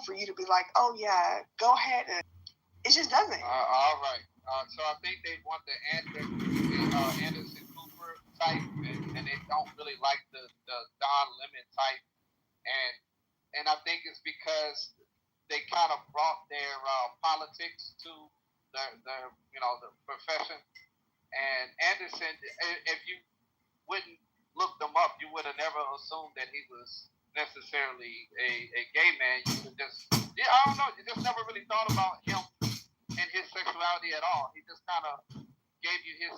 for you to be like, oh yeah, go ahead. And it just doesn't. All right. So I think they want the Anderson Cooper type, and they don't really like the Don Lemon type, and I think it's because they kind of brought their politics to their the profession. And Anderson, if you wouldn't look them up, you would have never assumed that he was necessarily a gay man. You would just I don't know, you just never really thought about him and his sexuality at all. He just kind of gave you his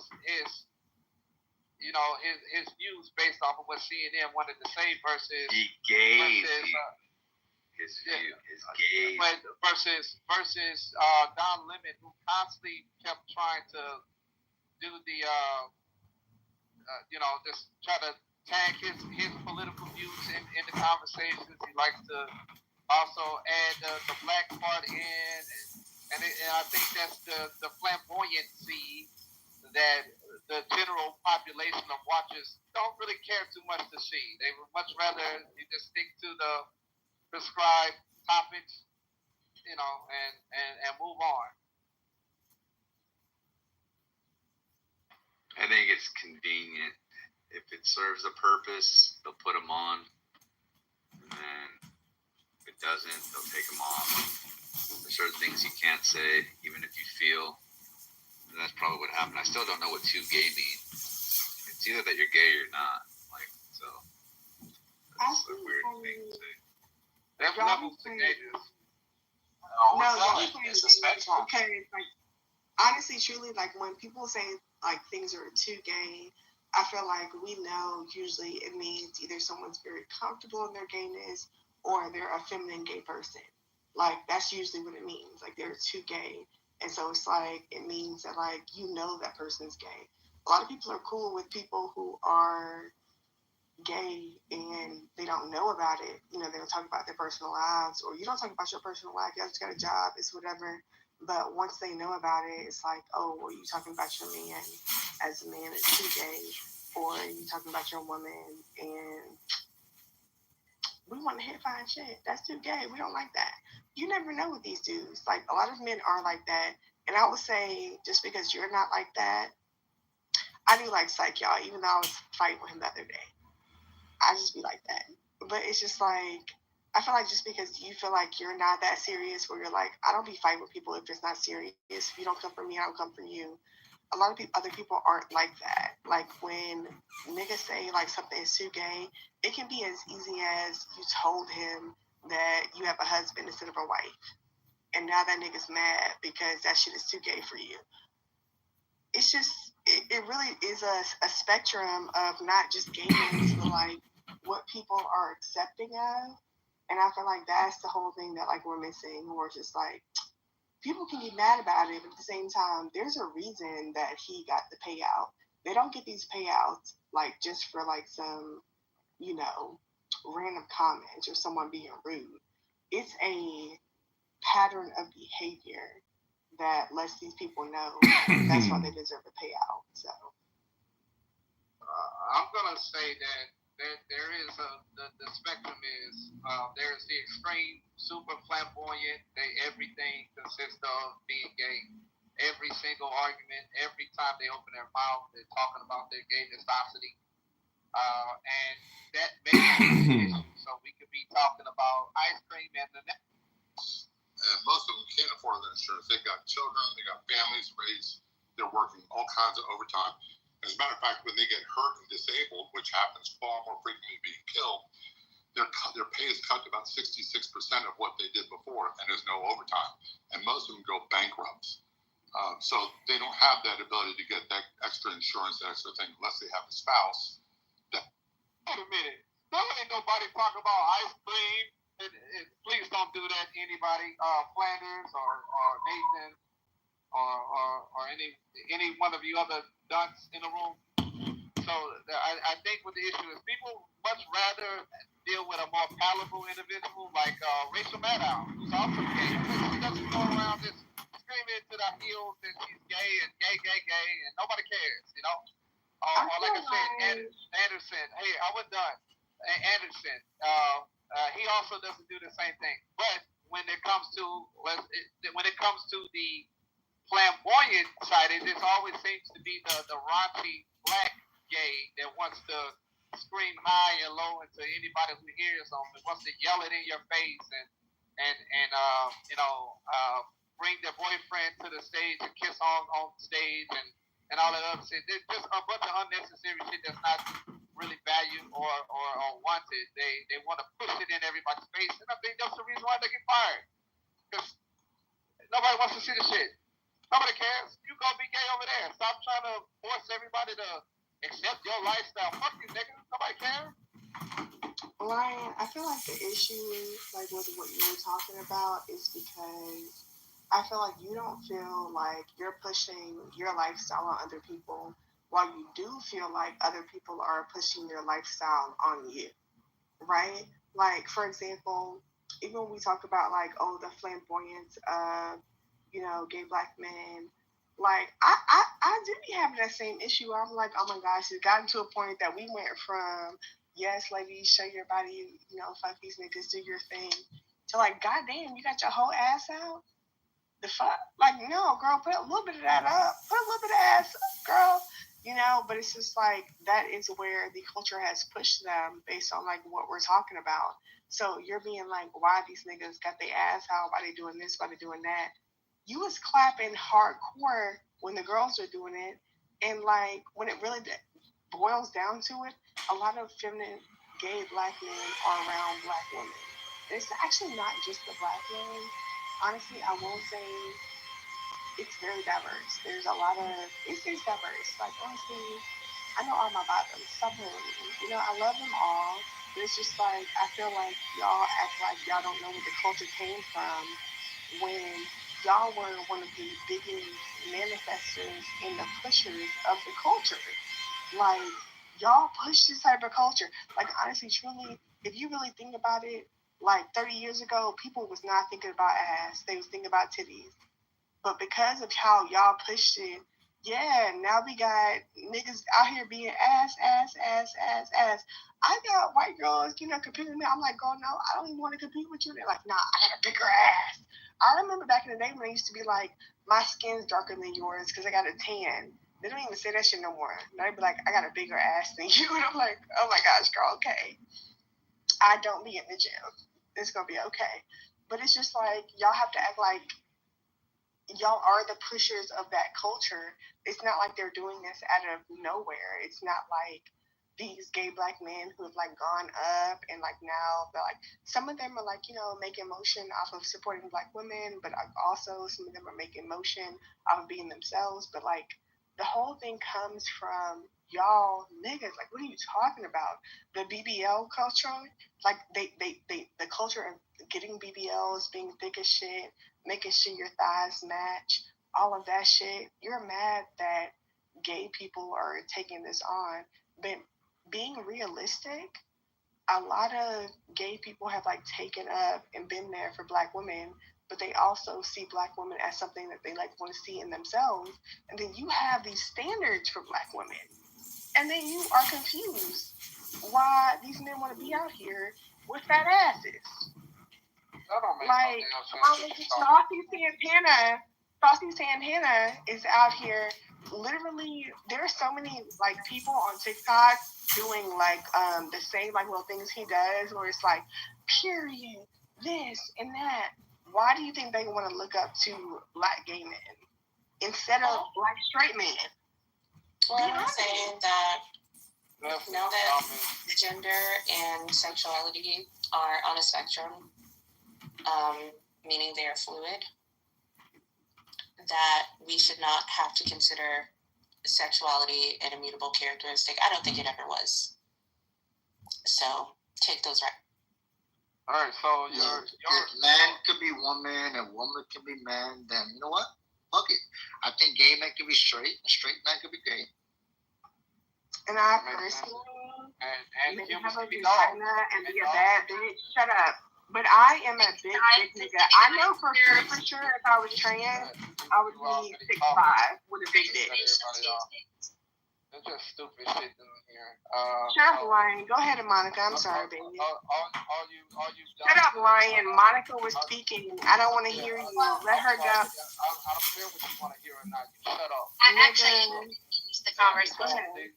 his views based off of what CNN wanted to say versus he gave his view, his gaze. Versus Don Lemon, who constantly kept trying to do the just try to tag his political views in the conversations. He likes to also add the black part in, and I think that's the flamboyancy that the general population of watchers don't really care too much to see. They would much rather you just stick to the prescribed topics, and move on. I think it's convenient. If it serves a purpose, they'll put them on. And then if it doesn't, they'll take them off. There's certain things you can't say, even if you feel. And that's probably what happened. I still don't know what too gay means. It's either that you're gay or not. So that's a weird thing to say. There's levels to gayness. It's a spectrum. Okay, honestly, truly, when people say things are too gay, I feel like we know usually it means either someone's very comfortable in their gayness or they're a feminine gay person. That's usually what it means. They're too gay. And so it's it means that that person's gay. A lot of people are cool with people who are gay and they don't know about it. They don't talk about their personal lives, or you don't talk about your personal life. You just got a job, it's whatever. But once they know about it, it's oh, well, you talking about your man as a man is too gay, or you talking about your woman and we want to hit fine shit. That's too gay. We don't like that. You never know with these dudes. A lot of men are like that. And I would say, just because you're not like that, I do like Psych, y'all, even though I was fighting with him the other day. I just be like that. But it's just I feel just because you feel you're not that serious, where you're I don't be fighting with people if it's not serious. If you don't come for me, I don't come for you. A lot of other people aren't like that. When niggas say something is too gay, it can be as easy as you told him that you have a husband instead of a wife, and now that nigga's mad because that shit is too gay for you. It's just it really is a spectrum of not just gayness, but what people are accepting of. And I feel that's the whole thing that we're missing. We're just people can be mad about it, but at the same time, there's a reason that he got the payout. They don't get these payouts just for some, random comments or someone being rude. It's a pattern of behavior that lets these people know that's why they deserve a payout. So I'm gonna say that there is the spectrum is there's the extreme super flamboyant. Everything consists of being gay. Every single argument, every time they open their mouth, they're talking about their gaynessosity. And that may be an issue. So we could be talking about ice cream and the next. And most of them can't afford their insurance. They've got children, they got families raised, they're working all kinds of overtime. As a matter of fact, when they get hurt and disabled, which happens far more frequently being killed, their pay is cut to about 66% of what they did before, and there's no overtime. And most of them go bankrupt. So they don't have that ability to get that extra insurance, that extra thing, unless they have a spouse. Wait a minute. There ain't nobody talking about ice cream. Please don't do that to anybody. Flanders or Nathan or any one of you other dunks in the room. So I think what the issue is, people much rather deal with a more palatable individual like Rachel Maddow, who's also gay. She doesn't go around just screaming to the heels that she's gay and gay, and nobody cares, Or like I said, Anderson. Hey, I was done. Anderson. He also doesn't do the same thing. But when comes to the flamboyant side, it just always seems to be the raunchy black gay that wants to scream high and low into anybody who hears them and wants to yell it in your face and bring their boyfriend to the stage and kiss on stage and all that other shit. There's just a bunch of unnecessary shit that's not really valued or wanted. They want to push it in everybody's face, and I think that's the reason why they get fired. Because nobody wants to see the shit. Nobody cares. You go be gay over there. Stop trying to force everybody to accept your lifestyle. Fuck you, nigga. Nobody cares. Ryan, I feel like the issue, like with what you were talking about, is because I feel like you don't feel like you're pushing your lifestyle on other people, while you do feel like other people are pushing your lifestyle on you, right? Like, for example, even when we talk about like, oh, the flamboyance of, gay black men, like I do be having that same issue. I'm like, oh my gosh, it's gotten to a point that we went from, yes, ladies, show your body, fuck these niggas, do your thing, to like, goddamn, you got your whole ass out. The fuck? Like, no, girl, put a little bit of that up. Put a little bit of ass up, girl. But it's just like, that is where the culture has pushed them based on like what we're talking about. So you're being like, why these niggas got their ass out? Why they doing this? Why they doing that? You was clapping hardcore when the girls are doing it. And like, when it really boils down to it, a lot of feminine gay black men are around black women. And it's actually not just the black men. Honestly, I will say it's very diverse. There's a lot of, it's diverse. Like, honestly, I know all my bottoms. Stop playing with me. I love them all. But it's just like, I feel like y'all act like y'all don't know where the culture came from when y'all were one of the biggest manifestors and the pushers of the culture. Like, y'all push this type of culture. Like, honestly, truly, if you really think about it, like 30 years ago, people was not thinking about ass. They was thinking about titties. But because of how y'all pushed it, yeah, now we got niggas out here being ass. I got white girls, competing with me. I'm like, girl, no, I don't even want to compete with you. They're like, nah, I got a bigger ass. I remember back in the day when I used to be like, my skin's darker than yours because I got a tan. They don't even say that shit no more. Now they be like, I got a bigger ass than you. And I'm like, oh my gosh, girl, okay. I don't be in the gym. It's going to be okay. But it's just like, y'all have to act like y'all are the pushers of that culture. It's not like they're doing this out of nowhere. It's not like these gay black men who have like gone up and like now they're like, some of them are like, making motion off of supporting black women, but also some of them are making motion off of being themselves. But like, the whole thing comes from y'all niggas. Like, what are you talking about? The BBL culture, like the culture of getting BBLs, being thick as shit, making sure your thighs match, all of that shit. You're mad that gay people are taking this on, but being realistic, a lot of gay people have like taken up and been there for black women, but they also see black women as something that they like want to see in themselves. And then you have these standards for black women. And then you are confused why these men want to be out here with fat asses. Like, Saucy Santana is out here. Literally, there are so many like people on TikTok doing like the same like little things he does, where it's like, period, this and that. Why do you think they want to look up to black gay men instead of black straight men? Well, I'm saying that now that gender and sexuality are on a spectrum, meaning they are fluid, that we should not have to consider sexuality an immutable characteristic. I don't think it ever was. So take those right. All right, so if man could be woman and woman can be man, then you know what? Fuck it. I think gay men can be straight and straight men could be gay. And I personally may have a vagina and be a bad bitch. Shut up. But I am a big nigga. I know for sure if I was trans, I would be 6'5" with a big dick. It's just stupid shit that I'm hearing. Shut up, Lion. Go ahead, Monica. I'm sorry, baby. All you Shut up, Lion. Monica was speaking. I don't want to hear you. Let her go. I don't care what you want to hear or not. You shut up. I actually use the conversation.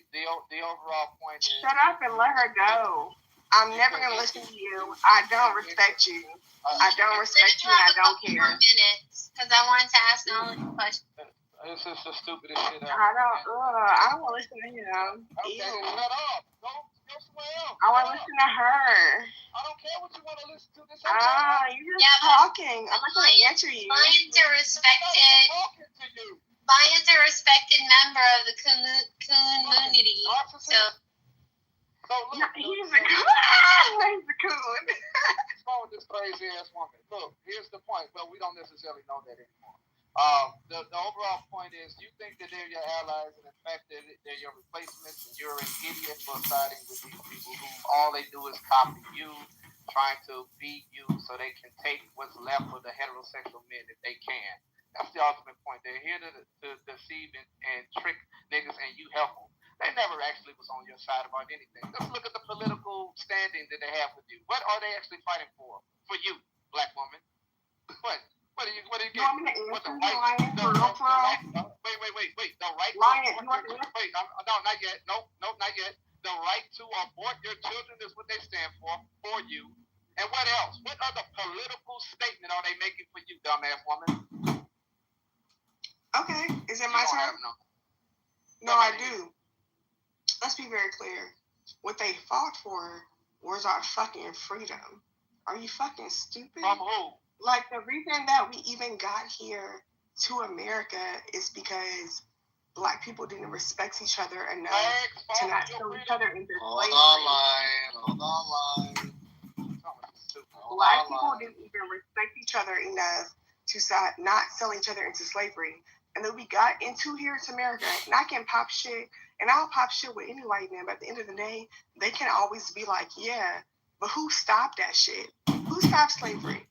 The overall point is. Shut up and let her go. I'm never going to listen to you. I don't respect you. I don't respect you and I don't care. Minutes, because I wanted to ask Nolan a question. This is the stupidest shit ever. I don't want to listen to him. Okay, shut up. Go somewhere else. I want to listen to her. I don't care what you want to listen to. This you're just talking. I'm not going to answer you. Lions are respected member of the community. So he's a coon. He's a coon. What's wrong with this crazy ass woman? Look, here's the point. Well, we don't necessarily know that anymore. The overall point is you think that they're your allies, and in fact they're your replacements, and you're an idiot for siding with these people who all they do is copy you, trying to beat you so they can take what's left of the heterosexual men if they can. That's the ultimate point. They're here to deceive and trick niggas, and you help them. They never actually was on your side about anything. Let's look at the political standing that they have with you. What are they actually fighting for? For you, black woman. What are you getting? You want me to answer you, Lion? Wait. The right Lion, to abort no, not yet. No, not yet. The right to abort your children is what they stand for you. And what else? What other political statement are they making for you, dumbass woman? Okay, is it my turn? No, I do. Let's be very clear. What they fought for was our fucking freedom. Are you fucking stupid? From who? Like, the reason that we even got here to America is because black people didn't respect each other enough to not throw each other into slavery. Hold on, line. Black people didn't even respect each other enough to not sell each other into slavery. And then we got into here to America, and I can pop shit, and I'll pop shit with any white man, but at the end of the day, they can always be like, yeah, but who stopped that shit? Who stopped slavery?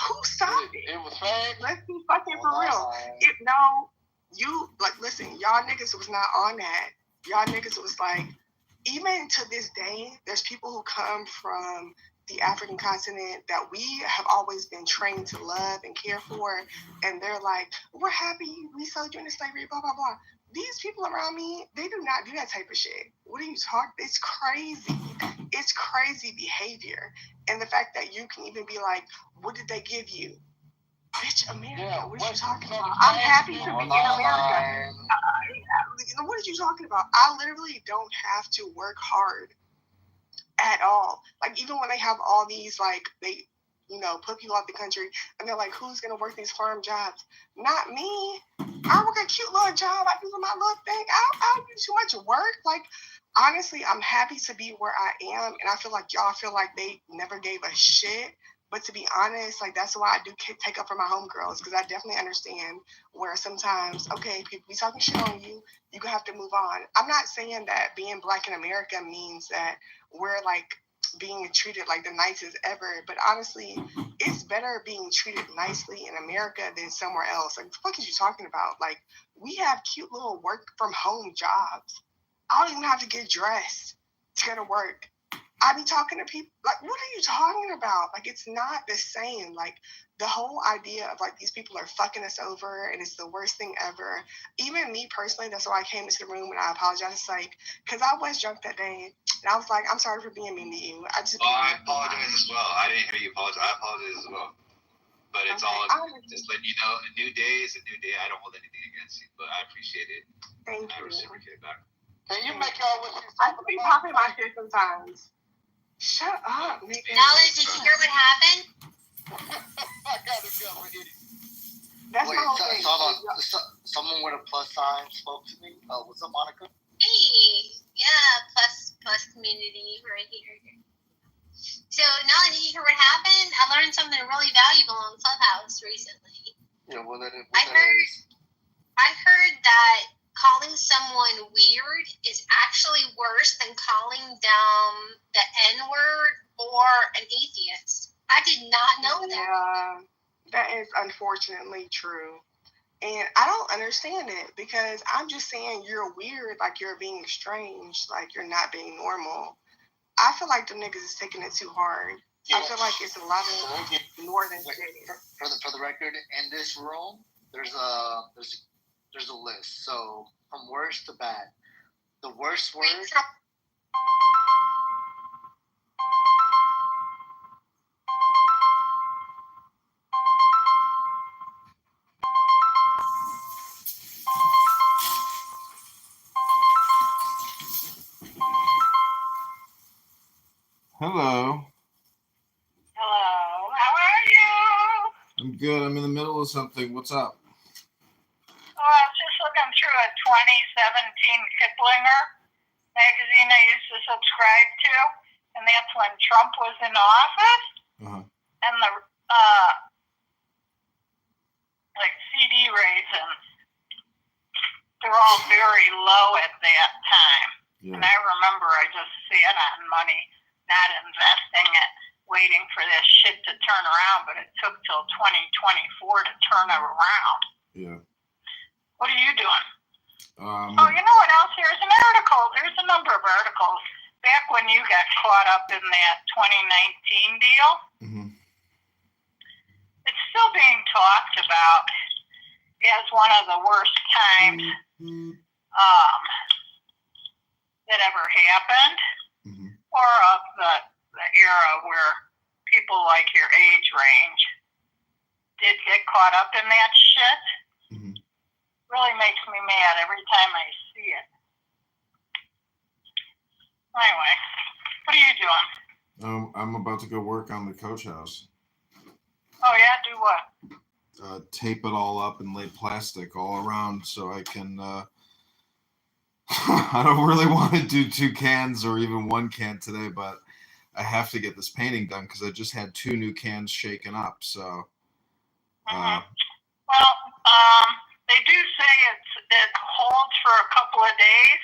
Who stopped it? It was fake. Let's be fucking for real. Listen, y'all niggas was not on that. Y'all niggas was like, even to this day, there's people who come from the African continent that we have always been trained to love and care for, and they're like, we're happy we sold you into slavery, blah, blah, blah. These people around me, they do not do that type of shit. What are you talking? It's crazy. It's crazy behavior. And the fact that you can even be like, what did they give you? Bitch, America, what are you talking about? I'm happy to be in America. What are you talking about? I literally don't have to work hard at all. Like, even when they have all these, like, they, put people out the country, and they're like, who's going to work these farm jobs? Not me. I work a cute little job. I do my little thing. I don't do too much work. Like, honestly, I'm happy to be where I am, and I feel like y'all feel like they never gave a shit. But to be honest, like, that's why I do take up for my homegirls, because I definitely understand where sometimes, okay, people be talking shit on you, you're going to have to move on. I'm not saying that being black in America means that we're, like, being treated like the nicest ever, but honestly, it's better being treated nicely in America than somewhere else. Like, what the fuck is you talking about? Like, we have cute little work from home jobs. I don't even have to get dressed to go to work. I be talking to people, like, what are you talking about? Like, it's not the same. Like, the whole idea of, like, these people are fucking us over and it's the worst thing ever. Even me personally, that's why I came into the room and I apologized. Like, because I was drunk that day and I was like, I'm sorry for being mean to you. I apologize as well. I didn't hear you apologize. I apologize as well. But it's all just letting you know, a new day is a new day. I don't hold anything against you, but I appreciate it. Thank you. I reciprocate back. Can you make y'all what she's I could be popping my shit sometimes. Shut up, nigga. Knowledge, did you hear what happened? I got it covered, idiot. That's my whole thing. Hold on. Someone with a plus sign spoke to me. What's up, Monica? Hey, yeah, plus community right here. So, Knowledge, did you hear what happened? I learned something really valuable on Clubhouse recently. Yeah, I heard that calling someone weird is actually worse than calling them the N-word or an atheist. I did not know that. Yeah, that is unfortunately true. And I don't understand it because I'm just saying you're weird, like you're being strange, like you're not being normal. I feel like the niggas is taking it too hard. Yeah. I feel like it's a lot of more than for the record, in this room, there's a list. So from worst to bad, the worst word. Hello. Hello. How are you? I'm good. I'm in the middle of something. What's up? Oh, I was just looking through a 2017 Kiplinger magazine I used to subscribe to, and that's when Trump was in office. Uh-huh. And the like CD ratings, they're all very low at that time. Yeah. And I remember I just sat on money, not investing it, waiting for this shit to turn around, but it took till 2024 to turn it around. Yeah. What are you doing? Oh, you know what else? There's an article. There's a number of articles back when you got caught up in that 2019 deal. Mm-hmm. It's still being talked about as one of the worst times that ever happened, or of the era where people like your age range did get caught up in that shit. Really makes me mad every time I see it. Anyway, what are you doing? I'm about to go work on the coach house. Oh yeah, do what? Tape it all up and lay plastic all around so I can. I don't really want to do 2 cans or even 1 can today, but I have to get this painting done because I just had 2 new cans shaken up. So. They do say it holds for a couple of days.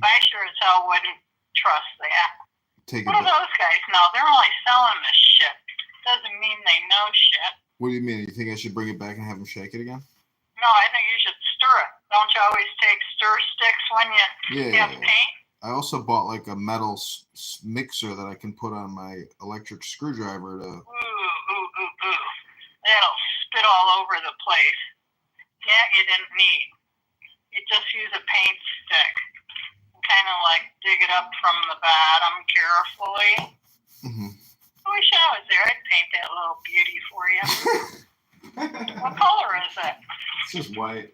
I sure as hell wouldn't trust that. What do those guys know? They're only selling this shit. Doesn't mean they know shit. What do you mean? You think I should bring it back and have them shake it again? No, I think you should stir it. Don't you always take stir sticks when you have paint? I also bought like a metal mixer that I can put on my electric screwdriver to. Ooh. That'll spit all over the place. That you didn't need. You just use a paint stick. Kind of like dig it up from the bottom carefully. I wish I was there. I'd paint that little beauty for you. What color is it? It's just white.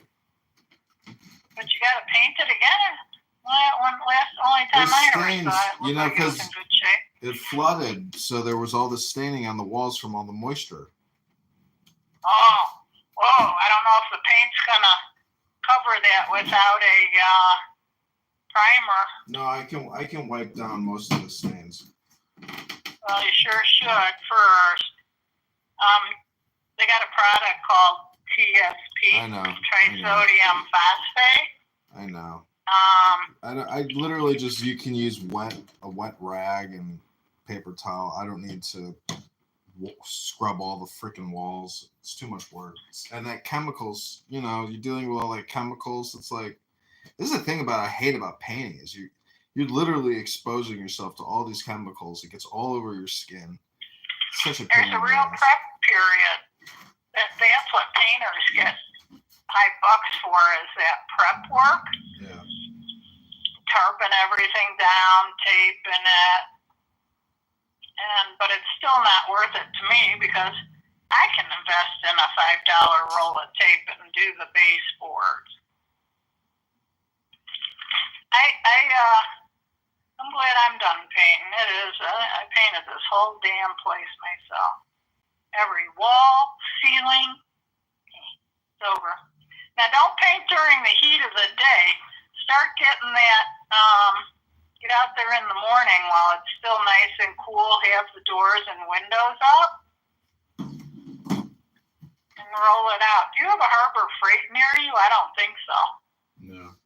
But you got to paint it again. Only time I ever saw it. You know, because in good shape. it flooded, so there was all this staining on the walls from all the moisture. Oh, I don't know if the paint's gonna cover that without a primer. No, I can wipe down most of the stains. Well, you sure should first. They got a product called TSP. I know. Trisodium phosphate. I know. I literally just, you can use a wet rag and paper towel. I don't need to scrub all the freaking walls. It's too much work. And that chemicals, you know, you're dealing with all that chemicals. It's like, this is the thing I hate about painting is you're literally exposing yourself to all these chemicals. It gets all over your skin. It's such a pain. There's a real prep period. That's what painters get high bucks for, is that prep work. Yeah. Tarping everything down, taping it. But it's still not worth it to me because I can invest in a $5 roll of tape and do the baseboards. I'm glad I'm done painting. It is. I painted this whole damn place myself. Every wall, ceiling, it's over. Now don't paint during the heat of the day. Start getting that. Get out there in the morning while it's still nice and cool. Have the doors and windows up, and roll it out. Do you have a Harbor Freight near you? I don't think so. No.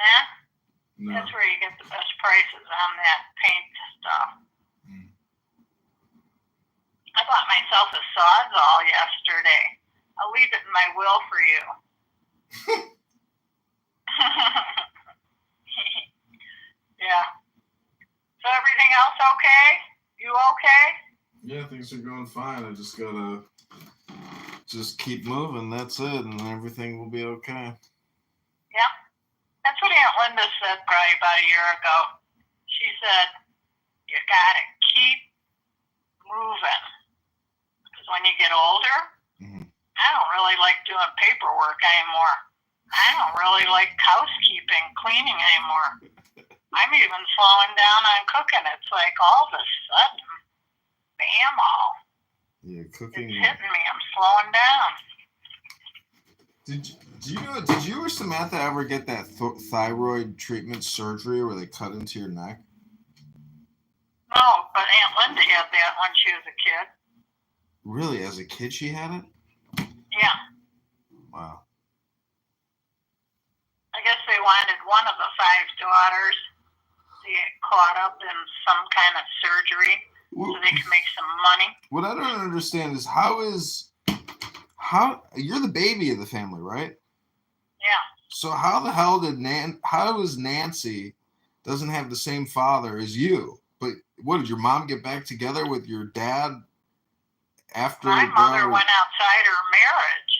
Nah? No. That's where you get the best prices on that paint stuff. I bought myself a Sawzall yesterday. I'll leave it in my will for you. Yeah. So everything else okay? You okay? Yeah, things are going fine. I just gotta keep moving. That's it, and everything will be okay. Yeah. That's what Aunt Linda said probably about a year ago. She said, you gotta keep moving. Because when you get older, I don't really like doing paperwork anymore. I don't really like housekeeping, cleaning anymore. I'm even slowing down on cooking. It's like all of a sudden, bam-o. Yeah, cooking. It's hitting me. I'm slowing down. Did you or Samantha ever get that thyroid treatment surgery where they cut into your neck? No, but Aunt Linda had that when she was a kid. Really? As a kid she had it? Yeah. Wow. I guess they wanted one of the 5 daughters to get caught up in some kind of surgery so they can make some money. What I don't understand is how you're the baby of the family, right? Yeah. So how the hell how is Nancy doesn't have the same father as you? But what, did your mom get back together with your dad after? My mother went outside her marriage.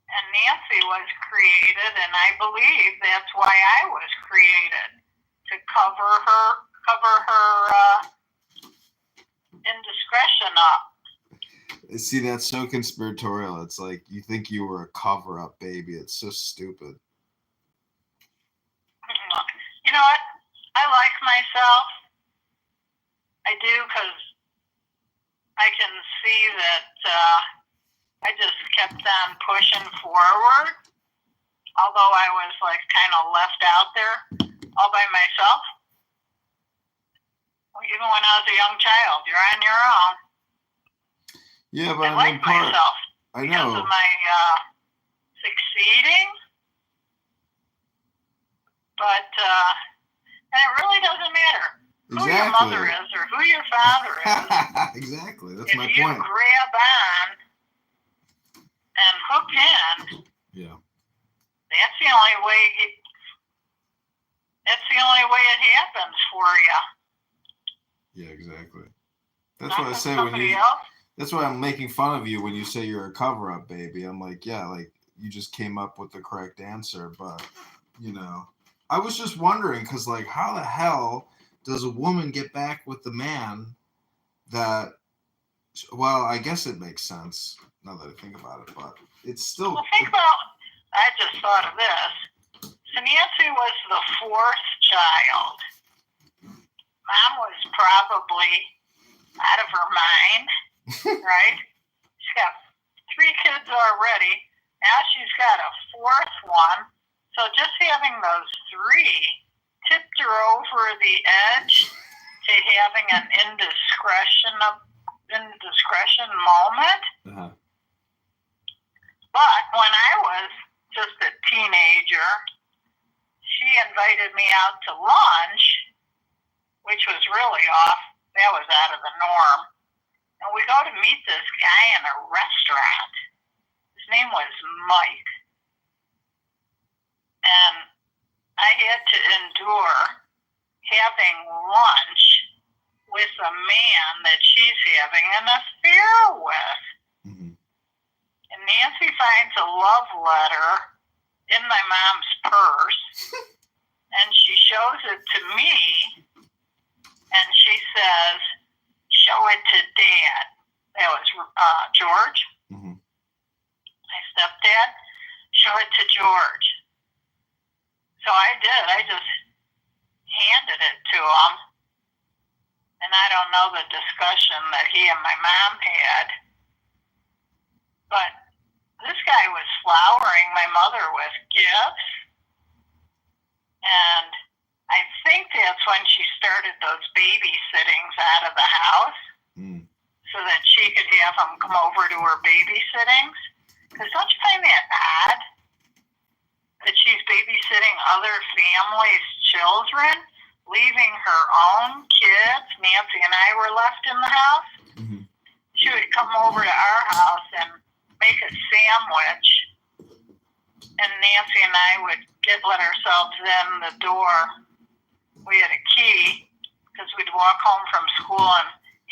And Nancy was created, and I believe that's why I was created, to cover her indiscretion up. See, that's so conspiratorial. It's like you think you were a cover-up baby. It's so stupid. You know what? I like myself. I do, because I can see that I just kept on pushing forward, although I was like kind of left out there all by myself. Even when I was a young child, you're on your own. Yeah, but I like myself. I know. Because of my succeeding. But, and it really doesn't matter who your mother is or who your father is. Exactly. That's my point. If you grab on and hook in, yeah, that's the only way it happens for you. Yeah, exactly. That's what I say that's why I'm making fun of you when you say you're a cover-up baby. I'm like, yeah, like you just came up with the correct answer, but I was just wondering, because like, how the hell does a woman get back with the man that? Well, I guess it makes sense now that I think about it, but it's still. Well, I just thought of this. So Nancy was the 4th child. Mom was probably out of her mind, right? She's got 3 kids already. Now she's got a 4th one. So just having those 3 tipped her over the edge to having an indiscretion moment. Uh-huh. But when I was just a teenager, she invited me out to lunch, which was really off. That was out of the norm. And we go to meet this guy in a restaurant. His name was Mike. And I had to endure having lunch with a man that she's having an affair with. Mm-hmm. And Nancy finds a love letter in my mom's purse, and she shows it to me, and she says, show it to Dad. That was George. Mm-hmm. My stepdad. Show it to George. So I did. I just handed it to him. And I don't know the discussion that he and my mom had. But this guy was flowering my mother with gifts. And I think that's when she started those babysittings out of the house. So that she could have him come over to her babysittings. Because don't you find that odd? That she's babysitting other families' children, leaving her own kids. Nancy and I were left in the house. Mm-hmm. She would come over to our house and make a sandwich and Nancy and I would let ourselves in the door. We had a key because we'd walk home from school and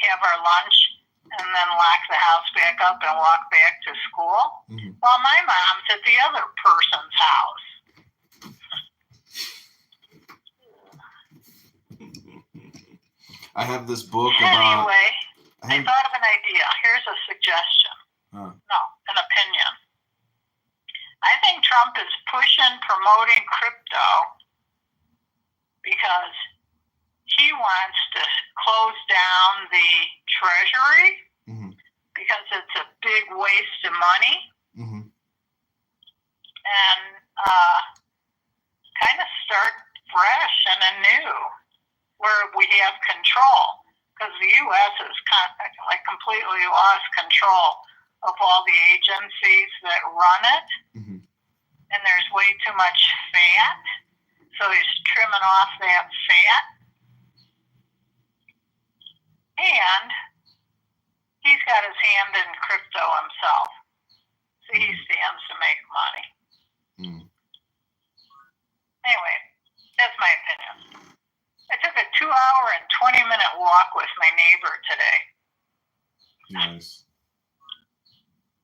have our lunch and then lock the house back up and walk back to school. Mm-hmm. While my mom's at the other person's house. I have this book about... Anyway, I thought of an idea. Here's a suggestion. No, an opinion. I think Trump is promoting crypto because he wants to close down the Treasury because it's a big waste of money. And kind of start fresh and anew where we have control, because the U.S. has completely lost control of all the agencies that run it, and there's way too much fat, so he's trimming off that fat, and he's got his hand in crypto himself, so he stands to make money. Anyway, that's my opinion. I took a 2-hour and 20-minute walk with my neighbor today. Nice.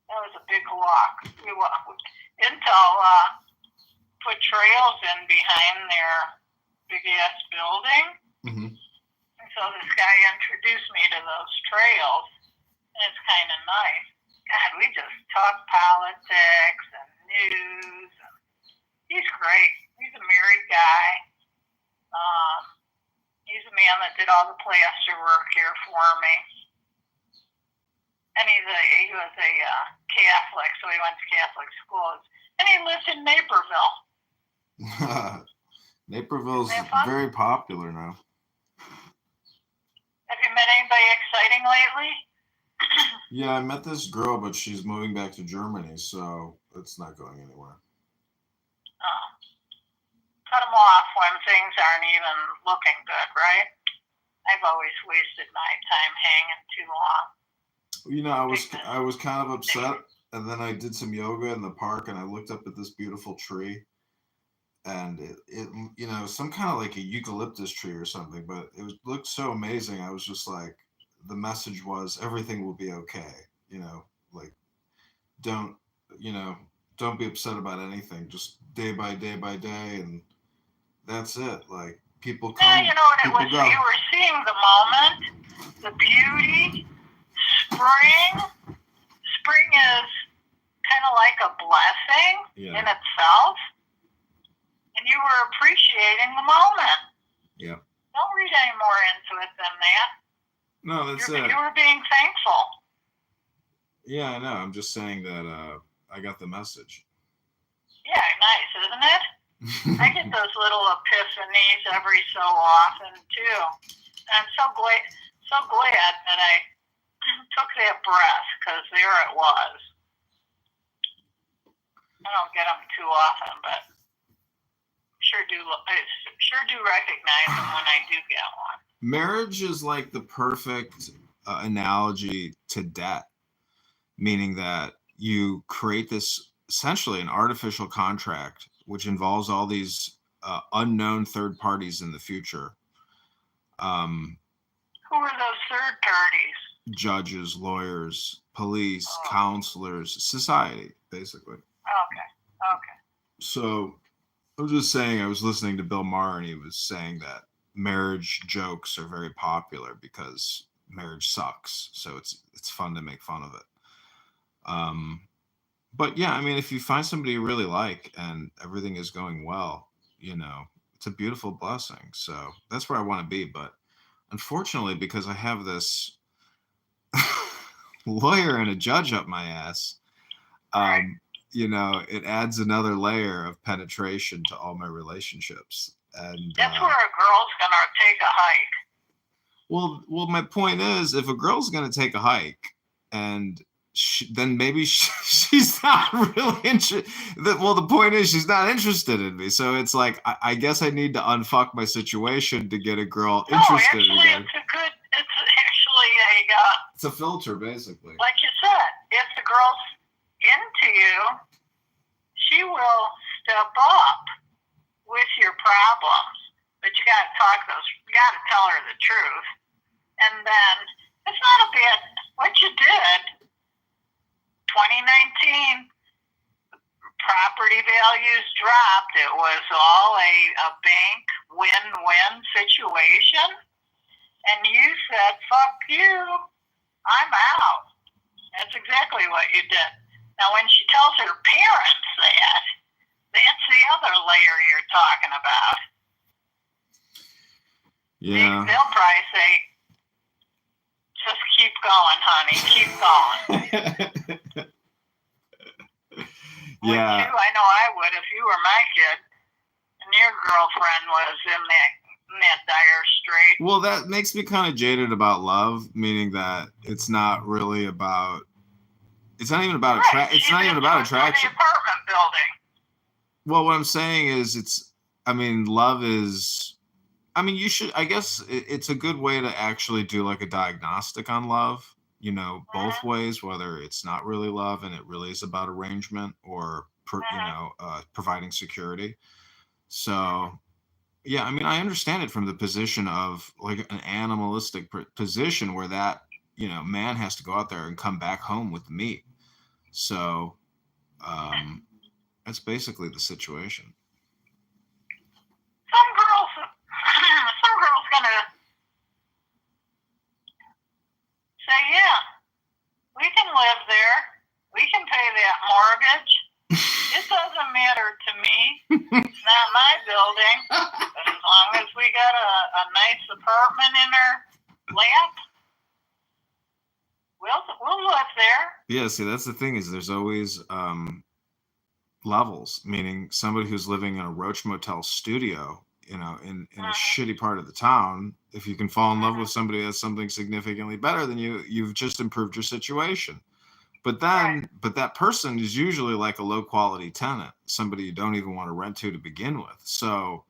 That was a big walk. We walked. Intel put trails in behind their big-ass building. And so this guy introduced me to those trails, and it's kind of nice. God, we just talk politics and news. And he's great. He's a married guy. He's a man that did all the plaster work here for me. And he was a Catholic, so he went to Catholic schools. And he lives in Naperville. Naperville's very popular now. Have you met anybody exciting lately? Yeah, I met this girl, but she's moving back to Germany, so it's not going anywhere. Cut them off when things aren't even looking good, right? I've always wasted my time hanging too long. You know, I was kind of upset, and then I did some yoga in the park, and I looked up at this beautiful tree, and it you know, some kind of like a eucalyptus tree or something, but it looked so amazing. I was just like, the message was everything will be okay. You know, like don't be upset about anything. Just day by day by day, and that's it. Like people come. Yeah, you know what it was? Go. You were seeing the moment, the beauty. Spring is kind of like a blessing in itself, and you were appreciating the moment. Yeah. Don't read any more into it than that. No, that's it. You were being thankful. Yeah, I know. I'm just saying that I got the message. Yeah, nice, isn't it? I get those little epiphanies every so often too. And I'm so glad that I took that breath, because there it was. I don't get them too often, but sure do recognize them when I do get one. Marriage is like the perfect analogy to debt, meaning that you create this essentially an artificial contract which involves all these unknown third parties in the future. Who are those third parties? Judges, lawyers, police, counselors, society, basically. Okay. So I was just saying, I was listening to Bill Maher, and he was saying that marriage jokes are very popular because marriage sucks. So it's fun to make fun of it. But yeah, I mean, if you find somebody you really like and everything is going well, you know, it's a beautiful blessing. So that's where I want to be. But unfortunately, because I have this lawyer and a judge up my ass, you know, it adds another layer of penetration to all my relationships. And that's where a girl's gonna take a hike. Well, my point is, if a girl's gonna take a hike, and then maybe she's not really interested. Well, the point is, she's not interested in me. So it's like, I guess I need to unfuck my situation to get a girl interested again. It's a filter, basically. Like you said, if the girl's into you, she will step up with your problems, but you got to you got to tell her the truth. And then it's not a bad, what you did, 2019, property values dropped. It was all a bank win-win situation. And you said, fuck you, I'm out. That's exactly what you did. Now, when she tells her parents that, that's the other layer you're talking about. Yeah. They'll probably say, just keep going, honey, keep going. Yeah. I know I would if you were my kid and your girlfriend was in that dire strait. Well, that makes me kind of jaded about love, meaning that it's not really about. It's not even about attraction. It's not even about attraction. The apartment building. Well, what I'm saying is, love is. You should. I guess it's a good way to actually do like a diagnostic on love. Both ways, whether it's not really love and it really is about arrangement or providing security. So. Yeah, I understand it from the position of like an animalistic position where that, man has to go out there and come back home with the meat. So that's basically the situation. Some girls gonna say, yeah, we can live there. We can pay that mortgage. It doesn't matter to me. It's not my building. But as long as we got a nice apartment in our lap, we'll live there. Yeah, see, that's the thing is there's always levels, meaning somebody who's living in a Roach Motel studio, in a shitty part of the town, if you can fall in love with somebody who has something significantly better than you, you've just improved your situation. But then, but that person is usually like a low quality tenant, somebody you don't even want to rent to begin with. So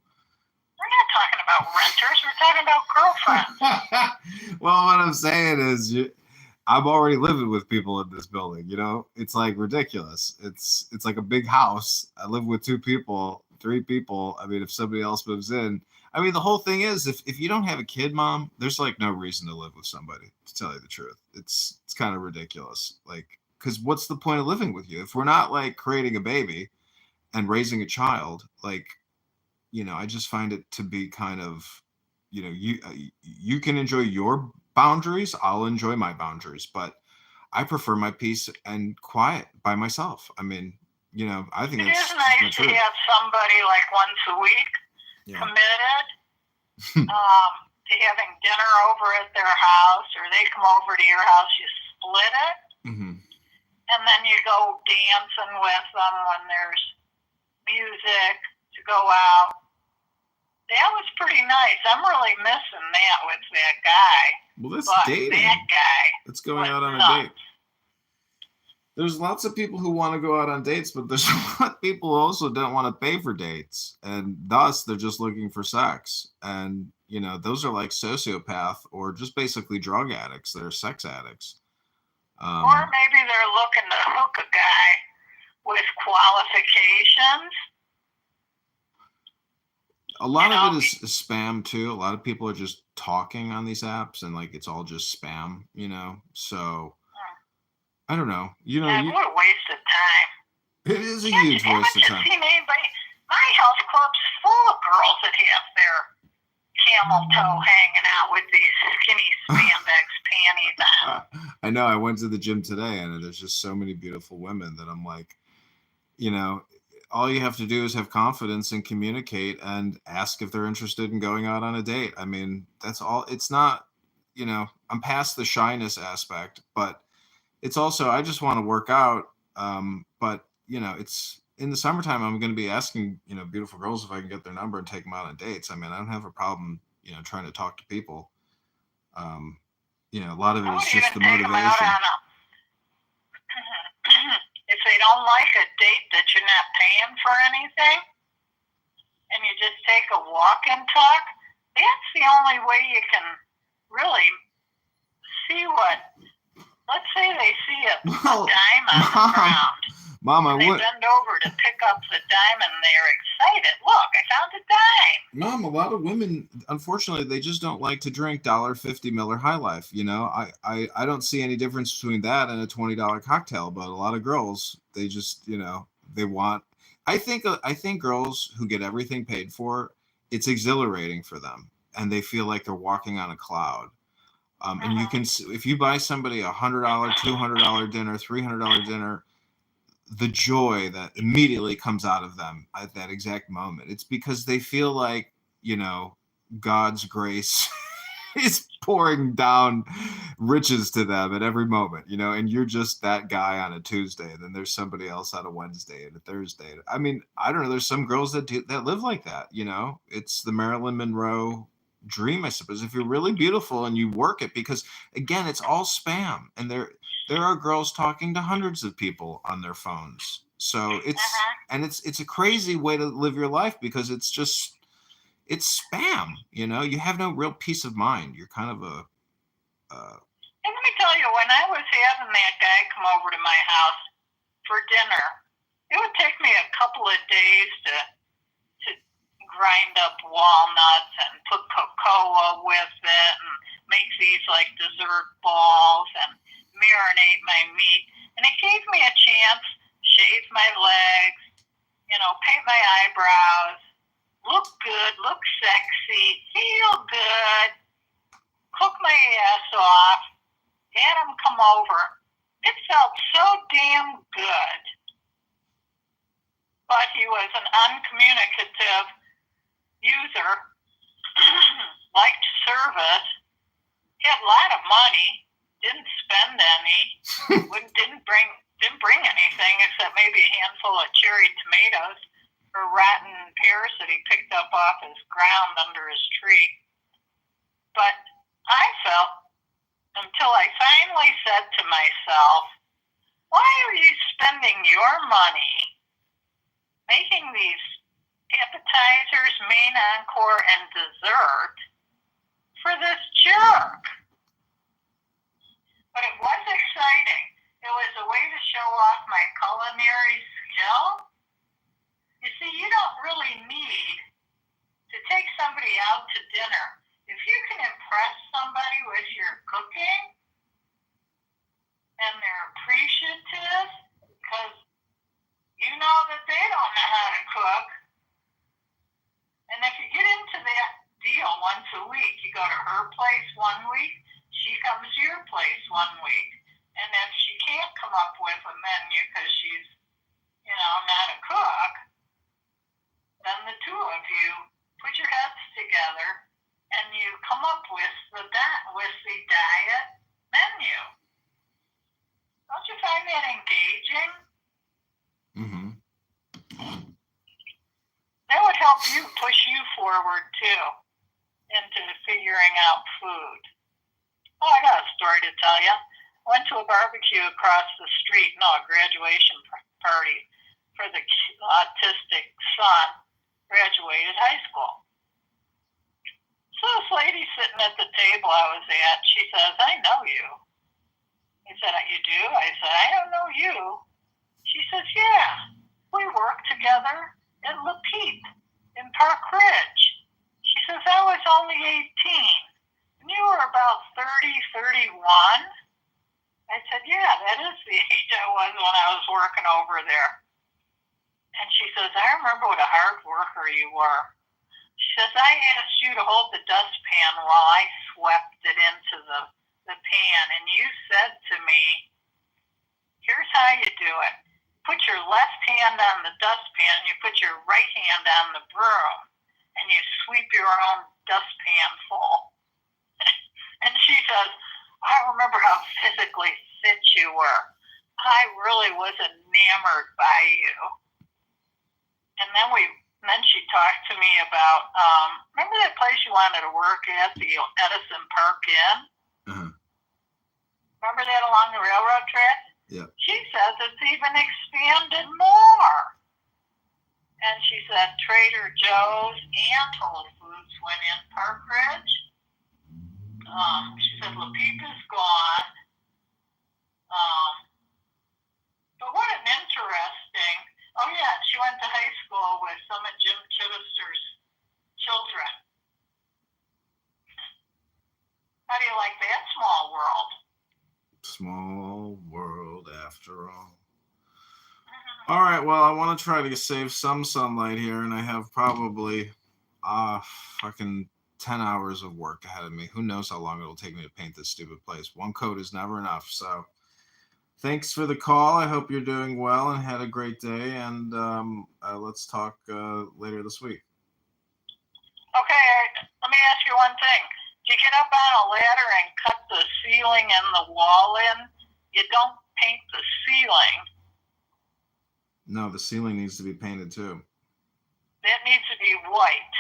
we're not talking about renters. We're talking about girlfriends. Well, what I'm saying is, I'm already living with people in this building. It's like ridiculous. It's like a big house. I live with 2 people, 3 people. If somebody else moves in, the whole thing is, if you don't have a kid, Mom, there's like no reason to live with somebody. To tell you the truth, it's kind of ridiculous. Like. Because what's the point of living with you if we're not like creating a baby and raising a child? Like, I just find it to be kind of, you can enjoy your boundaries. I'll enjoy my boundaries, but I prefer my peace and quiet by myself. I think it it's is nice to have somebody like once a week committed to having dinner over at their house, or they come over to your house, you split it. Mm-hmm. And then you go dancing with them when there's music to go out. That was pretty nice. I'm really missing that with that guy. Well, that's but dating. That guy. That's going out on a date. There's lots of people who want to go out on dates, but there's a lot of people who also don't want to pay for dates. And thus, they're just looking for sex. And, those are like sociopath or just basically drug addicts. They're sex addicts. Or maybe they're looking to hook a guy with qualifications. A lot of it is spam too. A lot of people are just talking on these apps, and like it's all just spam, So I don't know. What a waste of time. It is a huge waste of time. Seen anybody? My health club's full of girls that have their camel toe hanging out with these skinny spandex panties on. I know. I went to the gym today, and there's just so many beautiful women that I'm like, all you have to do is have confidence and communicate and ask if they're interested in going out on a date. That's all. It's not, I'm past the shyness aspect, but it's also, I just want to work out. But it's in the summertime, I'm going to be asking, beautiful girls if I can get their number and take them out on dates. I don't have a problem, trying to talk to people. A lot of it is just the motivation. If they don't like a date that you're not paying for anything, and you just take a walk and talk, that's the only way you can really see what. Let's say they see a dime on the ground. Mom, I They went. bend over to pick up the dime and they're excited. Look, I found a dime. Mom, a lot of women, unfortunately, they just don't like to drink $1.50 Miller High Life. You know, I don't see any difference between that and a $20 cocktail. But a lot of girls, they just, you know, they want. I think girls who get everything paid for, it's exhilarating for them, and they feel like they're walking on a cloud. And you can, if you buy somebody $100, $200 dinner, $300 dinner, the joy that immediately comes out of them at that exact moment. It's because they feel like, you know, God's grace is pouring down riches to them at every moment, you know, and you're just that guy on a Tuesday. And then there's somebody else on a Wednesday and a Thursday. I mean, I don't know. There's some girls that live like that, you know. It's the Marilyn Monroe dream, I suppose, if you're really beautiful and you work it, because again, it's all spam, and there are girls talking to hundreds of people on their phones. So it's a crazy way to live your life, because it's spam, you know. You have no real peace of mind. You're kind of a And let me tell you, when I was having that guy come over to my house for dinner, it would take me a couple of days to grind up walnuts and put cocoa with it and make these like dessert balls and marinate my meat. And it gave me a chance to shave my legs, you know, paint my eyebrows, look good, look sexy, feel good, cook my ass off, had him come over. It felt so damn good. But he was an uncommunicative user, liked service, had a lot of money, didn't spend any, didn't bring anything except maybe a handful of cherry tomatoes or rotten pears that he picked up off his ground under his tree. But I felt, until I finally said to myself, why are you spending your money making these appetizers, main encore, and dessert for this jerk? But it was exciting. It was a way to show off my culinary skill. You see, you don't really need to take somebody out to dinner. If you can impress somebody with your cooking and they're appreciative because you know that they don't know how to cook, and if you get into that deal once a week, you go to her place 1 week, she comes to your place 1 week. And if she can't come up with a menu because she's, you know, not a cook, then the two of you put your heads together and you come up with the diet menu. Don't you find that engaging? mm-hmm. That would help you push you forward too into figuring out food. Oh, I got a story to tell you. I went to a barbecue across the street, a graduation party for the autistic son, graduated high school. So this lady sitting at the table I was at, she says, I know you. I said, you do? I said, I don't know you. She says, yeah, we work together at La Peep in Park Ridge. She says, I was only 18, and you were about 30, 31. I said, yeah, that is the age I was when I was working over there. And she says, I remember what a hard worker you were. She says, I asked you to hold the dustpan while I swept it into the pan, and you said to me, here's how you do it. Put your left hand on the dustpan, you put your right hand on the broom, and you sweep your own dustpan full. And she says, I remember how physically fit you were. I really was enamored by you. And then she talked to me about, remember that place you wanted to work at, the Edison Park Inn? Uh-huh. Remember that along the railroad track? Yeah. She says it's even expanded more. And she said Trader Joe's and Whole Foods went in Park Ridge. She said La Peep is gone. But what an interesting after all. All right, well, I want to try to save some sunlight here, and I have probably fucking 10 hours of work ahead of me. Who knows how long it'll take me to paint this stupid place. One coat is never enough, so thanks for the call. I hope you're doing well and had a great day, and let's talk later this week. Okay, let me ask you one thing. You get up on a ladder and cut the ceiling and the wall in. You don't paint the ceiling. No, the ceiling needs to be painted too. It needs to be white.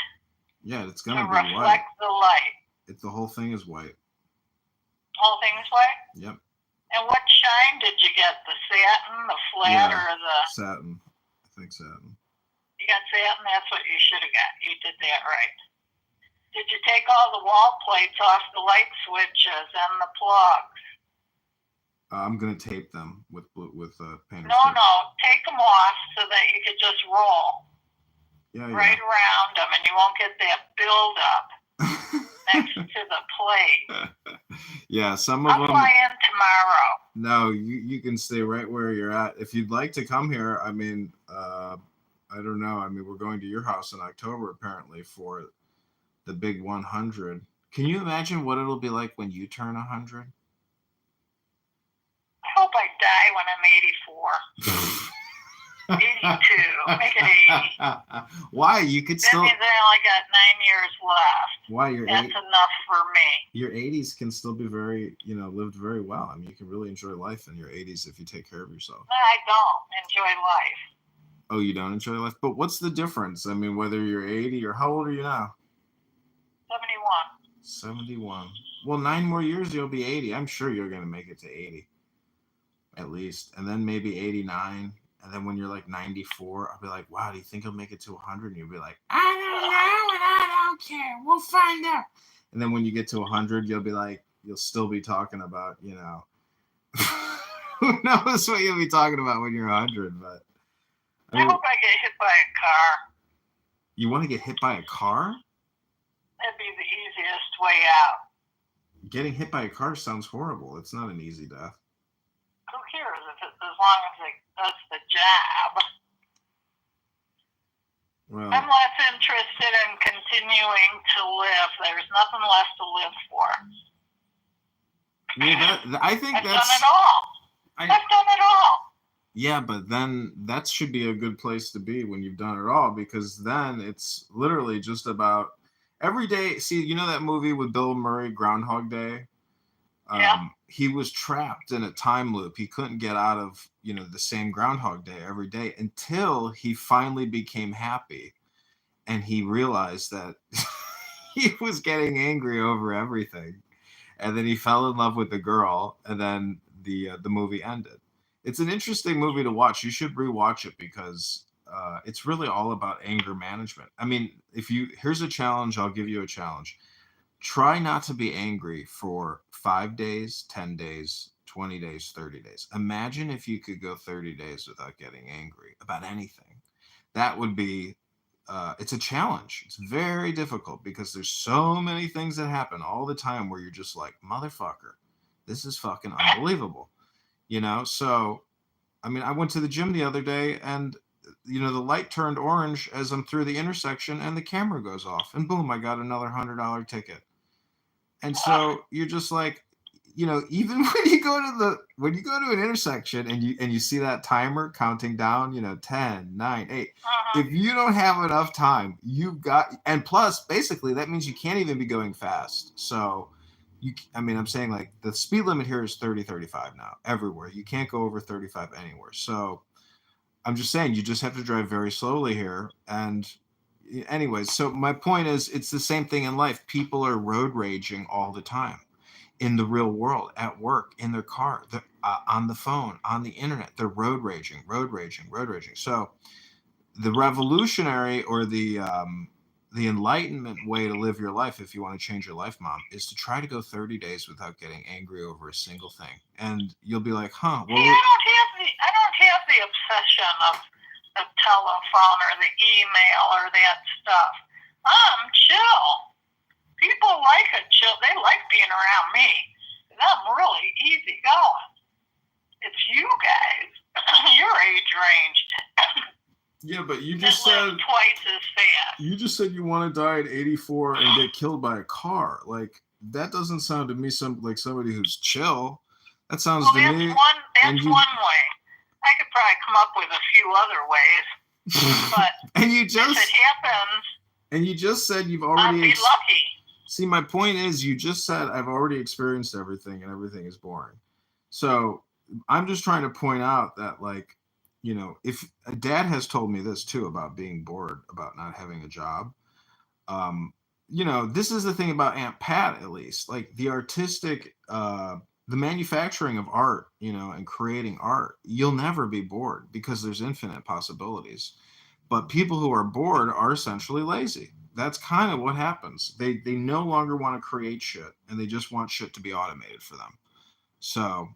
Yeah, it's gonna be reflect white. The light. The whole thing is white. The whole thing is white? Yep. And what shine did you get? The satin, the flat, or the... Satin. I think satin. You got satin? That's what you should have got. You did that right. Did you take all the wall plates off the light switches and the plugs? I'm gonna tape them with painter's No, tape. no. Take them off so that you could just roll right Yeah. around them, and you won't get that buildup next to the plate. Yeah, some of I'll them. fly in tomorrow. No, you can stay right where you're at. If you'd like to come here, I mean, I don't know. I mean, we're going to your house in October apparently for the big 100. Can you imagine what it'll be like when you turn 100? I hope I die when I'm 84. 82. Make it 80. Why? You could That still. means I only got 9 years left. Why your That's enough for me. Your 80s can still be very, lived very well. I mean, you can really enjoy life in your 80s if you take care of yourself. I don't enjoy life. Oh, you don't enjoy life? But what's the difference? I mean, whether you're 80 or how old are you now? 71. 71. Well, 9 more years, you'll be 80. I'm sure you're going to make it to 80. At least. And then maybe 89. And then when you're like 94, I'll be like, wow, do you think you'll make it to 100? And you'll be like, I don't know and I don't care. We'll find out. And then when you get to 100, you'll be like, you'll still be talking about, who knows what you'll be talking about when you're 100. But I hope I get hit by a car. You want to get hit by a car? That'd be the easiest way out. Getting hit by a car sounds horrible. It's not an easy death. Who cares as long as it does the job? Well, I'm less interested in continuing to live. There's nothing left to live for. Yeah, I think I've that's... done it all. I've done it all. Yeah, but then that should be a good place to be when you've done it all, because then it's literally just about every day. See, you know that movie with Bill Murray, Groundhog Day? Yeah. He was trapped in a time loop. He couldn't get out of, the same Groundhog Day every day until he finally became happy. And he realized that he was getting angry over everything. And then he fell in love with the girl, and then the movie ended. It's an interesting movie to watch. You should rewatch it because it's really all about anger management. I mean, here's a challenge. I'll give you a challenge. Try not to be angry for 5 days, 10 days, 20 days, 30 days. Imagine if you could go 30 days without getting angry about anything. That would be, it's a challenge. It's very difficult because there's so many things that happen all the time where you're just like, motherfucker, this is fucking unbelievable. So, I mean, I went to the gym the other day and, the light turned orange as I'm through the intersection and the camera goes off and boom, I got another $100 ticket. And so you're just like, even when you go to an intersection and you see that timer counting down, 10, 9, 8, if you don't have enough time, and plus basically that means you can't even be going fast. So I'm saying like the speed limit here is 30, 35 now everywhere. You can't go over 35 anywhere. So I'm just saying you just have to drive very slowly here. And anyways, so my point is it's the same thing in life. People are road raging all the time in the real world, at work, in their car, on the phone, on the internet. They're road raging. So the revolutionary or the enlightenment way to live your life, if you want to change your life, Mom, is to try to go 30 days without getting angry over a single thing. And you'll be like, well, I don't have the obsession of the telephone or the email or that stuff. I'm chill. People like a chill. They like being around me. And I'm really easy going. It's you guys, your age range. Yeah, but you just said twice as fast. You just said you want to die at 84 and get killed by a car. Like, that doesn't sound to me like somebody who's chill. That sounds to me. That's one way. I could probably come up with a few other ways, but and you if it happens, and you just said you've I'll already. be lucky. See, my point is, you just said I've already experienced everything, and everything is boring. So I'm just trying to point out that, like, you know, if a dad has told me this too about being bored, about not having a job. You know, this is the thing about Aunt Pat, at least, like the artistic, the manufacturing of art, you know, and creating art, you'll never be bored because there's infinite possibilities. But people who are bored are essentially lazy. That's kind of what happens. They no longer want to create shit, and they just want shit to be automated for them. So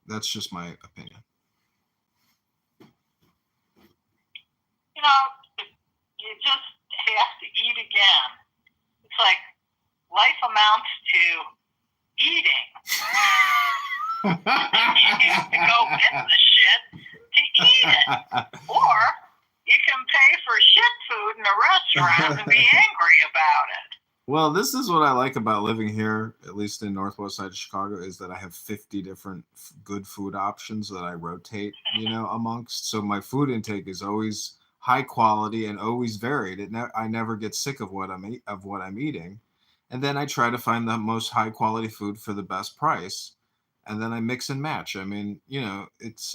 that's just my opinion. You know, you just have to eat again. It's like life amounts to eating. You have to go get the shit to eat it. Or you can pay for shit food in a restaurant and be angry about it. Well, this is what I like about living here, at least in northwest side of Chicago, is that I have 50 different good food options that I rotate, you know, amongst. So my food intake is always high quality and always varied. I never get sick of what I'm eating, and then I try to find the most high quality food for the best price, and then I mix and match. I mean, you know, it's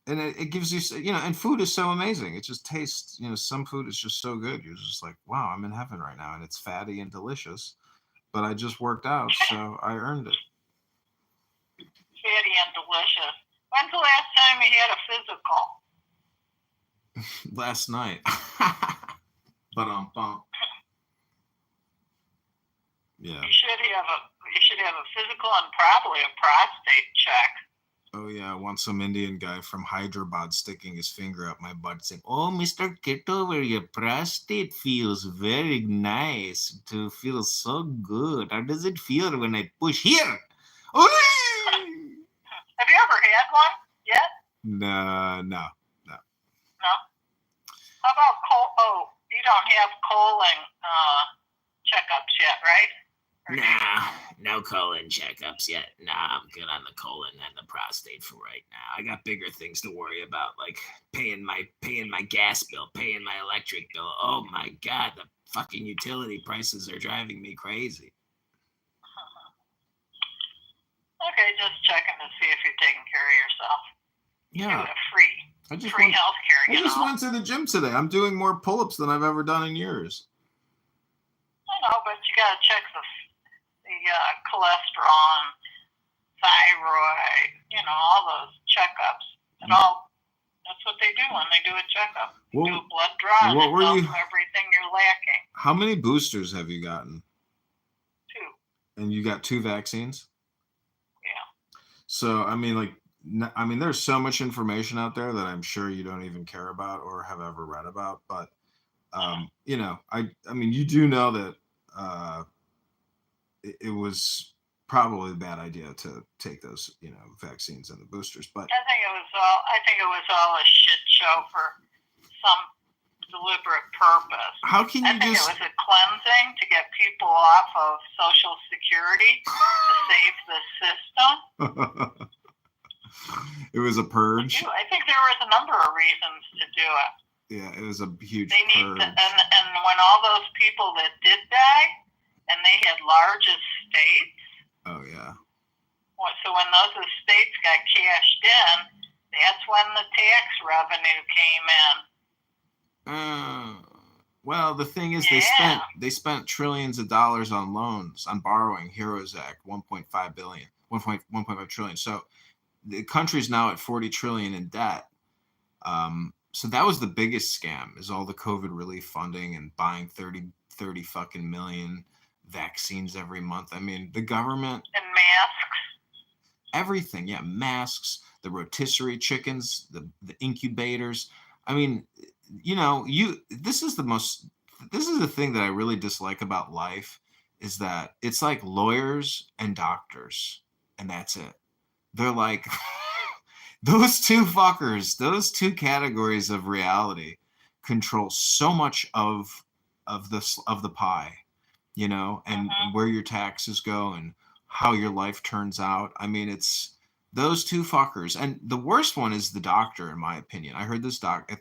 and it gives you, you know, and food is so amazing. It just tastes, you know, some food is just so good. You're just like, wow, I'm in heaven right now, and it's fatty and delicious. But I just worked out, so I earned it. Fatty and delicious. When's the last time you had a physical? Last night. But yeah. You should have a physical and probably a prostate check. Oh yeah, I want some Indian guy from Hyderabad sticking his finger up my butt saying, "Oh, Mr. Kitover, your prostate feels very nice. It feels so good. How does it feel when I push here?" Have you ever had one yet? No. How about you don't have colon checkups yet, right? Nah, no colon checkups yet. Nah, I'm good on the colon and the prostate for right now. I got bigger things to worry about, like paying my gas bill, paying my electric bill. Oh my God, the fucking utility prices are driving me crazy. Okay, just checking to see if you're taking care of yourself. Yeah. Free healthcare. I just went to the gym today. I'm doing more pull-ups than I've ever done in years. I know, but you gotta check the cholesterol, thyroid, you know, all those checkups. That's what they do when they do a checkup. Well, do a blood draw and tell them everything you're lacking. How many boosters have you gotten? 2. And you got 2 vaccines? Yeah. So, I mean, there's so much information out there that I'm sure you don't even care about or have ever read about. But, you know, I mean, you do know that it was probably a bad idea to take those, you know, vaccines and the boosters. But I think it was all a shit show for some deliberate purpose. How can you I think it was a cleansing to get people off of Social Security to save the system. It was a purge. I think there was a number of reasons to do it. Yeah, it was a huge purge. And when all those people that did die, and they had large estates. Oh yeah. So when those estates got cashed in, that's when the tax revenue came in. Well, the thing is, they spent trillions of dollars on loans, on borrowing. Heroes Act, 1.5 trillion. So the country's now at 40 trillion in debt. So that was the biggest scam, is all the COVID relief funding and buying 30 fucking million vaccines every month. I mean, the government and masks, everything. Yeah, masks, the rotisserie chickens, the incubators. I mean, you know, this is the thing that I really dislike about life, is that it's like lawyers and doctors, and that's it. They're like Those two fuckers, those two categories of reality control so much of the pie, you know, and where your taxes go and how your life turns out. I mean, it's those two fuckers. And the worst one is the doctor, in my opinion. I heard this doctor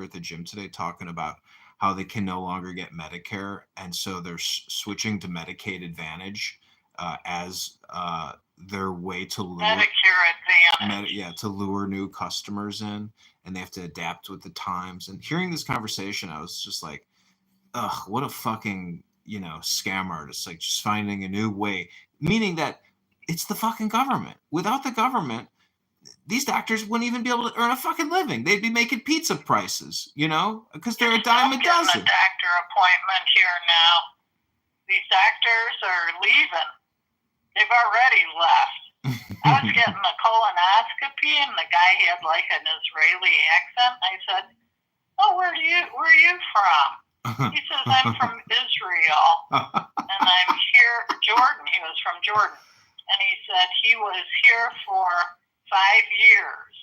at the gym today talking about how they can no longer get Medicare, and so they're switching to Medicaid Advantage as their way to lure Medicare Advantage. to lure new customers in, and they have to adapt with the times. And hearing this conversation, I was just like, ugh, what a fucking, you know, scam artist, like just finding a new way, meaning that it's the fucking government. Without the government, these doctors wouldn't even be able to earn a fucking living. They'd be making pizza prices, you know, because they're a dime a dozen. I'm getting a doctor appointment here now. These doctors are leaving. They've already left. I was getting a colonoscopy, and the guy had like an Israeli accent. I said, "Oh, where are you from?" He says, "I'm from Israel, and I'm here." Jordan. He was from Jordan, and he said he was here for 5 years,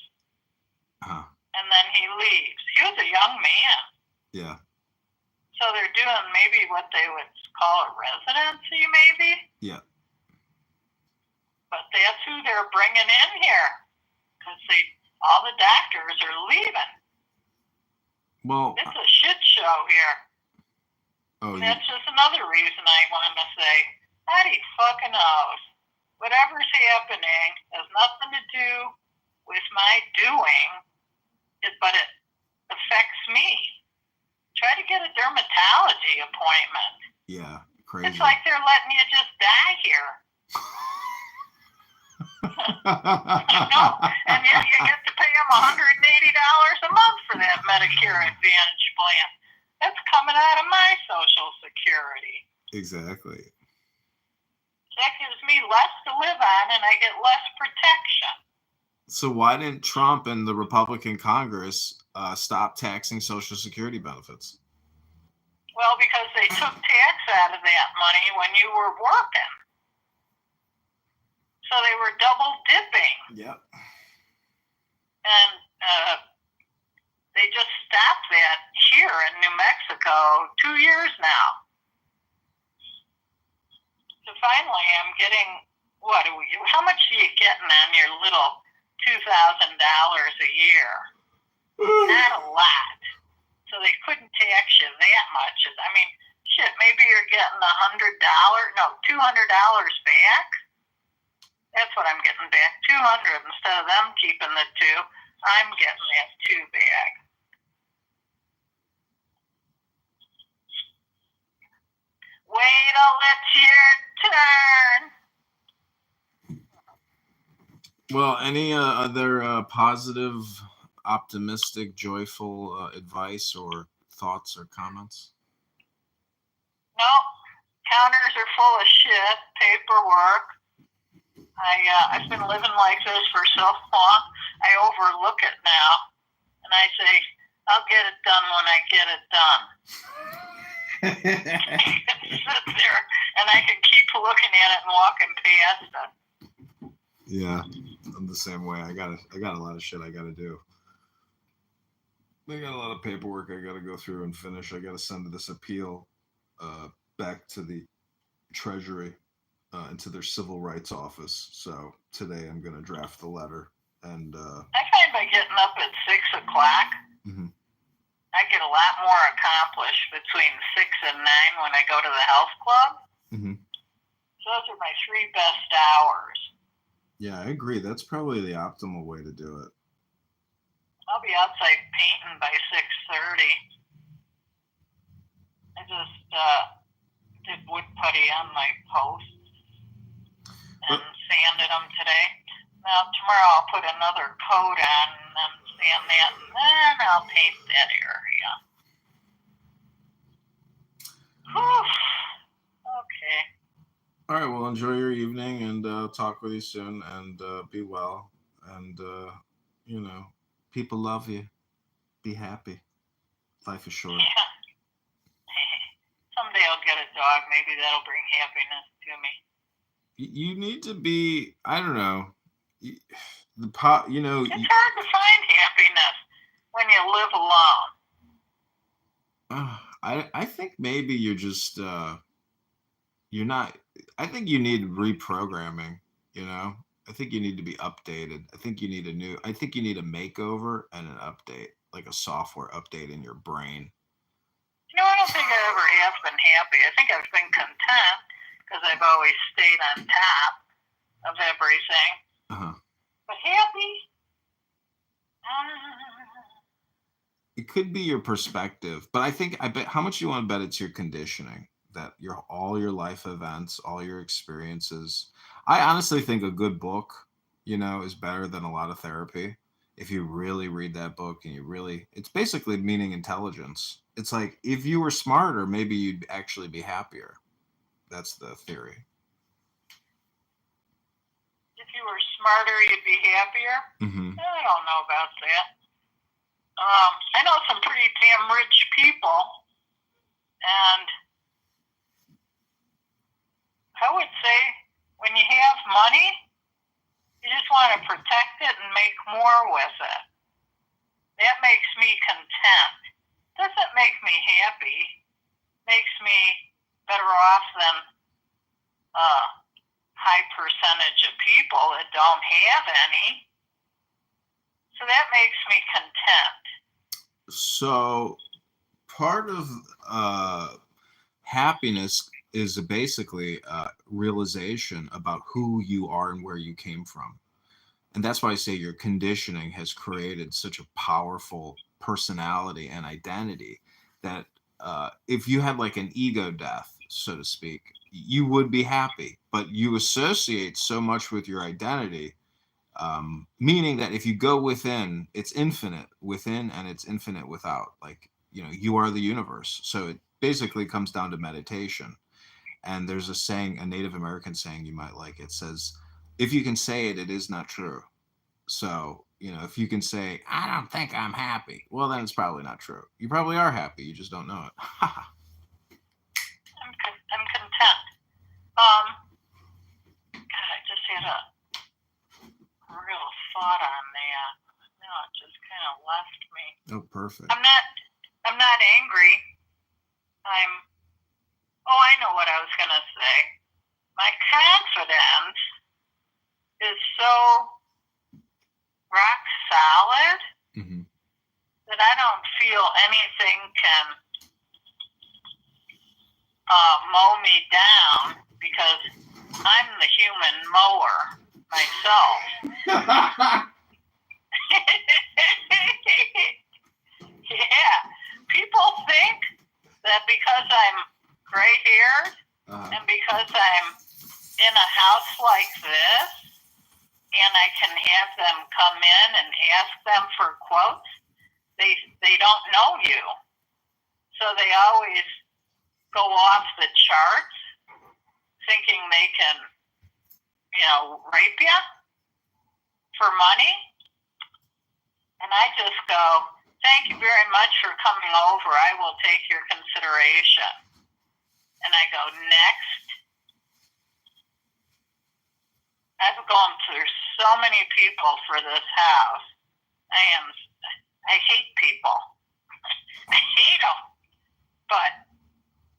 and then he leaves. He was a young man. Yeah. So they're doing maybe what they would call a residency, maybe. Yeah. But that's who they're bringing in here, because all the doctors are leaving. Well, it's a shit show here. Oh, that's just another reason I want to say, how do you fucking knows? Whatever's happening has nothing to do with my doing, but it affects me. Try to get a dermatology appointment. Yeah, crazy. It's like they're letting you just die here. No, and yet you get to pay them $180 a month for that Medicare Advantage plan. That's coming out of my Social Security. Exactly. That gives me less to live on, and I get less protection. So why didn't Trump and the Republican Congress stop taxing Social Security benefits? Well, because they took tax out of that money when you were working. So they were double dipping. Yep. And they just stopped that here in New Mexico 2 years now. So finally I'm getting, how much are you getting on your little $2,000 a year? Not a lot. So they couldn't tax you that much. I mean, shit, maybe you're getting $200 back. That's what I'm getting back, $200 instead of them keeping the $2. I'm getting that $2 back. Wait till it's your turn. Well, any other positive, optimistic, joyful advice or thoughts or comments? No, counters are full of shit, paperwork. I've been living like this for so long, I overlook it now, and I say, I'll get it done when I get it done. I can sit there, and I can keep looking at it and walking past it. Yeah, I'm the same way. I got a lot of shit I got to do. I got a lot of paperwork I got to go through and finish. I got to send this appeal back to the Treasury. Into their civil rights office. So today I'm going to draft the letter. And I find by getting up at 6 o'clock, I get a lot more accomplished between 6 and 9 when I go to the health club. So those are my 3 best hours. Yeah, I agree. That's probably the optimal way to do it. I'll be outside painting by 6:30. I just did wood putty on my posts and sanded them today. Now tomorrow I'll put another coat on and then sand that, and then I'll paint that area. Whew. Okay. All right, well, enjoy your evening, and talk with you soon, and be well. And, you know, people love you. Be happy. Life is short. Yeah. Someday I'll get a dog. Maybe that'll bring happiness to me. You need to be, I don't know, You know, It's hard to find happiness when you live alone. I think maybe you're just you're not. I think you need reprogramming. You know, I think you need to be updated. I think you need I think you need a makeover and an update, like a software update in your brain. You know, I don't think I ever have been happy. I think I've been content because I've always stayed on top of everything. Uh-huh. But happy? It could be your perspective, but I bet how much you want to bet it's your conditioning, that all your life events, all your experiences. I honestly think a good book, you know, is better than a lot of therapy. If you really read that book and it's basically meaning intelligence. It's like if you were smarter, maybe you'd actually be happier. That's the theory. If you were smarter, you'd be happier? Mm-hmm. I don't know about that. I know some pretty damn rich people, and I would say when you have money, you just want to protect it and make more with it. That makes me content. Doesn't make me happy. Makes me better off than a high percentage of people that don't have any. So that makes me content. So part of happiness is basically realization about who you are and where you came from. And that's why I say your conditioning has created such a powerful personality and identity that if you had like an ego death, so to speak, you would be happy, but you associate so much with your identity. Meaning that if you go within, it's infinite within and it's infinite without. Like, you know, you are the universe. So it basically comes down to meditation. And there's a saying, a Native American saying you might like. It says, if you can say it, it is not true. So, you know, if you can say, I don't think I'm happy, well, then it's probably not true. You probably are happy. You just don't know it. I'm content. God, I just had a real thought on that. No, it just kind of left me. Oh, perfect. I'm not angry. I know what I was going to say. My confidence is so rock solid that I don't feel anything can mow me down because I'm the human mower myself. Yeah. People think that because I'm gray-haired and because I'm in a house like this and I can have them come in and ask them for quotes, they don't know you. So they always go off the charts thinking they can, you know, rape you for money. And I just go, thank you very much for coming over. I will take your consideration. And I go, next. I've gone through so many people for this house. I hate people. I hate them. But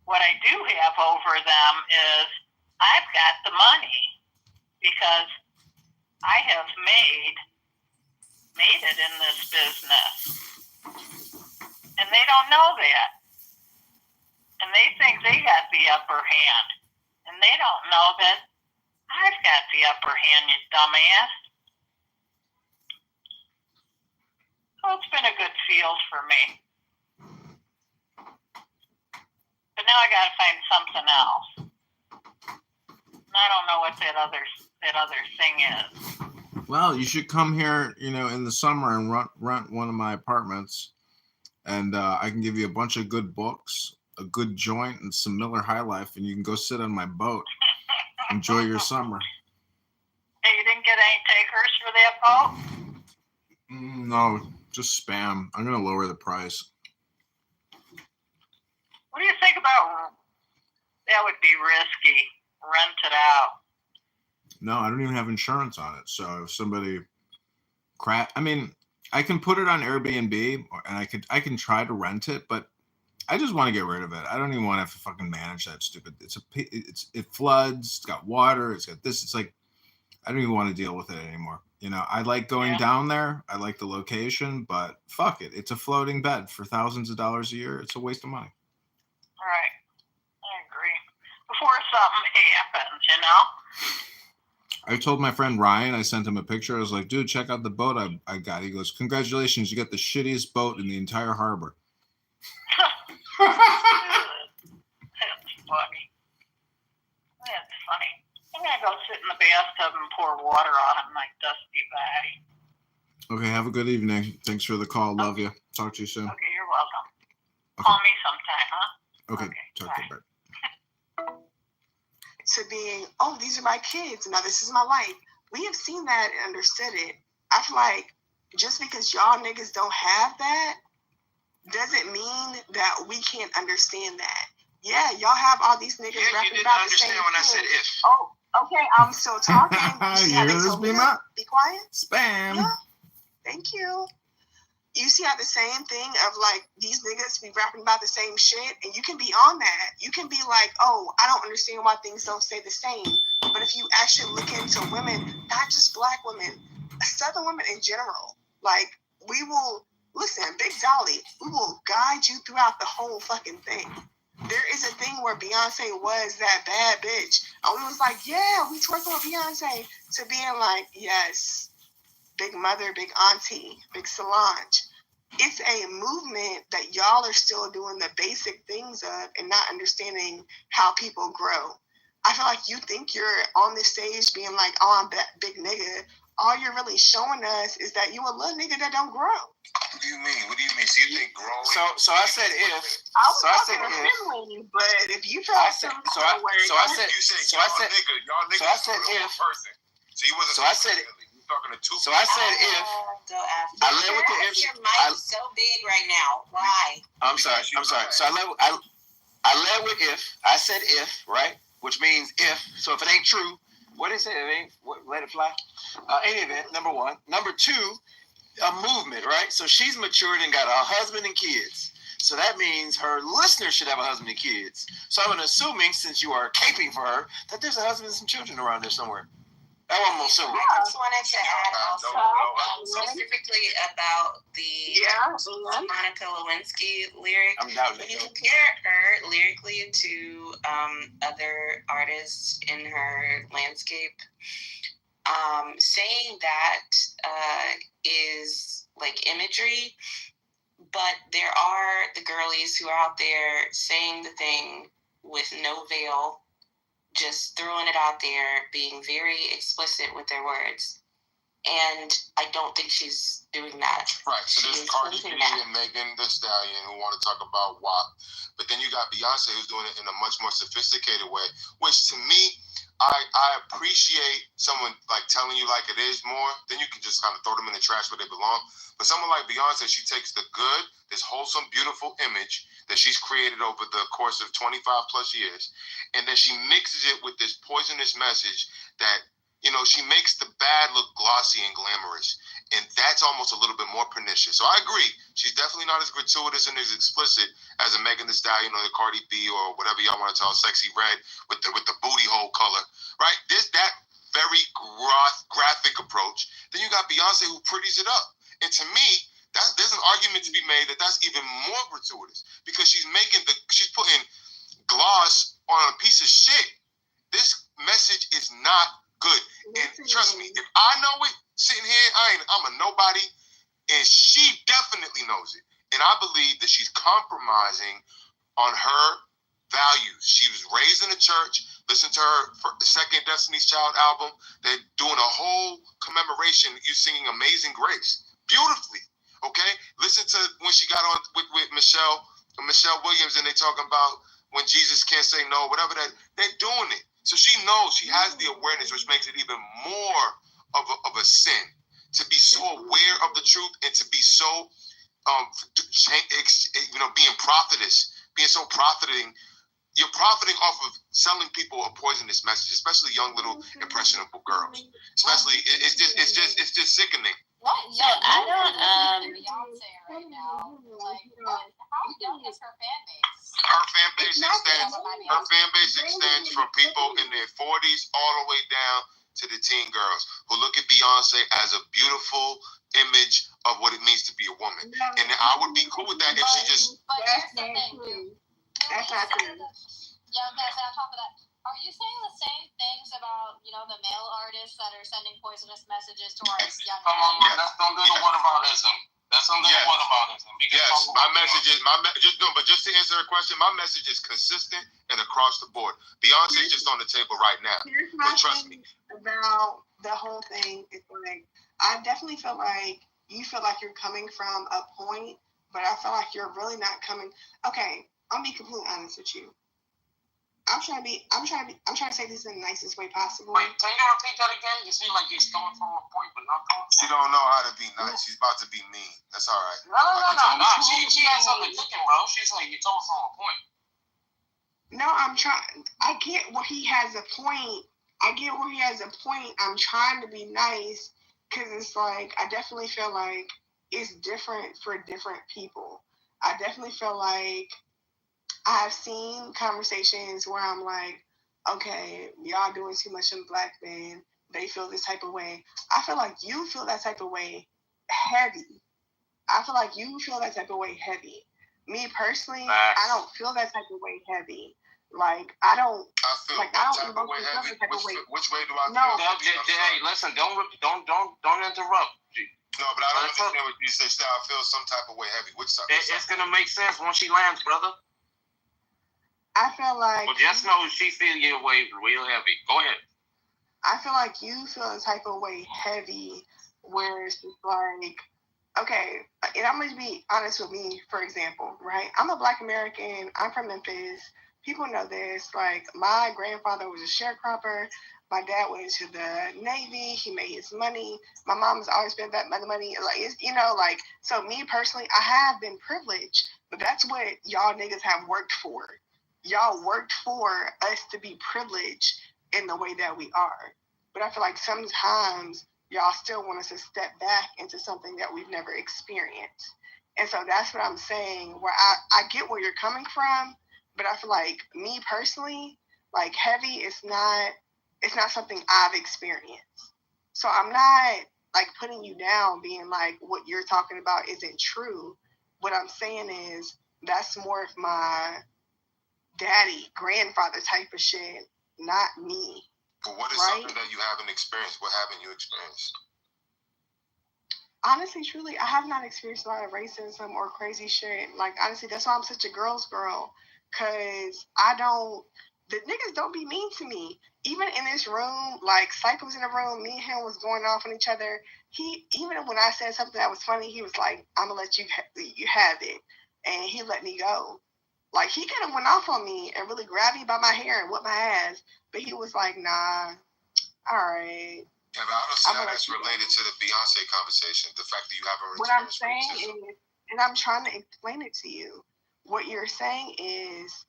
what I do have over them is I've got the money because I have made it in this business. And they don't know that. And they think they got the upper hand. And they don't know that I've got the upper hand, you dumbass. So it's been a good field for me. But now I got to find something else. And I don't know what that other thing is. Well, you should come here, you know, in the summer and rent one of my apartments, and I can give you a bunch of good books, a good joint, and some Miller High Life, and you can go sit on my boat. Enjoy your summer. Hey, you didn't get any takers for that boat? No, just spam. I'm gonna lower the price. What do you think about that? Would be risky. Rent it out. No, I don't even have insurance on it. So if somebody crap. I mean, I can put it on Airbnb, and I can try to rent it, but I just want to get rid of it. I don't even want to have to fucking manage that stupid. It floods. It's got water. It's got this. It's like I don't even want to deal with it anymore. You know, I like going down there. I like the location, but fuck it. It's a floating bed for thousands of dollars a year. It's a waste of money. Right. I agree. Before something happens, you know? I told my friend Ryan, I sent him a picture. I was like, dude, check out the boat I got. He goes, congratulations, you got the shittiest boat in the entire harbor. That's funny. That's funny. I'm going to go sit in the bathtub and pour water on him like Dusty Batty. Okay, have a good evening. Thanks for the call. Love you. Talk to you soon. Okay, you're welcome. Okay. Call me sometime, huh? Okay, talk to you about it. To being, oh, these are my kids. Now this is my life. We have seen that and understood it. I feel like just because y'all niggas don't have that doesn't mean that we can't understand that. Yeah, y'all have all these niggas rapping about the same thing. You didn't understand when I said if. Oh, okay, I'm still talking. You see how they told me to be quiet? Spam. Yeah, thank you. You see how the same thing of like these niggas be rapping about the same shit, and you can be on that. You can be like, oh, I don't understand why things don't stay the same. But if you actually look into women, not just black women, Southern women in general, like we will listen, Big Dolly, we will guide you throughout the whole fucking thing. There is a thing where Beyonce was that bad bitch, and we was like, yeah, we twerking with Beyonce, to being like, yes, big mother, big auntie, big Solange. It's a movement that y'all are still doing the basic things of and not understanding how people grow. I feel like you think you're on this stage being like, oh, I'm that big nigga. All you're really showing us is that you a little nigga that don't grow. What do you mean? What do you mean? So you think growing? So I said if. I was talking to Finley, but if you try to you said y'all nigga, y'all niggas. So I said if. Person. So you wasn't. So I said. Talking to two. So I said if. Go after. I led with the if. Your mic is so big right now. Why? I'm sorry. So I led with if. I said if, right? Which means if. So if it ain't true, what is it? It ain't. Let it fly. Any event. Number one. Number two. A movement, right? So she's matured and got a husband and kids. So that means her listeners should have a husband and kids. So I'm assuming, since you are caping for her, that there's a husband and some children around there somewhere. That's what I'm assuming. I just wanted to add also specifically about the Monica Lewinsky lyric. I'm doubting when you compare her lyrically to other artists in her landscape, saying that is like imagery, but there are the girlies who are out there saying the thing with no veil, just throwing it out there, being very explicit with their words. And I don't think she's doing that. Right, so there's Cardi B and Megan Thee Stallion who want to talk about WAP. But then you got Beyonce who's doing it in a much more sophisticated way, which to me, I appreciate someone like telling you like it is more. Then you can just kind of throw them in the trash where they belong. But someone like Beyonce, she takes the good, this wholesome, beautiful image that she's created over the course of 25 plus years, and then she mixes it with this poisonous message that, you know, she makes the bad look glossy and glamorous. And that's almost a little bit more pernicious. So I agree. She's definitely not as gratuitous and as explicit as a Megan Thee Stallion or the Cardi B or whatever y'all want to tell, Sexy Red with the booty hole color, right? That very graphic approach. Then you got Beyonce who pretties it up. And to me, there's an argument to be made that that's even more gratuitous because she's putting gloss on a piece of shit. This message is not good. And trust me, if I know it, sitting here, I'm a nobody, and she definitely knows it. And I believe that she's compromising on her values. She was raised in the church. Listen to her second Destiny's Child album. They're doing a whole commemoration. You're singing Amazing Grace beautifully. Okay, listen to when she got on with Michelle Williams, and they talking about when Jesus can't say no, whatever that. They're doing it. So she knows, she has the awareness, which makes it even more of a sin to be so aware of the truth and to be so, being prophetess, being so profiting. You're profiting off of selling people a poisonous message, especially young little impressionable girls. Especially, it's just sickening. So I don't. Beyonce right now. Like, how young is her fan base? Her fan base extends from people in their 40s all the way down to the teen girls who look at Beyonce as a beautiful image of what it means to be a woman. And I would be cool with that if she just. But here's the thing, dude. That's not true. Yeah, guys, on top of that, are you saying the same things about, the male artists that are sending poisonous messages towards young men? Yeah, that's don't do the whataboutism. That's something whataboutism. Yes, my message is just to answer her question, my message is consistent and across the board. Beyonce's just on the table right now. Here's my But trust me. About the whole thing. It's like I definitely feel like you feel like you're coming from a point, but I feel like you're really not coming. Okay, I'll be completely honest with you. I'm trying to say this in the nicest way possible. Wait, can you repeat that again? You seem like you're coming from a point, but not coming. She don't know how to be nice. She's about to be mean. That's all right. No. She has something cooking, bro. She's like, you're coming from a point. No, I'm trying. I get where he has a point. I'm trying to be nice because it's like I definitely feel like it's different for different people. I definitely feel like I've seen conversations where I'm like, okay, y'all doing too much in black men. They feel this type of way. I feel like you feel that type of way heavy. Me personally, I don't feel that type of way heavy. Like, I don't. I feel like, that I don't type of way heavy. Which way do I feel? No, hey, listen, don't interrupt. No, but I don't understand what you say. I feel some type of way heavy. Which side? It's gonna make sense once she lands, brother. I feel like. Well, just know she feels your way real heavy. Go ahead. I feel like you feel the type of way heavy, where it's just like, okay, and I'm gonna be honest with me, for example, right? I'm a Black American. I'm from Memphis. People know this. Like, my grandfather was a sharecropper. My dad went into the Navy. He made his money. My mom's always spent that money. Like, it's, so me personally, I have been privileged, but that's what y'all niggas have worked for. Y'all worked for us to be privileged in the way that we are. But I feel like sometimes y'all still want us to step back into something that we've never experienced. And so that's what I'm saying, where I get where you're coming from, but I feel like me personally, like, heavy is not something I've experienced. So I'm not like putting you down being like what you're talking about isn't true. What I'm saying is that's more of my daddy, grandfather type of shit, not me. But what is something that you haven't experienced? What haven't you experienced? Honestly, truly, I have not experienced a lot of racism or crazy shit. Like, honestly, that's why I'm such a girl's girl. Because the niggas don't be mean to me. Even in this room, like, Sype was in the room, me and him was going off on each other. Even when I said something that was funny, he was like, I'm going to let you have it. And he let me go. Like, he could have went off on me and really grabbed me by my hair and whipped my ass. But he was like, nah, all right. Yeah, but I don't see how that's related to the Beyonce conversation. The fact that you haven't what I'm saying is, and I'm trying to explain it to you, what you're saying is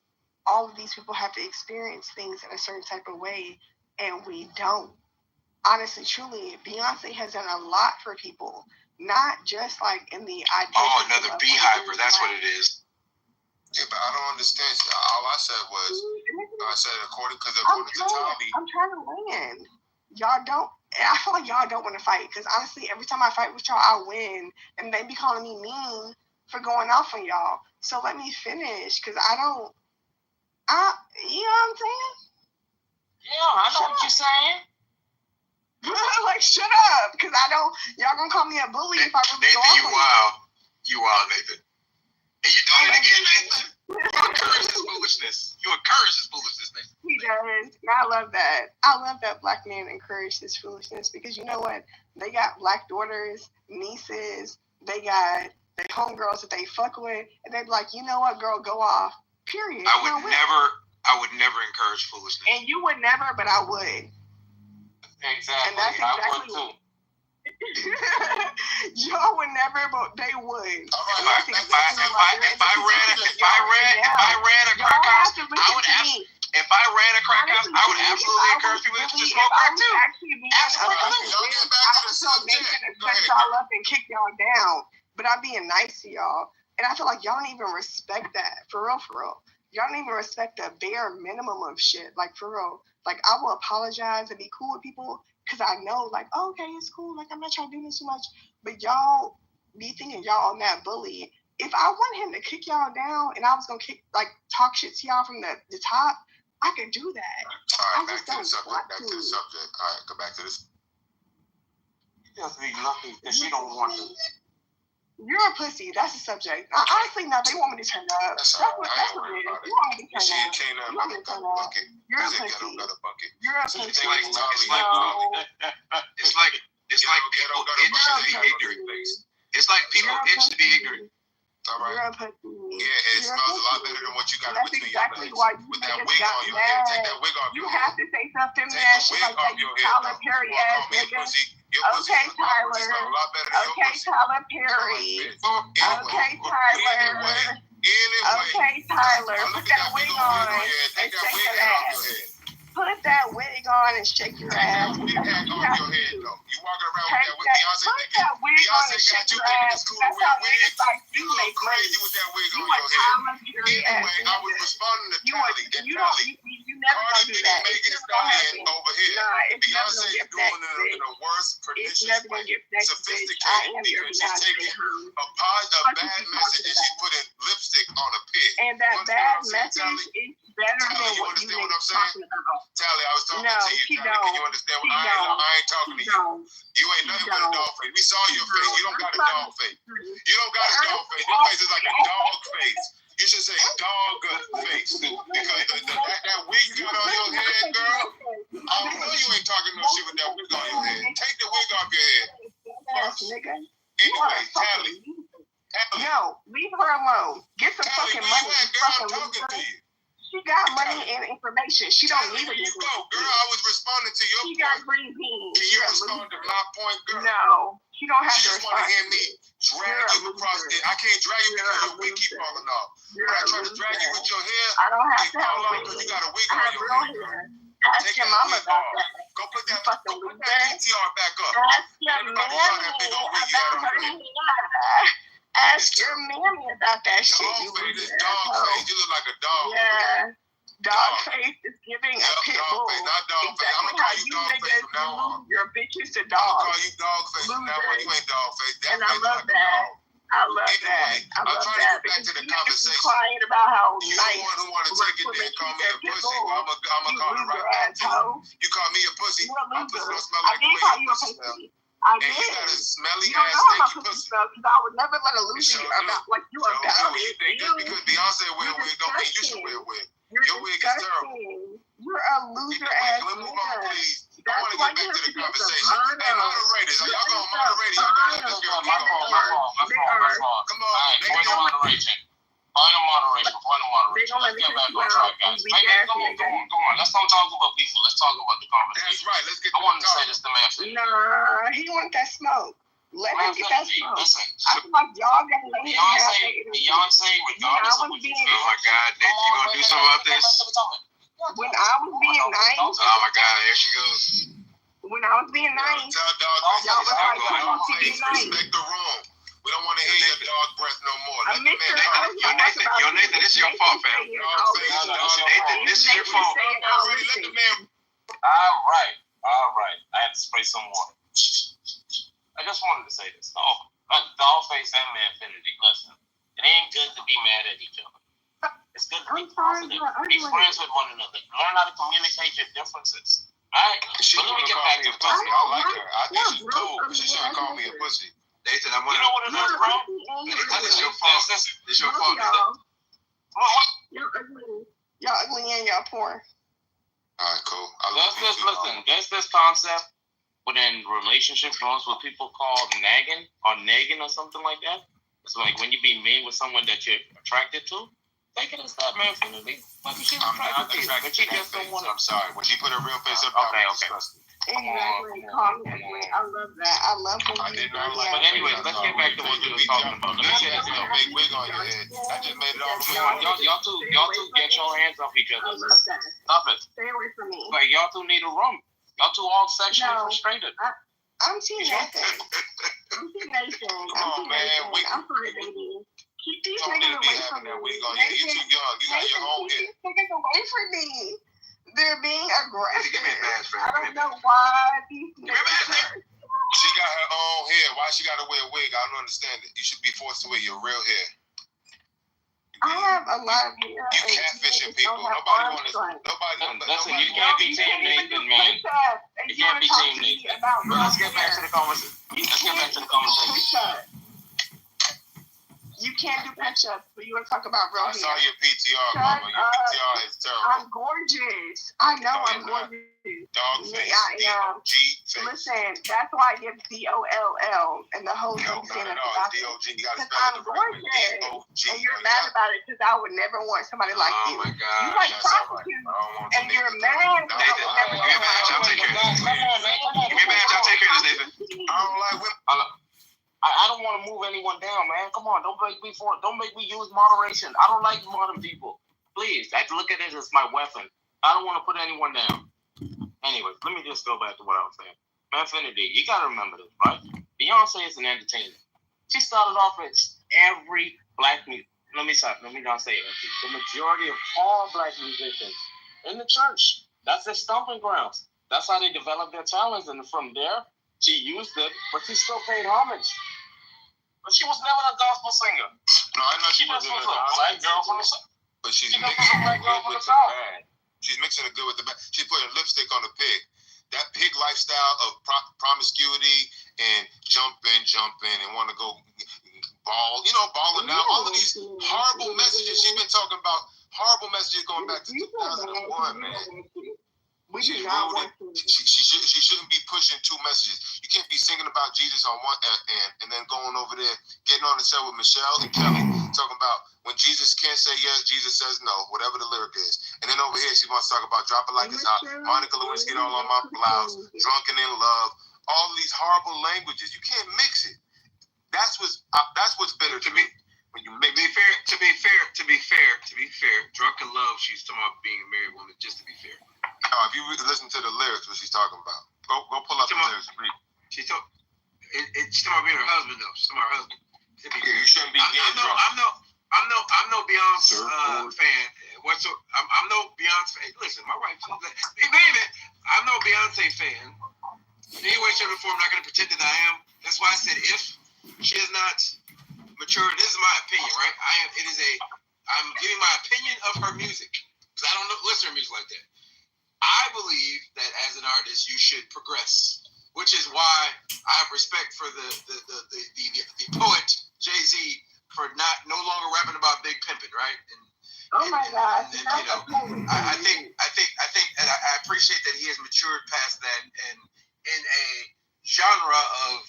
all of these people have to experience things in a certain type of way, and we don't. Honestly, truly, Beyonce has done a lot for people, not just like in the idea. Oh, another beehiver. That's what it is. Yeah, but I don't understand. All I said was, according to Tommy. I'm trying to win. Y'all don't, and I feel like y'all don't want to fight, because honestly, every time I fight with y'all, I win, and they be calling me mean for going off on y'all. So let me finish, because you know what I'm saying? Yeah, I know what you're saying. Like, shut up, because y'all gonna call me a bully if I really Nathan, go off you on wild. You wild, Nathan. And you doing it again, Nathan. You encourage this foolishness. Nathan. He does. And I love that. I love that Black men encourage this foolishness, because you know what? They got Black daughters, nieces, they got their homegirls that they fuck with, and they be like, you know what, girl, go off. Period. I would never encourage foolishness. And you would never, but I would. Exactly. And that's exactly I would too. Y'all would never, but they would. If I ran a crack house, I would ask. If I ran a crack house, I would absolutely encourage people to smoke crack too. Absolutely. I would tell Nathan to cut y'all up and kick y'all down. But I'm being nice to y'all. And I feel like y'all don't even respect that. For real, for real. Y'all don't even respect the bare minimum of shit. Like, for real. Like, I will apologize and be cool with people because I know, like, oh, okay, it's cool. Like, I'm not trying to do this too much. But y'all be thinking y'all on that bully. If I want him to kick y'all down and I was going to talk shit to y'all from the top, I could do that. All right, back to the subject. All right, go back to this. You just be lucky that she don't want to. You're a pussy. That's the subject. Honestly, no, they want me to turn up. That's what it is. You want me to turn up. You want me to turn up. You're a pussy. You're a pussy. It's like people itch to be ignorant. It's like people itch to be ignorant. All right. You're a pussy. Yeah, it smells a lot better than what you got in between your legs. With that wig on your head. Take that wig off your head. You have to say something that shit like that. Tyler Perry ass nigga. Okay, Tyler. Okay, Tyler Perry. Okay, Tyler. Okay, Tyler. Put that wig on and shake your ass. Put that wig on and shake your ass. You walking around with that wig. Beyonce got you thinking it's cool to wear wigs. You look crazy with that wig on your head. Anyway, I was responding to Tally. Cardi B and Megan Thee Stallion over here. Beyonce is doing it in a worse, pernicious way. Sophisticated because she's taking a bad message and she's putting lipstick on a pig. And that bad message is better than what you were talking about. Tally, I was talking to you, Tally. Can you understand what I ain't talking to you? You ain't nothing but a dog face. We saw your face. You don't got a dog face. You don't got a dog face. Your face is like a dog face. You should say dog face. Because that wig you got on your head, girl, I know you ain't talking no shit with that wig on your head. Take the wig off your head. Anyway, Tally. No, leave her alone. Get some fucking money. I'm talking to you. She got money and information. She don't need a nigga. Girl, I was responding to your point. She got green beans. Can you respond to my point, girl? No, she don't have to respond. She just want to hear me drag you across it. I can't drag you because your wig keep falling off. When I try to drag you with your hair, I don't have to have a wig. Because you got a wig on your head. Ask your mama about that. Go put that PTR back up. Ask your mammy about her. Ask your mammy about that shit. Dog face, dog face. You look like a dog. Yeah. Dog face is giving a pit bull. Dog face, not dog face. I'm gonna call you dog face from now on. Your bitches to dog. I'm gonna call you dog face from now on. You ain't dog face. And I love that. I love that. I love that. Back to the conversation. Crying about how you the one who want to take it and call me a pussy. Well, I'm gonna call it right back to you. You call me a pussy. My pussy don't smell like the way your pussy smells. I did. You got a smelly don't ass know how stinky pussy. Because I would never let a loser about like you are about it. You think just because Beyonce wear a wig don't mean you should wear a wig. Your wig is terrible. You're a loser ass nigga. Move on, please. I That's want to get back to the conversation. Hey, moderators, are y'all going to moderate? Y'all going to let this girl keep going? Come on, nigga. Final moderation. Let's get back on track, guys. Go on. Let's don't talk about people. Let's talk about the conversation. That's right. Let's get I want to say this to man. Nah, he want that smoke. Let him get that smoke. Listen, I feel like y'all gotta let him have Beyonce, regardless of what you feel. Oh my God, Nick, you gonna do something about this? When I was being nice. Oh my God, here she goes. When I was being nice. Tell dog y'all was like, I want to be nice. Respect the room. We don't want to hear your dog breath no more. Yo, Nathan, this is your fault, fam. Nathan, this is your fault. Let the man. All right. I had to spray some water. I just wanted to say this. Dollface and Manfinity, listen, it ain't good to be mad at each other. It's good to be positive. Be friends with one another. Learn how to communicate your differences. All right? She But let me get call back me to a pussy. I like her. I think she's cool, but she shouldn't call me a pussy. Nathan, I want You know what it is, bro? Nathan, it's your fault. It's your fault, Nathan. Y'all ugly and y'all poor. All right, cool. There's this concept within relationships what people call nagging or something like that. It's like when you be mean with someone that you're attracted to. Take it a step, man. I'm not attracted to that face. I'm sorry. When she put her real face up, okay. Exactly. Call me ugly. I love that. I love when But anyways, let's get back to what you were talking about. You had a big wig on your head. I just made it all Y'all two get your hands off each other. Stop it. Stay away from me. But y'all two need a room. Y'all two all sexually frustrated. I'm Team Nathan. I'm Team Nathan. Come on, man. I'm sorry, baby. Keep these Don't niggas need to be away from having that me. wig on. You too young. You got your own Keep head. these niggas away from me. They're being aggressive. Give me a badge, friend. I don't know why these niggas. She got her own hair. Why she got to wear a wig? I don't understand it. You should be forced to wear your real hair. I have a lot of hair. You catfishing people. Nobody wants to. Listen, you can't be Team Nathan, man. You can't be Team Nathan. Let's get back to the conversation. You can't do push-ups, but you want to talk about real hair. I saw your PTR, mama. Your PTR is terrible. I'm gorgeous. I know I'm gorgeous. Dog face. I am. D-O-G face. Listen, that's why I give D-O-L-L and the whole No, thing. not at all. It's D-O-G. You got to spell it the right way. D-O-G. And you're mad about it because I would never want somebody like you. Oh, my God. You like prostitutes, and you're mad. Nathan, give me a badge. I'll take care of this. Give me a badge. I'll take care of this, Nathan. I don't like women. I don't want to move anyone down, man. Come on, don't make me use moderation. I don't like modern people. Please, I look at it as my weapon. I don't want to put anyone down. Anyway, let me just go back to what I was saying. Infinity, you gotta remember this, right? Beyonce is an entertainer. She started off with every black music. Let me not say every. The majority of all black musicians in the church. That's their stomping grounds. That's how they developed their talents, and from there, she used it, but she still paid homage. But she was never a gospel singer. No, I know she wasn't a black girl from the South. But she's mixing the good with the bad. She's mixing the good with the bad. She's putting lipstick on the pig. That pig lifestyle of promiscuity and jumping and want to go ball, balling out. All of these horrible messages she's been talking about. Horrible messages going back to 2001, man. She shouldn't be pushing two messages. You can't be singing about Jesus on one end and then going over there, getting on the set with Michelle and Kelly, talking about when Jesus can't say yes, Jesus says no, whatever the lyric is. And then over here, she wants to talk about drop it like it's hot, Monica Lewinsky all on my blouse, drunken in love, all of these horrible languages. You can't mix it. That's what's bitter to me. When you make to be fair, drunken love. She's talking about being a married woman. Just to be fair. If you listen to the lyrics, what she's talking about, go pull up the lyrics and read. She's talking about being her husband though. She's talking about her husband. You shouldn't be getting drunk. I'm no Beyonce fan. I'm no Beyonce fan. Listen, my wife. Baby, I'm no Beyonce fan. Anyway, shape, or form, I'm not going to pretend that I am. That's why I said if she is not mature. This is my opinion, right? I'm giving my opinion of her music because I don't listen to her music like that. I believe that as an artist, you should progress, which is why I have respect for the poet Jay-Z for no longer rapping about big pimping, right? My God! I think, and I appreciate that he has matured past that, and in a genre of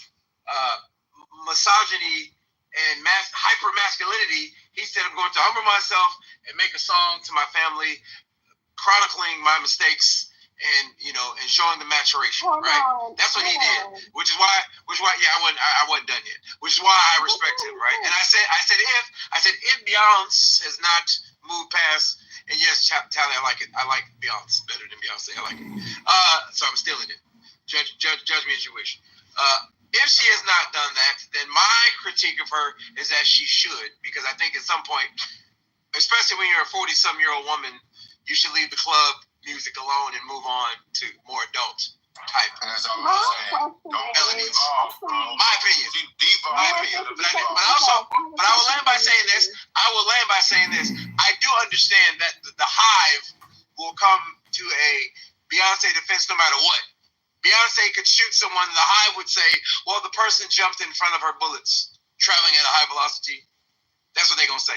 misogyny and hyper masculinity, he said, "I'm going to humble myself and make a song to my family, chronicling my mistakes and showing the maturation." Right? That's what he did. Which is why, I wasn't done yet. Which is why I respect him, right? And I said if Beyonce has not moved past, and yes, Tally, I like it. I like Beyonce better than Beyonce. I like it. So I'm stealing it. Judge me as you wish. If she has not done that, then my critique of her is that she should, because I think at some point, especially when you're a 40-some-year-old woman, you should leave the club music alone and move on to more adult type. And that's all I'm saying. Don't let it evolve, bro. My opinion. My opinion. But I will land by saying this. I do understand that the hive will come to a Beyonce defense no matter what. Beyonce could shoot someone, the hive would say, well, the person jumped in front of her bullets, traveling at a high velocity. That's what they're going to say.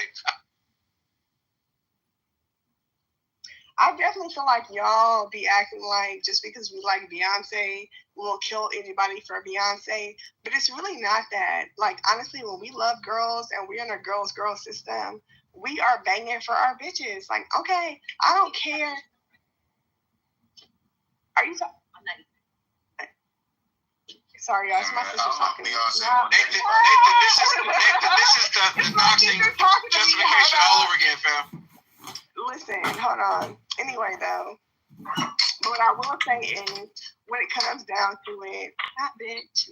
I definitely feel like y'all be acting like just because we like Beyonce, we'll kill anybody for Beyonce. But it's really not that. Like, honestly, when we love girls and we're in a girl system, we are banging for our bitches. Like, okay, I don't care. Are you talking? Sorry, y'all. It's my sister talking. Nathan, this is the doxing justification situation all over again, fam. Listen, hold on. Anyway, though, what I will say is, when it comes down to it, not bitch,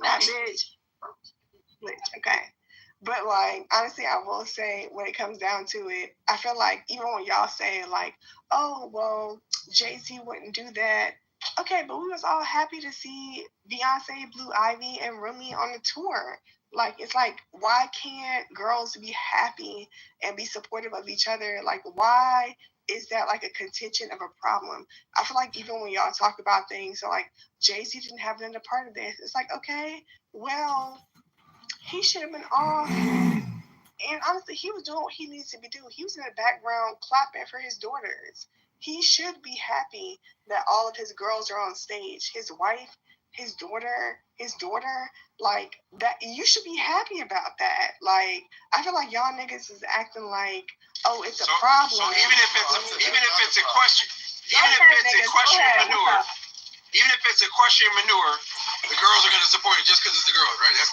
okay. But like, honestly, I will say, when it comes down to it, I feel like even when y'all say like, oh well, Jay-Z wouldn't do that. Okay, but we was all happy to see Beyonce, Blue Ivy, and Rumi on the tour. Like, it's like, why can't girls be happy and be supportive of each other? Like, why is that like a contention of a problem? I feel like even when y'all talk about things, so like Jay-Z didn't have another part of this. It's like, okay, well, he should have been off. And honestly, he was doing what he needs to be doing. He was in the background clapping for his daughters. He should be happy that all of his girls are on stage. His wife, his daughter, like that. You should be happy about that. Like, I feel like y'all niggas is acting like, oh, it's a problem. So even if it's a question of manure, even if it's equestrian manure, the girls are going to support it just because it's the girls, right? That's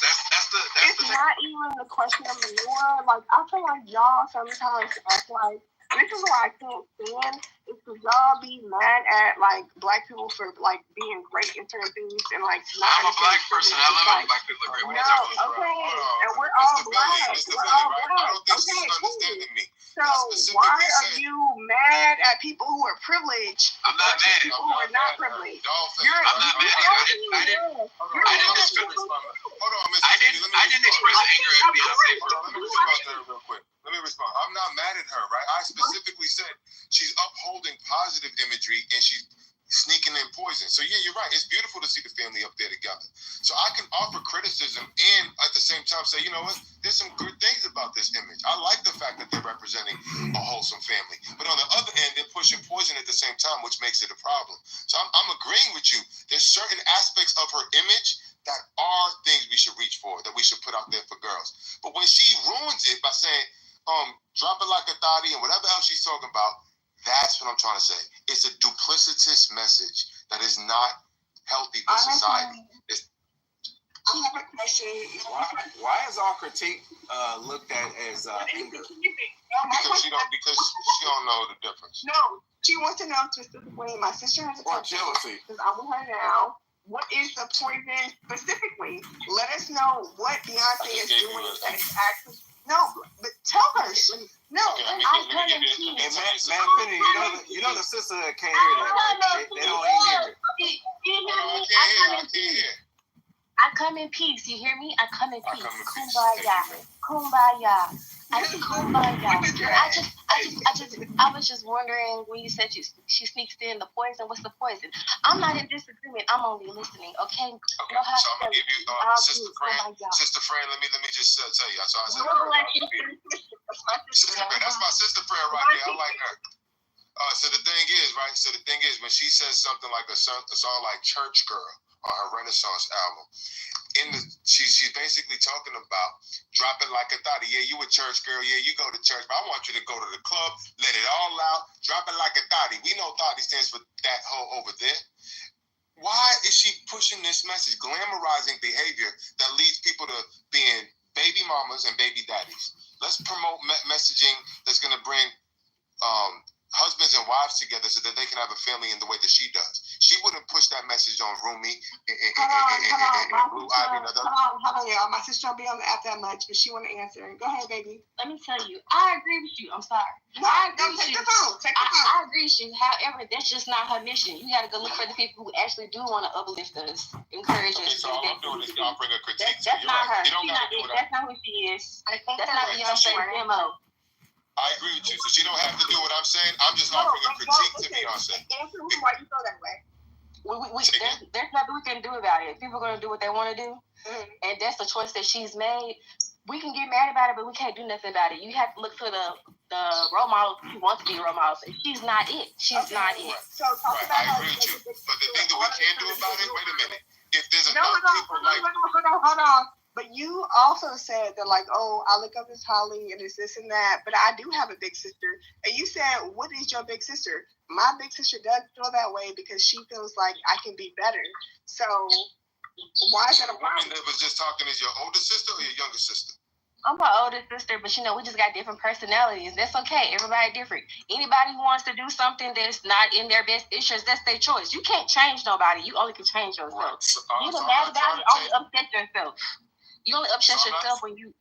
the It's not even a question of manure. Like, I feel like y'all sometimes act like, this is why I can't stand, is because y'all be mad at like black people for like being great in certain things and like not. I'm a black person. I love it when black people are great. No, okay, and we're all black. We're all black. I don't think Okay, she's understanding me. so why are you mad at people who are privileged? I'm not mad. People who are not privileged. I'm not mad either. I didn't express anger at Beyonce. Let me respond to her real quick. I'm not mad at her, right? I specifically said she's upholding positive imagery and she's sneaking in poison. So yeah, you're right. It's beautiful to see the family up there together. So I can offer criticism and at the same time say, you know what? There's some good things about this image. I like the fact that they're representing a wholesome family. But on the other end, they're pushing poison at the same time, which makes it a problem. So I'm agreeing with you. There's certain aspects of her image that are things we should reach for, that we should put out there for girls. But when she ruins it by saying, drop it like a thotty and whatever else she's talking about, that's what I'm trying to say. It's a duplicitous message that is not healthy for society. I have a question. Why is all critique looked at as anger? Because she don't know the difference. No, she wants to know specifically. My sister has a question. Jealousy. Because I'm with her now. What is the poison specifically? Let us know what Beyonce is doing that is actually. No, but tell her. No, I couldn't see it. Man, Penny, you know the sister can't hear that, right? They don't even hear it. I can't hear. I come in peace. You hear me? I come in peace. Kumbaya. I was just wondering when you said she sneaks in the poison. What's the poison? I'm not in disagreement. I'm only listening. Okay. So I'm gonna give you Sister Fran. Let me just tell you. So I said, Sister Fran, that's my sister Fran right there. I like her. So the thing is, when she says something like a song like Church Girl on her Renaissance album, she's basically talking about dropping like a thotty. Yeah, you a church girl. Yeah, you go to church, but I want you to go to the club, let it all out, drop it like a thotty. We know thotty stands for that hoe over there. Why is she pushing this message, glamorizing behavior that leads people to being baby mamas and baby daddies? Let's promote messaging that's going to bring husbands and wives together so that they can have a family in the way that she does. She wouldn't push that message on Rumi and Blue Ivy and other. Hold on, y'all. My sister don't be on the app that much, but she want to answer. Go ahead, baby. Let me tell you, I agree with you. I'm sorry. No, I agree with you. I agree with you. However, that's just not her mission. You got to go look for the people who actually do want to uplift us, encourage us. So all I'm doing is offering a critique. That's not her. That's not who she is. That's not Beyonce's MO. I agree with you. So she don't have to do what I'm saying. I'm just offering a critique to Beyonce. Answer me why you feel that way. There's nothing we can do about it. People are going to do what they want to do. And that's the choice that she's made. We can get mad about it, but we can't do nothing about it. You have to look for the role models who want to be role models. And she's not it. She's not it. So talk about I agree with you. But the thing that we can do about it, wait a minute. If there's enough people like... Hold on. But you also said that, like, oh, I look up as Holly and it's this and that, but I do have a big sister. And you said, what is your big sister? My big sister does feel that way because she feels like I can be better. So why is that a problem? The woman that was just talking is your older sister or your younger sister? I'm my older sister, but we just got different personalities. That's okay. Everybody different. Anybody who wants to do something that's not in their best interest, that's their choice. You can't change nobody. You only can change yourself. You get mad about it, only upset yourself. You only upset yourself when you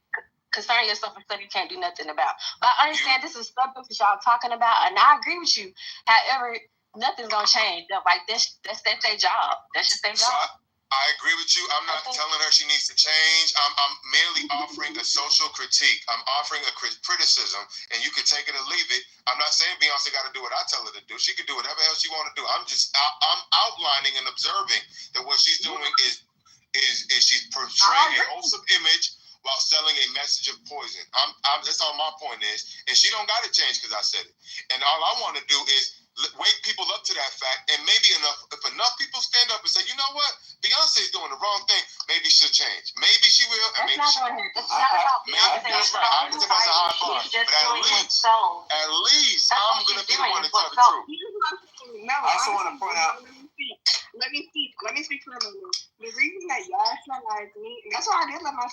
concern yourself with stuff you can't do nothing about. But I understand this is stuff that y'all talking about, and I agree with you. However, nothing's gonna change. Like that's their job. That's just their job. I agree with you. I'm not telling her she needs to change. I'm merely offering a social critique. I'm offering a criticism, and you can take it or leave it. I'm not saying Beyonce got to do what I tell her to do. She can do whatever else she want to do. I'm outlining and observing that what she's doing is she's portraying a wholesome image while selling a message of poison. That's all my point is. And she don't got to change because I said it. And all I want to do is wake people up to that fact, and maybe if enough people stand up and say, you know what, Beyonce's doing the wrong thing, maybe she'll change. Maybe she will, and maybe she won't. It's not about Beyonce. That's right. I understand that's a high bar, but at least I'm gonna be the one to tell the truth. I also want to point out. Let me speak for a moment. The reason that y'all smell like me, and that's why I did let my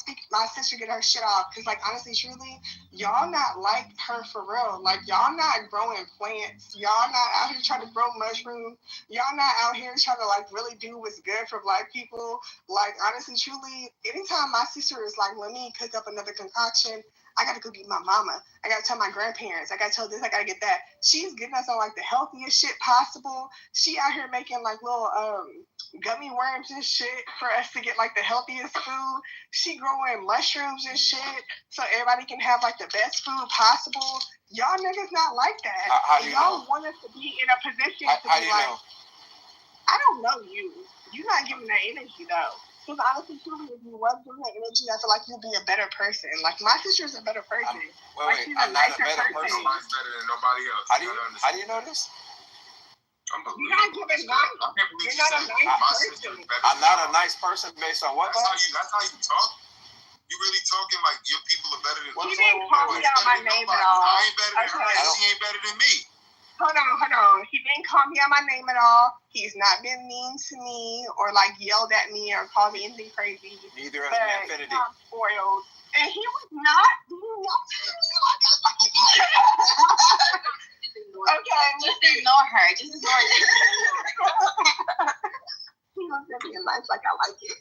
sister get her shit off, because like honestly, truly, y'all not like her for real. Like y'all not growing plants. Y'all not out here trying to grow mushrooms. Y'all not out here trying to like really do what's good for Black people. Like honestly, truly, anytime my sister is like, let me cook up another concoction, I gotta go get my mama. I gotta tell my grandparents. I gotta tell this. I gotta get that. She's getting us on like the healthiest shit possible. She out here making like little gummy worms and shit for us to get like the healthiest food. She growing mushrooms and shit so everybody can have like the best food possible. Y'all niggas not like that. How do you y'all know? want us to be in a position to How be do you like, know? I don't know you. You're not giving that energy though. Because honestly, truly, if you was giving that energy, I feel like you'd be a better person. Like my sister's a better person. Wait, I'm not a better person. Nobody's better than nobody else. How do you know this? You're not giving nice. You're not a nice person. I'm not a nice person based on what? That's how you talk. You really talking like your people are better than me? She didn't call me out my name at all. I ain't better than her, and she ain't better than me. Hold on. He didn't call me out my name at all. He's not been mean to me or like yelled at me or called me anything crazy. Neither has Infinity. I'm spoiled. And he was not doing nothing to me like I okay, just ignore her. Just ignore her. He was being nice like I like it.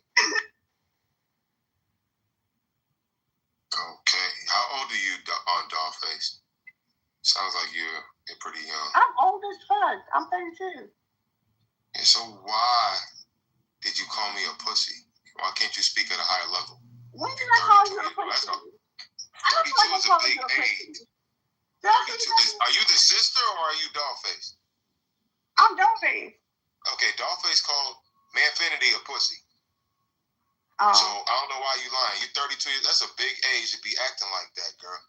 Okay. How old are you, Dollface? Sounds like you're pretty young. I'm old as fuck. I'm 32. And so why did you call me a pussy? Why can't you speak at a higher level? When did I call you a pussy? 32 is a big age. 32 is, are you the sister or are you Dollface? I'm Dollface. Okay, Dollface called Manfinity a pussy. Oh. So I don't know why you lying. You're 32 years. That's a big age to be acting like that, girl.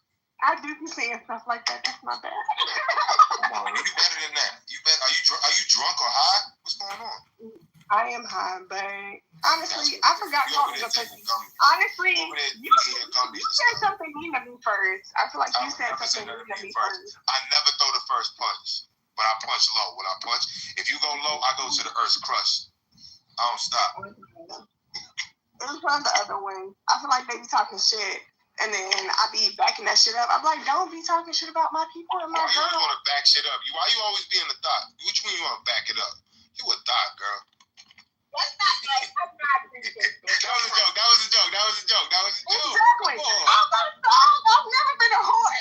I do be saying stuff like that. That's my bad. Come on, you better than that. Are you drunk or high? What's going on? I am high, but honestly, I forgot what was a pussy. Honestly, you said something mean to me first. I feel like you said something mean to me first. I never throw the first punch, but I punch low. When I punch, if you go low, I go to the earth's crust. I don't stop. It was one of the other ones. I feel like they be talking shit. And then I be backing that shit up. I'm like, don't be talking shit about my people and my girl. You always want to back shit up. Why you always being the thought? Which one you want to back it up? You a thought, girl. That's not like, I'm not That was a joke. Exactly. I've never been a whore.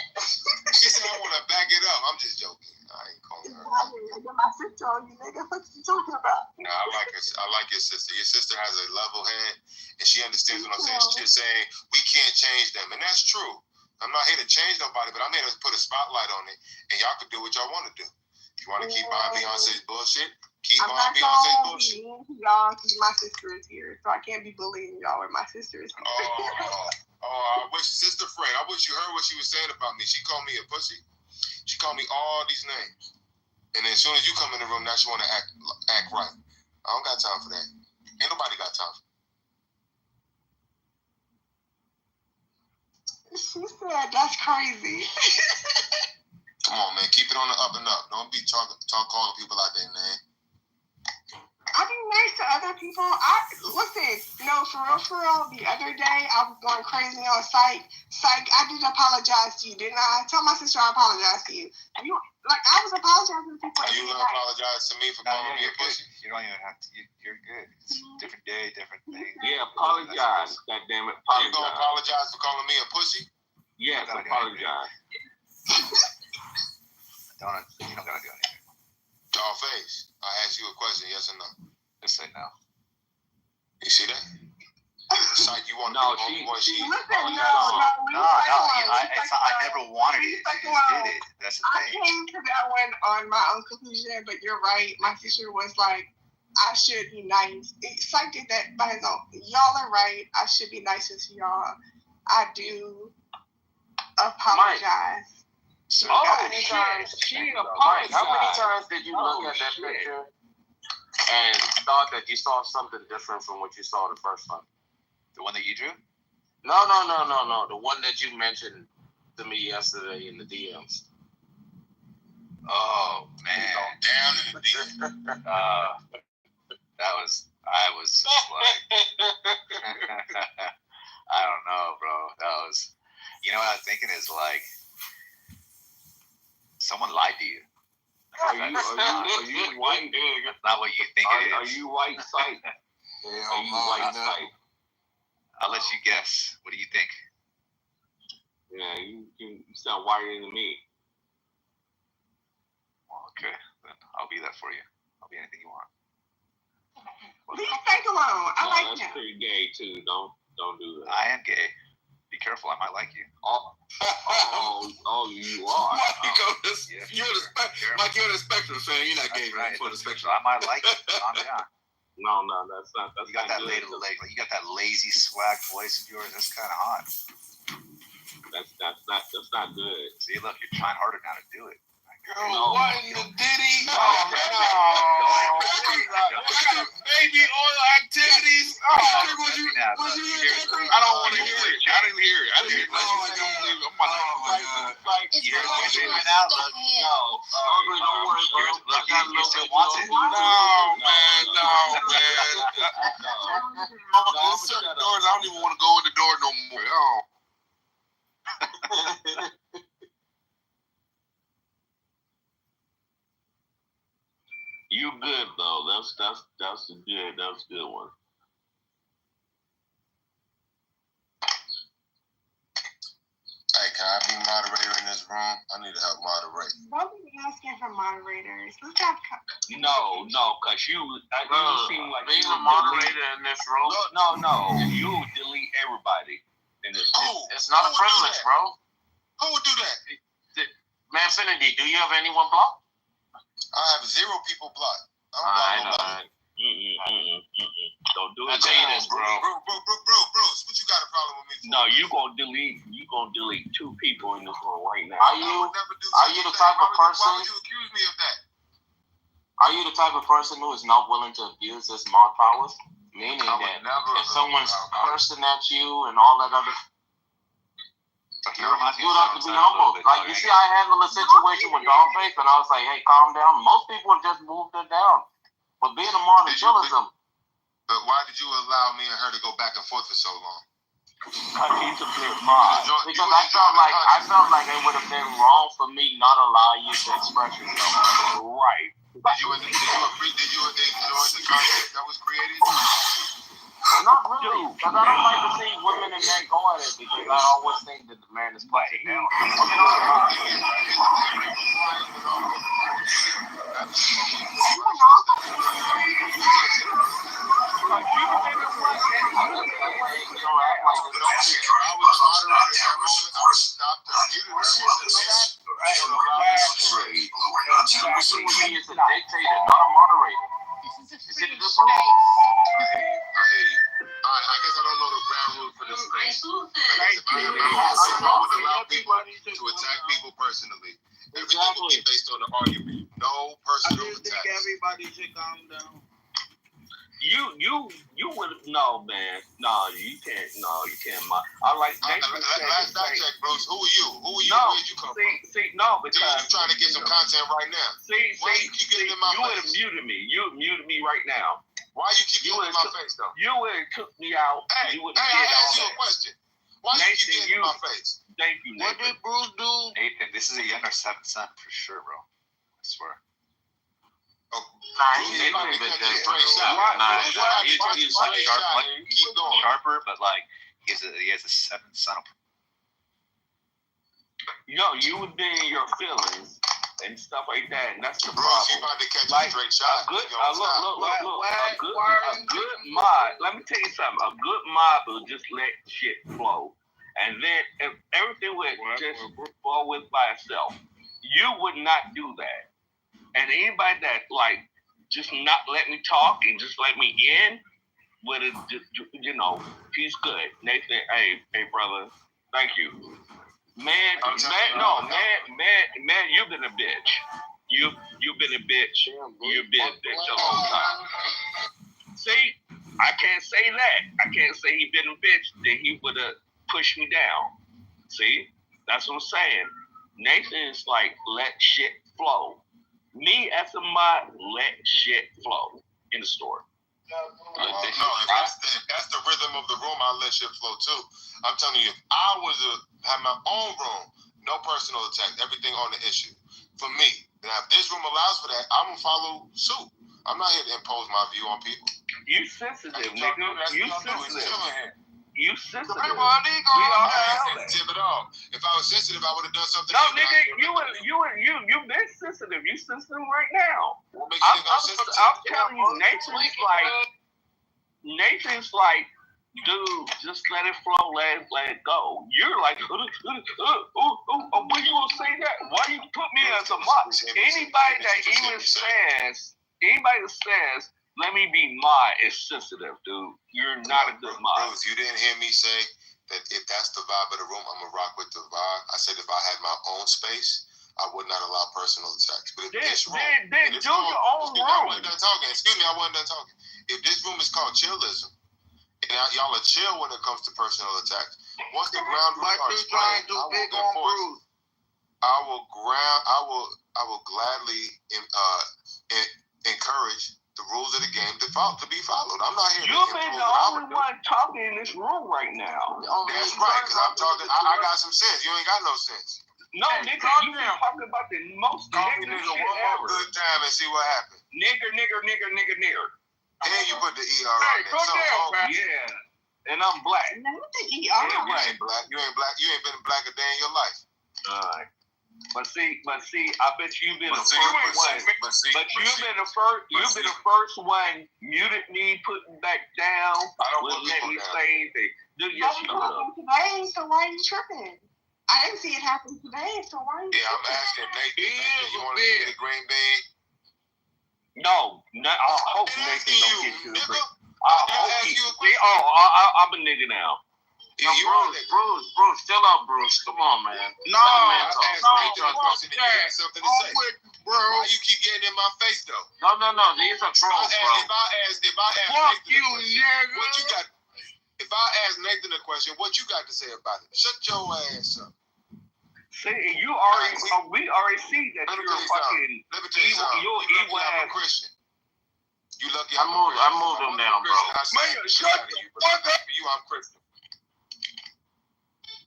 She said I want to back it up. I'm just joking. I ain't calling her. I get my sister on you, nigga. What you talking about? No, I like her. I like your sister. Your sister has a level head, and she understands what I'm saying. She's saying we can't change them, and that's true. I'm not here to change nobody, but I'm here to put a spotlight on it, and y'all can do what y'all want to do. If you want to keep buying Beyonce's bullshit, keep buying Beyonce's bullshit. Y'all, my sister is here, so I can't be bullying y'all when my sister is here. I wish Sister Fred. I wish you heard what she was saying about me. She called me a pussy. She called me all these names. And then as soon as you come in the room, now she want to act right. I don't got time for that. Ain't nobody got time for that. She said, that's crazy. Come on, man. Keep it on the up and up. Don't be calling people out their name. I didn't nice to other people. Listen, for real, the other day I was going crazy on Psych. I did apologize to you, didn't I? Tell my sister I apologized to you. I was apologizing to people. Are you gonna apologize to me for calling me a pussy? You don't even have to. You're good. It's different day, different thing. Yeah, apologize. God damn it, apologize. Are you gonna apologize for calling me a pussy? Yes, apologize. You don't gotta do anything. Dollface, I asked you a question, yes or no? Just say no. You see that? Psych, you want to be the only boy she... No. I never wanted it. She just did it. That's the thing. I came to that one on my own conclusion, but you're right. My sister was like, I should be nice. Psych did that by his own. Y'all are right. I should be nicer to y'all. I do apologize. She apologized. How many times did you look at that picture and thought that you saw something different from what you saw the first time? The one that you drew? No. The one that you mentioned to me yesterday in the DMs. Oh man, down in the DMs. I was just like, I don't know, bro. You know what I was thinking is like, someone lied to you. Are you white? That's not what you think it is. Are you white sight? Are you white sight? I'll let you guess. What do you think? Yeah, you sound whiter than me. Well, okay, then I'll be that for you. I'll be anything you want. Leave Frank alone. I like him. That's pretty gay too. Don't do that. I am gay. Be careful. I might like you. Oh, you are. You're the spectrum fan. You're not gay for the spectrum. I might like you. Calm down. No, that's not. That's you got not that good. you got that lazy swag voice of yours. That's kind of hot. That's not good. See, look, you're trying harder now to do it. What in the ditty? What kind of baby oil activities? Was you here? I don't want to hear it. I didn't hear it. Oh my God. You hear what you're doing now? Look, don't worry, bro. Look, you still want it. No, man. There's certain doors I don't even want to go in the door no more. You good though. That's a good one. Hey, can I be moderator in this room? I need to help moderate. Don't be asking for moderators. Let's have. No, cause you seem like being a moderator in this room. No. You delete everybody in this. Oh, it's not a privilege, bro. Who would do that? Manfinity, do you have anyone blocked? I have 0 people blocked. Don't do it. I tell you this, bro. Bruce, what you got a problem with me for? No, you gonna delete 2 people in this room right now. Are you the type of person? Why would you accuse me of that? Are you the type of person who is not willing to abuse his mod powers? Meaning that if someone's cursing at you and all that other. You would have to be humble. Like, you see, I handled a situation with Dollface, and I was like, hey, calm down. Most people would just moved her down. But being a martyr kills them. But why did you allow me and her to go back and forth for so long? I need to be mod. Because I felt like it would have been wrong for me not allow you to express yourself. Right. Did you enjoy the content that was created? Not really, because I don't like to see women and men go at it because I always think that the man is playing down. He's a dictator, not a moderator. Is it this one? I guess I don't know the ground rules for this space. I would allow people to attack people personally. Everything will be based on the argument. No personal attacks. I think everybody should calm down. You would no, man. No, you can't. No, you can't. I like. Last I checked, bros. Who are you? No, where'd you come from? No, because you trying to get some content right now. Why you keep getting in my face? You would have muted me. You muted me right now. Why you keep getting in my face though? You would have took me out. Hey, you would I have did all asked you that. a question. Why you keep getting in my face? Thank you, Nathan. What did Bruce do? Nathan, this is a younger 7 son for sure, bro. I swear. Oh, nah, he's a about to bit catch a different. straight shot. He's like sharper, but like he has a 7 son. Yo, you would be in your feelings and stuff like that, and that's the Bruce, problem. you about to catch Like, a straight shot. Look, a good mod. Let me tell you something. A good mod will just let shit flow, and then if everything would just flow with by itself. You would not do that, and anybody that like just not let me talk and just let me in, would have just, he's good. Nathan, hey, brother, thank you. Man, you've been a bitch. You've been a bitch. You've been a bitch a long time. See, I can't say that. I can't say he been a bitch. Then he would have pushed me down. See, that's what I'm saying. Nathan is like, let shit flow. Me as a mod, let shit flow in the store. No, that's the rhythm of the room. I let shit flow too. I'm telling you, if I was had my own room, no personal attacks, everything on the issue. For me, now if this room allows for that, I'm gonna follow suit. I'm not here to impose my view on people. You sensitive, nigga. You sensitive. You sensitive. We all sensitive at all. If I was sensitive, I would have done something. No, nigga, you been sensitive. You sensitive right now. I'm telling you, Nathan's like, dude, just let it flow, let it go. You're like, why you gonna say that? Why you put me as a mod? Anybody that says, let me be mod is sensitive, dude. You're not a good mod. Bruce, you didn't hear me say that if that's the vibe of the room, I'm gonna rock with the vibe. I said if I had my own space, I would not allow personal attacks. But if this room, then do your own room. I wasn't done talking. Excuse me, I wasn't done talking. If this room is called chillism, and y'all are chill when it comes to personal attacks, once the ground rules are explained, I will enforce. I will gladly encourage the rules of the game to be followed. I'm not here. You've been the only one talking in this room right now. That's right, because I'm talking. I got some sense. You ain't got no sense. No, nigga, you been talking about the most negative shit ever. Good time and see what happens. Nigger. And you put the ER on there. Yeah, and I'm black. No, the ER. You ain't black. You ain't been black a day in your life. All right. But see, I bet you've been the first one. But you've been the first one muted me, putting back down. Wouldn't let me say anything. Yes, you will. Today, so why are you tripping? I didn't see it happen today, so why are you tripping? I'm asking Nathan, you want to give me the green bean? No, I hope Nathan don't get you the green. I'm a nigga now. Yeah, Bruce, chill out, Bruce. Come on, man. No, I asked Nathan a question and you got something to say. Why you keep getting in my face, though? No. These are trolls, bro. If I ask Nathan a question, what you got? If I ask Nathan a question, what you got to say about it? Shut your ass up. See, we already see that you're a fucking Let me tell you something. You're evil ass Christian. You lucky I moved him down, bro. Man, shut the fuck up. For you, I'm Christian.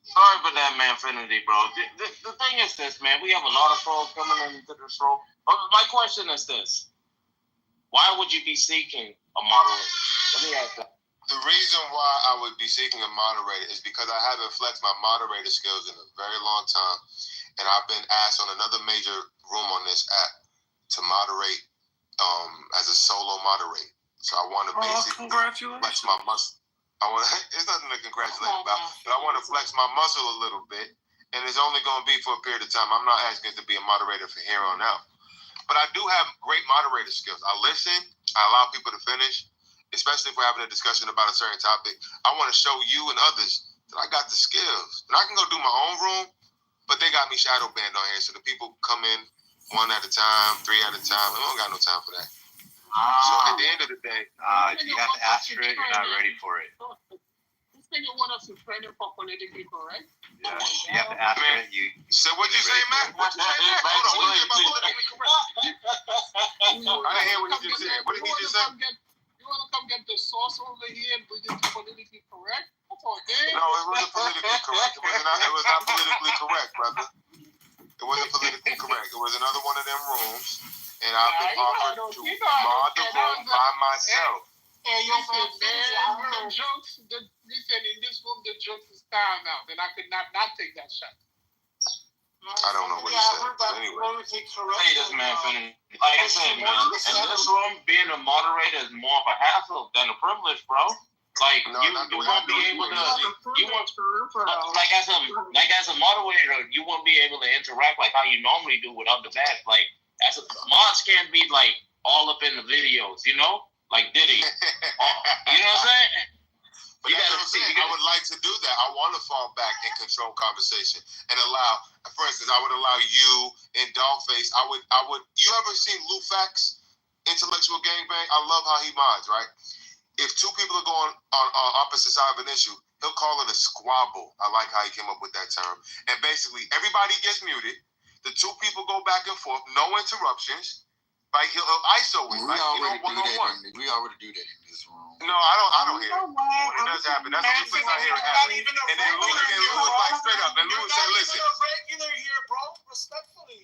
Sorry for that, Manfinity, bro. The thing is this, man. We have a lot of trolls coming into this room. But my question is this. Why would you be seeking a moderator? Let me ask that. The reason why I would be seeking a moderator is because I haven't flexed my moderator skills in a very long time. And I've been asked on another major room on this app to moderate as a solo moderator. So I want to basically flex my muscle. It's nothing to congratulate about, but I want to flex my muscle a little bit. And it's only going to be for a period of time. I'm not asking to be a moderator from here on out. But I do have great moderator skills. I listen. I allow people to finish. Especially if we're having a discussion about a certain topic, I want to show you and others that I got the skills. And I can go do my own room, but they got me shadow banned on here, so the people come in 1 at a time, 3 at a time. I don't got no time for that. So at the end of the day, you have to ask for it. You're not ready for it. This thing you want us to train for political people, right? Yeah, you have to ask for it. So what you say, Matt? What you say, Matt? Hold on, what you say about politically correct? I didn't hear what he just said. What did he just say? You want to come get the sauce over here and bring it to politically correct? Come on, man. No, it wasn't politically correct. It was not politically correct, brother. It wasn't politically correct. It was another one of them rooms, and I've been offered to mod the room by myself. And you said, man, the jokes, you said in this room, the jokes is time out, and I could not take that shot. I don't know what he said, but anyway. Hey, this man finished. Like I said, man, in this room, being a moderator is more of a hassle than a privilege, bro. Like, you won't be able to, like as a moderator, you won't be able to interact like how you normally do with other bats. Like, mods can't be like all up in the videos, you know? Like Diddy. You know what I'm saying? But that's what I'm saying. I would like to do that. I want to fall back and control conversation and allow, for instance, I would allow you and Dollface. I would. You ever seen Lou Fax, Intellectual Gangbang? I love how he mods, right? If two people are going on opposite side of an issue, he'll call it a squabble. I like how he came up with that term. And basically, everybody gets muted. The two people go back and forth, no interruptions. Like he'll ISO it, like one-on-one. We already do that in this room. No, I don't hear it. When it does happen, that's the first I hear it happen. And then Lou was like straight up, and Lou said, "Listen, regular here, bro. Respectfully."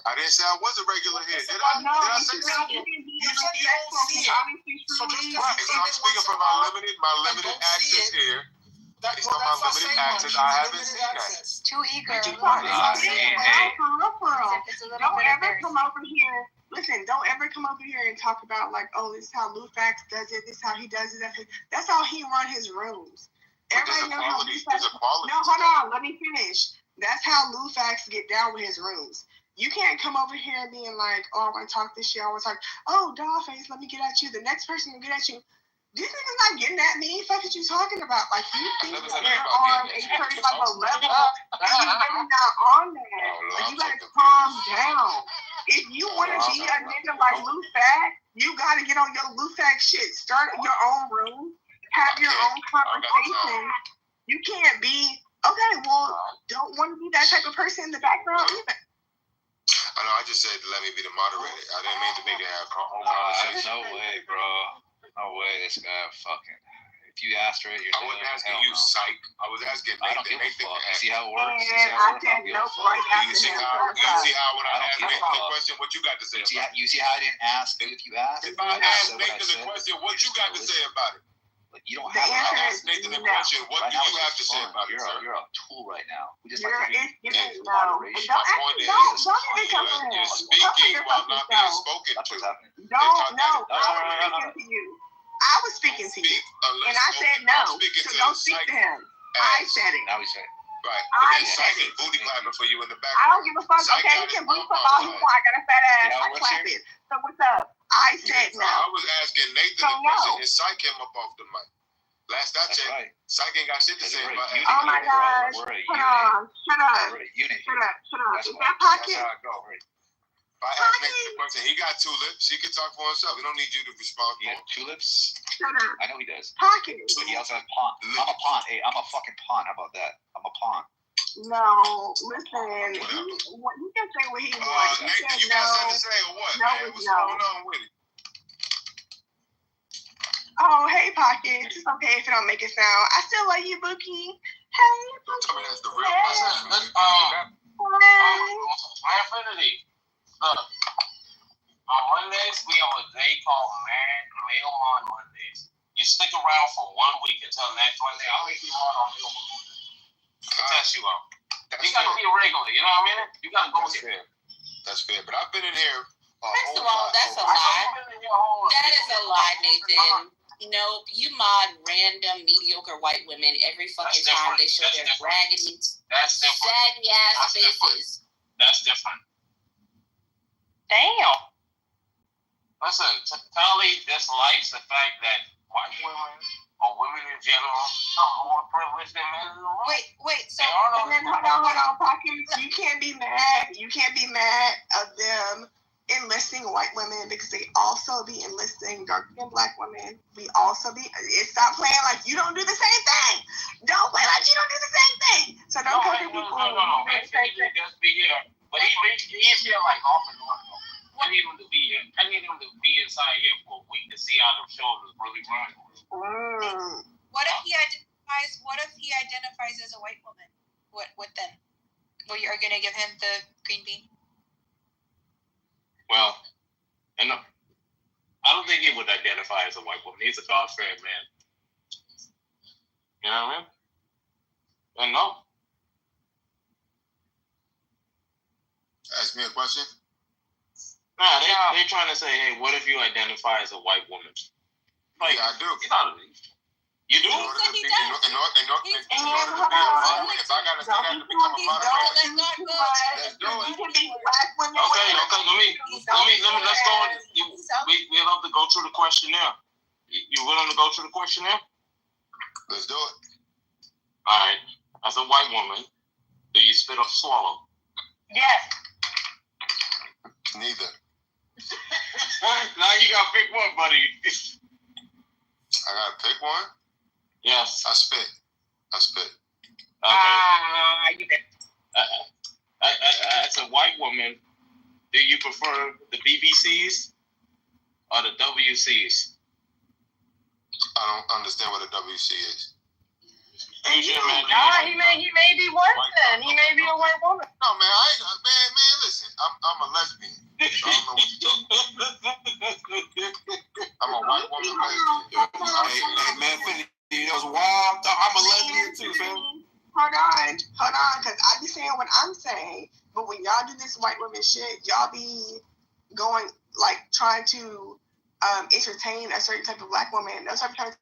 I didn't say I was a regular here. Did I? Did I say that? You said you don't see it. So just right. So I'm speaking from my limited access here. Based on my limited access, I haven't seen that. Too eager. Don't ever come over here. Listen, don't ever come over here and talk about like, oh, this is how Lou Fax does it. This is how he does it. That's how he run his rooms. Everybody knows how Lou Fax. No, hold on. Let me finish. That's how Lou Fax get down with his rooms. You can't come over here and being like, oh, I want to talk this shit. I want to talk. Oh, Dollface, let me get at you. The next person will get at you. These niggas not getting at me. Fuck what you talking about? Like you think they're on a certain type of level, and you really not on that. Like you gotta calm down. If you want to be a nigga like Lou Fax, you gotta get on your Lou Fax shit. Start your own room. Have your own conversation. You can't be okay. Well, don't want to be that type of person in the background either. I know. I just said let me be the moderator. I didn't mean to make it have conversation. No way, bro. No way, this guy fucking. If you asked her, I wasn't asking you, psych. I was asking Nathan. I don't give a fuck. You see how it works? You see how when I asked Nathan the question, what you got to say about it? You see how I didn't ask if you asked? If I asked Nathan the question, what you got to say about it? You don't have to ask Nathan the question, what do you have to say about it, sir? You're a tool right now. We just like to be moderation. My point is, you're speaking while not being spoken to. Don't speaking to you. I was speaking to you, and I said no. So don't speak to him. I said it. Now he said it. Right. But then Psych is booty clapping for you in the background. I don't give a fuck. Okay, he can booty clap all he want. I got a fat ass. I clap it. So what's up? I said no. I was asking Nathan the question, and Psych came up off the mic. Last I checked, Psych ain't got shit to say about it. Oh my gosh. Hold on. Shut up. Shut up. Is that Pocket? That's how I go. If I ask Nathan the question, he got two lips. He can talk for himself. He don't need you to respond. Yeah, two lips. Shut up. I know he does. Pocket. But he also has pawn. I'm a pawn. Hey, I'm a fucking pawn. How about that? I'm a pawn. No, listen. You can say what he wants. Nathan, you got something to say or what? No, man? What's going on with it? Oh, hey, Pocket. It's okay if it don't make it sound. I still love you, Bookie. Hey, Bookie. Tell me that's the real Infinity. Look, on Mondays, we have a day called Mail on Mondays. You stick around for 1 week until next Monday. I'll make you on Mail Monday. Test you out. You gotta be regular, you know what I mean? You gotta go here. That's fair. But I've been in here. First of all, that's a lie. That is a lie, Nathan. Nope, you mod random mediocre white women every fucking time they show their raggedy, saggy ass faces. That's different. Damn. Listen, Tali dislikes the fact that white women or women in general are more privileged than men in the world. Wait. So and then hold on, Pockets. You can't be mad. You can't be mad of them enlisting white women because they also be enlisting dark-skinned black women. We also be. Stop playing like you don't do the same thing. Don't play like you don't do the same thing. So don't come to people. No. Just be here. But he's here like off and on. What I need him to be inside here for a week to see how the shoulders really run. What if he identifies as a white woman? What then? Well, you're gonna give him the green bean? Well, and I don't think he would identify as a white woman. He's a God-fearing man. You know what I mean? And no. Ask me a question. Nah, they're trying to say, hey, what if you identify as a white woman? Like, yeah, I do. You do? In order to be a moderator, if I gotta say that to become a moderator, let's do it. Okay. Let's go on. We'll have to go through the questionnaire. You willing to go through the questionnaire? Let's do it. All right. As a white woman, do you spit or swallow? Yes. Neither. Now you gotta pick one, buddy. I gotta pick one? Yes. I spit. Okay. As a white woman, do you prefer the BBCs or the WCs? I don't understand what a WC is. He may be worse then. He may be a white woman. No, man, man, listen. I'm a lesbian. So I don't know what you're talking about. I'm a white woman lesbian. Hey, man, Finny, that was wild. I'm a lesbian too, fam. Hold on, because I be saying what I'm saying, but when y'all do this white woman shit, y'all be going, like, trying to entertain a certain type of black woman. Those type of trying to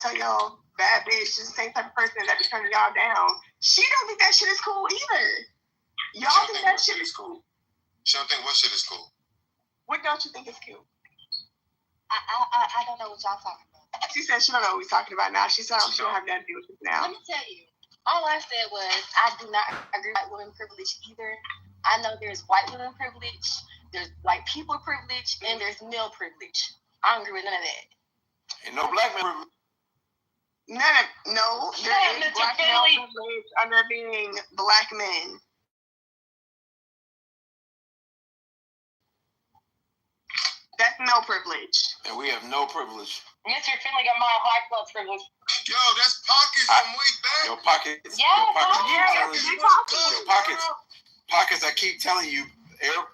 tell y'all bad bitch is the same type of person that be turning y'all down. She don't think that shit is cool either. Y'all think that shit is cool. She don't think what shit is cool. What don't you think is cool? I don't know what y'all talking about. She said she don't know what we're talking about now. She said she don't have nothing to do with this now. Let me tell you. All I said was I do not agree with white women privilege either. I know there's white women privilege, there's white people privilege, and there's male privilege. I don't agree with none of that. Ain't no black man privilege. There is black male privilege under being black men. That's male privilege. And we have no privilege. Mr. Finley got my high club privilege. Yo, that's Pockets from way back. Your Pockets. Pockets, I keep telling you,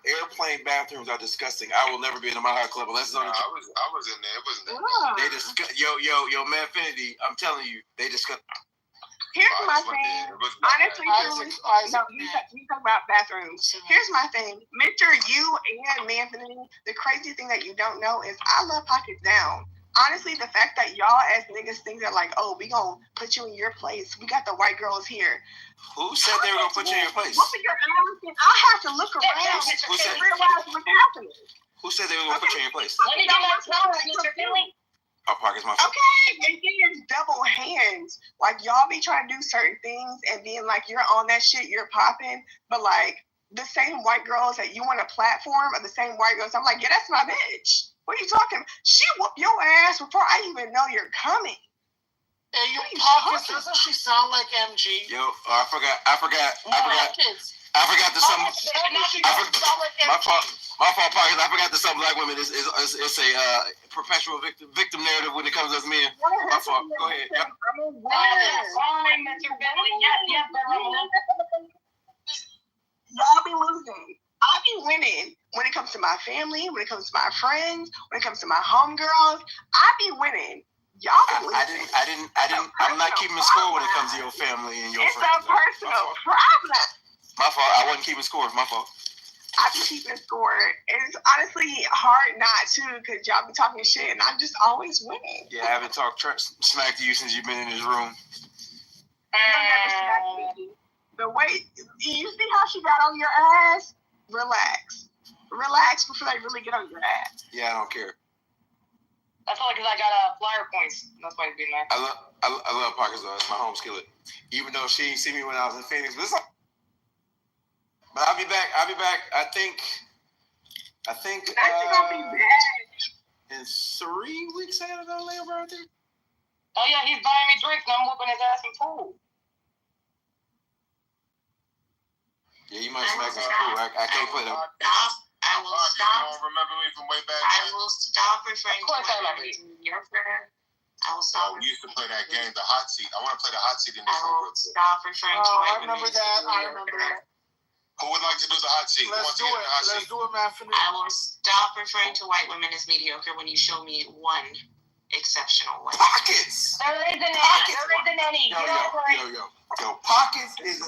airplane bathrooms are disgusting. I will never be in a Mile High Club unless it's on. I was in there. It wasn't that. They discuss. Yo, man, Finity. I'm telling you, they discuss. Here's my thing. Honestly, you talk about bathrooms. Here's my thing, Mr. You and Anthony. The crazy thing that you don't know is I love Pockets down. Honestly, the fact that y'all as niggas think that like, oh, we gonna put you in your place. We got the white girls here. Who said they were gonna put you in your place? I have to look around and realize what's happening. Who said they were gonna put you in your place? Let me get my flowers, Mr. Finley. Our Pockets, my fault. Okay, and then it's double hands. Like y'all be trying to do certain things and being like you're on that shit, you're popping, but like the same white girls that you want a platform are the same white girls. I'm like, yeah, that's my bitch. What are you talking about? She whoop your ass before I even know you're coming. Hey, you Pockets, doesn't she sound like MG? Yo, I forgot to some. My fault, Pockets. I forgot that some black women is a perpetual victim narrative when it comes to us men. My fault. Go ahead. Yep. Y'all be losing. I be winning when it comes to my family, when it comes to my friends, when it comes to my homegirls. I be winning. Y'all be losing. I didn't. I'm not keeping score when it comes to your family and your friends. It's a personal problem. My fault. I wasn't keeping score. My fault. I be keeping score. It's honestly hard not to because y'all be talking shit and I'm just always winning. Yeah, I haven't talked smack to you since you've been in this room. You'll never smack me. The way you see how she got on your ass, relax before they really get on your ass. Yeah, I don't care. That's only because I got flyer points. That's why it's being mad. I love Pockets though. It's my home skillet. Even though she didn't see me when I was in Phoenix, but I'll be back. I think. That's gonna be bad. In 3 weeks, I gotta go lay around there. Oh yeah, he's buying me drinks and I'm whooping his ass in pool. Yeah, you might smack me in pool. I can't play them. I You don't remember me from way back? I will stop referring to white women as mediocre. I will stop. We used to play that game, the hot seat. I want to play the hot seat in this I will stop referring to white women as mediocre. I remember that. Who would like to do the hot seat? Let's do it. Let's do it, man. I will stop referring to white women as mediocre when you show me one exceptional one. Pockets. There isn't any. Yo. Pockets is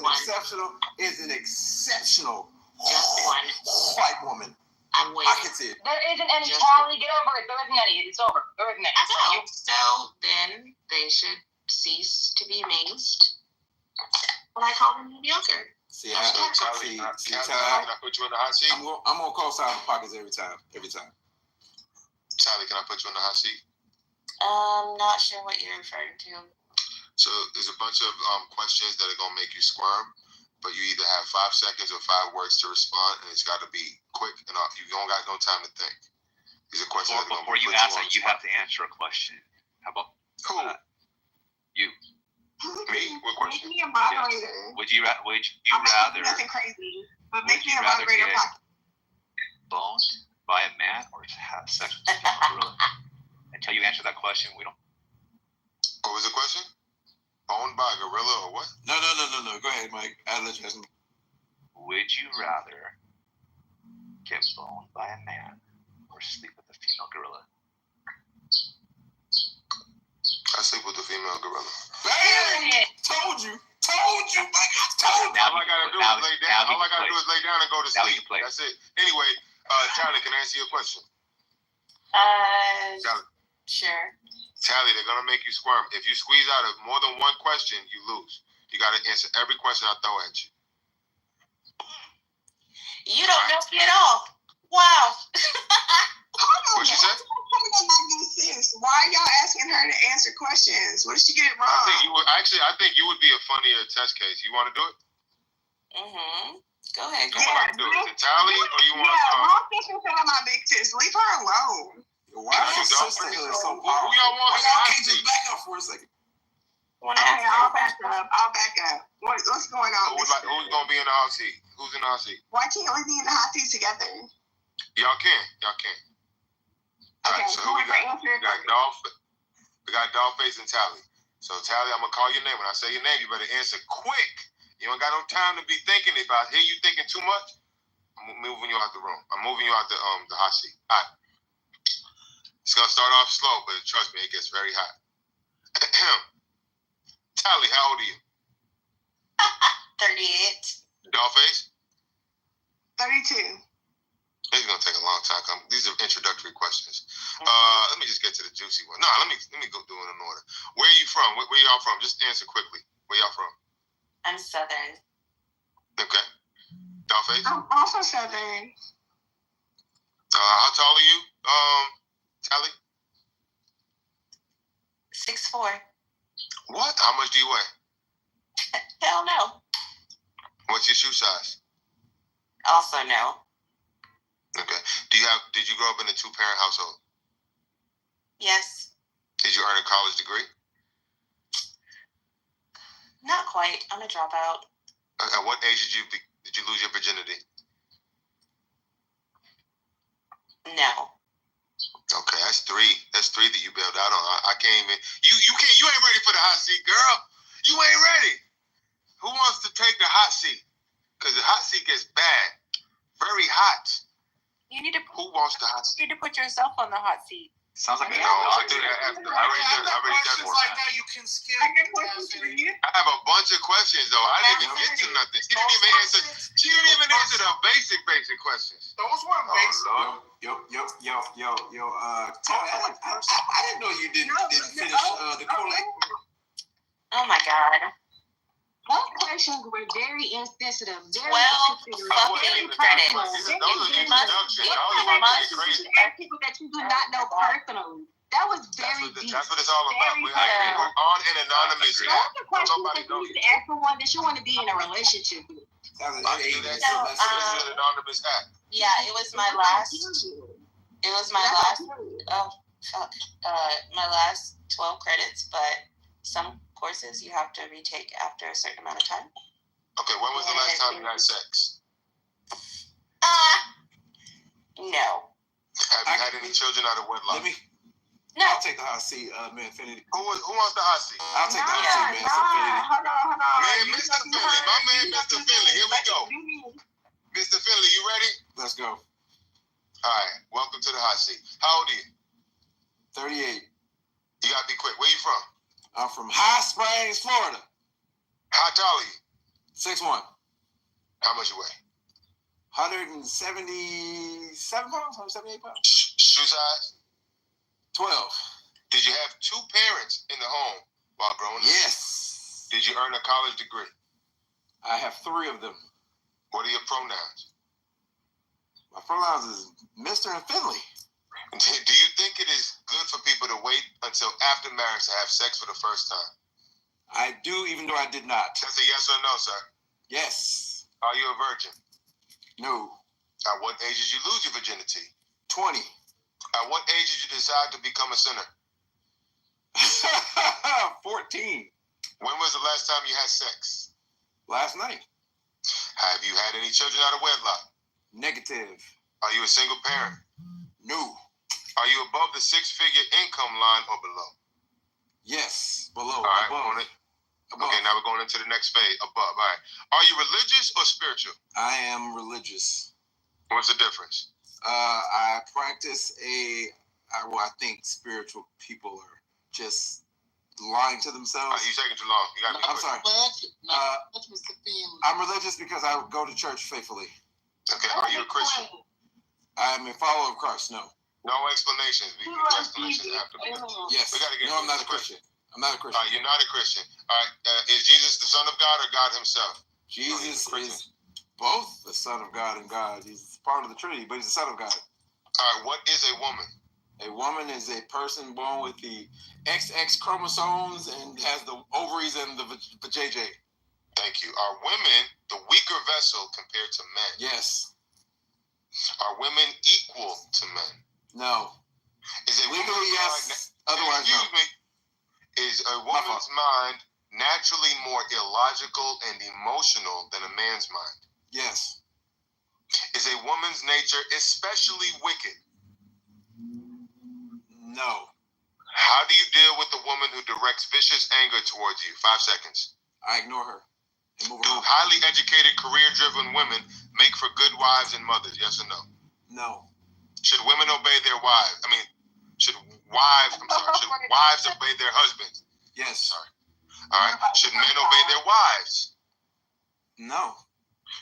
an exceptional just one white woman. I'm waiting. Pockets it. There isn't any. Charlie, get over it. There isn't any. It's over. There isn't any. So then they should cease to be amazed when I call them mediocre. See, Charlie, can I put you in the hot seat? I'm gonna call Silent Pockets every time. Charlie, can I put you in the hot seat? I'm not sure what you're referring to. So there's a bunch of questions that are gonna make you squirm, but you either have 5 seconds or 5 words to respond, and it's got to be quick and you don't got no time to think. These are questions. Before you ask that, you have to answer a question. How about you? Me? What question? Make me a moderator. Yes. Would you rather? Nothing crazy, but make me a moderator. Boned by a man or have sex with a gorilla? Until you answer that question, we don't. What was the question? Owned by a gorilla or what? No. Go ahead, Mike. I'll let you ask me. Would you rather get boned by a man or sleep with a female gorilla? I sleep with a female gorilla. Bam! Told you, Mike. All I gotta do is lay down. All I gotta do is lay down and go to sleep. That's it. Anyway, Tally, can I answer your question? Tally. Sure. Tally, they're gonna make you squirm. If you squeeze out of more than one question, you lose. You gotta answer every question I throw at you. You don't know me at all. Wow. What you said? Why are y'all asking her to answer questions? What did she get it wrong? I think you would be a funnier test case. You want to do it? Go ahead. Who want to do it? Is it Tally or you want? Mom thinks she's on my big tits. Leave her alone. Why are you so powerful? Who y'all want? Y'all can't just back up for a second. Okay, I'll back up. What's going on? Who's gonna be in the hot seat? Who's in the hot seat? Why can't we be in the hot seat together? Y'all can. Okay, Alright, so we got Dollface and Tally. So Tally, I'm gonna call your name. When I say your name, you better answer quick. You ain't got no time to be thinking. If I hear you thinking too much, I'm moving you out the room. I'm moving you out the hot seat. All right. It's gonna start off slow, but trust me, it gets very hot. Tally, how old are you? 38. Dollface? 32. It's gonna take a long time. These are introductory questions. Let me just get to the juicy one. No, let me go do it in order. Where are you from? Where y'all from? Just answer quickly. Where y'all from? I'm Southern. Okay. Dollface? I'm also Southern. How tall are you, Tally? 6'4". What? How much do you weigh? Hell no. What's your shoe size? Also no. Okay. Did you grow up in a 2-parent household? Yes. Did you earn a college degree? Not quite. I'm a dropout. At what age did you lose your virginity? No. Okay, that's 3. That's 3 that you bailed out on. I can't even. You ain't ready for the hot seat, girl. You ain't ready. Who wants to take the hot seat? Because the hot seat gets bad, very hot. You need to. Who wants the hot seat? You need to put yourself on the hot seat. Sounds like I'll do that after. I already done like that. You can skip. I got questions for you. I have a bunch of questions though. I didn't even get to nothing. She didn't even answer. She didn't even answer the basic questions. Those weren't basic. Yo. I didn't know you didn't finish the collect. Oh my God. Those questions were very insensitive. 12 fucking credits. Those are introductions. People that you do not know personally. That was very deep. That's what it's all about. We're on an anonymous app. Those are questions that you need to ask someone that you want to be in a relationship with. This is an anonymous app. Yeah, it was my last. It was my last. Oh fuck. My last 12 credits, but some courses you have to retake after a certain amount of time. Okay, when was the last time you had sex? No. Have you had any children out of wedlock? No. I'll take the hot seat, man. Infinity. Who wants the hot seat? I'll take the hot seat, man. Infinity. Hold on. Man, Mr. Finley, my man, Mr. Finley. Here we go. Mr. Finley, you ready? Let's go. All right. Welcome to the hot seat. How old are you? 38. You gotta be quick. Where you from? I'm from High Springs, Florida. How tall are you? 6'1". How much you weigh? 177 pounds, 178 pounds. Shoe size? 12. Did you have two parents in the home while growing up? Yes. Did you earn a college degree? I have 3 of them. What are your pronouns? My pronouns is Mr. and Finley. Do you think it is good for people to wait until after marriage to have sex for the first time? I do, even though I did not. That's a yes or no, sir? Yes. Are you a virgin? No. At what age did you lose your virginity? 20. At what age did you decide to become a sinner? 14. When was the last time you had sex? Last night. Have you had any children out of wedlock? Negative. Are you a single parent? No. Are you above the 6-figure income line or below? Yes, below. All right, above. Okay, now we're going into the next phase. Above. All right. Are you religious or spiritual? I am religious. What's the difference? I practice I think spiritual people are just lying to themselves. You're taking too long. You got to be I'm quick. sorry. I'm religious because I go to church faithfully. Okay, are you a Christian? I am a follower of Christ, no. No explanations. We can do explanations after. Yes. We got to get I'm not a Christian. I'm not a Christian. You're not a Christian. All right. Is Jesus the Son of God or God himself? Jesus is both the Son of God and God. He's part of the Trinity, but he's the Son of God. All right. What is a woman? A woman is a person born with the XX chromosomes and has the ovaries and the vajayjay. Thank you. Are women the weaker vessel compared to men? Yes. Are women equal to men? No. Is a legally yes? Otherwise, excuse me. Is a woman's mind naturally more illogical and emotional than a man's mind? Yes. Is a woman's nature especially wicked? No. How do you deal with the woman who directs vicious anger towards you? 5 seconds. I ignore her. Do highly educated, career-driven women make for good wives and mothers? Yes or no? No. Should women obey their wives? Should wives obey their husbands? Yes. Sorry. All right. Should men obey their wives? No.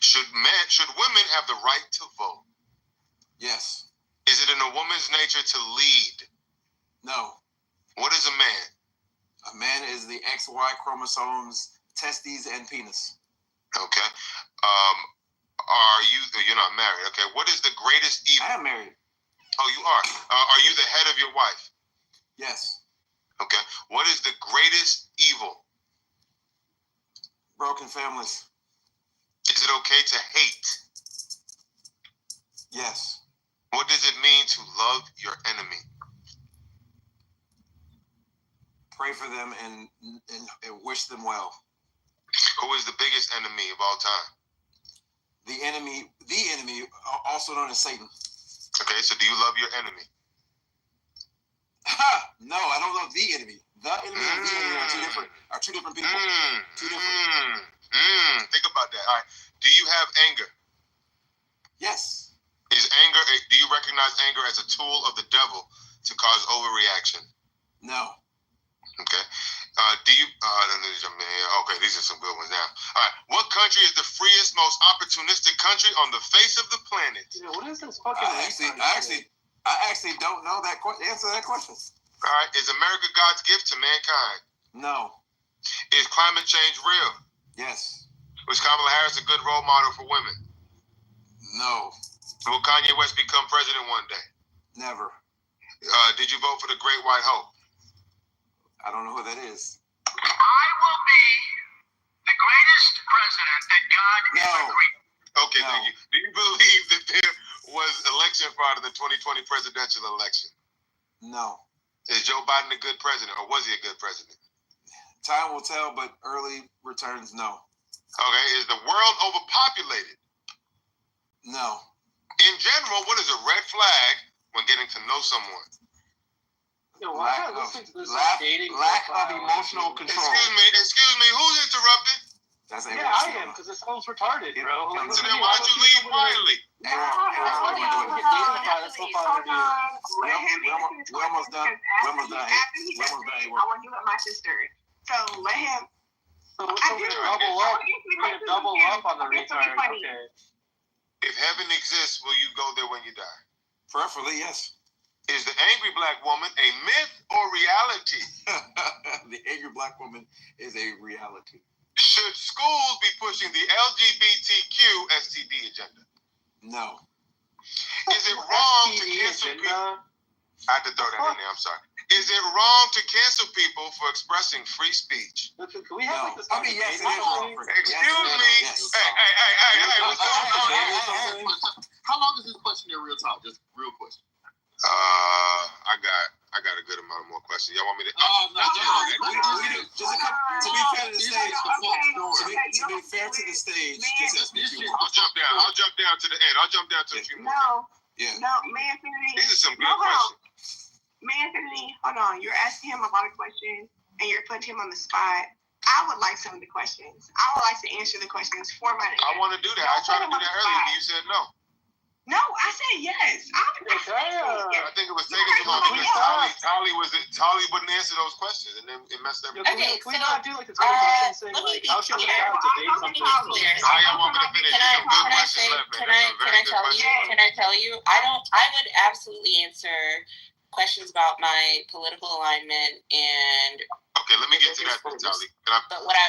Should women have the right to vote? Yes. Is it in a woman's nature to lead? No. What is a man? A man is the XY chromosomes, testes, and penis. Okay. You're not married. Okay. What is the greatest evil? I am married. Oh, you are. Are you the head of your wife? Yes. Okay. What is the greatest evil? Broken families. Is it okay to hate? Yes. What does it mean to love your enemy? Pray for them and wish them well. Who is the biggest enemy of all time? The enemy, also known as Satan. Okay, so do you love your enemy? No, I don't love the enemy. The enemy and the enemy are two different people. Two different. Think about that. All right. Do you have anger? Yes. Do you recognize anger as a tool of the devil to cause overreaction? No. Okay. Okay, these are some good ones now. All right. What country is the freest, most opportunistic country on the face of the planet? Yeah, what is this fucking? I actually don't know that answer that question. All right. Is America God's gift to mankind? No. Is climate change real? Yes. Was Kamala Harris a good role model for women? No. Will Kanye West become president one day? Never. Did you vote for the Great White Hope? I don't know who that is. I will be the greatest president that God ever created. Okay, thank you. Do you believe that there was election fraud in the 2020 presidential election? No. Is Joe Biden a good president, or was he a good president? Time will tell, but early returns, no. Okay, is the world overpopulated? No. In general, what is a red flag when getting to know someone? Lack of emotional control. Excuse me, who's interrupting? That's yeah, I am, because it sounds retarded, bro. Like, so then why'd you leave quietly? We're almost done. I want you with my sister. So let him. So double up on the retard. Okay. If heaven exists, will you go there when you die? Preferably, yes. Is the angry black woman a myth or reality? The angry black woman is a reality. Should schools be pushing the LGBTQ STD agenda? No. Is it wrong to cancel people? I had to throw that in there. I'm sorry. Is it wrong to cancel people for expressing free speech? Can we have yes, it is wrong. Excuse me. Hey, what's going on? How long is this question in real talk? Just real question. I got a good amount of more questions. Y'all want me to? To be fair to the stage, I'll jump down to the end. I'll jump down to a few more. No, man, these are some good questions. Man, hold on. You're asking him a lot of questions, and you're putting him on the spot. I would like some of the questions. I would like to answer the questions for my. I want to do that. I tried to do that earlier, but you said no. No, I said yes. I think it was taking too long because Tali wouldn't answer those questions, and then it messed everything. Okay, can we not do like the 20 questions thing? Like, how should we have debate something? How y'all want me to finish? There's some good questions left, man. Can I tell you? I would absolutely answer questions about my political alignment and. Okay, let me get to that, Tali. But what I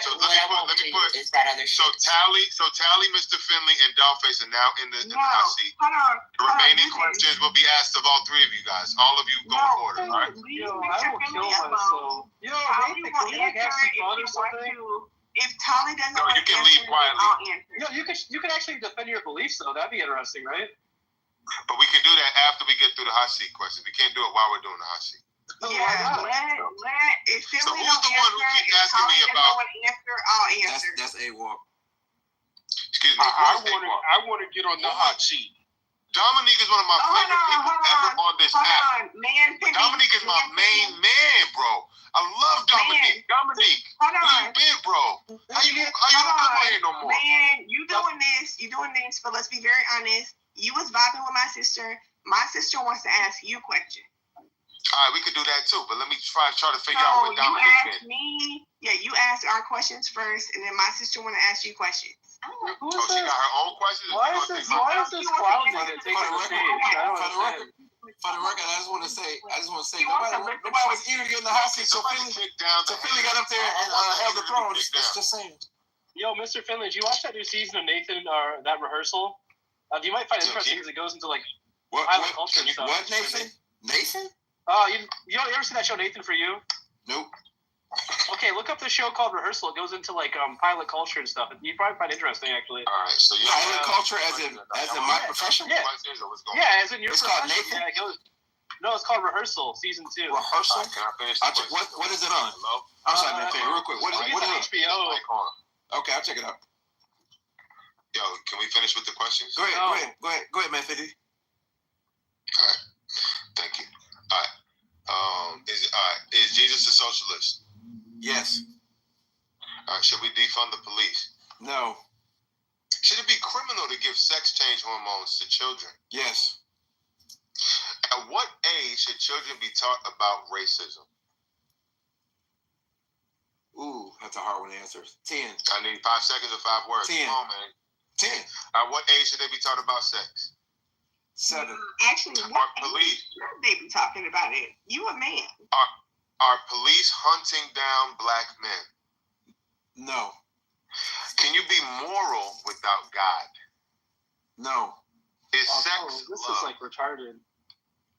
won't do is that other shit. So Tali, Mr. Finley, and Dollface are now in the hot seat. The remaining questions will be asked of all three of you guys. All of you go in order, all right? Yo, I will kill myself. Yo, Nathan, can we like have some fun or something? If Tali doesn't you can leave quietly. No, you can actually defend your beliefs though. That'd be interesting, right? But we can do that after we get through the hot seat questions. We can't do it while we're doing the hot seat. Yeah, if so who's the one who keeps asking me about? I'll answer. That's A-Walk. Excuse me. I want to get on the hot seat. Dominique is one of my favorite people ever on this app. Dominique is my main man, bro. I love Dominique. Dominique, where you been, bro? How you don't come on here no more? Man, you doing this, but let's be very honest. You was vibing with my sister. My sister wants to ask you questions. All right, we could do that too, but let me try to figure out what Dominique is. You ask our questions first, and then my sister want to ask you questions. She got her own questions? Why is this clown nigga taking the stage? For the record, I just want to say, nobody was eager to get in the hot seat, so Philly got up there and held the throne. Just saying. Yo, Mr. Finley, did you watch that new season of Nathan or that rehearsal? You might find it interesting because it goes into like island culture and stuff. What, Nathan? Nathan? You ever seen that show Nathan For You? Nope. Okay, look up the show called Rehearsal. It goes into like pilot culture and stuff. You probably find it interesting actually. All right, so you pilot culture as in my profession? Yeah. Yeah, as in your profession. It's called Nathan? Yeah, no, it's called Rehearsal, season 2. Rehearsal? Can I finish what is it on? Hello? I'm sorry, man. Real quick. What is it? HBO. Okay, I'll check it out. Yo, can we finish with the questions? Go ahead, man, 50. All right. Thank you. All right. Is Jesus a socialist? Yes. All right. Should we defund the police? No. Should it be criminal to give sex change hormones to children? Yes. At what age should children be taught about racism? Ooh, that's a hard one to answer. 10. I need 5 seconds or 5 words. 10. Come on, man. 10. At what age should they be taught about sex? 7. Actually, what age should they be talking about it? You a man. Are police hunting down black men? No. Can you be moral without God? No. Is sex this love? is like retarded.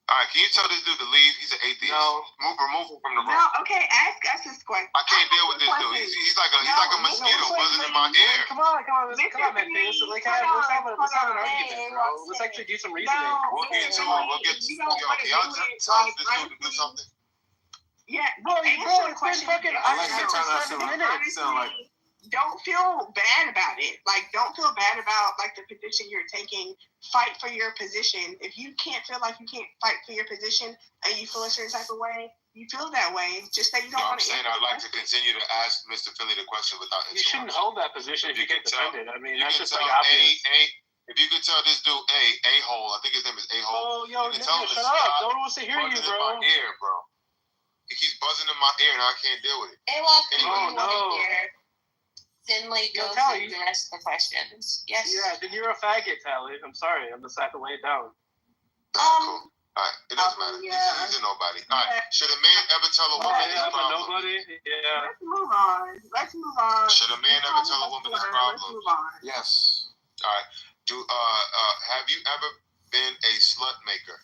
All right, can you tell this dude to leave? He's an atheist. No. Remove him from the room. No, okay, ask us this question. I can't deal with this dude. He's like a mosquito buzzing in my ear. Come on, man. Let's have an argument, bro. Let's actually do some reasoning. We'll get to it. Can y'all tell this dude to do something? Yeah, bro, it's been fucking. I like that time. don't feel bad about it. Like, don't feel bad about like the position you're taking. Fight for your position. If you can't feel like you can't fight for your position and you feel a certain type of way, you feel that way. Just say you don't want to. I'm saying I'd like to continue to ask Mr. Philly the question without You shouldn't hold that position if you get defended. I mean, you that's can just tell like obvious. if you could tell this dude A-hole, I think his name is A-hole. Oh, yo, you can nigga, tell him shut to up. stop No one wants to hear you, buzzing bro. in my ear, bro. He keeps buzzing in my ear and I can't deal with it. Oh, no. Finley, Yo, go Tally. through the rest of the questions. Yes. Yeah, then you're a faggot, Tally. I'm sorry. I'm just have to lay it down. Cool. All right, it doesn't matter. He's a nobody. All right, should a man ever tell a woman his I'm a problem? nobody. Yeah. Let's move on. Should a man ever tell a woman his problem? Let's move on. Yes. All right. Have you ever been a slut maker?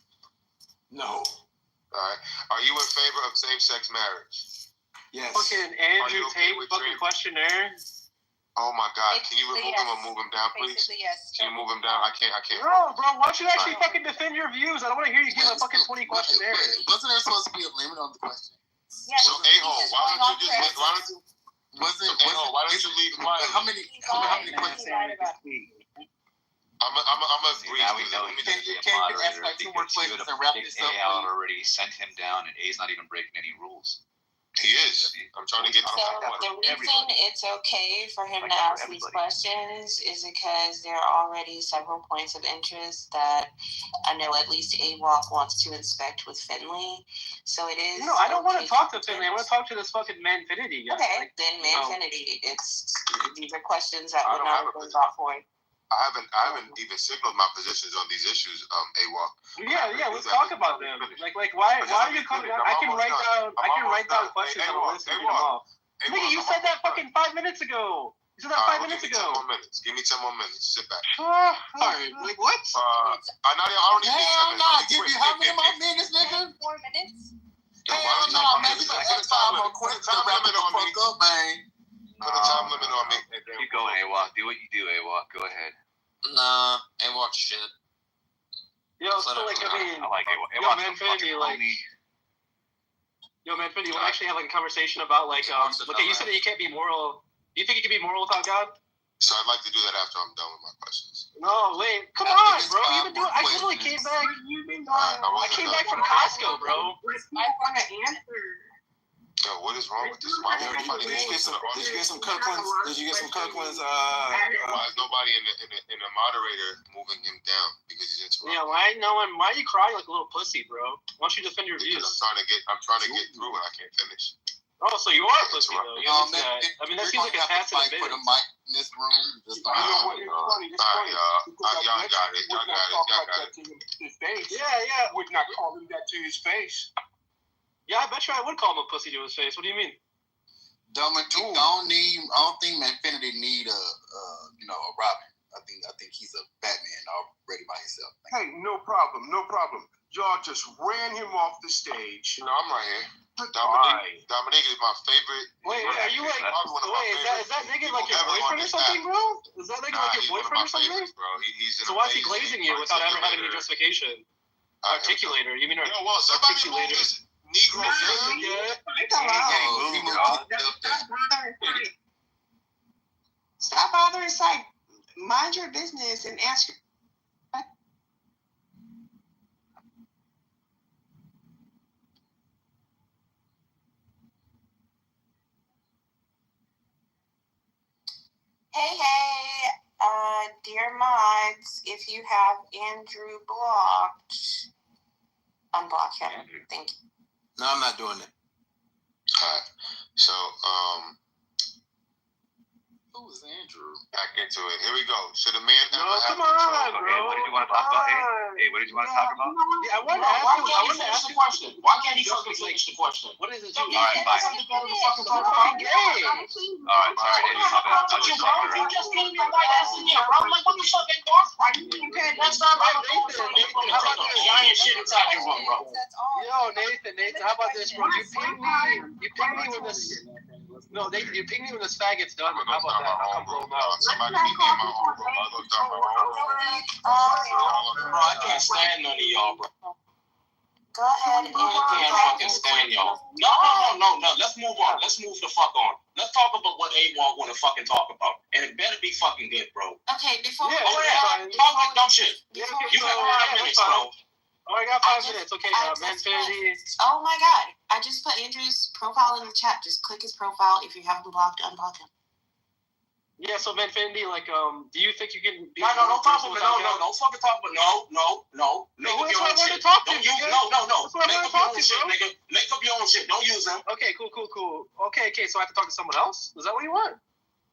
No. All right. Are you in favor of same-sex marriage? Yes. Fucking Andrew Tate fucking questionnaire. Oh my God! Can you remove him or move him down, please? Basically, yes. Can you move him down? I can't. Bro, why don't you actually fucking defend your views? I don't want to hear you give a fucking 20 questionnaire. Wasn't there supposed to be a limit on the question? Yeah, so A-hole, why don't you leave quiet? How many questions? I'm a agree. Now we know he's going to be a moderator because you would have A already sent him down, and A's not even breaking any rules. He is. I'm trying to get. So the reason it's okay for him to ask these questions is because there are already several points of interest that I know at least AWOC wants to inspect with Finley. So it is. No, I don't want to talk to Finley. I want to talk to this fucking Manfinity guy. Okay, then Manfinity. These are questions that would not have been brought forward. I haven't even signaled my positions on these issues, AWOC. Yeah, let's talk about them. Like why are you coming down? I can write down questions on a list and read them off. Nigga, you said that fucking 5 minutes ago. You said that 5 minutes ago. 10 more minutes. Give me 10 more minutes. Sit back. Sorry, like what? I already Hell no, give you how many more minutes, nigga? 4 minutes? Hell no, man. You got time on questions to wrap it the fuck up, man. Put a time limit on me. Keep going, AWOC. Do what you do, AWOC. Go ahead. Nah, AWOC shit. Yo, so like, I mean, I like AWOC. yo, Manfinity, like, you want to actually have like a conversation about like, okay, you said that you can't be moral. Do you think you can be moral without God? So I'd like to do that after I'm done with my questions. No, wait, come on, bro. You've been doing. I literally came back. I came back from Costco, bro. I want to answer. Yo, what is wrong with this? Why Did you get some Kirkland's? Did you get some Kirkland's? Why is nobody in the moderator moving him down because he's interrupting? Yeah, why are you crying like a little pussy, bro? Why don't you defend your views? I'm trying to get through and I can't finish. Oh, so you are a pussy though. I mean, that seems like a passive advantage. For the mic in this room. Y'all got it. Yeah. Would not call him that to his face. Yeah, I bet you I would call him a pussy to his face. What do you mean? I don't think Manfinity need a Robin. I think he's a Batman already by himself. Hey, no problem. Y'all just ran him off the stage. No, I'm right here. Dominique is my favorite. Wait, are you like? Is that nigga like your boyfriend or something, bro? Is that nigga like your boyfriend or something? Bro, he's so why is he glazing you without ever having any justification? Articulator. You mean articulator? Negro. Stop bothering sight. Mind your business and ask. Hey, dear mods, if you have Andrew blocked, unblock him. Thank you. No, I'm not doing it. Alright. So, who is Andrew? Back into it. Here we go. Should a man ever have control? Okay, what did you want to talk about? Hey, what did you want to talk about? Yeah, I want to ask you a question. Why can't he fucking finish the question? What is it? All right, fine. You're fucking gay. All right, sorry. You just came your white ass in there, bro. I'm like, what the fuck, why you being paid? That's not right. Giant shit inside your room, bro. Yo, Nathan, how about this, bro? You ping me when this. No, you ping me when this faggot's done. How about that? I'll come blow him out. Somebody meet me in my own room. I'll go down my own room. Bro, I can't stand none of y'all, bro. Go ahead and I can't fucking stand y'all. No. Let's move on. Let's move the fuck on. Let's talk about what A-Wall want to fucking talk about. And it better be fucking good, bro. Okay, before talk like dumb shit. You got 5 minutes, bro. Oh, I got 5 minutes. Okay, Manfinity. Oh my god. I just put Andrew's profile in the chat. Just click his profile. If you haven't blocked, unblock him. Yeah, so Manfinity, like, do you think you can be... No, talk about no, fucking talk about no. Make up your own shit. Don't use, no. Make up your own shit, nigga. Make up your own shit. Don't use them. Okay, cool. Okay, so I have to talk to someone else? Is that what you want?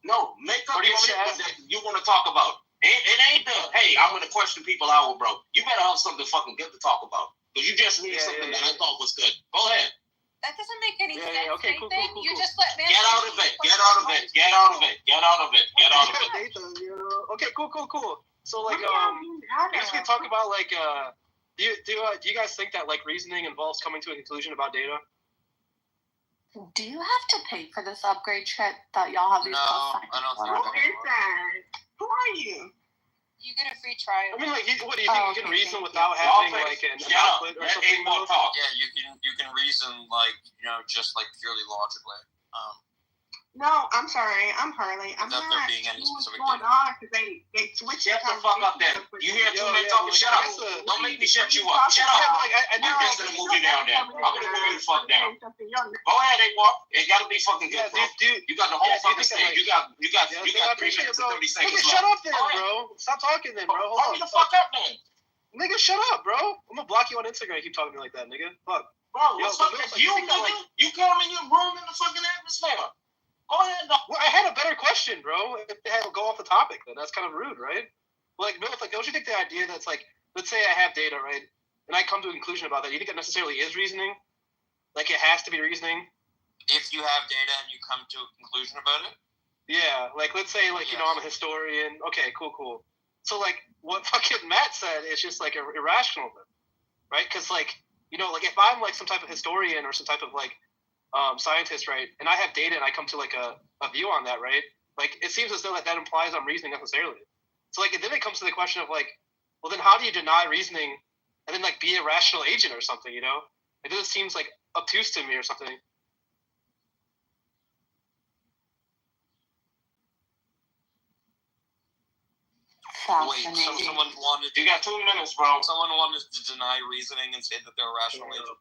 No, make up your shit that you want to talk about. It ain't the, hey, I'm going to question people hour, bro. You better have something fucking good to talk about. Because you just read something that I thought was good. Go ahead. That doesn't make any sense. Okay, cool. You just let Get out of it. Okay, cool. So, like, I guess we can talk about, like, do you guys think that, like, reasoning involves coming to a conclusion about data? Do you have to pay for this upgrade trip that y'all have? No, I don't think Who is that? Who are you? You get a free trial. I mean, like, what do you think you can reason without having like an output or something? Yeah, you can reason like just like purely logically. No, I'm sorry. I'm Harley. I'm not sure what's going on because they switch it. Shut the fuck up then. You hear two men talking? Shut up. Don't make me shut you up. Shut up. I'm just gonna move you down there. I'm gonna move you the fuck down. Go ahead, A-Walk. It gotta be fucking good, bro. You got the whole fucking stage. You got 3 minutes and 30 seconds left. Shut up then, bro. Stop talking then, bro. Hold me the fuck up then. Nigga, shut up, bro. I'm gonna block you on Instagram if you keep talking to me like that, nigga. Fuck. Bro, what's up with you, nigga? You come in your room in the fucking atmosphere. Go ahead. Well, I had a better question, bro. If they had to go off the topic, then that's kind of rude, right? Like, don't you think the idea that's like, let's say I have data, right, and I come to a conclusion about that, you think it necessarily is reasoning? Like, it has to be reasoning? If you have data and you come to a conclusion about it? Yeah, like, let's say, like, I'm a historian. Okay, cool. So, like, what fucking Matt said is just, like, irrational, right? Because, like, like, if I'm, like, some type of historian or some type of, like, scientist, right, and I have data and I come to like a view on that, right, like it seems as though that implies I'm reasoning necessarily. So like then it comes to the question of like, well then how do you deny reasoning and then like be a rational agent or something, It just seems like obtuse to me or something. Wait, so someone wanted... You got 2 minutes, bro. Someone wanted to deny reasoning and say that they're a rational agent.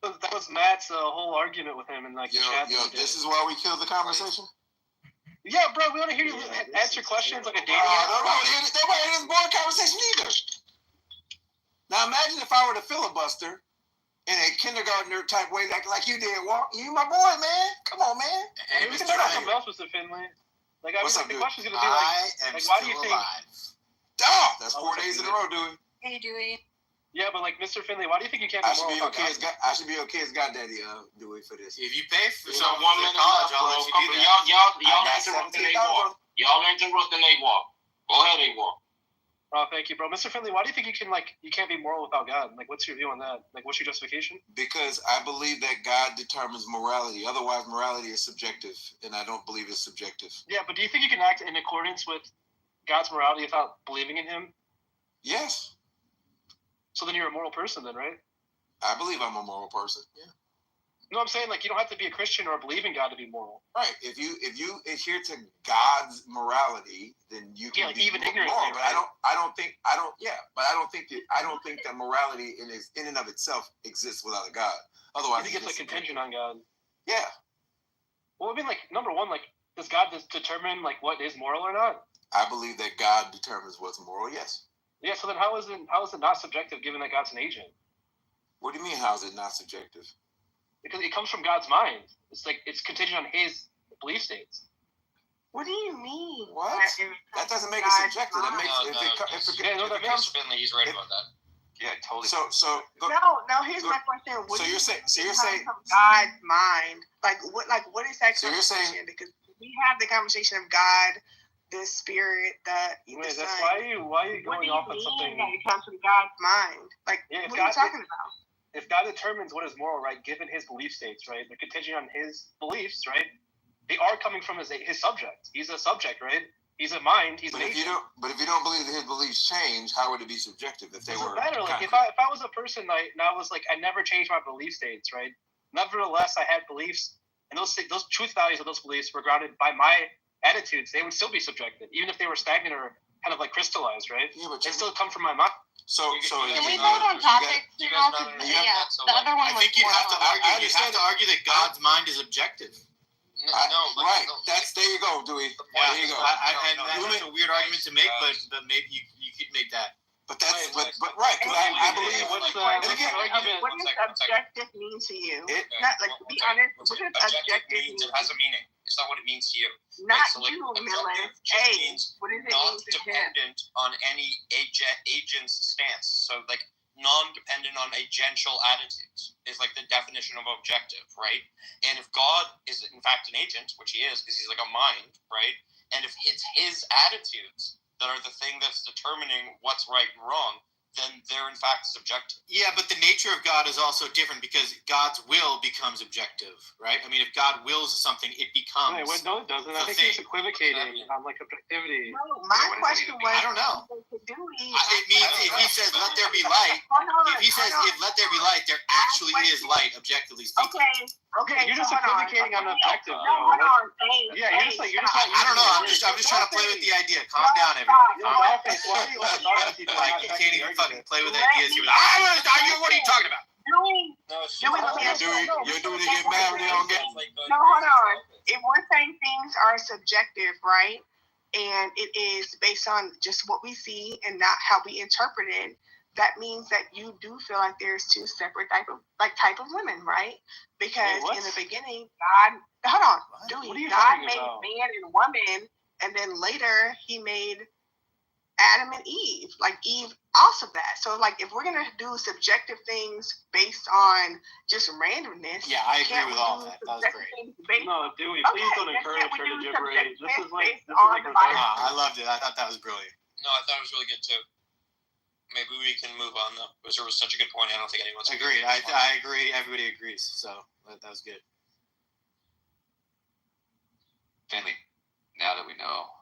That was Matt's whole argument with him in like the chat. This is why we killed the conversation. Yeah, bro, we want to hear you answer questions like a dating app. Nobody hear this boring conversation either. Now imagine if I were to filibuster in a kindergartner type way, like you did. Walk, you my boy, man. Come on, man. Hey, we can talk about something else, Mr. Finley. Like, I mean, the question's gonna be like, why do you think? Oh, that's 4 days in a row, Dewey. Hey, Dewey. Yeah, but like Mr. Finley, why do you think you can't be moral? I should be okay as goddaddy, Dewey, for this. If you pay for some 1 minute college, I'll let you do that. Y'all interrupting A-Walk. Y'all interrupting A-Walk. Go ahead, A-Walk. Oh, thank you, bro. Mr. Finley, why do you think you can't be moral without God? Like, what's your view on that? Like, what's your justification? Because I believe that God determines morality. Otherwise, morality is subjective, and I don't believe it's subjective. Yeah, but do you think you can act in accordance with God's morality without believing in Him? Yes. So then you're a moral person, then, right? I believe I'm a moral person. Yeah. No, I'm saying like you don't have to be a Christian or believe in God to be moral. Right. If you adhere to God's morality, then you can be even ignorant. Moral. But I don't think that morality in and of itself exists without a God. Otherwise, I think it's like contingent on God. Yeah. Well, I mean, like number one, like does God determine like what is moral or not? I believe that God determines what's moral. Yes. Yeah, so then how is it not subjective given that God's an agent? What do you mean, how is it not subjective? Because it comes from God's mind. It's like it's contingent on His belief states. What do you mean? What? That doesn't make it subjective. That makes He's right about that. Yeah, totally. No. Here's my question. What you're saying from God's mind? What is that? So you're saying because we have the conversation of God, the Spirit, the Son. Why are you going off on something? That it comes from God's mind. Like, what are you talking about? If God determines what is moral, right, given His belief states, right, they're contingent on His beliefs, right, they are coming from His subject. He's a subject, right? He's a mind. He's an agent. But if you don't believe that His beliefs change, how would it be subjective if they were? Better. Like if I was a person and I was like I never changed my belief states, right? Nevertheless, I had beliefs and those truth values of those beliefs were grounded by my attitudes, they would still be subjective, even if they were stagnant or kind of like crystallized, right? Yeah, but they still come from my mind. Can we vote on topics? The other one. I think you have to argue. You have to argue that God's mind is objective. Right. That's there you go, Dewey. There you go. That's a weird argument to make, but maybe you could make that. But that's but right. Because I believe. What does objective mean to you? Not like to be honest. What does objective mean? It has a meaning. It's not what it means to you. Not you, Miller. Hey, what does it not mean to him? dependent on any agent's stance. So like non-dependent on agential attitudes is like the definition of objective, right? And if God is in fact an agent, which he is, because he's like a mind, right? And if it's his attitudes that are the thing that's determining what's right and wrong, then they're in fact subjective. Yeah, but the nature of God is also different because God's will becomes objective, right? I mean, if God wills something, it becomes. No, it doesn't. I think he's equivocating on like objectivity. No, my question was. I don't know. It means if he says "let there be light," if he says "if let there be light," there actually is light, objectively speaking. Okay. You're just equivocating on objective. No, hold on. Yeah, you're just not. I don't know. I'm just trying to play with the idea. Calm down, everybody. I can't even fucking play with ideas. What are you talking about? You're doing it. Get mad when they don't get. No, hold on. If we're saying things are subjective, right, and it is based on just what we see and not how we interpret it, that means that you do feel like there's two separate type of women, right? Because in the beginning, God made man and woman, and then later he made Adam and Eve, like Eve also that. So like if we're gonna do subjective things based on just randomness, yeah, I agree with all that. That was great. No, Dewey, please don't encourage her to gibberish. This is like I loved it. I thought that was brilliant. No, I thought it was really good too. Maybe we can move on though, because there was such a good point. I don't think anyone's agreed. I agree. Everybody agrees. So that was good. Finley, now that we know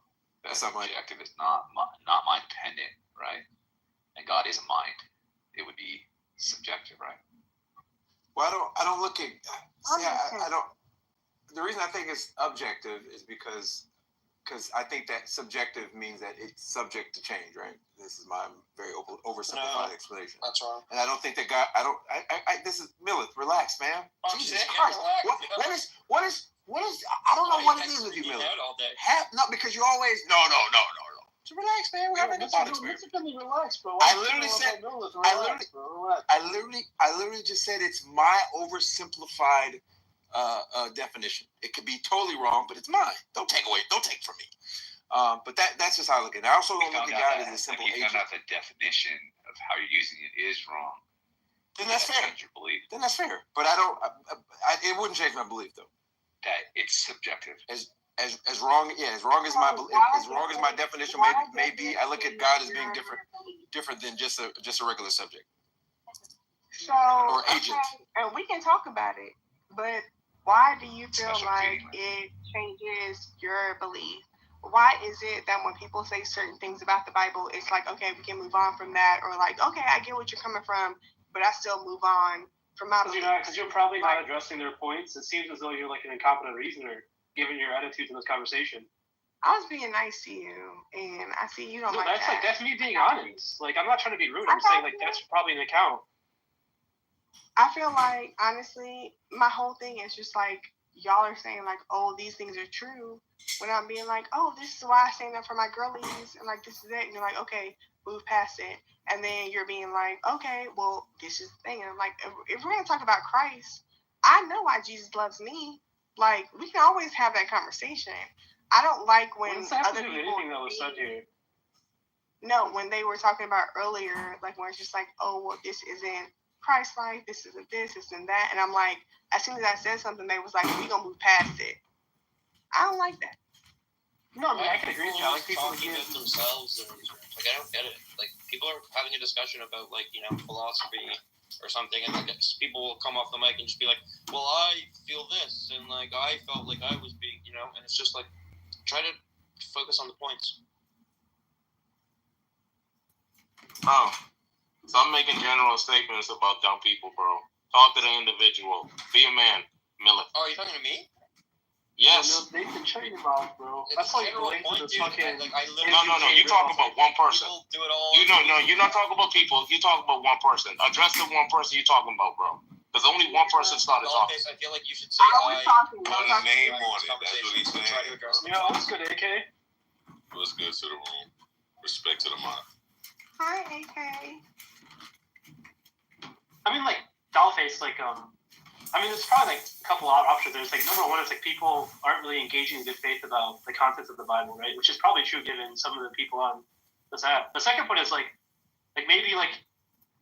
that objective is not mind dependent, right? And God is a mind, it would be subjective, right? Well, I don't look at. I don't. The reason I think it's objective is because I think that subjective means that it's subject to change, right? This is my very oversimplified explanation. That's wrong. And I don't think that God. This is Millith. Relax, man. Jesus Christ. What is? I don't know what it is with you, Millith. No, because you always no. So relax, man. We're having a thought experiment. Relax, bro. I literally just said it's my oversimplified definition. It could be totally wrong, but it's mine. Don't take from me. But that's just how I look at it. I also don't look at God as a simple agent. If you found out the definition of how you're using it is wrong, then that's fair. Your belief. Then that's fair. But I don't. It wouldn't change my belief though. That it's subjective. As wrong as my definition may be, I look at God as being different than just a regular subject. So or agent. Okay, and we can talk about it, but why do you feel like it changes your belief? Why is it that when people say certain things about the Bible, it's like, okay, we can move on from that, or like, okay, I get what you're coming from, but I still move on from my belief? Because you're probably not addressing their points. It seems as though you're like an incompetent reasoner, given your attitudes in this conversation. I was being nice to you, and I see you don't like that. That's me being honest. Like, I'm not trying to be rude. I'm saying, like, that's probably an account. I feel like, honestly, my whole thing is just like, y'all are saying like, oh, these things are true, when I'm being like, oh, this is why I stand up for my girlies, and like, this is it, and you're like, okay, move past it, and then you're being like, okay, well, this is the thing, and I'm like, if we're gonna talk about Christ, I know why Jesus loves me. Like, we can always have that conversation. I don't like when other people. Anything that was said here? No, when they were talking about earlier, like when it's just like, oh, well, this isn't Christ-like, this isn't this and that, and I'm like, as soon as I said something, they was like, we gonna move past it. I don't like that. No, I mean, I can agree with you. I like people talking about themselves, or like, I don't get it. Like, people are having a discussion about like, philosophy or something, and like people will come off the mic and just be like, well, I feel this, and like I felt like I was being, and it's just like, try to focus on the points. Oh, so I'm making general statements about dumb people, bro. Talk to the individual. Be a man, Miller. Oh, are you talking to me? Yes. Nathan, shut your mouth, bro. That's like going to the fucking. No. You're talking about one person. Do it all. You're not talking about people. You're talking about one person. Address the one person you're talking about, bro. Because only one person started talking. I feel like you should say Put a name on it. That's what he's saying. Yeah, what's good, AK? What's good to the room? Respect to the mind. Hi, AK. I mean, like, Dollface, like, I mean, there's probably, like, a couple of options. There's, like, number one is, like, people aren't really engaging in good faith about the contents of the Bible, right? Which is probably true given some of the people on this app. The second point is, like maybe, like,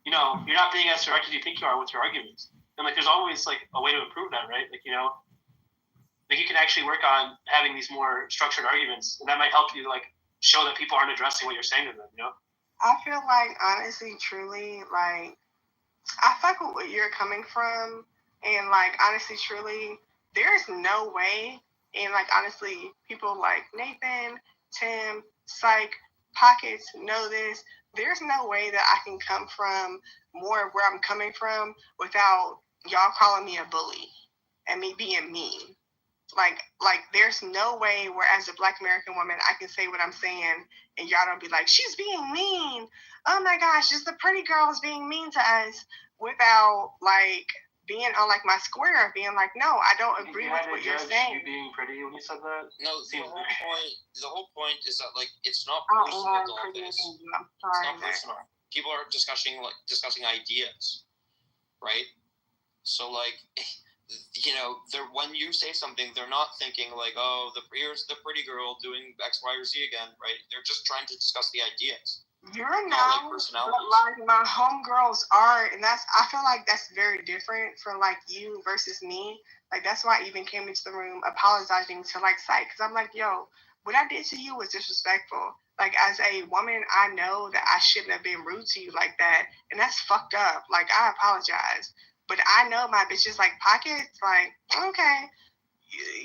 you know, you're not being as direct as you think you are with your arguments. And, like, there's always, like, a way to improve that, right? Like, you know, like, you can actually work on having these more structured arguments, and that might help you, like, show that people aren't addressing what you're saying to them, you know? I feel like, honestly, truly, like, I fuck with where you're coming from, and, like, honestly, truly, there's no way, and, like, honestly, people like Nathan, Tim, Psych, Pockets know this, there's no way that I can come from more of where I'm coming from without y'all calling me a bully and me being mean. Like, there's no way where as a Black American woman, I can say what I'm saying and y'all don't be like, she's being mean. Oh my gosh, just the pretty girls being mean to us without, like, being on, like, my square, being like, no, I don't agree with what you're saying. You being pretty when you said that? No, the whole point is that, like, it's not personal. It's not personal. People are discussing ideas, right? So, like, you know, when you say something, they're not thinking like, oh, here's the pretty girl doing X, Y, or Z again, right? They're just trying to discuss the ideas. You're not, but, like, my homegirls are, and I feel like that's very different from, like, you versus me. Like, that's why I even came into the room apologizing to, like, Psych, because I'm like, yo, what I did to you was disrespectful. Like, as a woman, I know that I shouldn't have been rude to you like that, and that's fucked up. Like, I apologize. But I know my bitches like Pockets, like, okay,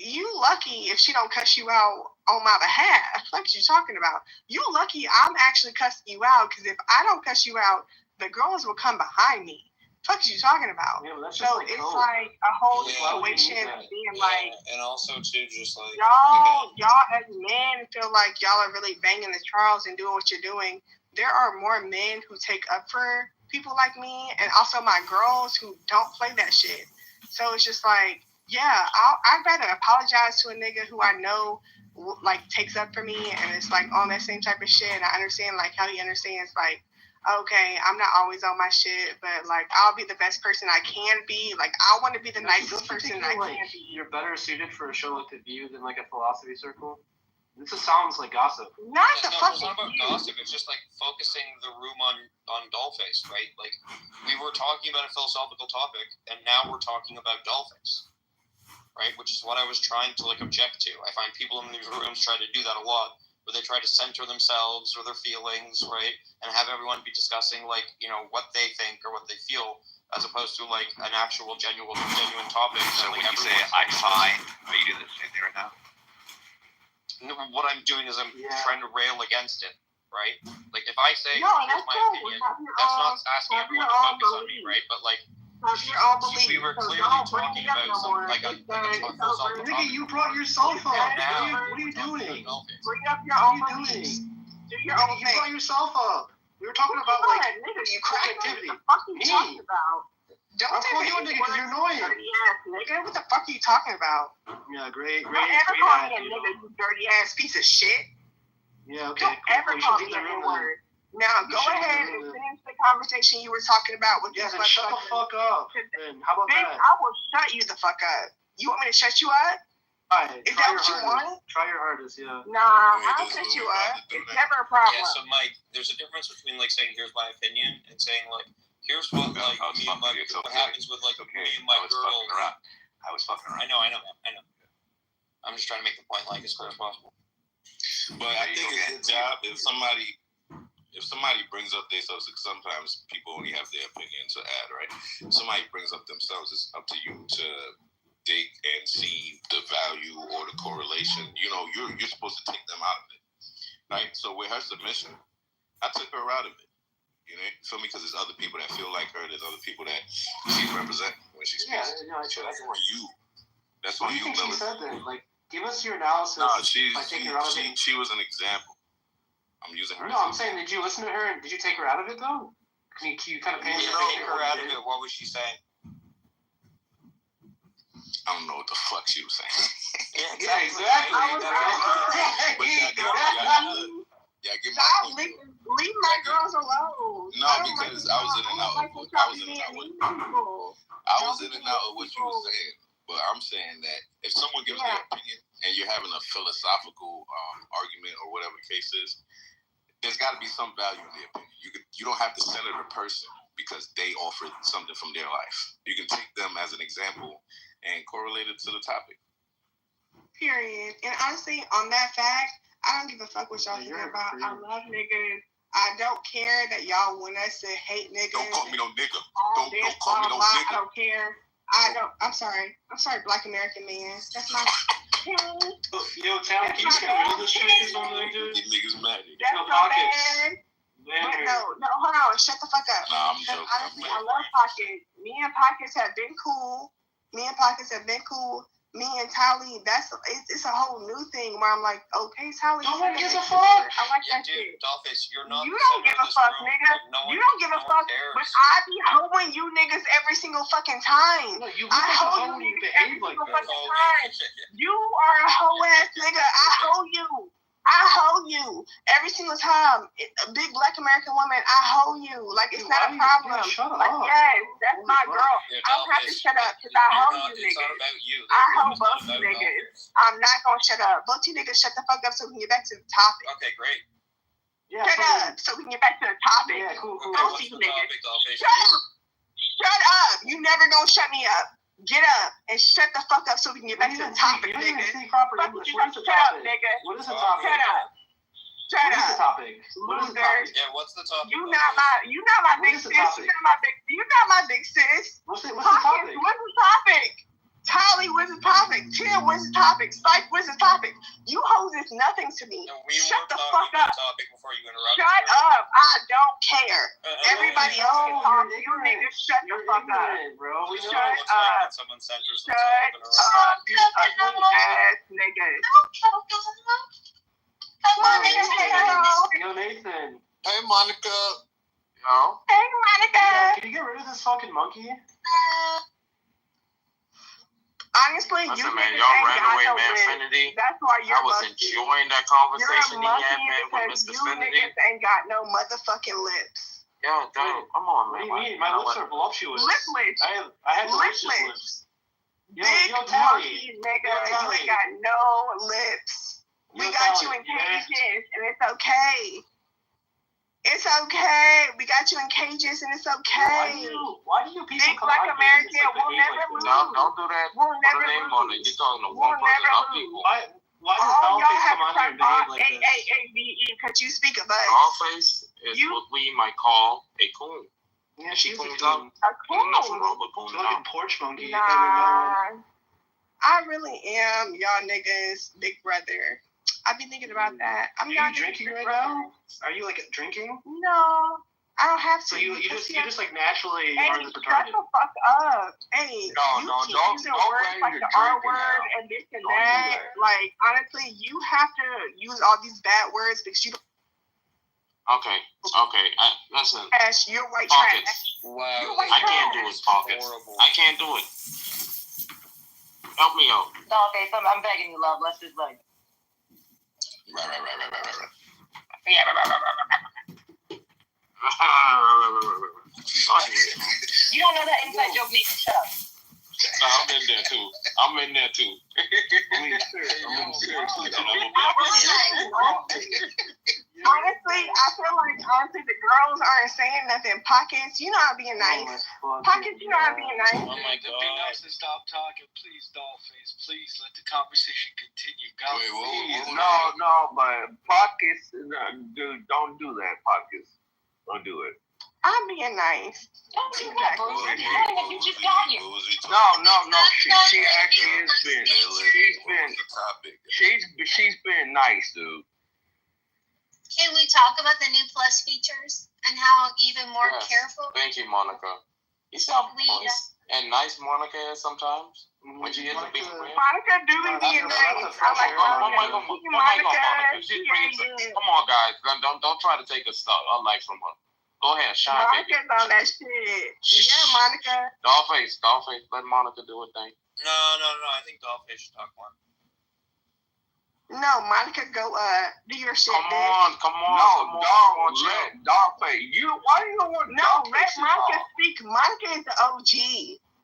you lucky if she don't cuss you out on my behalf. What you talking about? You lucky I'm actually cussing you out, because if I don't cuss you out, the girls will come behind me. What you talking about? Yeah, so like it's cold. Like a whole situation being like, and also too, just like y'all as men feel like y'all are really banging the Charles and doing what you're doing. There are more men who take up for people like me, and also my girls who don't play that shit. So it's just like, yeah, I'd rather apologize to a nigga who I know, like, takes up for me and it's like on that same type of shit. And I understand, like, how he understands, like, okay, I'm not always on my shit, but, like, I'll be the best person I can be. Like, I want to be the nicest person I can be. You're better suited for a show like The View than, like, a philosophy circle? This just sounds like gossip. It's not about gossip. It's just, like, focusing the room on Dollface, right? Like, we were talking about a philosophical topic, and now we're talking about Dollface, right? Which is what I was trying to, like, object to. I find people in these rooms try to do that a lot, where they try to center themselves or their feelings, right? And have everyone be discussing, like, you know, what they think or what they feel, as opposed to, like, an actual genuine topic. So that, like, when you say I'm fine, are you doing the same thing right now? What I'm doing is I'm trying to rail against it, right? Like, if I say, no, here's my opinion, that's not asking everyone to focus on me, right? But, like, we were clearly talking about something like a philosophical topic. Nigga, you brought yourself up. What are you doing? Bring up your own beliefs. Do your own thing. You brought yourself up. We were talking about, like, creativity. What the fuck are you talking about? Don't call you a nigga because you're annoying. Dirty ass nigga. What the fuck are you talking about? Yeah, great. Don't ever call me a nigga, you dirty ass piece of shit. Yeah, okay. Don't ever call me that word. Now go ahead and finish the conversation you were talking about with this. Then shut the fuck up. Then how about that? I will shut you the fuck up. You want me to shut you up? Alright, is that what you want? Try your hardest, yeah. Nah, I'll shut you up. It's never a problem. Yeah, so Mike, there's a difference between, like, saying here's my opinion and saying, like, here's what, like, me and my, what happens with, like, me and my girls. I was fucking around. I know. I'm just trying to make the point, like, as clear as possible. But I think it's a job if somebody brings up themselves, sometimes people only have their opinion to add, right? If somebody brings up themselves, it's up to you to dig and see the value or the correlation. You know, you're supposed to take them out of it, right? So with her submission, I took her out of it. You know, feel me? Because there's other people that feel like her. There's other people that she represents when she speaks. Yeah, no, so that's where you. That's where you. She said that, like, Give us your analysis. No, she was an example. I'm using her. No, I'm saying, did you listen to her? Did you take her out of it though? Can you kind of paint take her out of it? What was she saying? I don't know what the fuck she was saying. Yeah, exactly. Leave my girls alone. No, because I was in and out of what you were saying. But I'm saying that if someone gives their opinion and you're having a philosophical argument or whatever the case is, there's got to be some value in the opinion. You don't have to center the person because they offered something from their life. You can take them as an example and correlate it to the topic. Period. And honestly, on that fact, I don't give a fuck what y'all think about. I love niggas. I don't care that y'all want us to hate niggas. Don't call me no nigga. Don't call me no nigga. I don't care. I'm sorry, Black American man. That's my opinion. Yo, Tal, can you get rid of this shit or something, dude? These niggas mad. That's no Pockets. But no, hold on. Shut the fuck up. Nah, I'm joking. Honestly, I love Pockets. Me and Pockets have been cool. Me and Tally, it's a whole new thing where I'm like, okay, Tally. Nobody gives a fuck. I like that dude, shit. Dollface, you're not. You don't give a fuck, nigga. You don't give a fuck. But I be hoeing you niggas every single fucking time. No, I hoe you niggas every single fucking time. You are a hoe ass nigga. I hoe you every single time. A big Black American woman, I hoe you. Like, it's not a problem. Like, yes, that's my girl. I don't have to shut up because I hoe you niggas. It's not about you. I hoe both you niggas. I'm not gonna shut up. Both you niggas shut the fuck up so we can get back to the topic. Okay, great. Yeah, shut up so we can get back to the topic. Yeah, cool. Both you niggas. Shut up. You never gonna shut me up. Get up and shut the fuck up so we can get back to the topic, nigga. What is the topic? What is the topic? Shut up. What is the topic? Yeah, what's the topic? You not my big sis. You not my big sis. What's the topic? What's the topic? Tally, what's the topic? Tim, what's the topic? Spike, what's the topic? You hoes is nothing to me. No, shut the fuck up. Before you interrupt shut up. I don't care. Everybody else can talk. You niggas shut the fuck up. Bro. Shut up. Someone centers shut up, you ugly ass niggas. Come on, niggas. Yo, Nathan. Hey, Monica. Yo. Hey, Monica. Can you get rid of this fucking monkey? Honestly, listen, you man, niggas y'all ain't ran got away, no man, wit. Finity. That's why you're I was monkey. enjoying that conversation you're he had, man, with Mr. Finity. You niggas ain't got no motherfucking lips. Yeah, damn, come on, man. What do you mean? My lips are voluptuous. Lipless. I have delicious lips. Yo, Big Tally. monkey, nigga. You ain't got no lips. We got you in cages, and it's okay. It's okay. We got you in cages, and it's okay. Why do you people Big Black American will never lose. No, don't do that. We'll Put never a name lose. on it. You're talking to one person, not people. Why does Dollface come on here and behave like this? A-A-A-V-E, because you speak of us. Dollface is what we might call a coon. Yeah, she's a coon. A coon. Nothing wrong with coon. Fucking porch monkey. Nah, I really am y'all niggas' big brother. I be thinking about that. Are you drinking right now? Are you like drinking? No, I don't have to. So you just like naturally hey, are the shut retarded. the fuck up. Hey, don't using words like the R word and this and that. Like, honestly, you have to use all these bad words because you don't. Okay. Listen. Trash, you're white Pockets. trash. Wow. I can't do it, Pockets. I can't do it. Help me out. No, okay, so I'm begging you, love. Let's just like. Right. You don't know that inside joke, Nathan. Shut up. No, I'm in there too. Honestly, I feel like the girls aren't saying nothing. Pockets, you know I'm being nice. Pockets, you know I'm being nice. Oh my God. Be nice and stop talking, please, Dollface. Please let the conversation continue. No, but Pockets, dude, don't do that, Pockets. Don't do it. I'm being nice. Don't do that, bro. You just got here. No. She actually has been. She's been nice, dude. Can we talk about the new Plus features and how even more careful? Thank you, Monica. and nice Monica is sometimes when she is a big friend. Monica do be being nice. I like Monica. Come on, guys. Don't try to take a life from her. Go ahead, shine, baby. Monica's on that shit. Yeah, Monica. Dollface, let Monica do her thing. No. I think Dollface should talk more. No, Monica, go do your shit. Come on. No, Dollface. Why do you want let Monica speak. Monica is the OG.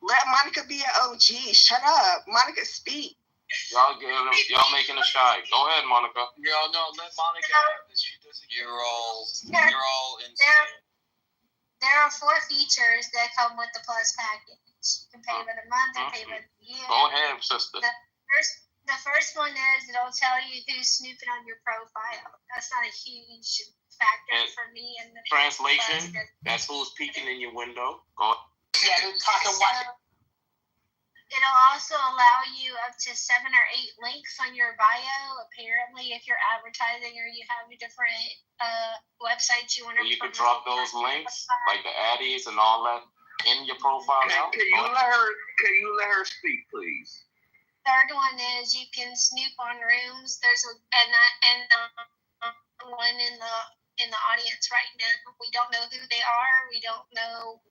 Let Monica be an OG. Shut up. Monica, speak. Y'all making a shy. Go ahead, Monica. No, let Monica. You're all insane. There are 4 features that come with the Plus package. You can pay by the month or pay by the year. Go ahead, sister. The first one is it'll tell you who's snooping on your profile. That's not a huge factor for me. In the translation, that's who's peeking in your window. Go ahead. Yeah, it'll also allow you up to 7 or 8 links on your bio. Apparently, if you're advertising or you have different websites you want to. You can drop those links, like the addies and all that, in your profile. Can you let her speak, please? Third one is you can snoop on rooms. There's one in the audience right now. We don't know who they are. We don't know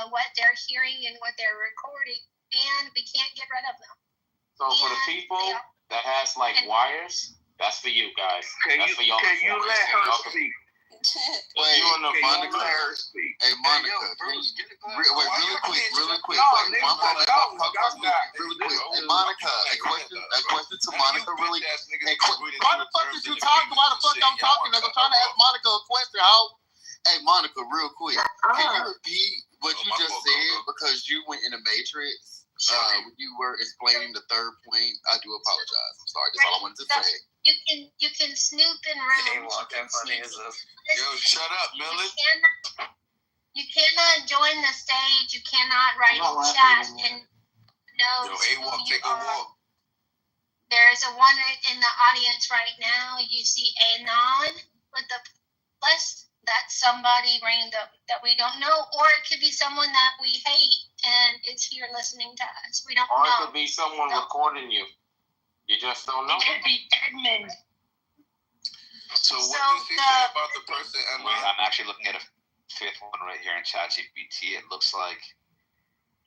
what they're hearing and what they're recording, and we can't get rid of them. So for the people that has like wires, that's for you guys. That's for y'all. Can you let her speak? Wait, Monica. Hey, Monica. Really quick. Hey, Monica. A question to Monica. Really. Why the fuck did you talk? Why the fuck I'm talking? I'm trying to ask Monica a question. Hey, Monica, real quick. Can you repeat what you just said? Because you went in the Matrix. When you were explaining the third point, I do apologize. I'm sorry. That's all I wanted to say. You can snoop in rooms. Yo, shut up, Millie. You cannot join the stage. You cannot write in chat and know who you are. There's a one in the audience right now. You see Anon with the plus. That's somebody random that we don't know, or it could be someone that we hate and is here listening to us. We don't know. Or it could be someone recording you. You just don't know. It could be admin. So what does he say about the person? I'm actually looking at a 5th one right here in ChatGPT. It looks like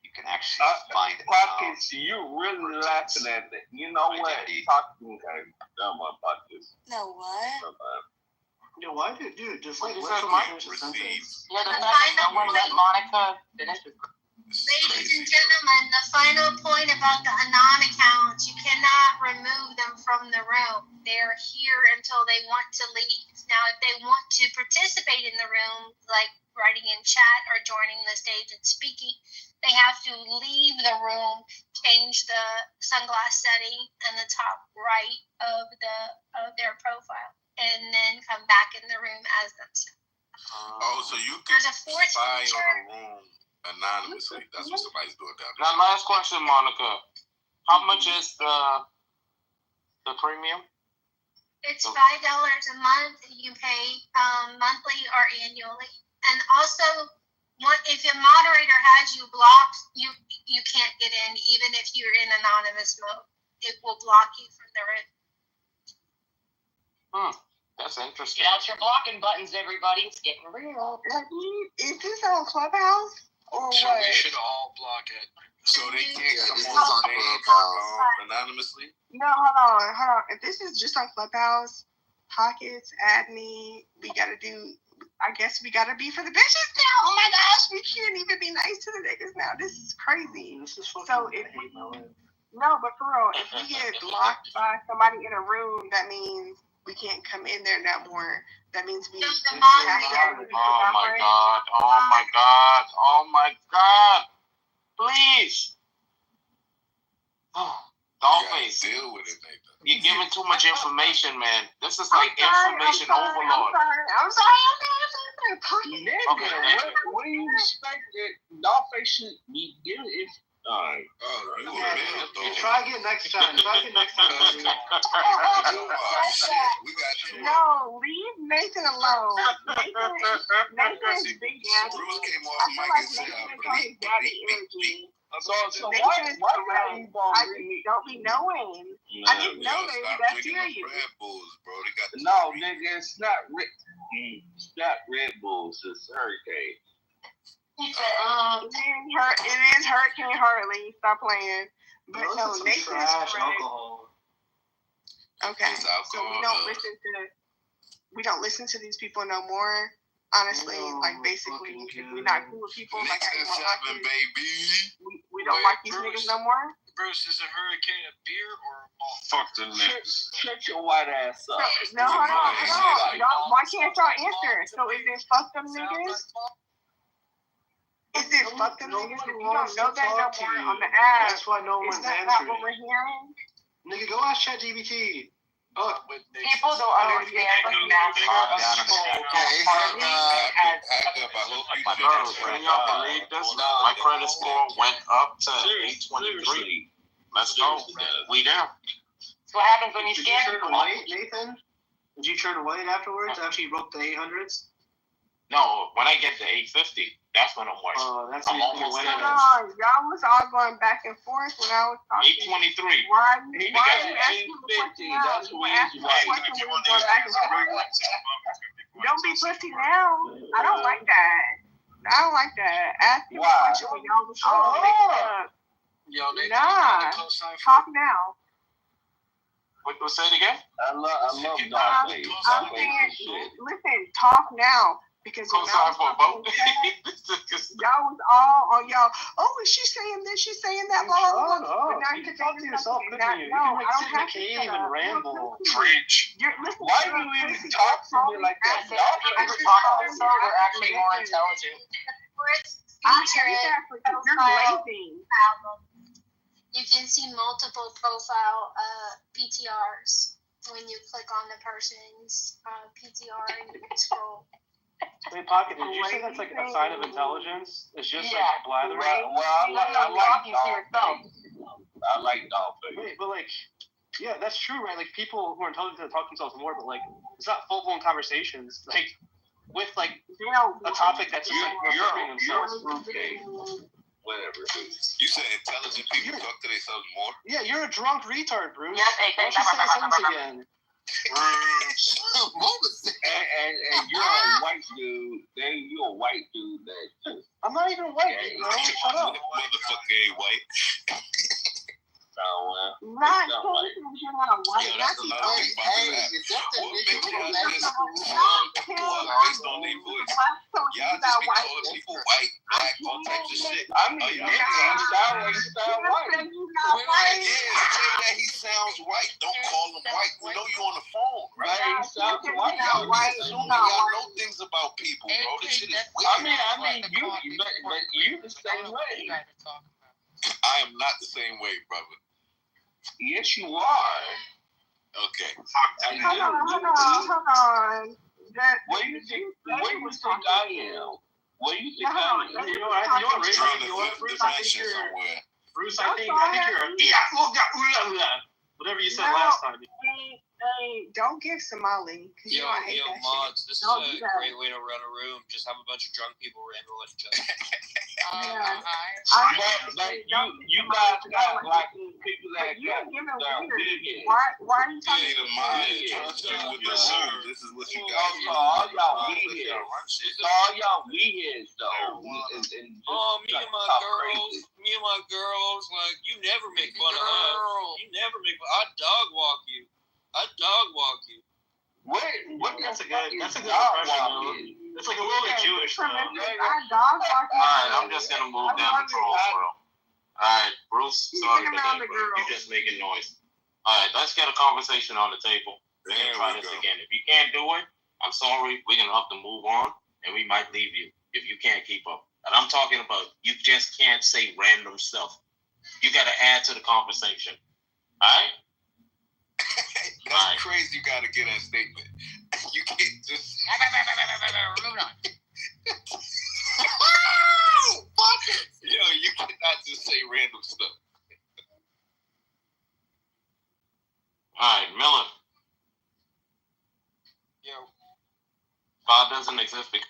you can actually find it. Pockets, you really laughing at it. You know what? Talking dumb about this. No, what? Yeah, why did you just like receive? Yeah, the fact that someone let Monica finish. Ladies and gentlemen, the final point about the Anon accounts, you cannot remove them from the room. They are here until they want to leave. Now, if they want to participate in the room, like writing in chat or joining the stage and speaking, they have to leave the room, change the sunglass setting in the top right of their profile, and then come back in the room as themselves. So you can spy on a room anonymously. That's what somebody's doing down there. Now, last question, Monica. How much is the premium? It's $5 a month. You pay monthly or annually. And also, if a moderator has you blocked, you can't get in, even if you're in anonymous mode. It will block you from the room. That's interesting. Get out your blocking buttons, everybody. It's getting real. Is this on Clubhouse or So what? we should all block it. So they can't come on Clubhouse anonymously? No, hold on. If this is just on Clubhouse, Pockets, add me. I guess we gotta be for the bitches now. Oh my gosh, we can't even be nice to the niggas now. This is crazy. No, but for real, if we get blocked by somebody in a room, that means we can't come in there no more. That means we have to. Oh my God. Please. Dollface. Deal with it, Nathan. You're giving too much information, man. This is like information overload. I'm sorry. Nigga, what do you expect that Dollface should be doing? Alright. You try again next time. No, leave Nathan alone. Nathan is big daddy. Bruce came off mic and said, daddy energy. So why don't be knowing. I didn't know they were that serious. Red Bulls, bro. They got no, nigga, it's not Red Bulls, it's Hurricane. He said, it is Hurricane Harley. Stop playing. But no, Nathan is correct. Alcohol. Okay, so we don't listen to these people no more. Honestly, basically, if we're not cool with people, we don't like these niggas no more. Bruce, is a hurricane a beer or a malt? Fuck the niggas. Shut your white ass up. No, hold on. Y'all, why can't y'all answer? So is it fuck them niggas? Is it fuck them niggas? If you don't know that no more on the app, that's why no one's answering. Is that not what we're hearing? Nigga, go ask ChatGPT. People don't understand the NASCAR My credit score went up to 823. Let's go. We there. So what happens when you Did scan? you turn white, Nathan? Did you turn white afterwards after you broke the 800s? No, when I get to 850, that's when I'm white. That's I'm almost there. Y'all was all going back and forth when I was talking. 823. Why are you asking the question now? That's when he's white. Don't be pussy now. I don't like that. Ask him a question when y'all was up. Nah. Talk now. What say it again? I love Dogface. I'm saying, listen, talk now. Because when I was talking y'all was all on y'all. Oh, is she saying this? She's saying that. Blah, blah, blah. But now you can talk to yourself, couldn't you? You can sit in a cave and ramble. Preach. Why do you even talk to me like that? Y'all are actually more intelligent. You're lazy. You can see multiple profile PTRs when you click on the person's PTR and you can scroll. Wait, Pocket, did you say that's like a sign of intelligence? It's just like blathering? Well, I like Dogface. Wait, but yeah, that's true, right? Like, people who are intelligent talk themselves more, but it's not full-blown conversations. With a topic that's just referring themselves. Whatever. You say intelligent people talk to themselves more? Yeah, you're a drunk retard, Bruce. Yes, why don't you say a sentence again? and you're a white dude. Then you're a white dude. I'm not even white. Shut up. Motherfucker ain't white. Not you're not white. That's a lot of things about this app. What makes y'all just based on their voice? Y'all just be calling people white, black, all types of shit. I mean, he sound white. Yeah, say that he sounds white. Don't call him white. We know you on the phone, right? He sounds white. Y'all be assuming y'all know things about people, bro. This shit is weird. I mean, you the same way. I am not the same way, brother. Yes, you are. Okay. Hold on. Where do you think I am? Where do you think I am? Bruce, I think you're whatever you said last time. Hey, don't give Somali. Yo, mods, this is a great way to run a room. Just have a bunch of drunk people ramble at each other. But you guys got people that got weird. Why are you talking with the room? This is what you got. All y'all weirds though. Me and my girls, like, you never make fun of us. You never make fun. I dog walk you. That's a good impression. It's like a little bit Jewish, though. Alright, I'm just gonna move down the trolls, bro. Alright, Bruce, sorry for that, bro. You're just making noise. Alright, let's get a conversation on the table. We're gonna try this again. If you can't do it, I'm sorry. We're gonna have to move on, and we might leave you if you can't keep up. And I'm talking about you just can't say random stuff. You gotta add to the conversation. Alright? That's crazy. You gotta get that statement. You can't just. Moving on. Yo, you cannot just say random stuff. Alright, Miller. Yo. God doesn't exist because.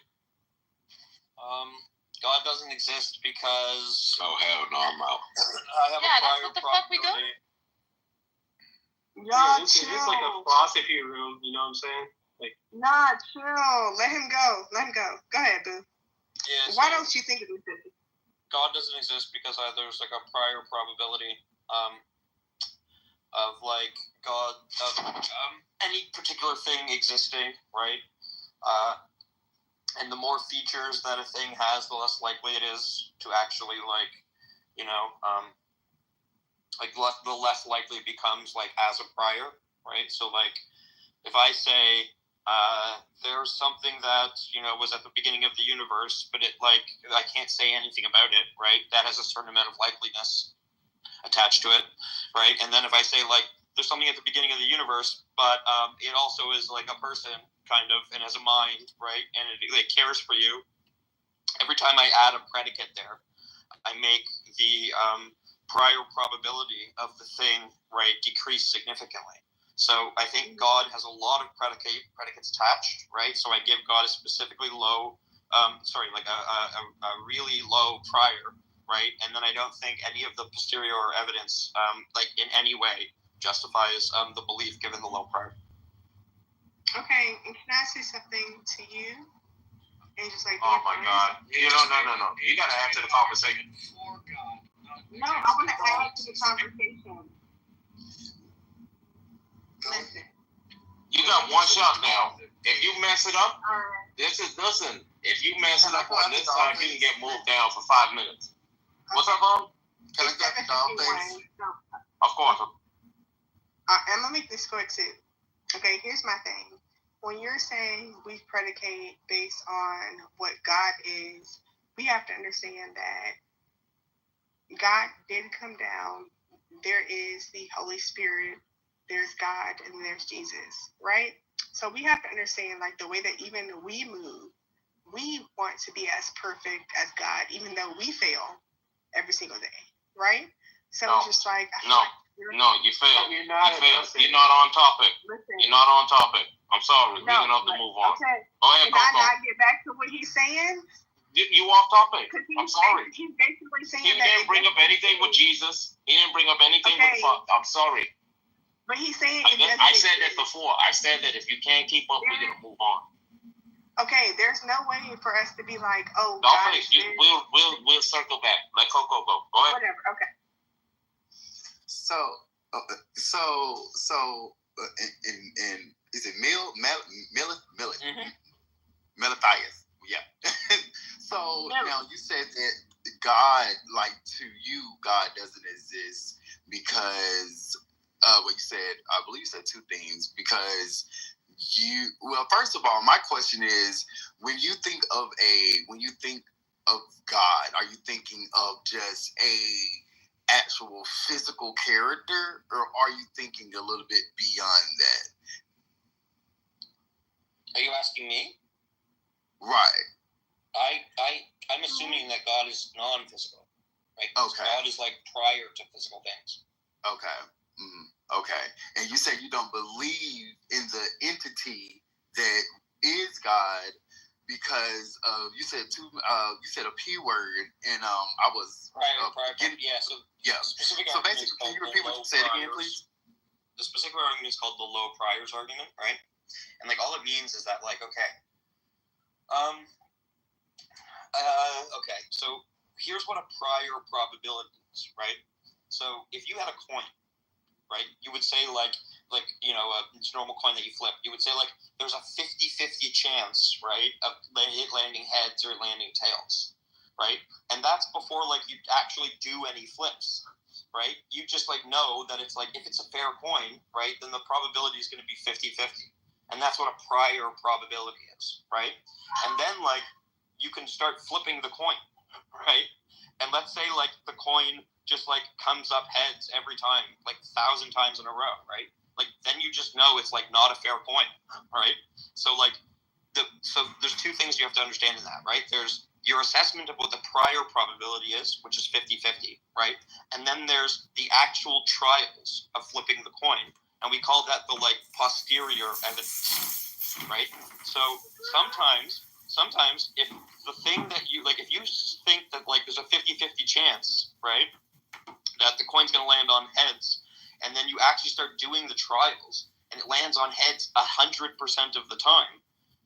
God doesn't exist because. Oh hell no, I'm out. I have a prior what the fuck we do? Y'all It's chill. like a philosophy room, you know what I'm saying? Like, Nah, chill. Let him go. Let him go. Go ahead, boo. Yeah, Why don't you think it exists? God doesn't exist because there's like a prior probability of like God of any particular thing existing, right? And the more features that a thing has, the less likely it is to actually like, you know, the less likely it becomes like as a prior, right? So like, if I say there's something that, you know, was at the beginning of the universe, but it like I can't say anything about it, right? That has a certain amount of likeliness attached to it, right? And then if I say like there's something at the beginning of the universe, but it also is like a person kind of and has a mind, right? And it cares for you. Every time I add a predicate there, I make the prior probability of the thing, right, decrease significantly. So I think God has a lot of predicates attached, right? So I give God a specifically low, like a really low prior, right? And then I don't think any of the posterior evidence, like in any way, justifies the belief given the low prior. Okay, and can I say something to you? And just like, oh my God, no. You gotta add to the conversation. No, I want to add to the conversation. Listen. You got one shot now. If you mess it up, listen. If you mess it up on this side, you can get moved down for 5 minutes. What's up, Bob? Can I get the Dolphins? Of course. And let me make this quick too. Okay, here's my thing. When you're saying we predicate based on what God is, we have to understand that God did come down. There is the Holy Spirit, there's God, and there's Jesus, right? So we have to understand, like, the way that even we move, we want to be as perfect as God, even though we fail every single day, right? So it's just like, No, you failed. You're not on topic. Listen. You're not on topic. I'm sorry. We're going to have to move on. Okay. Go ahead, Can I not get back to what he's saying? You off topic. I'm sorry. He's basically saying he didn't bring up anything with Jesus. He didn't bring up anything with fuck. I'm sorry. But he's saying I said that before. I said that if you can't keep up, we're going to move on. Okay, there's no way for us to be like, oh, Dolphins, we'll circle back. Let Coco go. Go ahead. Whatever. Okay. So, in is it Milithias? Yeah. So now you said that God, like to you, God doesn't exist because what you said. I believe you said two things because. First of all, my question is, when you think of God, are you thinking of just a actual physical character, or are you thinking a little bit beyond that? Are you asking me? Right. I'm assuming that God is non-physical, right? Okay. God is like prior to physical things. Okay. Okay. And you say you don't believe in the entity that is God because you said a P word, and I was prior. Yeah. So basically, can you repeat what you said again, please? The specific argument is called the low priors argument, right? And like all it means is that like okay, so here's what a prior probability is, right? So if you had a coin, right, you would say like you know a normal coin that you flip, you would say like there's a 50-50 chance, right, of it landing heads or landing tails, right? And that's before like you actually do any flips, right? You just like know that it's like if it's a fair coin, right, then the probability is going to be 50-50. And that's what a prior probability is, right? And then like you can start flipping the coin, right? And let's say like the coin just like comes up heads every time, like 1,000 times in a row, right? Like then you just know it's like not a fair coin, right? So like so there's two things you have to understand in that, right? There's your assessment of what the prior probability is, which is 50-50, right? And then there's the actual trials of flipping the coin, and we call that the like posterior evidence, right? So sometimes if the thing that you like, if you chance, right, that the coin's going to land on heads, and then you actually start doing the trials, and it lands on heads 100% of the time,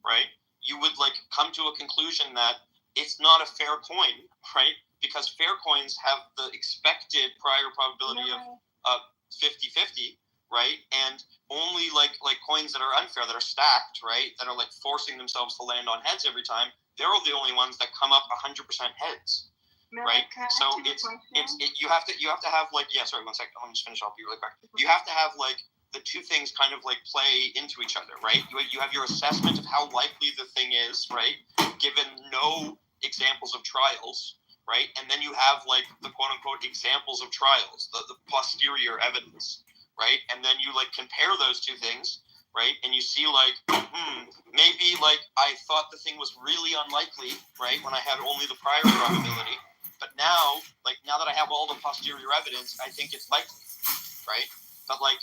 right, you would like come to a conclusion that it's not a fair coin, right, because fair coins have the expected prior probability of 50-50, right, and only like coins that are unfair, that are stacked, right, that are like forcing themselves to land on heads every time, they're the only ones that come up 100% heads. Right, so you have to have like sorry 1 second, let me just finish off you really quick. You have to have like the two things kind of like play into each other, right? You have your assessment of how likely the thing is, right, given no examples of trials, right, and then you have like the quote unquote examples of trials, the posterior evidence, right, and then you like compare those two things, right, and you see like maybe like I thought the thing was really unlikely, right, when I had only the prior probability. But now that I have all the posterior evidence, I think it's likely, right? But like,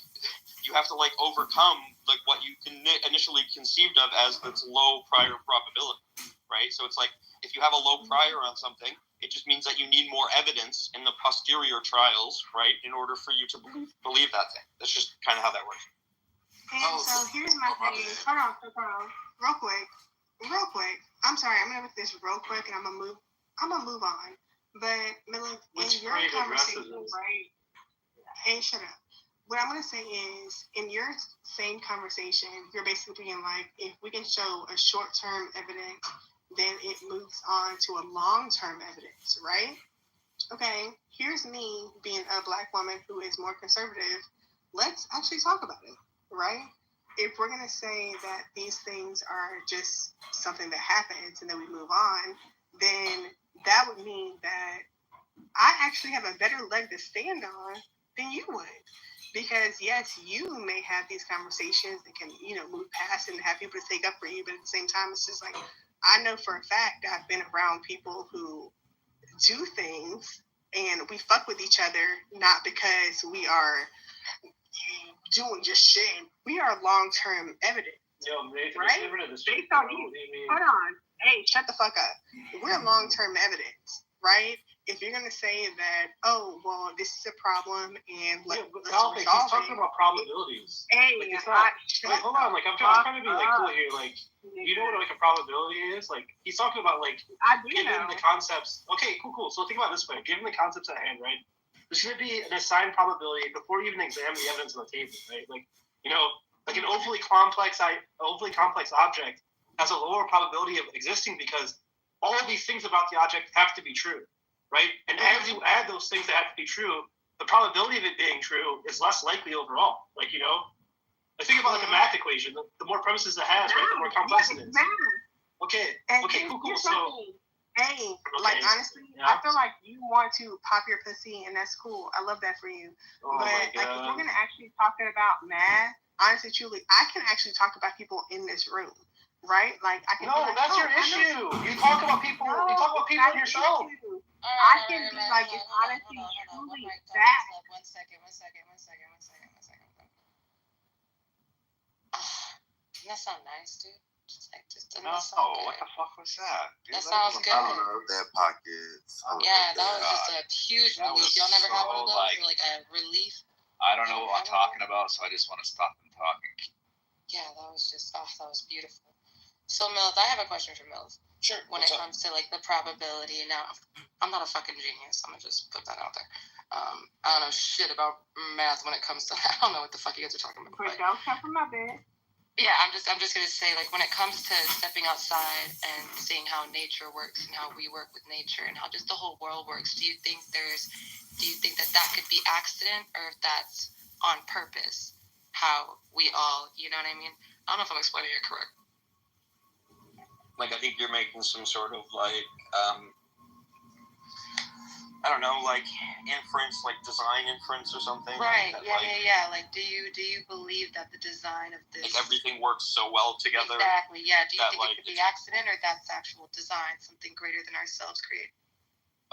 you have to like overcome like what you initially conceived of as its low prior probability, right? So it's like if you have a low prior on something, it just means that you need more evidence in the posterior trials, right, in order for you to believe that thing. That's just kind of how that works. And so here's my thing. Hold on, real quick. I'm sorry, I'm gonna make this real quick, and I'm gonna move on. But Miller, in your conversation, right? Hey, shut up. What I'm gonna say is, in your same conversation, you're basically being like, if we can show a short-term evidence, then it moves on to a long-term evidence, right? Okay. Here's me being a Black woman who is more conservative. Let's actually talk about it, right? If we're gonna say that these things are just something that happens and then we move on, then that would mean that I actually have a better leg to stand on than you would. Because yes, you may have these conversations that can, move past and have people to take up for you, but at the same time, it's just like, I know for a fact I've been around people who do things and we fuck with each other, not because we are doing just shit. We are long-term evidence. Yo, Nathan, right? Based on you. Hold on. Hey, shut the fuck up. We're long-term evidence, right? If you're going to say that, oh, well, this is a problem and let's resolve it. He's talking about probabilities. Hey, hold on. Like, I'm trying to be, like, cool here. Like, you know what, like, a probability is? Like, he's talking about, like, given the concepts. Okay, cool. So think about it this way. Given the concepts at hand, right? There's going to be an assigned probability before you even examine the evidence on the table, right? Like, like an overly complex object has a lower probability of existing because all of these things about the object have to be true, right? And as you add those things that have to be true, the probability of it being true is less likely overall. Like, I think about like a math equation. The more premises it has, right, the more complex it is. Okay, cool. So, like honestly, I feel like you want to pop your pussy, and that's cool. I love that for you. But like, if we're gonna actually talk about math, honestly, truly, I can actually talk about people in this room. Right? Like I can. No, that's your issue. You talk about people. You talk about people in your show. I can be like, it's honestly truly that. One second. Doesn't that sound nice, dude? What the fuck was that? That sounds good. I don't know if that pockets. Yeah, that was just a huge relief. Y'all never had one of those? Like a relief? I don't know what I'm talking about, so I just want to stop them talking. Yeah, that was just, that was beautiful. So, Mills, I have a question for Mills. Sure. When it comes to, like, the probability. Now, I'm not a fucking genius. I'm going to just put that out there. I don't know shit about math when it comes to I don't know what the fuck you guys are talking about. But don't come from my bed. Yeah, I'm just going to say, like, when it comes to stepping outside and seeing how nature works and how we work with nature and how just the whole world works, do you think that could be accident or if that's on purpose? How we all, you know what I mean? I don't know if I'm explaining it correct. Like, I think you're making some sort of, like, I don't know, like, inference, like design inference or something. Right, like, yeah. Like, do you believe that the design of this... Like, everything works so well together. Exactly, yeah. Do you think it could be accident or that's actual design, something greater than ourselves create?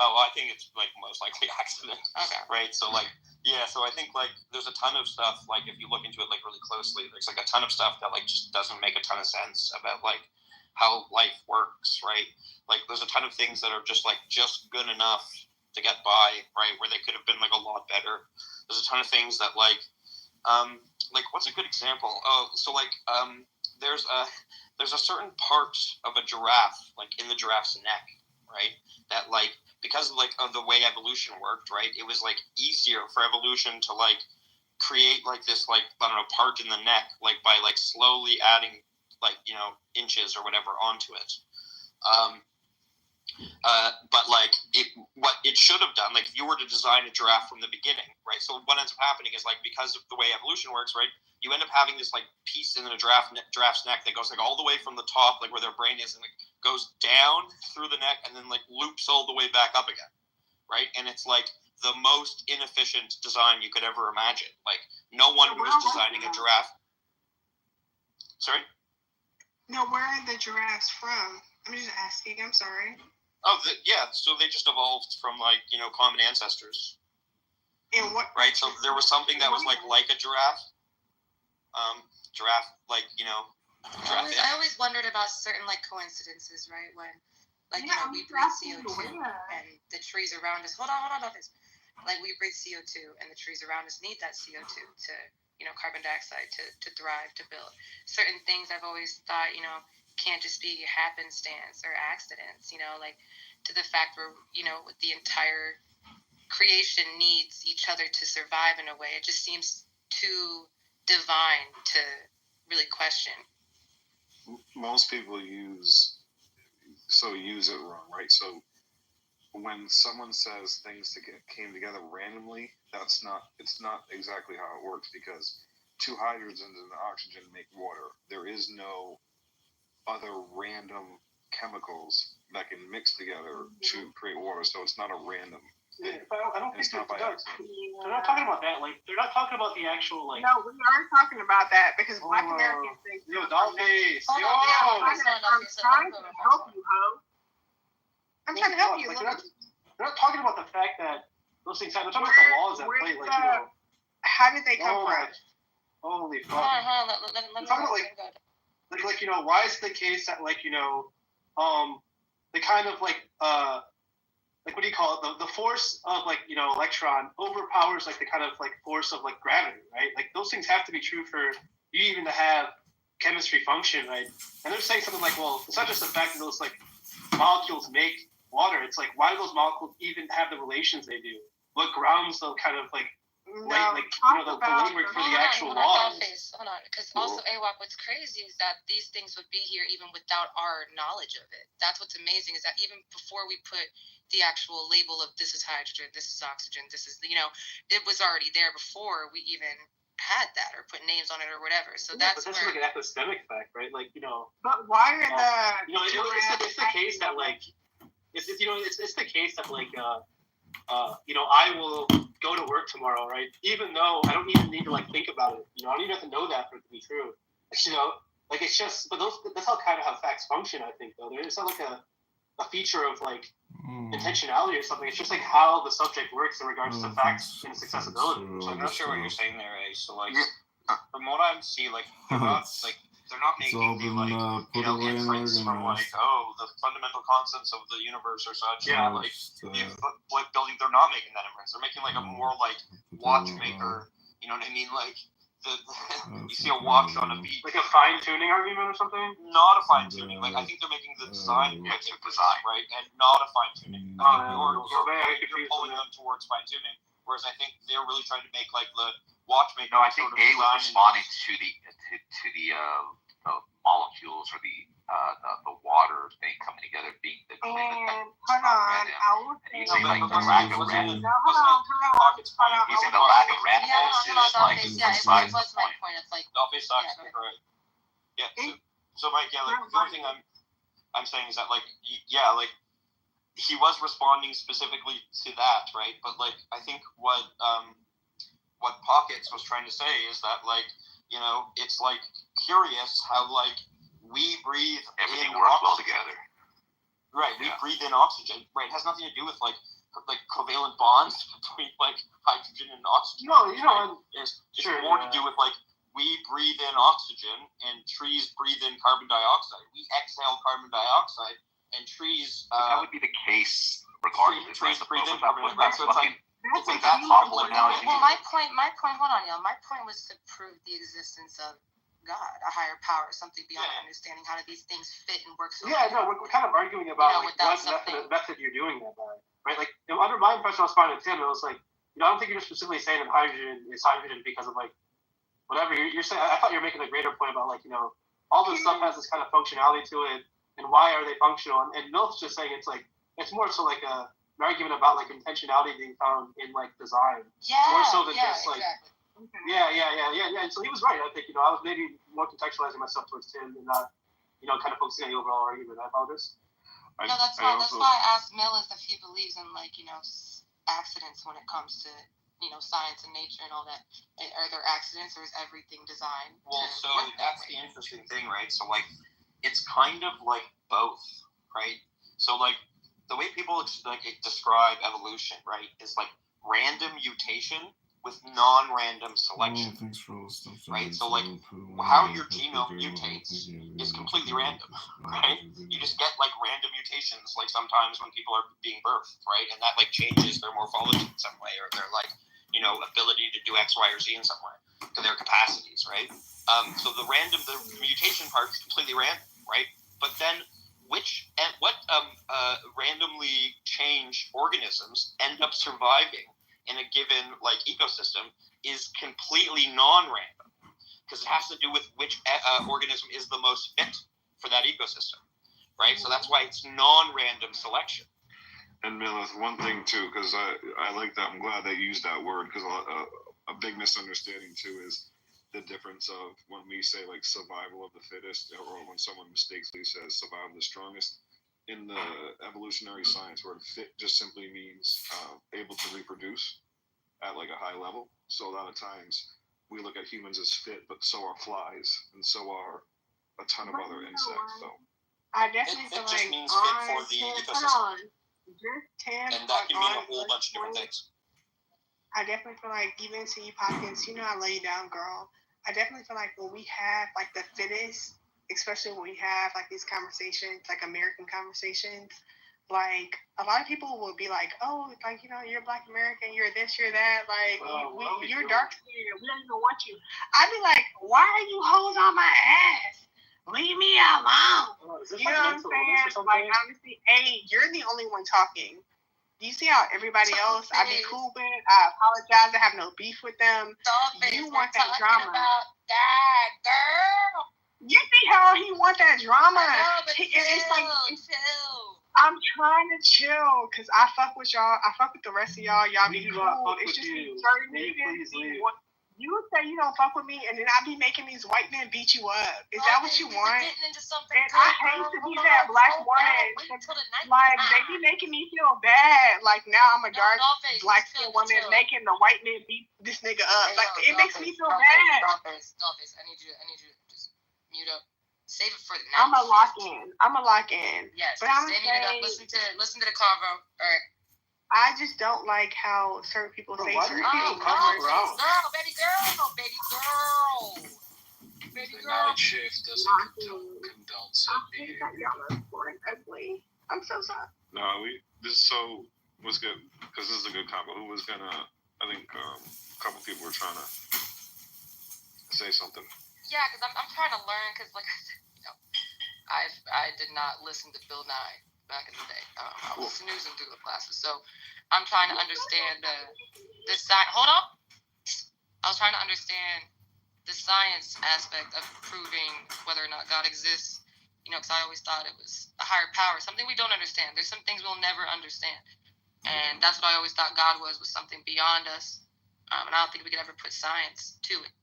Oh, I think it's, like, most likely accident. Okay. Right, so, like, yeah, so I think, like, there's a ton of stuff, like, if you look into it, like, really closely, there's, like, a ton of stuff that, like, just doesn't make a ton of sense about, like, how life works, right? Like, there's a ton of things that are just, like, just good enough to get by, right? Where they could have been like a lot better. There's a ton of things that like what's a good example? Oh, so there's a certain part of a giraffe, like in the giraffe's neck, right? That like because like of the way evolution worked, right? It was like easier for evolution to like create like this like I don't know part in the neck like by like slowly adding like inches or whatever onto it. But like what it should have done, like if you were to design a giraffe from the beginning, right? So what ends up happening is like because of the way evolution works, right? You end up having this like piece in a giraffe's neck that goes like all the way from the top, like where their brain is, and like goes down through the neck and then like loops all the way back up again, right? And it's like the most inefficient design you could ever imagine. Like no one who was designing a giraffe. Sorry? No, where are the giraffes from? I'm just asking. I'm sorry. Oh, yeah. So they just evolved from like common ancestors. And what? Right. So there was something that was like a giraffe. Giraffe, like giraffe. I always wondered about certain like coincidences, right? When we breathe CO2 and the trees around us. Hold on. Like we breathe CO2 and the trees around us need that CO2 to carbon dioxide to thrive, to build. Certain things I've always thought can't just be happenstance or accidents, like to the fact where, the entire creation needs each other to survive in a way. It just seems too divine to really question. Most people use it wrong, right? So when someone says things came together randomly, it's not exactly how it works, because two hydrogens and oxygen make water. There is no other random chemicals that can mix together to create water, so it's not a random thing. I don't think it's not by accident. They're not talking about that. Like they're not talking about the actual like. No, we are talking about that because Black Americans think. Yo, Dollface. Yo. I'm trying to help you, ho. I'm trying to help you. They're not talking about the fact that those things happen. They're talking about the laws that play. Like how did they come from? Holy fuck. They're talking about like why is it the case that the kind of what do you call it? The force of electron overpowers the kind of force of gravity, right? Like those things have to be true for you even to have chemistry function, right? And they're saying something like, well, it's not just the fact that those molecules make water. It's like, why do those molecules even have the relations they do? What grounds the kind of the labor for the actual laws? Hold on, because also AWOC, what's crazy is that these things would be here even without our knowledge of it. That's what's amazing, is that even before we put the actual label of this is hydrogen, this is oxygen, this is it was already there before we even had that or put names on it or whatever. So that's like an epistemic fact, right? But why are it's the case that it's the case that I will go to work tomorrow, right? Even though I don't even need to think about it. I don't even have to know that for it to be true. It's just, but that's how kind of how facts function. I think though, it's not a feature of intentionality or something. It's just how the subject works in regards to facts and its accessibility. So I'm not sure what you're saying there, So from what I'm seeing, they're not making the inference from the fundamental constants of the universe or such. Yeah, building. They're not making that inference. They're making a more watchmaker. You know what I mean? You see a watch on a beat. Like a fine tuning argument or something? Not a fine tuning. I think they're making the design right, and not a fine tuning. You're pulling them towards fine tuning. Whereas I think they're really trying to make the watchmaker. No, I think A was responding to the molecules or the water thing coming together being the hold on, using the lack of random. Using the lack of randomness is it was my point of correct. Yeah. So Mike, the only thing I'm saying is that he was responding specifically to that, right? But I think what Pockets was trying to say is that it's curious how we breathe everything in works oxygen. well together. Right, we breathe in oxygen. Right, it has nothing to do with covalent bonds between hydrogen and oxygen. No, it's more to do with we breathe in oxygen and trees breathe in carbon dioxide. We exhale carbon dioxide and trees. That would be the case regardless, right? So it's like that horrible analogy. Well, my point. Hold on, y'all. My point was to prove the existence of God, a higher power, something beyond our understanding. How do these things fit and work? So no, we're kind of arguing about what method you're doing that by, right? Like under my impression, I was finding Tim. It was like, I don't think you're specifically saying that hydrogen is hydrogen because of like whatever you're saying. I thought you were making a greater point about like all this stuff has this kind of functionality to it, and why are they functional? And Milt's just saying it's more so like an argument about like intentionality being found in like design, more so than just like. Exactly. Okay. Yeah. And so he was right. I think I was maybe more contextualizing myself towards Tim and not kind of focusing on the overall argument. I apologize. No, that's why I asked Millis if he believes in like accidents when it comes to science and nature and all that. Are there accidents or is everything designed? Well, so that's the interesting thing, right? So like it's kind of like both, right? So like the way people describe evolution, right, is like random mutation with non-random selection, right? So like how your genome mutates is completely random, right? You just get like random mutations like sometimes when people are being birthed, right? And that like changes their morphology in some way or their like ability to do X, Y, or Z in some way to their capacities, right? So the mutation part is completely random, right? But then what randomly changed organisms end up surviving in a given like ecosystem is completely non-random because it has to do with which organism is the most fit for that ecosystem, right? So that's why it's non-random selection. And Millis, one thing too, because I like that. I'm glad that you used that word because a big misunderstanding too is the difference of when we say like survival of the fittest, or when someone mistakenly says survival of the strongest. In the evolutionary science, word fit just simply means able to reproduce at like a high level. So a lot of times we look at humans as fit, but so are flies, and so are a ton of other insects. So I definitely feel like just means fit for the ecosystem. And that can mean a whole bunch of different things. I definitely feel like even to you, Pockets, I lay you down, girl. I definitely feel like when we have like the fittest, especially when we have like these conversations, like American conversations, like a lot of people will be like, oh, like you're Black American, you're this, you're that, like you're dark skinned, we don't even want you. I'd be like, why are you hoes on my ass? Leave me alone. You know what I'm saying? Like honestly, you're the only one talking. You see how everybody else I be cool with? I apologize. I have no beef with them. You want that drama. About that, girl. You see how he want that drama? I know, but chill. I'm trying to chill because I fuck with y'all. I fuck with the rest of y'all. Y'all be cool. It's just certain niggas. You say you don't fuck with me, and then I be making these white men beat you up. Is that what you want? And I hate to be that Black woman. Like, they be making me feel bad. Like, now I'm a dark Black skin woman making the white men beat this nigga up. Like, it makes me feel bad. Dollface, I need you to just mute up. Save it for the night. I'm a lock in. Yes, but I'm saving it up. Listen to the convo. All right. I just don't like how certain people say certain things. Baby girl. The night shift doesn't condone said behavior. Y'all are boring ugly. I'm so sorry. No, so was good because this is a good combo. Who was gonna? I think a couple people were trying to say something. Yeah, because I'm trying to learn because like I did not listen to Bill Nye back in the day. I was snoozing through the classes, so I'm trying to understand the science. Hold on. I was trying to understand the science aspect of proving whether or not God exists. Because I always thought it was a higher power, something we don't understand. There's some things we'll never understand, and that's what I always thought God was something beyond us. And I don't think we could ever put science to it.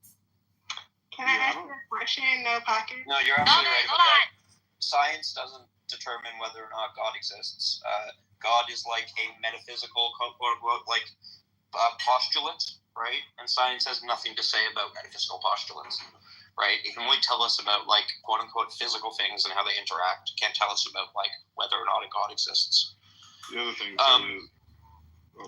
Can I ask you a question, Pocket? No, you're absolutely right about that. Science doesn't determine whether or not God exists. God is like a metaphysical, quote unquote, like postulate, right? And science has nothing to say about metaphysical postulates, right? It can only tell us about like quote unquote physical things and how they interact. It can't tell us about like whether or not a God exists. The other thing too is,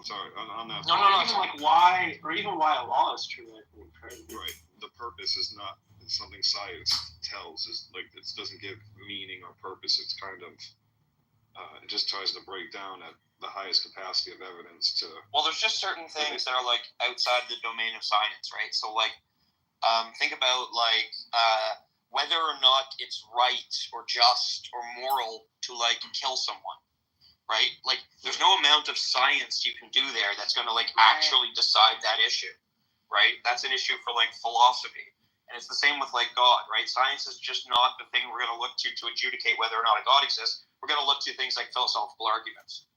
sorry, on that. No. Even like why a law is true. I think, right. The purpose is not something science tells. Is like it doesn't give meaning or purpose. It's kind of it just tries to break down at the highest capacity of evidence to. Well, there's just certain things that are like outside the domain of science, right? So like, think about like whether or not it's right or just or moral to like kill someone, right? Like, there's no amount of science you can do there that's going to like actually decide that issue, right? That's an issue for like philosophy. And it's the same with like God, right? Science is just not the thing we're going to look to adjudicate whether or not a God exists. We're going to look to things like philosophical arguments.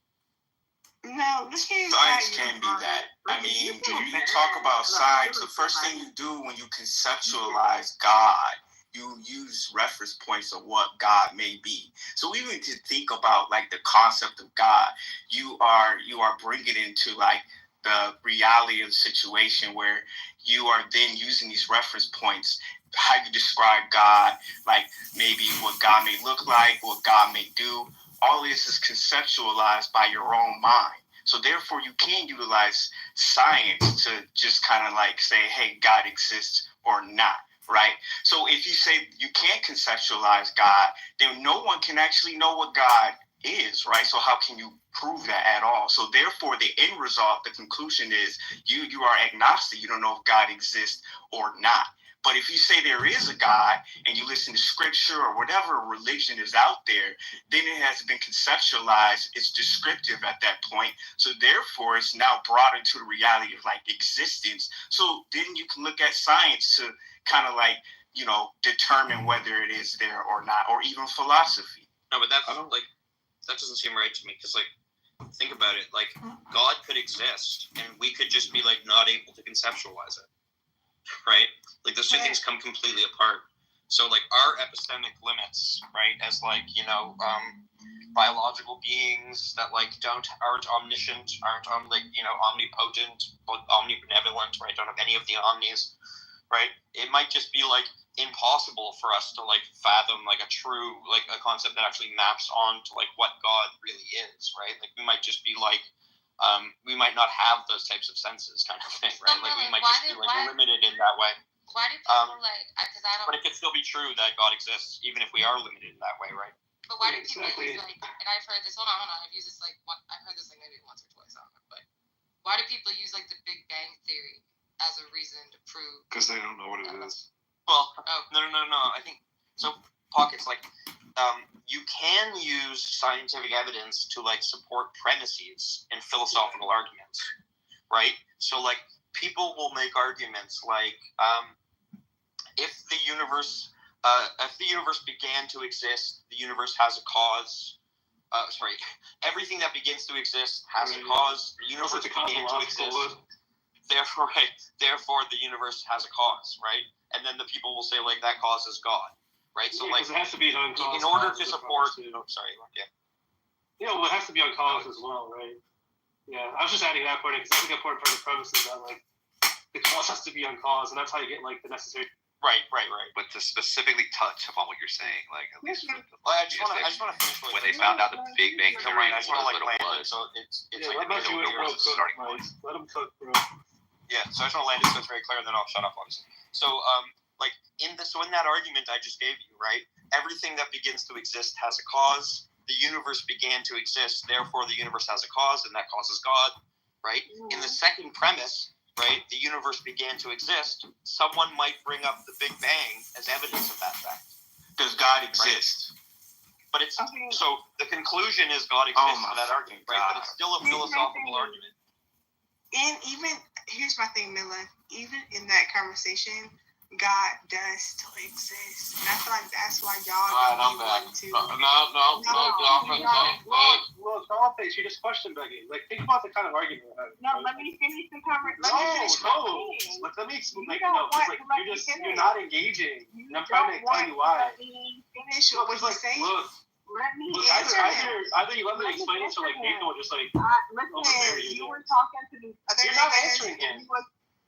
No, science can be that. I mean, when you talk about science, the first thing you do when you conceptualize God, you use reference points of what God may be. So even to think about like the concept of God, you are bringing it into like the reality of the situation where you are then using these reference points, how you describe God, like maybe what God may look like, what God may do. All this is conceptualized by your own mind. So therefore you can utilize science to just kind of like say, hey, God exists or not, right? So if you say you can't conceptualize God, then no one can actually know what God is, right? So how can you prove that at all? So therefore the end result, the conclusion is you are agnostic. You don't know if God exists or not. But if you say there is a God and you listen to scripture or whatever religion is out there, then it has been conceptualized. It's descriptive at that point. So therefore, it's now brought into the reality of like existence. So then you can look at science to kind of like, you know, determine whether it is there or not, or even philosophy. No, but that's like, that doesn't seem right to me because like, think about it. Like, God could exist and we could just be like not able to conceptualize it. Right? Like those two things come completely apart. So like our epistemic limits, right, as like, you know, biological beings that like aren't omniscient, aren't like, you know, omnipotent, omnibenevolent, right, don't have any of the omnis, right? It might just be like impossible for us to like fathom like a true like a concept that actually maps on to like what God really is, right? Like we might just be like we might not have those types of senses, kind of thing, right? Like we might just be like limited in that way. Why do people like? Because I don't. But it could still be true that God exists, even if we are limited in that way, right? But why do people use like? And I've heard this. Hold on. I've used this like. I've heard this like maybe once or twice. I don't know. But why do people use like the Big Bang Theory as a reason to prove? Because they don't know what it is. Well, no. I think so. Pockets like. You can use scientific evidence to like support premises in philosophical arguments, right? So like people will make arguments like if the universe began to exist, the universe has a cause. Everything that begins to exist has a cause. The universe began to exist. Therefore, the universe has a cause, right? And then the people will say like that cause is God. Right, so like it has to be on cause in order to support. Yeah, well, it has to be on cause as well, right? Yeah, I was just adding that point because that's a good point for the premise is that like the cause has to be on cause, and that's how you get like the necessary. Right. But to specifically touch upon what you're saying, like at least I just want to finish when they found out the Big Bang Theory I just want to like what it land was. it, so it's Yeah, like let them cook, bro. Yeah, so I just want to land it so it's very clear, and then I'll shut up, obviously. So like in that argument I just gave you, right? Everything that begins to exist has a cause. The universe began to exist, therefore the universe has a cause, and that cause is God, right? In the second premise, right, the universe began to exist, someone might bring up the Big Bang as evidence of that fact. Does God exist? Right? But it's so the conclusion is God exists for that argument, right? But it's still a philosophical argument. And even here's my thing, Mila. Even in that conversation, God does still exist, and I feel like that's why y'all I'm back. No. Well, Dollface, you just question begging. Like, think about the kind of argument we're having. No, let me finish the conversation. Let me explain. You're not engaging, and I'm trying to tell you why. Let me finish what he's saying. Let me answer either you let me explain it to like Nathan or just like. Listen, you were talking to the other You're not answering him.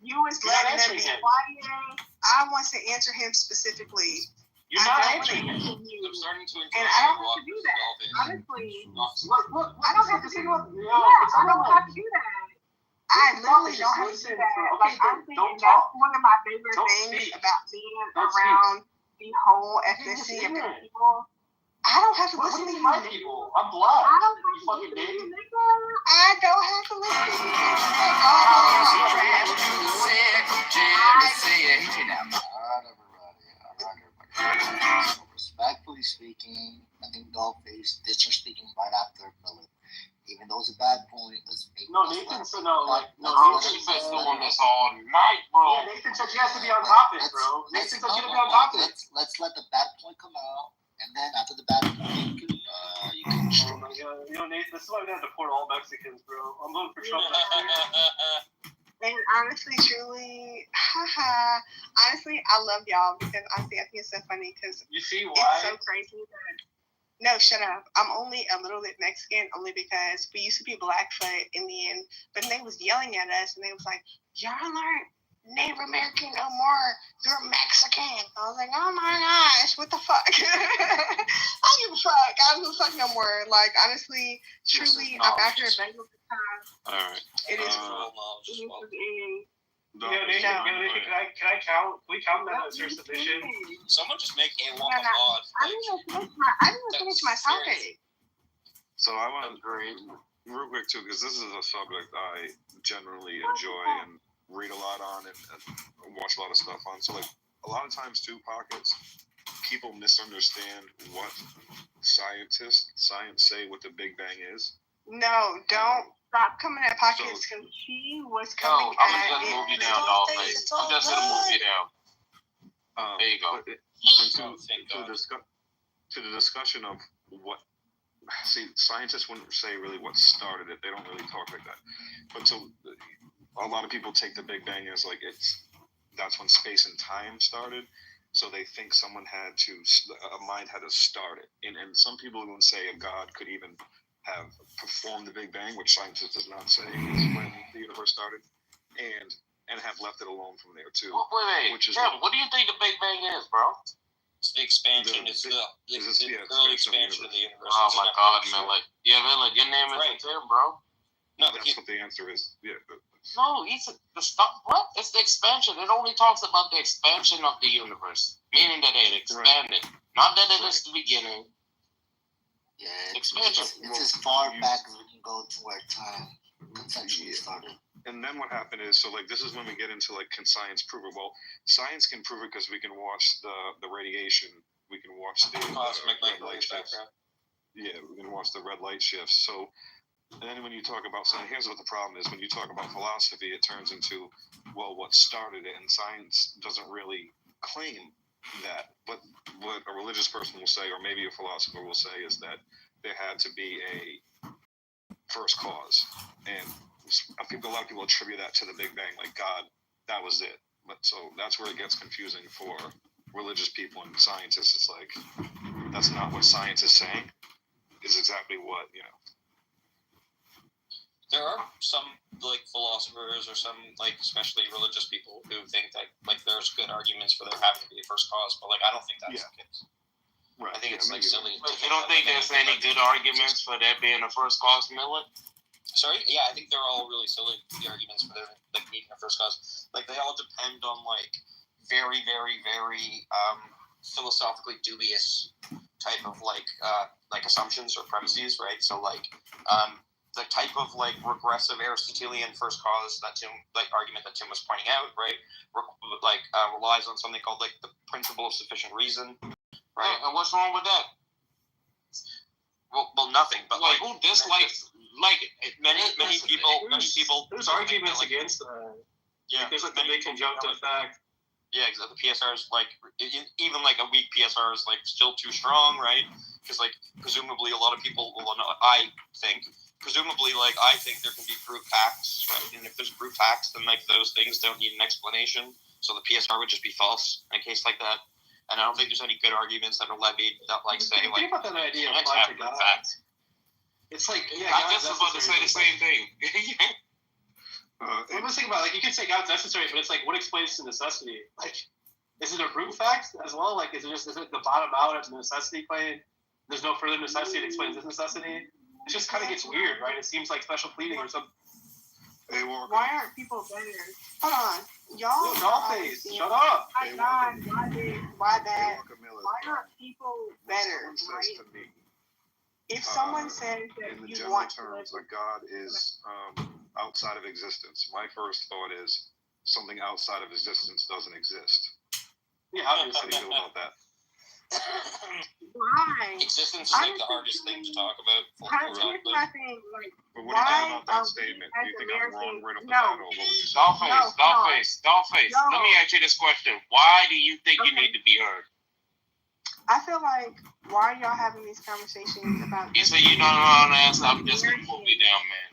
You was letting them be quiet. I want to answer him specifically. You're not answering him. I'm starting to and I don't have to do that. Honestly, look, I don't have to do that. I don't have to do that. I literally don't have to do that. Like, I'm thinking that's one of my favorite things about being around the whole ethnicity of the people. I don't have to What listen do to you mean, you. people? I'm black. I don't You fucking have to listen to idiot. you, nigga. I don't have to listen to you. Respectfully speaking, I think Dollface disrespecting right after Miller. Even though it's a bad point, let's make Nathan said no, like Nathan's doing this all night, bro. Yeah, Nathan said you have to be on topic, bro. Nathan said you have to be on topic. Let's let the bad point come out, and then after the bad point, you can. Oh my god, Nathan, this is why we have to deport all Mexicans, bro. I'm voting for Trump next year. And honestly, truly, honestly, I love y'all because honestly, I think it's so funny because you see why it's so crazy that. No, shut up. I'm only a little bit Mexican only because we used to be Blackfoot Indian, but they was yelling at us and they was like, y'all aren't Native American no more. You're Mexican. I was like, oh my gosh, what the fuck? I don't give a fuck. I don't give a fuck no more. Like, honestly, truly, I'm out here begging for time. All right. It is. Nathan, can I count? Can we count that as your submission? Someone just make a one I didn't finish my topic. So I want to real quick too, because this is a subject I generally enjoy and read a lot on and watch a lot of stuff on. So like a lot of times too, pockets, people misunderstand what science say what the Big Bang is. No, don't stop coming at pockets because he was coming at I'm just gonna move you down, Dollface. I'm just gonna move you down. There you go. To the discussion of what, see, scientists wouldn't say really what started it. They don't really talk like that. But so a lot of people take the Big Bang as like that's when space and time started. So they think a mind had to start it. And some people would say a God could even have performed the Big Bang, which scientists does not say is when the universe started, and have left it alone from there too. Wait, which is what do you think the Big Bang is, bro? It's the expansion. It's the early expansion of the universe. Oh my God, man! Like, your name is Tim, bro. No, that's what the answer is. Yeah. No, what? It's the expansion. It only talks about the expansion of the universe, meaning that it expanded, not that it is the beginning. Yeah, it's as far back as we can go to where time conceptually started. And then what happened is, so like this is when we get into like, can science prove it? Well, science can prove it because we can watch the radiation, we can watch the red light shifts. Yeah, we can watch the red light shifts. So, and then when you talk about science, here's what the problem is: when you talk about philosophy, it turns into, well, what started it, and science doesn't really claim that. But what a religious person will say, or maybe a philosopher will say, is that there had to be a first cause, and a lot of people attribute that to the Big Bang, like God, that was it. But so that's where it gets confusing for religious people and scientists. It's like that's not what science is saying. Is exactly what There are some like philosophers or some like especially religious people who think that like there's good arguments for there having to be a first cause, but like I don't think that's the case. Right. I think it's like silly. You don't think there's any good arguments for there being a first cause, Miller? Sorry, yeah, I think they're all really silly. The arguments for there like needing a first cause, like they all depend on like very, very, very philosophically dubious type of like assumptions or premises, right? So like the type of like regressive Aristotelian first cause that argument that Tim was pointing out, right? Relies on something called like the principle of sufficient reason, right? And what's wrong with that? Well, nothing. But like who dislikes it? Many people. There's arguments against that. Yeah, there's like the big conjunctive fact. Yeah, exactly. The PSR is like even like a weak PSR is like still too strong, right? Because like presumably a lot of people will know. I think there can be brute facts, right? And if there's brute facts, then like those things don't need an explanation. So the PSR would just be false in a case like that. And I don't think there's any good arguments that are levied that like say like. Think about that idea of brute facts. It's like I just was about to say the same thing. What was thinking about? Like you could say God's necessary, but it's like what explains the necessity? Like, is it a brute fact as well? Like, is it the bottom out of the necessity claim? There's no further necessity that explains this necessity. It just kind of gets weird, right? It seems like special pleading or something. Why aren't people better? Hold on, y'all. Dollface, shut up. My God, why that? Why aren't people better? Right? If someone says that in the you general want terms that God is outside of existence, my first thought is something outside of existence doesn't exist. Yeah, how do you feel about that? Why? Existence is like the hardest thing to talk about. Here's my thing, like, but what do you think about that statement? Do you think I'm wrong right off the bat, or what would you say? Dollface. Let me ask you this question. Why do you think you need to be heard? I feel like, why are y'all having these conversations about... You say you don't know the answer. I'm just going to move you down, man.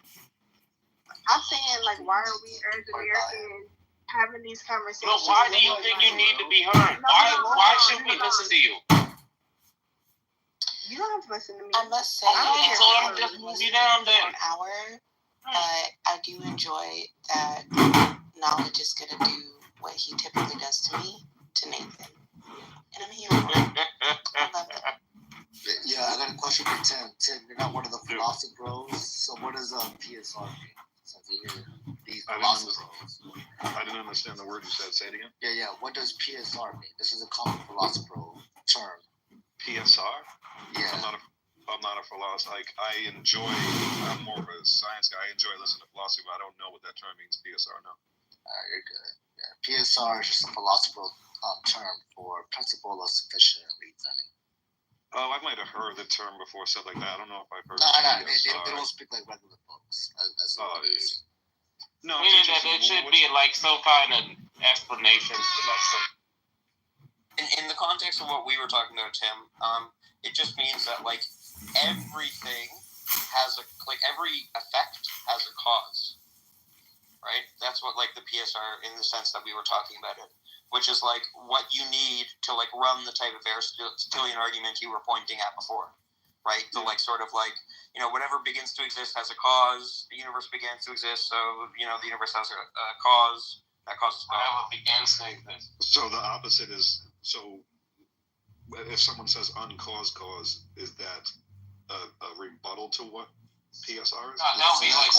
I'm saying, like, why are we as Americans having these conversations? No, why do you think you need to be heard? Why should we listen to you? You don't have to listen to me. I must say, so I'm just move you down then. An hour, but I do enjoy that knowledge is going to do what he typically does to me, to Nathan. And I'm here for it. I love it. Yeah, I got a question for Tim. Tim, you're not one of the philosophy bros, so what does PSR mean? I didn't understand the word you said. Say it again. Yeah. What does PSR mean? This is a common philosopher term. PSR? Yeah. I'm not a philosopher. Like, I'm more of a science guy. I enjoy listening to philosophy, but I don't know what that term means. PSR, no. You're good. Yeah. PSR is just a philosophical term for principle of sufficient reasoning. Oh, I might have heard the term before said like that. I don't know if I've heard. No, they don't speak like regular folks. No, meaning that there should be like some kind of explanation to like some. In the context of what we were talking about, Tim, it just means that like everything has every effect has a cause, right? That's what like the PSR in the sense that we were talking about it, which is like what you need to like run the type of Aristotelian argument you were pointing at before, right? The like sort of like, you know, whatever begins to exist has a cause. The universe begins to exist, so you know the universe has a cause. That causes cause. Whatever begins to exist. So the opposite is if someone says uncaused cause, is that a rebuttal to what PSR is? No, that would be like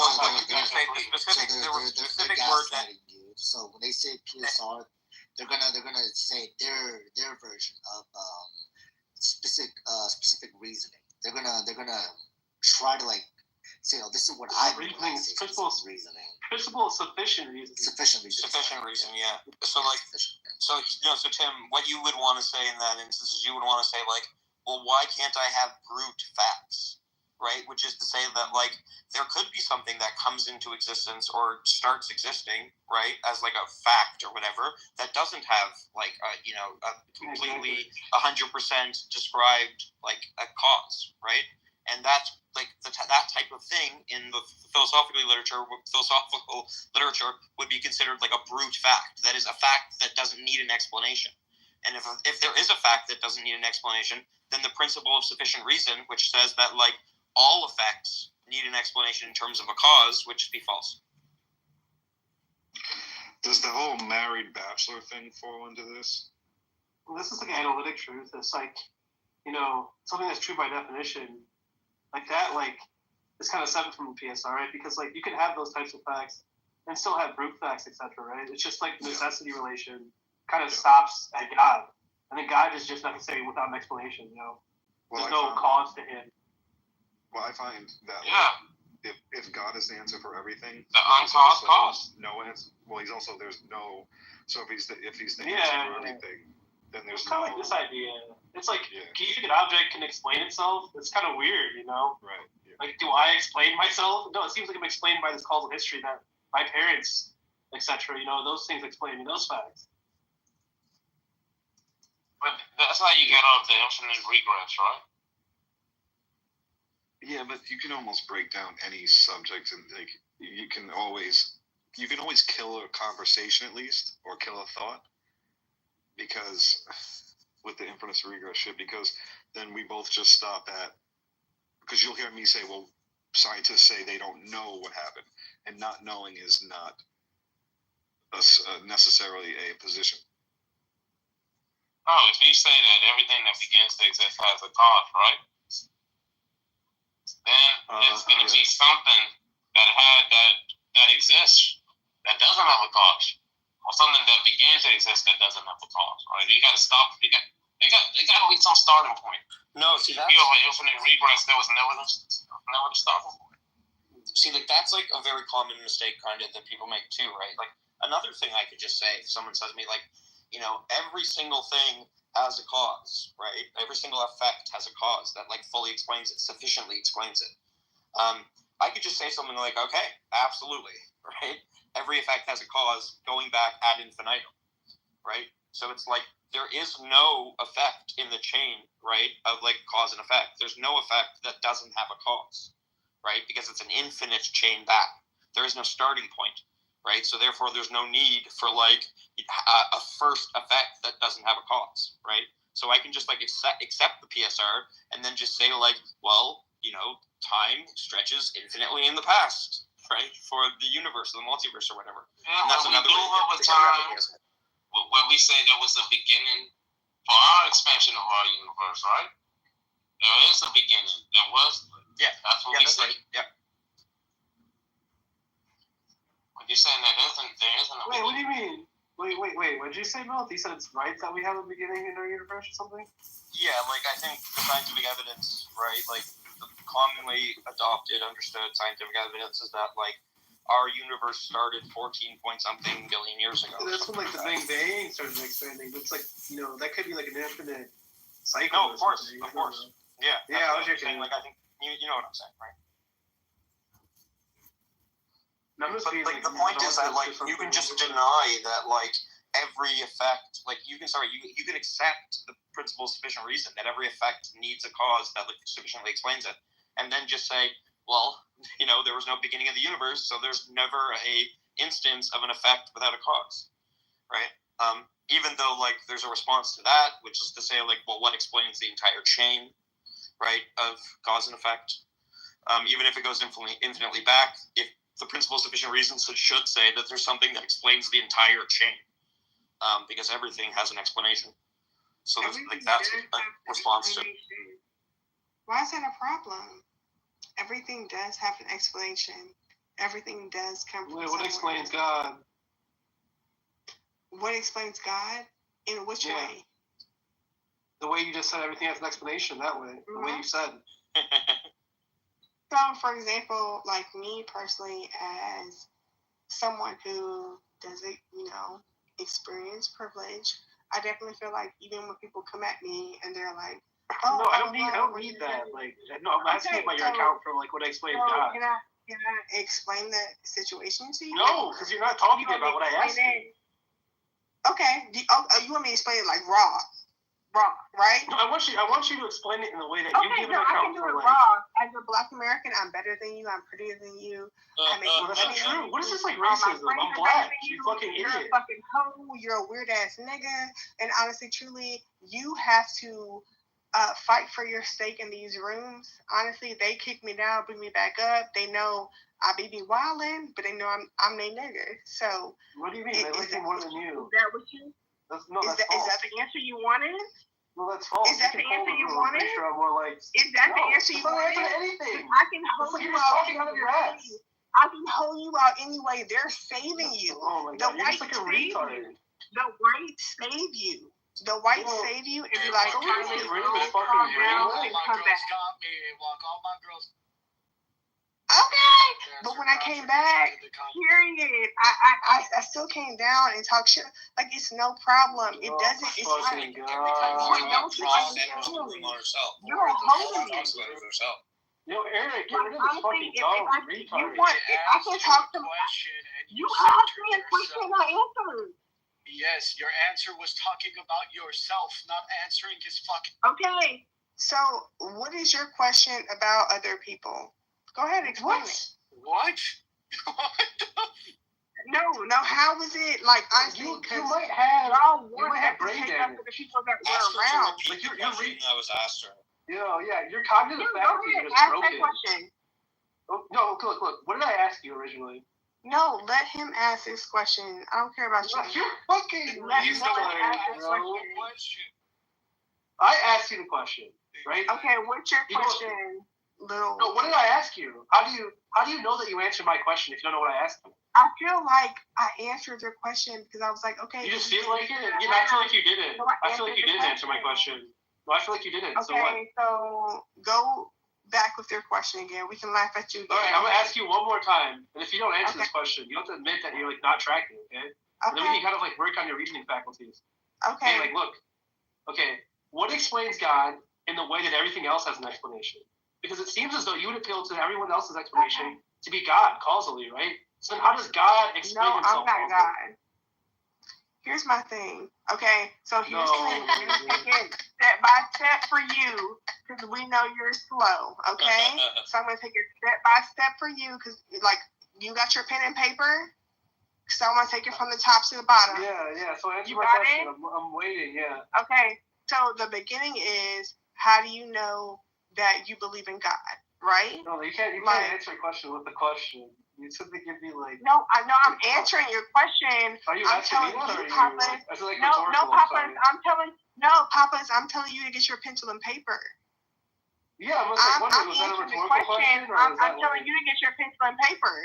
specific word that. So when they say PSR, they're gonna say their version of specific reasoning. They're gonna try to like say, oh, this is what I mean. Principle of reasoning. Principle of sufficient reason. Sufficient reason, yeah. So like, so Tim, what you would want to say in that instance is you would want to say like, well, why can't I have brute facts, right? Which is to say that like there could be something that comes into existence or starts existing, right, as like a fact or whatever that doesn't have like a completely 100% described like a cause, right? And that's like that type of thing in the philosophical literature would be considered like a brute fact. That is a fact that doesn't need an explanation. And if there is a fact that doesn't need an explanation, then the principle of sufficient reason, which says that like all effects need an explanation in terms of a cause, would just be false. Does the whole married bachelor thing fall into this? Well, this is like analytic truth. It's like, you know, something that's true by definition. Like that, like, it's kind of separate from the PSR, right? Because, like, you can have those types of facts and still have brute facts, etc., right? It's just, like, the necessity relation kind of stops at God. And then God is just necessary without an explanation, you know? There's no cause to him. Well, I find that if God is the answer for everything, the uncaused cause. No answer. Well, he's also there's no. So if he's the answer for everything, then there's kind of like this idea. It's like, do you think an object can explain itself? It's kind of weird, you know? Right. Yeah. Like, do I explain myself? No, it seems like I'm explained by this causal history that my parents, etc., you know, those things explain me those facts. But that's how you get out of the infinite regress, right? Yeah, but you can almost break down any subject and like you can always kill a conversation at least, or kill a thought, because with the infinite regress shit, because then we both just stop at, because you'll hear me say, well, scientists say they don't know what happened, and not knowing is not necessarily a position. Oh, if you say that everything that begins to exist has a cause, right? Then it's going to be something that that exists that doesn't have a cause, or something that began to exist that doesn't have a cause. Right? You got to stop. They got to be some starting point. No, see that's infinite regress. There was never the starting point. See, like that's like a very common mistake, kind of, that people make too, right? Like another thing I could just say, if someone says to me, like, every single thing has a cause, right? Every single effect has a cause that like fully explains it, sufficiently explains it. I could just say something like, okay, absolutely, right? Every effect has a cause going back ad infinitum, right? So it's like there is no effect in the chain, right, of like cause and effect. There's no effect that doesn't have a cause, right? Because it's an infinite chain back. There is no starting point, right? So therefore there's no need for like a first effect that doesn't have a cause, right? So I can just like accept the PSR and then just say like, well, time stretches infinitely in the past, right? For the universe, the multiverse, or whatever. Yeah, and that's another way over to time, when we say there was a beginning for our expansion of our universe, right? There is a beginning. There was. Yeah, that's what we say. Right. Yeah. When you're saying there isn't a Wait, beginning. what do you mean? Wait. What did you say, Mel? You said it's right that we have a beginning in our universe or something? Yeah, like I think the scientific evidence, right? Like the commonly adopted, understood scientific evidence is that like our universe started 14 point something billion years ago. That's when like the Big Bang started expanding. It's like that could be like an infinite cycle. No, of course. Yeah. Yeah, I was just saying. Like I think you know what I'm saying, right? But like the point is that like you can just deny that like every effect, like you can accept the principle of sufficient reason that every effect needs a cause that like sufficiently explains it, and then just say, well, there was no beginning of the universe, so there's never a instance of an effect without a cause, right? Even though like there's a response to that, which is to say like, well, what explains the entire chain, right, of cause and effect? Even if it goes infinitely back, if the principle of sufficient reason should say that there's something that explains the entire chain, because everything has an explanation. So like that's a response to. Why is that a problem? Everything does have an explanation. Everything does come from what explains God? What explains God? In which way? The way you just said everything has an explanation, that way. Mm-hmm. The way you said. So, for example, like me personally, as someone who doesn't, experience privilege, I definitely feel like even when people come at me and they're like, "Oh, no, I don't need that." Like, no, I'm asking about your account for like what explains God. Can I explain the situation to you? No, because you're not talking about what I asked you. Okay. You want me to explain it like raw, right? No, I want you to explain it in the way that you give an account. I can do it raw. As a Black American, I'm better than you. I'm prettier than you. That's not true. What is this like racism? I'm Black. You fucking idiot. You're a fucking hoe. You're a weird ass nigga. And honestly, truly, you have to fight for your stake in these rooms. Honestly, they kick me down, bring me back up. They know I be wildin', but they know I'm their nigga. So what do you mean? They like you more than you. Is that what you? That's false. Is that the answer you wanted? No, that's false. Is that the answer you wanted? Sure I'm more like. Is that the answer you wanted? Anything. I can hold you out. I can hold you out anyway. They're saving you. Oh my God, you're just like a retard. The whites save you. The whites save you and be like, calm down and come back. Okay, but when I came back, period, I still came down and talked shit. Like, it's no problem. It doesn't. It's fine. You're holding it. Yo, Eric, get rid of this fucking dog retard. I can talk to you. Asked me a question, I answered. Yes, your answer was talking about yourself, not answering his fucking. Okay, so what is your question about other people? Go ahead, explain it. What? No. How was it like? Honestly, you might have brain damage. The people that were around. Like I was asked her. Yeah, your cognitive faculty is broken. Question. Oh, no, look. What did I ask you originally? No, let him ask this question. I don't care about you. You're fucking question. I asked you the question, right? Okay, what's your question? No, what did I ask you? How do you How do you know that you answered my question if you don't know what I asked you? I feel like I answered your question because I was like, okay. You just feel like it? Yeah, I feel like you didn't. I feel like you didn't answer my question. No, I feel like you didn't. Okay, so what? So go back with your question again. We can laugh at you again. All right, I'm gonna ask you one more time, and if you don't answer this question, you have to admit that you're like not tracking. Okay. And then we can kind of like work on your reasoning faculties. Okay. Like, look. Okay, what explains God in the way that everything else has an explanation? Because it seems as though you would appeal to everyone else's explanation to be God causally, right? So how does God explain himself? No, I'm not God. Here's my thing. Okay, so here's the thing. We're gonna take it step by step for you because we know you're slow. Okay, so I'm gonna take it step by step for you because like you got your pen and paper. So I want to take it from the top to the bottom. Yeah. So answer my question. I'm waiting. Yeah. Okay. So the beginning is how do you know that you believe in God, right? No, you can't answer a question with the question. You simply give me like. No, I know I'm answering your question. Are you I'm asking telling me you, Papas. Papas. I'm telling you to get your pencil and paper. Yeah, I'm answering the question. I'm telling you to get your pencil and paper.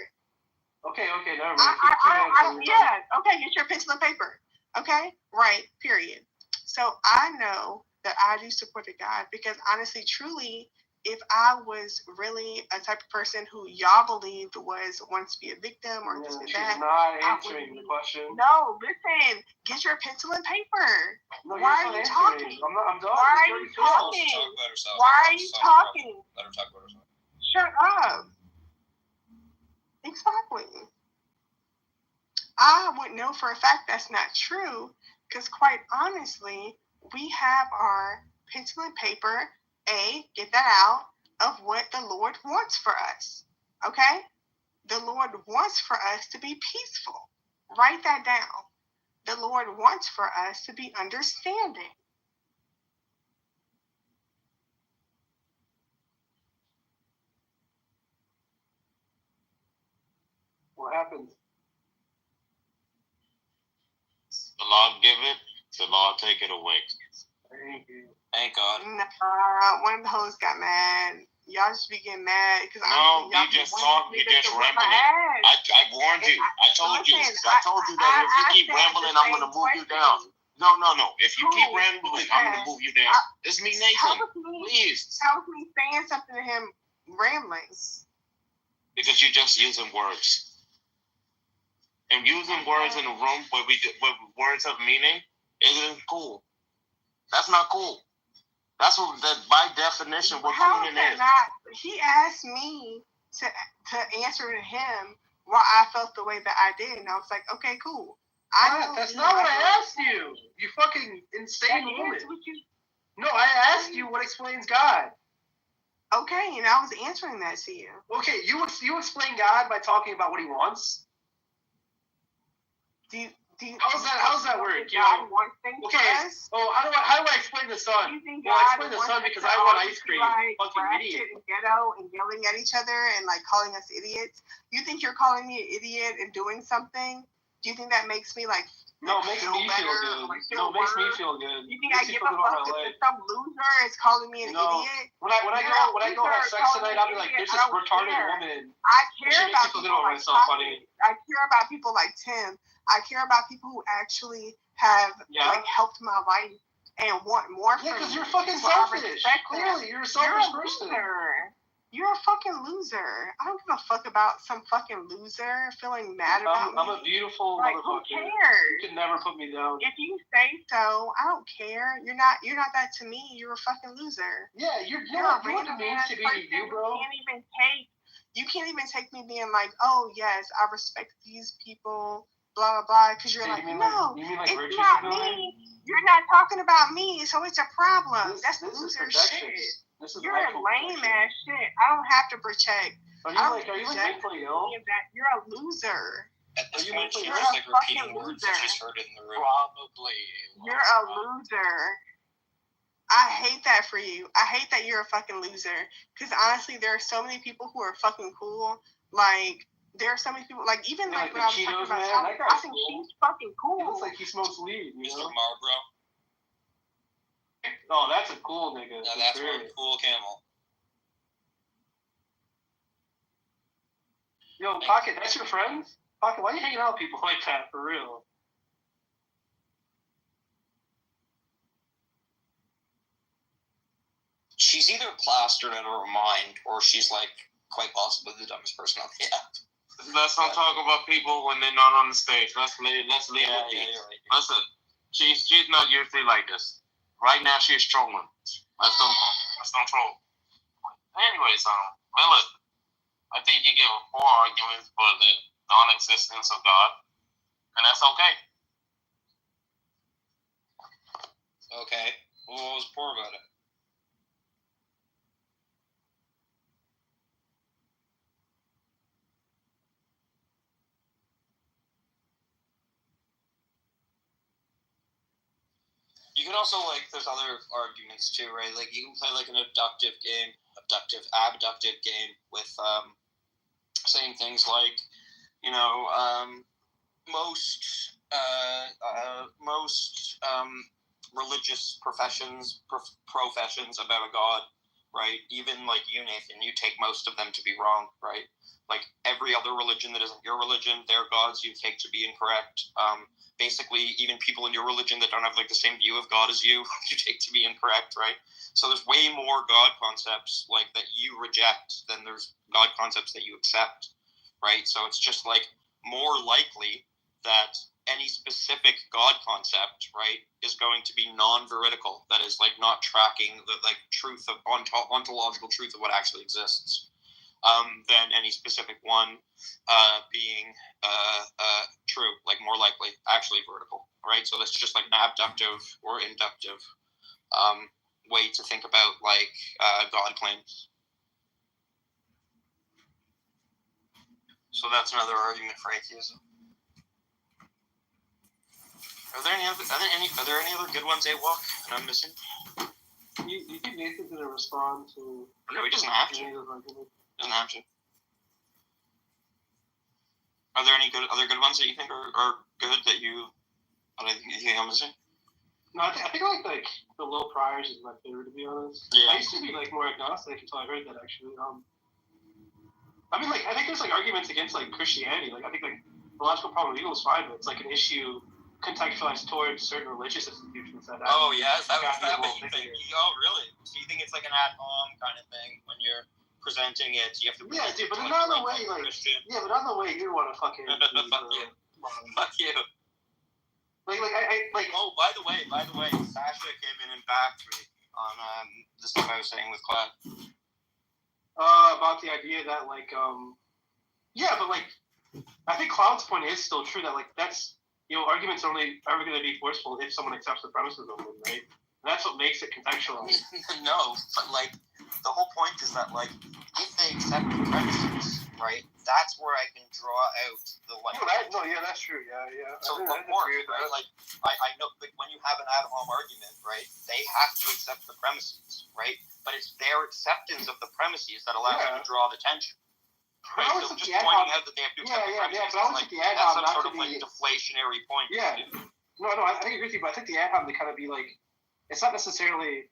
Okay, never mind. Get your pencil and paper. Okay, right. Period. So I know that I do support the God because honestly, truly, if I was really a type of person who y'all believed wants to be a victim or this and that, not answering the question. No, listen. Get your pencil and paper. No, Why are you talking? I'm done. Why are you talking? Why are you talking? Let her talk about herself. Shut up. Exactly. I would know for a fact that's not true because quite honestly, we have our pencil and paper, get that out, of what the Lord wants for us. Okay? The Lord wants for us to be peaceful. Write that down. The Lord wants for us to be understanding. What happens? The Lord give it, the Lord take it away. Thank God. One of the hoes got mad. Y'all just be getting mad because you just rambling. I warned you. I told you that if you keep rambling, I'm gonna move you down. No. If you keep rambling, I'm gonna move you down. It's me, Nathan. Please. How was me saying something to him rambling? Because you're just using words. And using words in a room with words of meaning isn't cool. That's not cool. That's what by definition what cooling is. He asked me to answer to him why I felt the way that I did, and I was like, okay, cool. That's not what I asked you. You fucking insane woman. No, I asked you what explains God. Okay, and I was answering that to you. Okay, you explain God by talking about what he wants. How's that work? Okay. Oh, how do I explain the sun? Well, I explain the sun because I want ice cream. Fucking idiot. And ghetto and yelling at each other and like calling us idiots. You think you're calling me an idiot and doing something? Do you think that makes me like? No, it makes me feel good. No, it makes me feel good. You think I give a fuck if some loser is calling me an idiot? When I go have sex tonight, I'll be like, there's this retarded woman. I care about people like I care about people like Tim. I care about people who actually have like helped my life and want more from me. Yeah, because you're fucking selfish. Clearly, you're a selfish person. You're a fucking loser. I don't give a fuck about some fucking loser feeling mad about me. I'm a beautiful motherfucker. Who cares? You can never put me down. If you say so, I don't care. You're not that to me. You're a fucking loser. Yeah, you're a random man to be you, bro. You can't even take me being like, oh yes, I respect these people, blah blah blah, because you're like, no, it's not me. You're not talking about me, so it's a problem. That's loser shit. You're a lame ass shit. I don't have to protect. Are you mentally ill? You're a loser. At this point, she's just like repeating words that she's heard in the room. Probably. You're a loser. I hate that for you. I hate that you're a fucking loser. Because honestly, there are so many people who are fucking cool. Like, there are so many people, like, even like when I was talking about Alex, I think she's fucking cool. He looks like he smokes weed, you Mr. know? Marlboro. Oh, that's a cool nigga. Now that's one cool camel. Yo, Pocket, that's your friend? Pocket, why are you hanging out with people like that, for real? She's either plastered out of her mind, or she's like quite possibly the dumbest person on the app. Let's not talk about people when they're not on the stage. Let's leave it be. Right. Listen, she's not usually like this. Right now, she's trolling. Let's don't troll. Anyways, Miller, I think you give 4 arguments for the non-existence of God, and that's okay. Okay. Well, what was poor about it? You can also, like, there's other arguments too, right? Like, you can play like an abductive game with saying things like, you know, most religious professions about a god, right? Even like you, Nathan, you take most of them to be wrong, right? Like every other religion that isn't your religion, their gods you take to be incorrect. Basically, even people in your religion that don't have like the same view of God as you, you take to be incorrect, right? So there's way more God concepts like that you reject than there's God concepts that you accept, right? So it's just like more likely that any specific God concept, right, is going to be non-veridical. That is like not tracking the like truth of ontological truth of what actually exists. Than any specific one being true, like more likely actually vertical, right? So that's just like an abductive or inductive way to think about like God claims. So that's another argument for atheism. Are there any other good ones, A-Walk, that I'm missing? You think Nathan's gonna respond to? No, he doesn't have to. Doesn't have to. Are there any other good ones that you think are good that you think I'm missing? No, I think like the low priors is my favorite, to be honest. Yeah. I used to be like more agnostic until I heard that actually. I mean, like I think there's like arguments against like Christianity. Like I think like the logical problem of evil is fine, but it's like an issue contextualized towards certain religious institutions that. Oh yes, that what you think. Oh really? So you think it's like an ad hom kind of thing when you're presenting it, you have to. Yeah, dude, but another way, like, yeah, but another way, you want to fucking. Fuck you. Fuck you. Like, I. Oh, by the way, Sasha came in and backed me on the stuff I was saying with Cloud. About the idea that, like, yeah, but like, I think Cloud's point is still true that, like, that's, you know, arguments are only ever going to be forceful if someone accepts the premises of them, right? And that's what makes it contextualized. No, but like. The whole point is that, like, if they accept the premises, right, that's where I can draw out the, like... Yeah, that's true, yeah. So, of course, right, like, I know, like, when you have an ad hom argument, right, they have to accept the premises, right, but it's their acceptance of the premises that allows you to draw the tension. Right, so just pointing out that they have to accept the premises, like, that's some sort of, like, deflationary point. Yeah, no, I think I agree with you, but I think the ad hom to kind of be, like, it's not necessarily...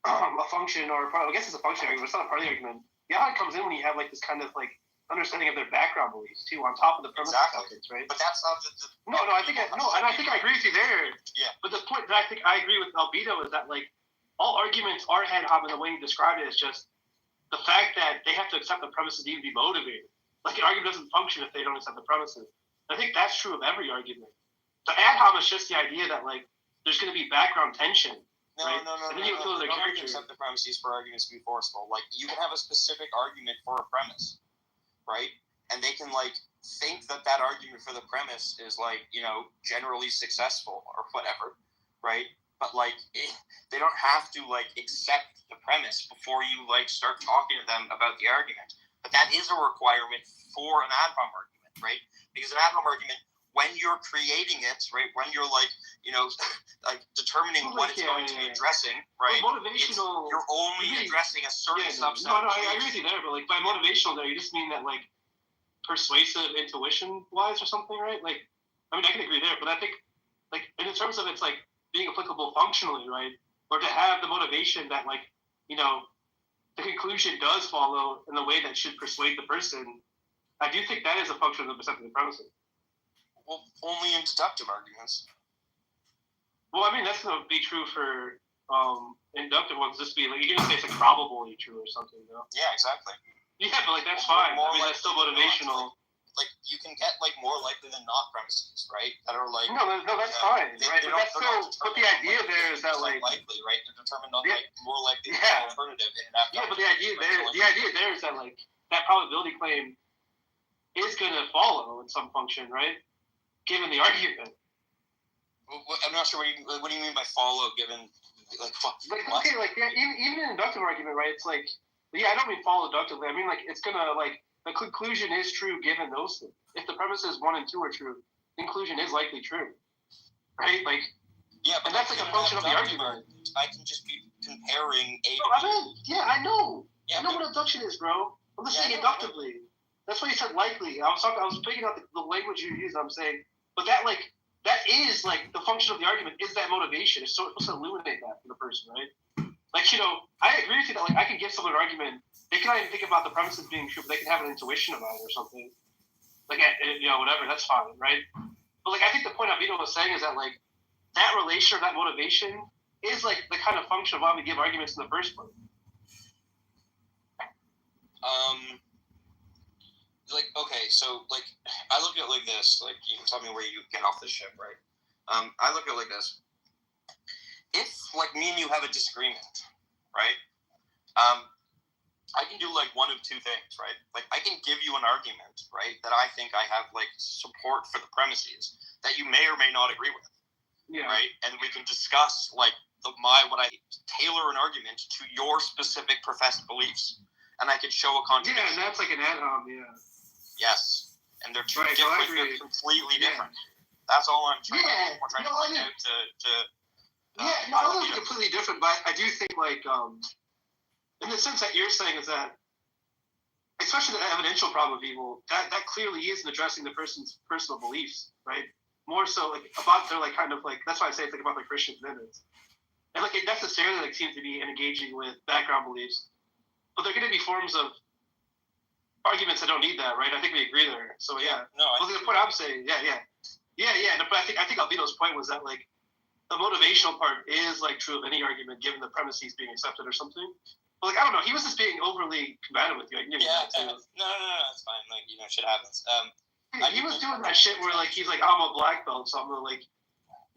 a function or a part, I guess it's a function argument, but it's not a part of the argument. The ad comes in when you have like this kind of like understanding of their background beliefs too, on top of the premise acceptance, right? But that's not the No, I think I agree with you there. Yeah. But the point that I think I agree with Albedo is that like all arguments are ad hoc, and the way you described it is just the fact that they have to accept the premises to even be motivated. Like an argument doesn't function if they don't accept the premises. I think that's true of every argument. The ad hoc is just the idea that like there's going to be background tension. No. You don't accept the premises for arguments to be forceful. Like, you can have a specific argument for a premise, right? And they can, like, think that argument for the premise is, like, you know, generally successful or whatever, right? But, like, they don't have to, like, accept the premise before you, like, start talking to them about the argument. But that is a requirement for an ad hom argument, right? Because an ad hom argument, when you're creating it, right, when you're like, you know, like determining what it's going to be addressing, right? Motivational. You're only addressing a certain subset. No, I agree with you there, but like by motivational there, you just mean that like persuasive intuition wise or something, right? Like, I mean, I can agree there, but I think like in terms of it's like being applicable functionally, right? Or to have the motivation that like, you know, the conclusion does follow in the way that should persuade the person. I do think that is a function of the perceptive premises. Well, only in deductive arguments. Well, I mean, that's going to be true for inductive ones. Just be like, you're going to say it's like probably true or something, you know? Yeah, exactly. Yeah, but like that's fine. More I mean, that's still motivational. Like you can get like more likely than not premises, right? That are like no, that's fine, right? But that's still. But the idea there is that like likely, right? They're determined on like more likely than alternative in an Yeah, but the idea there is that like that probability claim is going to follow in some function, right? Given the argument. I'm not sure what do you mean by follow, given like okay, like yeah, even an inductive argument, right? It's like I don't mean follow deductively. I mean like it's gonna like the conclusion is true given those things. If the premises 1 and 2 are true, the conclusion is likely true, right? Like but and that's like a function of the argument. I can just be comparing A to B. I know. Yeah, I know what abduction is, bro. I'm just saying inductively. That's why you said likely. I was picking out the language you used. I'm saying, but that is like the function of the argument is that motivation. It's supposed to illuminate that for the person, right? Like I agree with you that like I can give someone an argument. They can not even think about the premises being true, but they can have an intuition about it or something. Like whatever. That's fine, right? But like I think the point Abino was saying is that like that relation or that motivation is like the kind of function of why we give arguments in the first place. Like okay, so like I look at it like this. Like you can tell me where you get off this ship, right? I look at it like this. If like me and you have a disagreement, right? I can do like one of two things, right? Like I can give you an argument, right, that I think I have like support for the premises that you may or may not agree with, right? And we can discuss like what I tailor an argument to your specific professed beliefs, and I could show a contradiction. Yeah, and that's like an add-on, Yes, and they're two different. They're completely different. That's all I'm trying. We're trying to point out those are completely different, but I do think like in the sense that you're saying is that, especially the evidential problem of evil, that clearly isn't addressing the person's personal beliefs, right? More so like about their like kind of like that's why I say it's like about the Christian commitments, and like it necessarily like seems to be engaging with background beliefs, but they're going to be forms of arguments that don't need that, right? I think we agree there. So yeah. No. The point I'm saying, yeah. But I think Albino's point was that like the motivational part is like true of any argument, given the premises being accepted or something. But like I don't know, he was just being overly combative with you. No, it's fine. Like shit happens. He was doing that shit where like he's like I'm a black belt, so I'm gonna like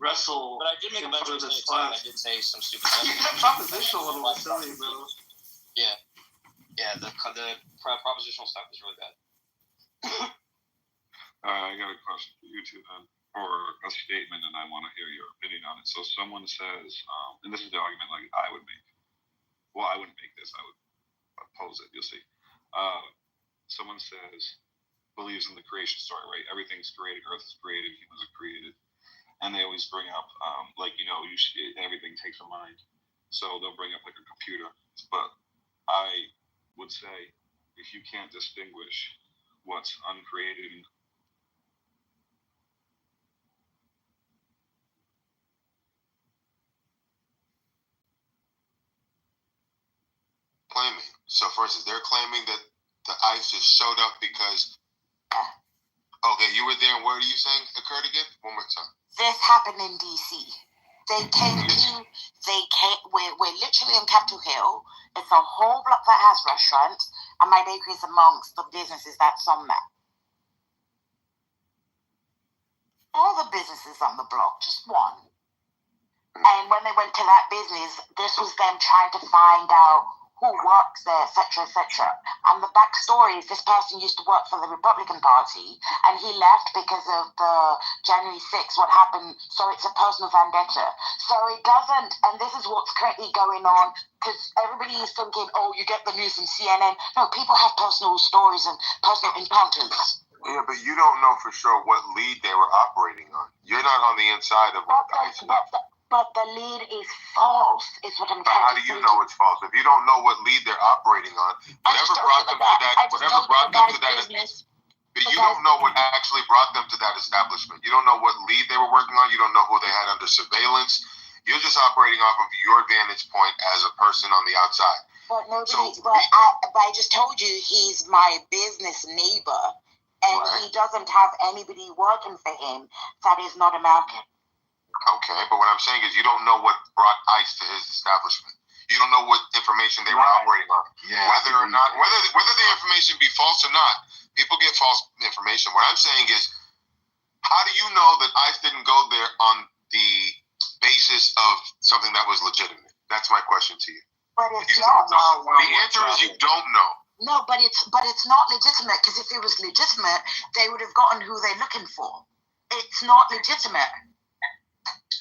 wrestle. But I did make a bunch of mistakes. I did say some stupid stuff. That propositional one was silly, bro. Yeah, the propositional stuff is really bad. I got a question for you two then, or a statement, and I want to hear your opinion on it. So someone says, and this is the argument like I would make. Well, I wouldn't make this. I would oppose it. You'll see. Someone says, believes in the creation story, right? Everything's created. Earth is created. Humans are created. And they always bring up, everything takes a mind. So they'll bring up like a computer. But I would say, if you can't distinguish what's uncreated claiming. So for instance, they're claiming that the ice just showed up because okay, you were there and where are you saying occurred again? One more time. This happened in DC. We're literally on Capitol Hill. It's a whole block that has restaurants, and my bakery is amongst the businesses that's on that. All the businesses on the block, just one. And when they went to that business, this was them trying to find out who works there, etc., etc. And the backstory is this person used to work for the Republican Party, and he left because of the January 6th, what happened, so it's a personal vendetta. So it doesn't, and this is what's currently going on, because everybody is thinking, oh, you get the news from CNN. No, people have personal stories and personal encounters. Yeah, but you don't know for sure what lead they were operating on. You're not on the inside of But the lead is false, is what I'm trying to say. How do you know it's false? If you don't know what lead they're operating on, whatever brought them to that, but you don't know what actually brought them to that establishment. You don't know what lead they were working on. You don't know who they had under surveillance. You're just operating off of your vantage point as a person on the outside. But I just told you he's my business neighbor. and he doesn't have anybody working for him that is not American. Okay, but what I'm saying is you don't know what brought ICE to his establishment. You don't know what information they were operating on. Yeah, whether the information be false or not, people get false information. What I'm saying is, how do you know that ICE didn't go there on the basis of something that was legitimate? That's my question to you. But it's not. The answer is you don't know. No, but it's not legitimate, because if it was legitimate, they would have gotten who they're looking for. It's not legitimate.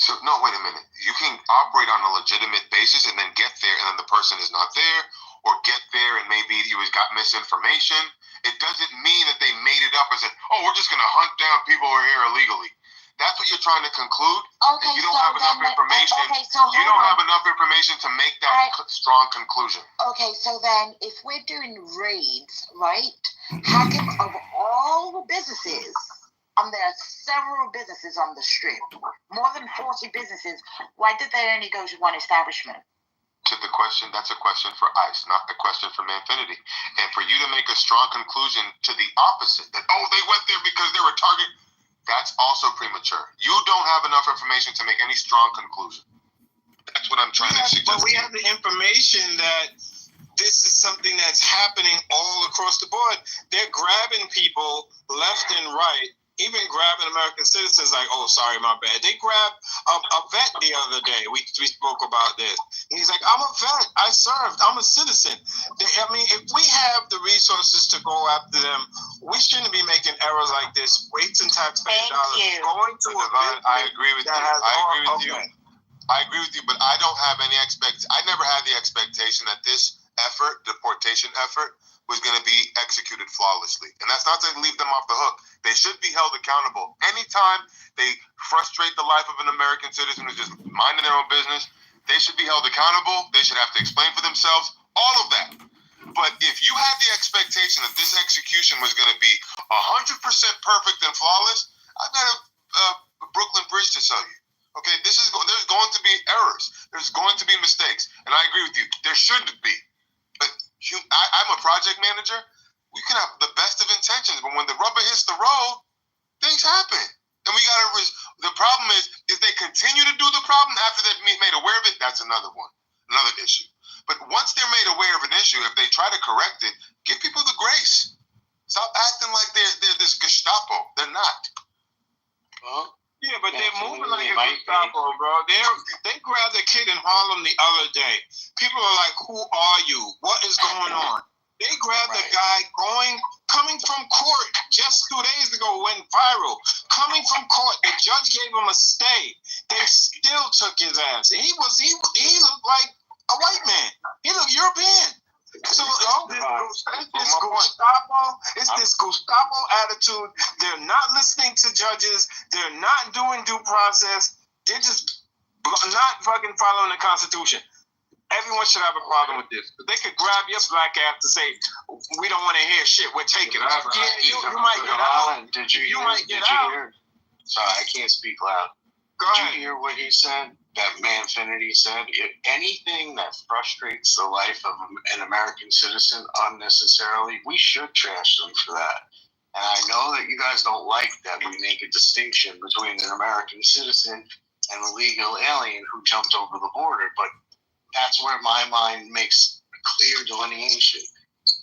So, no, wait a minute. You can operate on a legitimate basis and then get there and then the person is not there, or get there and maybe you got misinformation. It doesn't mean that they made it up and said, oh, we're just going to hunt down people who are here illegally. That's what you're trying to conclude? Okay, you don't have enough information. You don't have enough information to make that strong conclusion. Okay, so then if we're doing raids, right, how come of all the businesses, and there are several businesses on the strip, more than 40 businesses, why did they only go to one establishment? To the question, that's a question for ICE, not a question for Manfinity. And for you to make a strong conclusion to the opposite, that, oh, they went there because they were a target, that's also premature. You don't have enough information to make any strong conclusion. That's what I'm trying to suggest. But we have the information that this is something that's happening all across the board. They're grabbing people left and right, even grabbing American citizens like, oh, sorry, my bad. They grabbed a vet the other day. We spoke about this. And he's like, I'm a vet. I served. I'm a citizen. I mean, if we have the resources to go after them, we shouldn't be making errors like this, wasting taxpayer dollars, going to a business. I agree with you. I agree with you, but I don't have any I never had the expectation that this deportation effort, was going to be executed flawlessly. And that's not to leave them off the hook. They should be held accountable. Anytime they frustrate the life of an American citizen who's just minding their own business, they should be held accountable. They should have to explain for themselves. All of that. But if you had the expectation that this execution was going to be 100% perfect and flawless, I've got a Brooklyn Bridge to sell you. Okay, there's going to be errors. There's going to be mistakes. And I agree with you. There should be. But I'm a project manager. We can have the best of intentions, but when the rubber hits the road, things happen. And we got to. The problem is they continue to do the problem after they've made aware of it. That's another issue. But once they're made aware of an issue, if they try to correct it, give people the grace. Stop acting like they're this Gestapo. They're not. Well, yeah, but they're moving like a Gestapo, bro. They grabbed a kid in Harlem the other day. People are like, who are you? What is going on? They grabbed a guy coming from court just 2 days ago, went viral. Coming from court, the judge gave him a stay. They still took his ass. He looked like a white man. He looked European. So it's this Gestapo attitude. They're not listening to judges. They're not doing due process. They're just not fucking following the Constitution. Everyone should have a problem with this. They could grab your black ass to say, we don't want to hear shit. We're taking it. You might get out. Did you hear? Sorry, I can't speak loud. Did you hear what he said? That Manfinity said, if anything that frustrates the life of an American citizen unnecessarily, we should trash them for that. And I know that you guys don't like that we make a distinction between an American citizen and a legal alien who jumped over the border, but that's where my mind makes a clear delineation.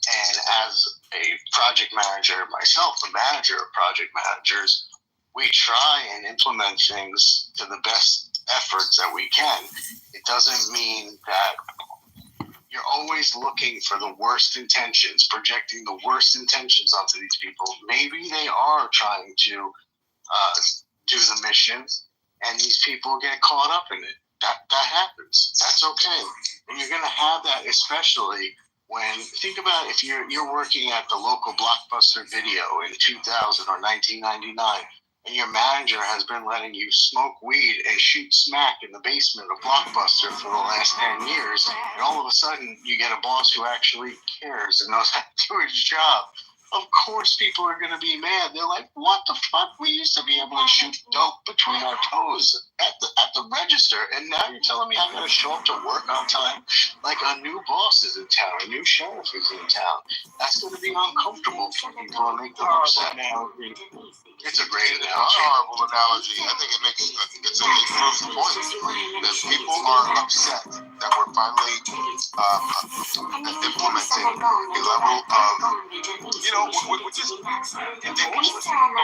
And as a project manager myself, a manager of project managers, we try and implement things to the best efforts that we can. It doesn't mean that you're always looking for the worst intentions, projecting the worst intentions onto these people. Maybe they are trying to do the mission, and these people get caught up in it. That happens. That's okay. And you're going to have that, especially when, think about if you're working at the local Blockbuster Video in 2000 or 1999, and your manager has been letting you smoke weed and shoot smack in the basement of Blockbuster for the last 10 years, and all of a sudden you get a boss who actually cares and knows how to do his job. of course people are going to be mad. They're like, what the fuck? We used to be able to shoot dope between our toes at the register, and now you're telling me I got to show up to work on time? Like, a new boss is in town, a new sheriff is in town. That's going to be uncomfortable for people and make them upset. It's a great analogy. Horrible analogy. I think it makes it proves the point that people are upset that we're finally implementing a level of, we're just the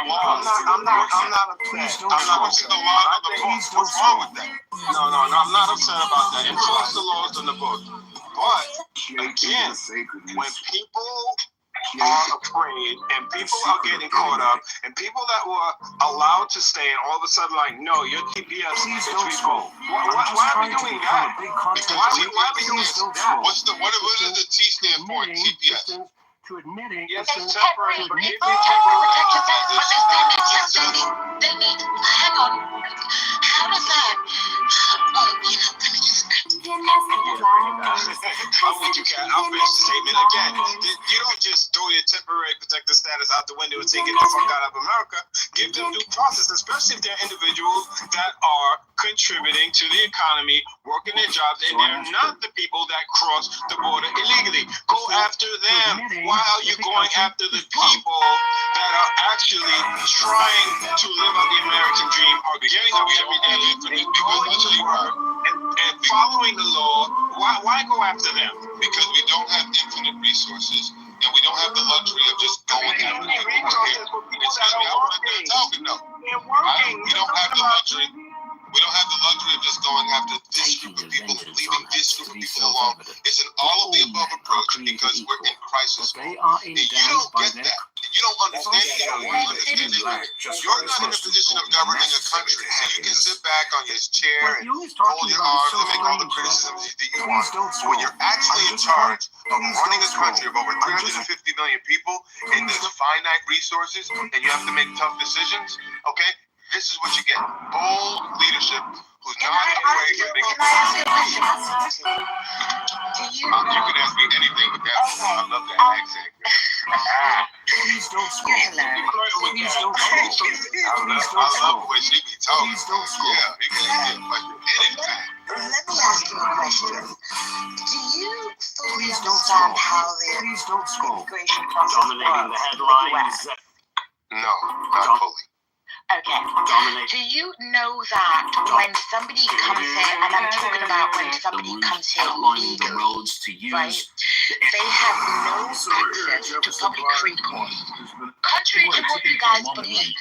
law. I'm not upset. I'm not upset. The law on the book. What's wrong with that? No, I'm not upset about that. Enforce the laws on the book. But again, when people are afraid and people are getting caught up and people that were allowed to stay and all of a sudden like, no, your TPS is revolt. Why are we doing that? Why are we doing that? What does the T stand for in TPS? To admitting it's temporary, but it's temporary protection, but they still need something. They need, hang on, how does that, let me just I'm with you, Kat. I'll finish the statement again. You don't just throw your temporary protected status out the window and say get the fuck out of America. Give them due process, especially if they're individuals that are contributing to the economy, working their jobs, and they're not the people that cross the border illegally. Go after them. Why are you going after the people that are actually trying to live out the American dream, are getting up every day and following the law? Why go after them? Because we don't have infinite resources, and we don't have the luxury of just going after people who are here. We don't have the luxury. We don't have the luxury of just going after this group of people and leaving this group of people alone. It's an all of the above approach because we're in crisis mode. And you don't get that. You don't understand it. You're not in a position of governing a country. So you can sit back on your chair and fold your arms and make all the criticisms that you want. When you're actually in charge of running a country of over 350 million people and there's finite resources and you have to make tough decisions, okay? This is what you get. Bold leadership who's not afraid of making decisions. You can ask me anything with that. I love that accent. Please don't scroll. Please don't scroll. I love the way she be talking. Please don't scroll. Yeah, you can ask me a question anytime. Let me ask you a question. Do you fully understand how the immigration process dominating the headlines? No, not fully. Okay. Do you know that when somebody comes here, and I'm talking about when somebody comes here legally, right? They have no access to public recourse. Contrary to what you guys believe,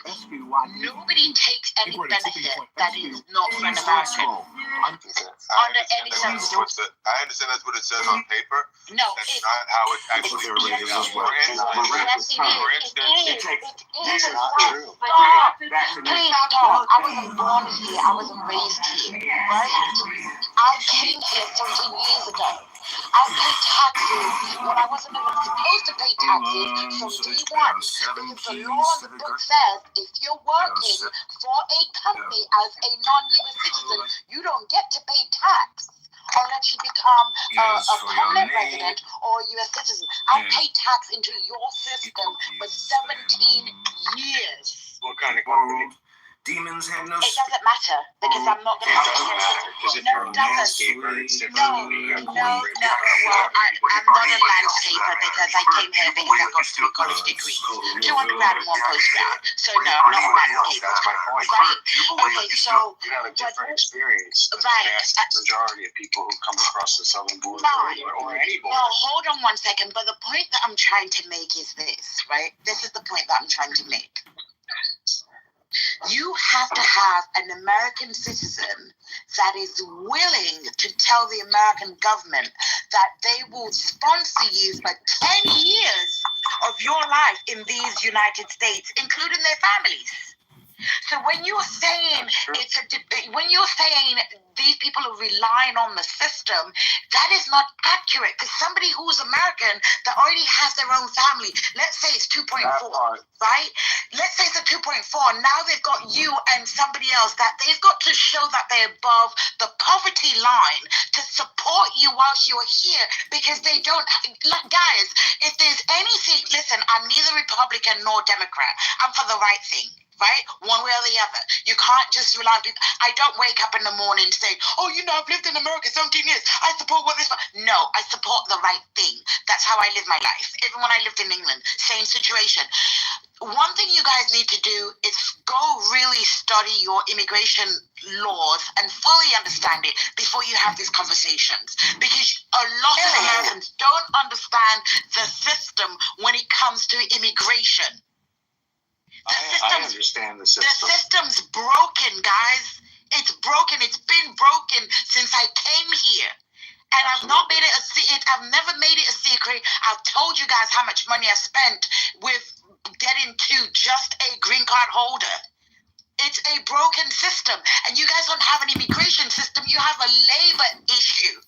nobody takes any benefit that is not an American. Under any circumstances. I understand that's what it says on paper. No, that's not how it actually really is. For instance, it's not true. Please stop. I wasn't born here. I wasn't raised here. Right? I came here 13 years ago. I paid taxes when I wasn't even supposed to pay taxes from day one. Because the law on the book says if you're working for a company as a non-US citizen, you don't get to pay tax unless you become a permanent resident or a U.S. citizen. I paid tax into your system for 17 years. What kind of company? Demons have no. It doesn't matter because I'm not going to sit here. Because if you're a landscaper, it's different. No. Well, I'm not a landscaper because I came here because I got 3 college degrees, 2 undergrad and 1 postgrad. So no, I'm not a landscaper. That's my point. Right? Okay, so you have a different experience than the vast majority of people who come across the southern border or any border. No, hold on 1 second. But the point that I'm trying to make is this, right? This is the point that I'm trying to make. You have to have an American citizen that is willing to tell the American government that they will sponsor you for 10 years of your life in these United States, including their families. So when you're saying when you're saying these people are relying on the system, that is not accurate. Because somebody who's American that already has their own family, let's say it's 2.4, right? Let's say it's a 2.4. for. Now they've got you and somebody else that they've got to show that they're above the poverty line to support you whilst you're here, because they don't. Like, guys, if there's anything, listen, I'm neither Republican nor Democrat. I'm for the right thing. Right? One way or the other. You can't just rely on people. I don't wake up in the morning saying, oh, you know, I've lived in America 17 years. I support what this. No, I support the right thing. That's how I live my life. Even when I lived in England, same situation. One thing you guys need to do is go really study your immigration laws and fully understand it before you have these conversations. Because a lot of Americans don't understand the system when it comes to immigration. I understand the system. The system's broken, guys. It's broken. It's been broken since I came here. And I've not made it a secret. I've never made it a secret. I've told you guys how much money I spent with getting to just a green card holder. It's a broken system. And you guys don't have an immigration system. You have a labor issue.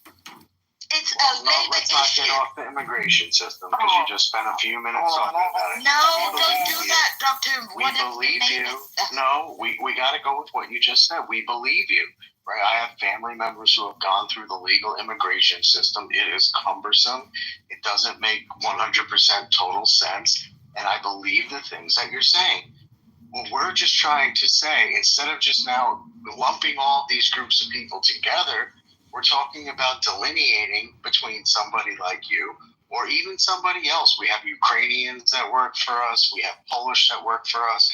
It's a labor issue. Let's not get off the immigration system, because you just spent a few minutes talking about it. No, don't do that, Doctor. We believe you. No, we got to go with what you just said. We believe you. Right? I have family members who have gone through the legal immigration system. It is cumbersome. It doesn't make 100% total sense. And I believe the things that you're saying. What we're just trying to say, instead of just now lumping all these groups of people together, we're talking about delineating between somebody like you or even somebody else. We have Ukrainians that work for us. We have Polish that work for us.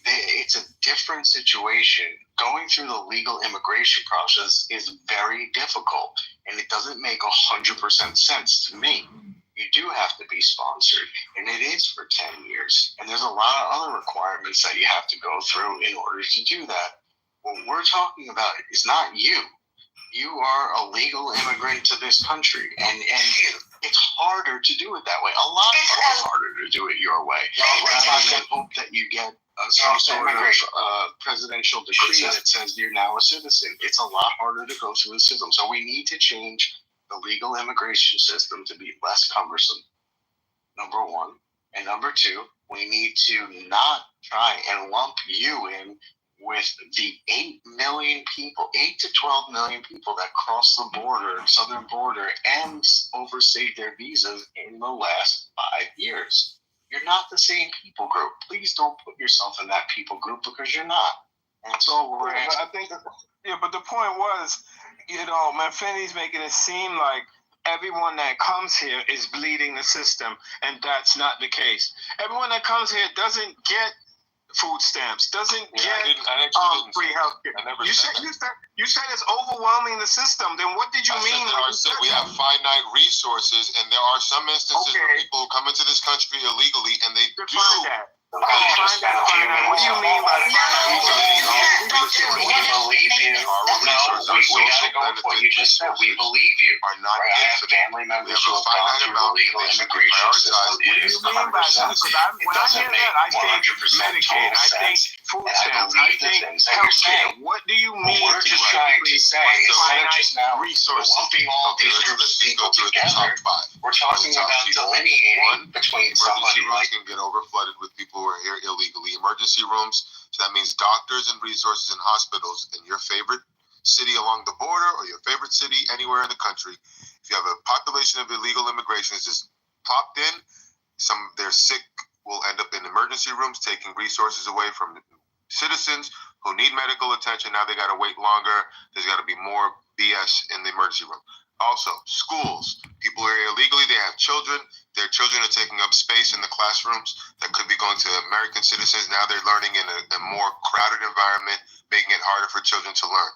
It's a different situation. Going through the legal immigration process is very difficult, and it doesn't make 100% sense to me. You do have to be sponsored, and it is for 10 years. And there's a lot of other requirements that you have to go through in order to do that. What we're talking about is not you. You are a legal immigrant to this country, and it's harder to do it that way. A lot harder to do it your way. Rather than hope that you get some sort of presidential decree that says you're now a citizen. It's a lot harder to go through the system. So we need to change the legal immigration system to be less cumbersome, number one. And number two, we need to not try and lump you in with the 8 million people, 8 to 12 million people that crossed the border, southern border, and overstayed their visas in the last 5 years. You're not the same people group. Please don't put yourself in that people group, because you're not. That's all we're asking. I think, but the point was, Manfini's making it seem like everyone that comes here is bleeding the system, and that's not the case. Everyone that comes here doesn't get food stamps, doesn't get free health care. You said it's overwhelming the system. Then what did you mean? We have finite resources, and there are some instances where people who come into this country illegally, and they do. What do you mean by finite resources? We believe you. No, we got to go with what you just said. We believe you. Are not infinite. Family members who have gone through the legal immigration system. It is cumbersome. It doesn't make 100% total sense. Food stamps. I think health care. What do you mean? What we're just trying to say, instead of just now lumping all these groups of people together, we're talking about delineating between somebody like can get overflooded with people who are here illegally. Emergency rooms, so that means doctors and resources in hospitals in your favorite city along the border or your favorite city anywhere in the country. If you have a population of illegal immigrants just popped in, some of their sick will end up in emergency rooms, taking resources away from citizens who need medical attention. Now they got to wait longer. There's got to be more BS in the emergency room. Also, schools. People are here illegally. They have children. Their children are taking up space in the classrooms that could be going to American citizens. Now they're learning in a more crowded environment, making it harder for children to learn.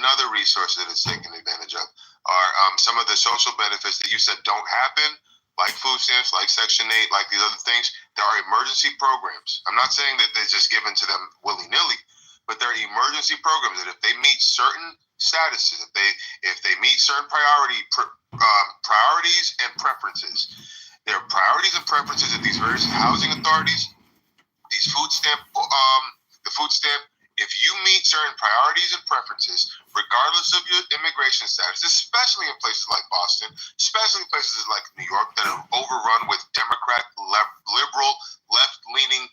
Another resource that it's taken advantage of are some of the social benefits that you said don't happen, like food stamps, like Section 8, like these other things. There are emergency programs. I'm not saying that they're just given to them willy-nilly, but there are emergency programs that if they meet certain statuses, if they meet certain priorities and preferences, there are priorities and preferences of these various housing authorities, these food stamp, the food stamp. If you meet certain priorities and preferences, regardless of your immigration status, especially in places like Boston, especially in places like New York that are overrun with Democrat, liberal, left-leaning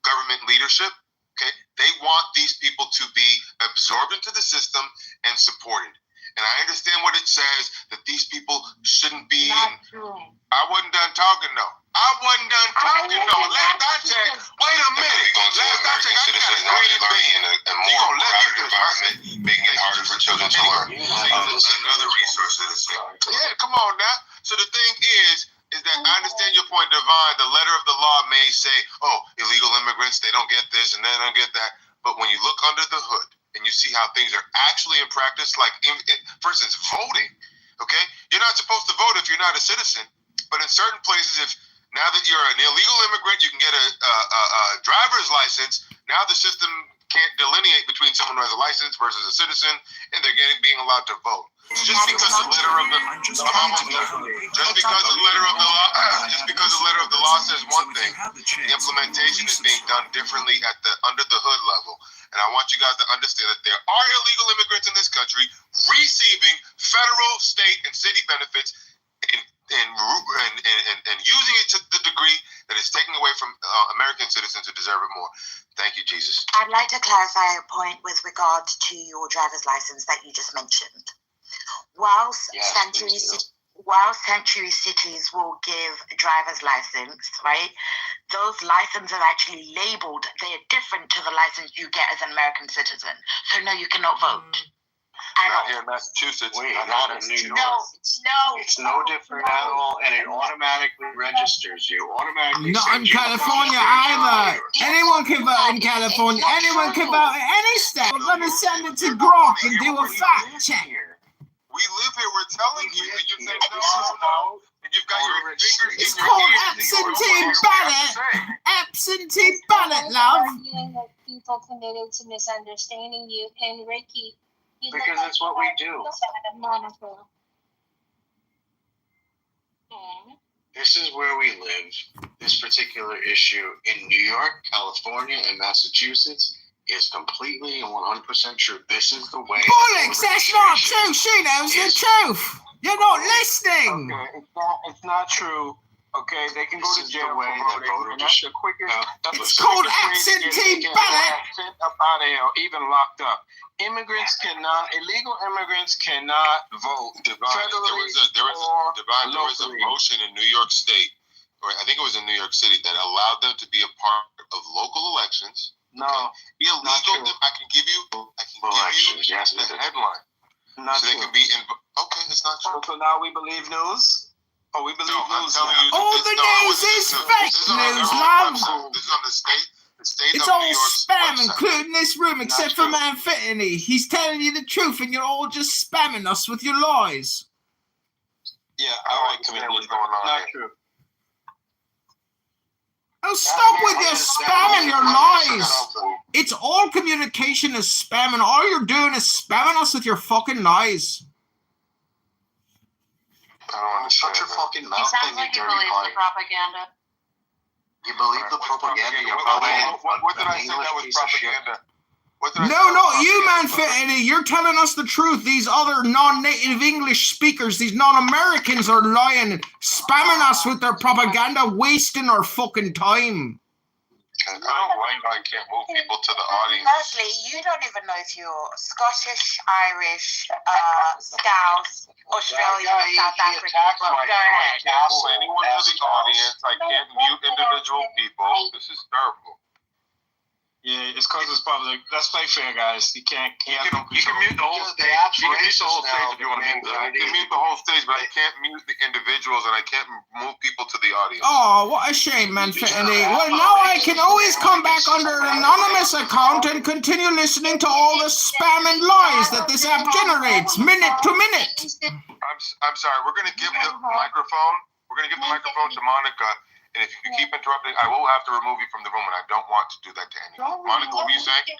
government leadership. Okay, they want these people to be absorbed into the system and supported. And I understand what it says that these people shouldn't be. I wasn't done talking though. Last I checked, wait a minute. Last I checked, I got a green bean. You gonna let me environment, making it harder for children to learn. Another resource. Yeah, come on now. So the thing is that I understand your point, Divine. The letter of the law may say, oh, illegal immigrants, they don't get this and they don't get that. But when you look under the hood and you see how things are actually in practice, like, for instance, voting, okay? You're not supposed to vote if you're not a citizen. But in certain places, if now that you're an illegal immigrant, you can get a driver's license. Now the system can't delineate between someone who has a license versus a citizen, and they're being allowed to vote. Just because the letter of the law says one thing, the implementation is being done differently at the under the hood level. And I want you guys to understand that there are illegal immigrants in this country receiving federal, state, and city benefits and using it to the degree that it's taking away from American citizens who deserve it more. Thank you, Jesus. I'd like to clarify a point with regard to your driver's license that you just mentioned. While sanctuary cities will give a driver's license, right? Those licenses are actually labeled. They are different to the license you get as an American citizen. So no, you cannot vote. Not here in Massachusetts. Not in New York. No. It's no different at all, and it automatically registers you. Not in California either. Anyone can vote in California. Anyone can vote in any state. We're going to send it to Grok and do a fact check. We live here. We're telling you, and you say no. And you've got your fingers. It's called absentee ballot. Absentee ballot, love. Arguing that people committed to misunderstanding you, and Ricky. Because that's what we do. This is where we live. This particular issue in New York, California, and Massachusetts is completely and 100% true. This is the way. Bollocks, that's not true. She knows the truth. You're not listening. Okay, it's not true. Okay, they can go to jail for voting. And that's the quickest. It's called absentee ballot. Sent up out of here, even locked up. Illegal immigrants cannot vote. There was a motion in New York State, or I think it was in New York City, that allowed them to be a part of local elections. No, illegal. I can give you the headline. Not so they can be in. Okay, it's not true. So now we believe news. Oh, we believe news. All the news is fake news, love. This is on the state. It's all spam, including this room, except for Man Fitney. He's telling you the truth, and you're all just spamming us with your lies. Yeah, all right, comedian. What's going on? Not true. Oh, stop with your spam and your lies. It's all communication is spam, and all you're doing is spamming us with your fucking lies. I don't understand. Shut your fucking mouth. It sounds like you believe the propaganda. You believe the propaganda? What did I say that was propaganda? No, not you, Man Fitney. You're telling us the truth. These other non-native English speakers, these non-Americans are lying, spamming us with their propaganda, wasting our fucking time. I don't like I can't move people to the audience. Leslie, you don't even know if you're Scottish, Irish, Scouse, Australian, or South African. Go ahead. Anyone to the audience. I can't mute individual people. This is terrible. Yeah, it's because it's public. Let's play fair, guys. You can mute the whole stage. You can mute the whole stage if you want to mute that. You can mute the whole stage, but I can't mute the individuals and I can't move people to the audience. Oh, what a shame, Man Fitney. Well, now I can always come back under an anonymous account and continue listening to all the spam and lies that this app generates, minute to minute. I'm sorry. We're going to give the microphone. We're going to give the microphone to Monica. And if you keep interrupting, I will have to remove you from the room, and I don't want to do that to anyone. Monica, what were you saying?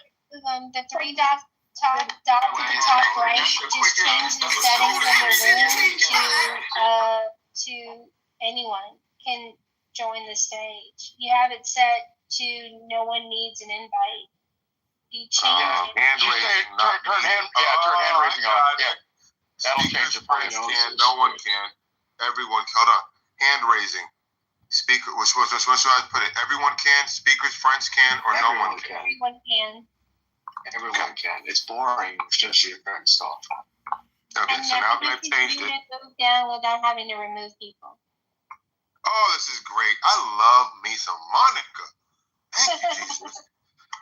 The three dots to the top right, just change the settings in the room to anyone can join the stage. You have it set to no one needs an invite. You change it. Hand raising. Turn hand raising on. Yeah. That'll change the price. No one can. Everyone, hold on. Hand raising. Speaker, what should I put it? Everyone can. Speakers, friends can, or no one can. Everyone can. Everyone can. It's boring since your friends stuff. Okay, so now that I've changed it. Move down without having to remove people. Oh, this is great. I love me some Monica. Thank you, Jesus.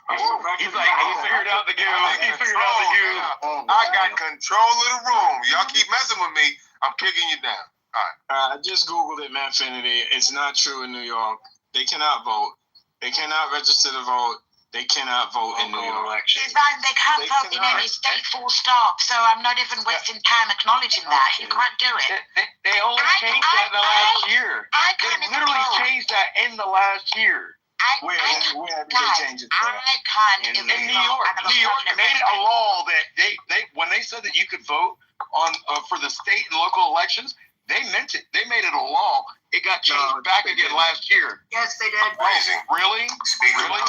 He's like, he figured out the goo. He figured out the goo. I got control of the room. Y'all keep messing with me, I'm kicking you down. All right. I just Googled it, Manfinity. It's not true in New York. They cannot vote. They cannot register to vote. They cannot vote in New York. It's like they can't vote in any state, full stop. So I'm not even wasting time acknowledging that. You can't do it. They only changed that in the last year. They literally changed that in the last year. Where did they change it to? I can't in New York. New York made it a law that they when they said that you could vote on for the state and local elections, they meant it. They made it a law. It got changed back again last year. Yes, they did. Amazing. Really? Really?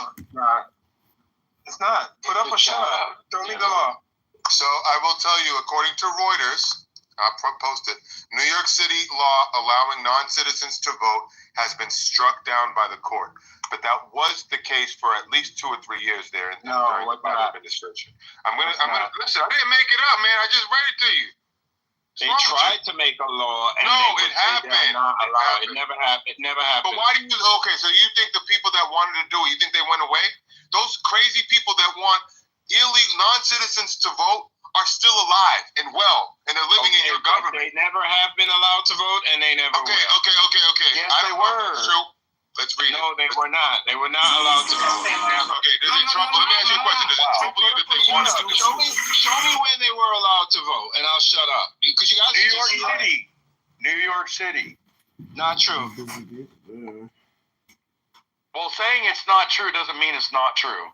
It's not. Put up or shut up. Don't need the law. So I will tell you, according to Reuters, I'll post it, New York City law allowing non-citizens to vote has been struck down by the court. But that was the case for at least 2 or 3 years there during the Biden administration. I'm gonna listen. I didn't make it up, man. I just read it to you. They tried to make a law, and it happened. It never happened. It never happened. But why do you? Okay, so you think the people that wanted to do it, you think they went away? Those crazy people that want illegal non-citizens to vote are still alive and well, and they're living in your government. They never have been allowed to vote, and they never will. Okay. Yes, I don't know if that's true. Let's read it. No, they were not. They were not allowed to vote. Okay, does it trouble? Let me ask you a question. Does it trouble you that they wanted to vote? Show me when they were allowed to vote, and I'll shut up. Because you guys New York City. New York City. Not true. Well, saying it's not true doesn't mean it's not true.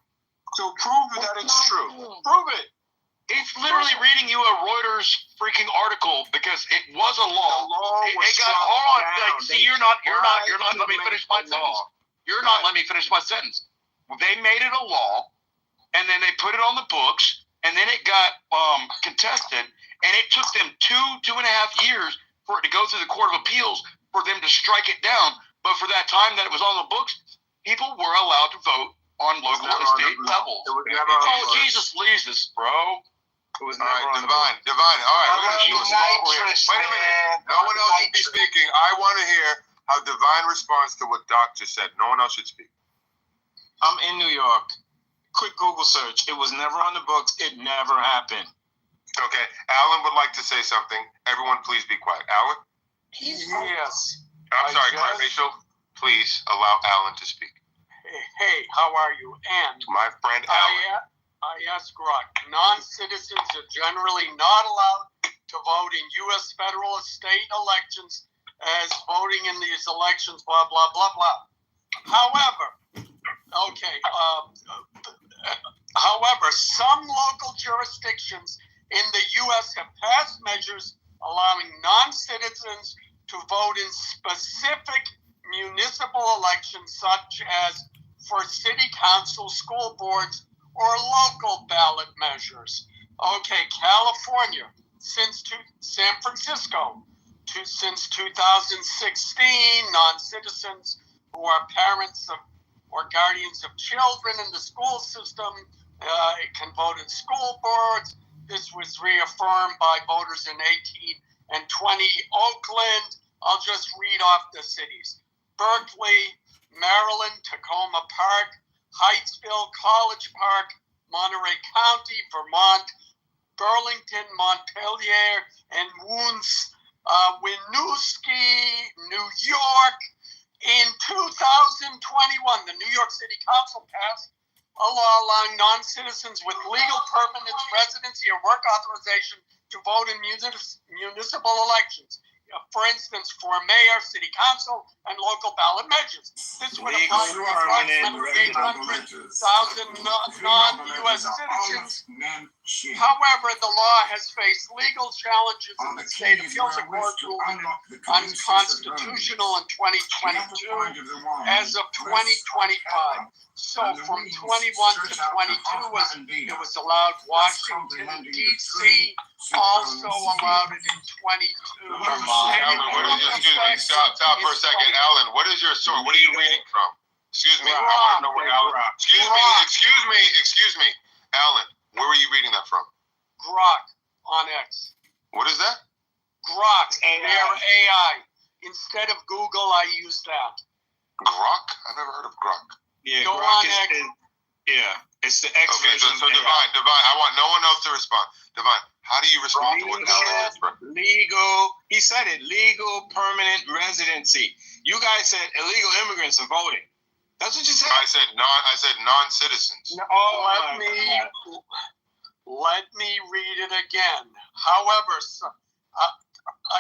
So prove that it's true. Prove it. It's literally reading you a Reuters freaking article because it was a law. It got hold on. Like, see, you're not. Let me finish my sentence. You're not letting me finish my sentence. They made it a law, and then they put it on the books, and then it got contested, and it took them 2.5 years for it to go through the Court of Appeals for them to strike it down. But for that time that it was on the books, people were allowed to vote on local and state levels. Jesus Jesus, bro. It was never Divine. All right, we're gonna go here. Wait a minute. No one else should be speaking. I want to hear how Divine responds to what Doc just said. No one else should speak. I'm in New York. Quick Google search. It was never on the books. It never happened. Okay. Alan would like to say something. Everyone, please be quiet. Alan? Yes. I'm sorry, Rachel. Please allow Alan to speak. Hey, how are you? And my friend Alan. I ask Rock, non-citizens are generally not allowed to vote in U.S. federal or state elections as voting in these elections, blah, blah, blah, blah. However, some local jurisdictions in the U.S. have passed measures allowing non-citizens to vote in specific municipal elections, such as for city council, school boards, or local ballot measures. Okay, California, San Francisco, since 2016, non-citizens who are parents of or guardians of children in the school system can vote in school boards. This was reaffirmed by voters in 18 and 20. Oakland, I'll just read off the cities. Berkeley, Maryland, Tacoma Park, Hyattsville, College Park, Monterey County, Vermont, Burlington, Montpelier, and Winooski, New York. In 2021, the New York City Council passed a law allowing non-citizens with legal permanent residency or work authorization to vote in municipal elections. For instance, for mayor, city council, and local ballot measures. This would apply to approximately 800,000 non-U.S. citizens. However, the law has faced legal challenges in the state appeals court ruling unconstitutional in 2022 as of 2025. So from 21 to 22, it was allowed Washington, D.C., also allowed it in 22. Stop for a second, Alan. What is your source? What are you reading from? Excuse me. I want to know where Alan. Excuse me, Alan. Where were you reading that from? Grok on X. What is that? Grok. Their AI. Instead of Google, I use that. Grok? I've never heard of Grok. Yeah, Go Grok on X. It's the X version. So Divine, I want no one else to respond. Divine, how do you respond to what Alan said? Legal. He said it. Legal permanent residency. You guys said illegal immigrants are voting. That's what you said. I said non-citizens. Let me read it again. However,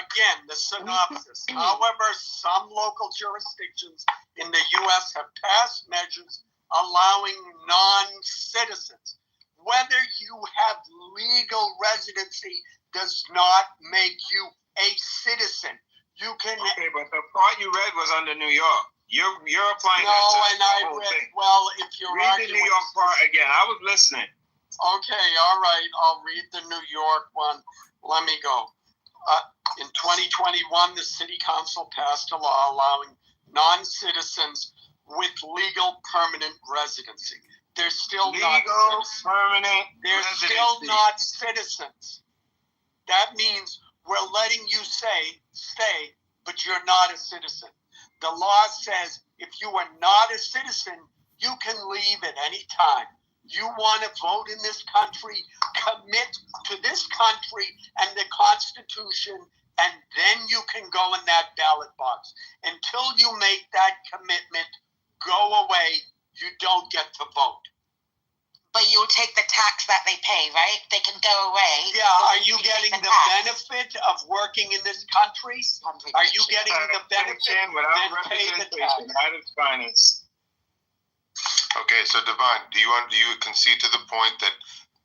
again, the synopsis. However, some local jurisdictions in the U.S. have passed measures allowing non-citizens. Whether you have legal residency does not make you a citizen. You can. Okay, but the part you read was under New York. You're applying that to the whole thing. Well, if you're read the New York part again. I was listening. Okay, all right. I'll read the New York one. Let me go. In 2021, the City Council passed a law allowing non-citizens with legal permanent residency. They're still still not citizens. That means we're letting you stay, but you're not a citizen. The law says if you are not a citizen, you can leave at any time. You want to vote in this country, commit to this country and the Constitution, and then you can go in that ballot box. Until you make that commitment, go away. You don't get to vote. But you'll take the tax that they pay, right? They can go away. Yeah, are you getting the benefit of working in this country? Are you getting the benefit without representation? That is finance. Okay, so Divine, do you concede to the point that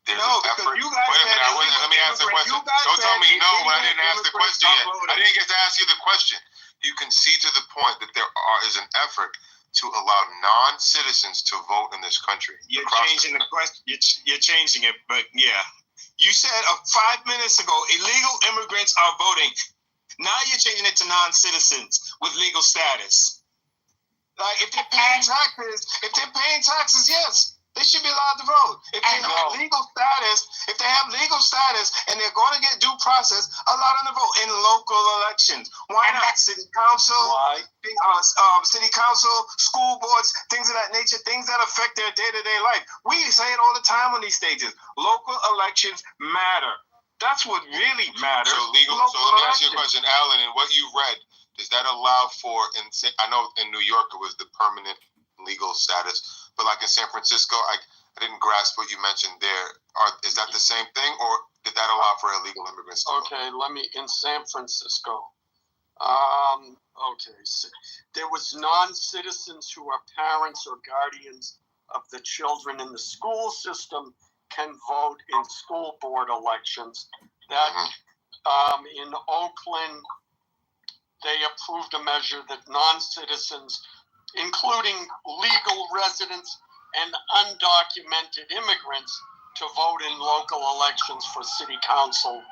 there's an effort? You guys Wait a minute, let me ask the question. Don't tell me no when I didn't ask the question yet. I didn't get to ask you the question. You concede to the point that there is an effort to allow non-citizens to vote in this country. You're changing the question. You're changing it, but yeah. You said 5 minutes ago, illegal immigrants are voting. Now you're changing it to non-citizens with legal status. Like if they're paying taxes, yes, they should be allowed to vote. If they have legal status, and they're going to get due process, allow them to vote in local elections. Why not? City council, city council, school boards, things of that nature, things that affect their day-to-day life. We say it all the time on these stages. Local elections matter. That's what really matters. So let me ask you a question, Alan. In what you read, does that allow for? I know in New York it was the permanent legal status, but like in San Francisco, I didn't grasp what you mentioned there. Is that the same thing, or did that allow for illegal immigrants? Okay, in San Francisco. So there was non-citizens who are parents or guardians of the children in the school system can vote in school board elections. That in Oakland, they approved a measure that non-citizens, including legal residents and undocumented immigrants, to vote in local elections for city council,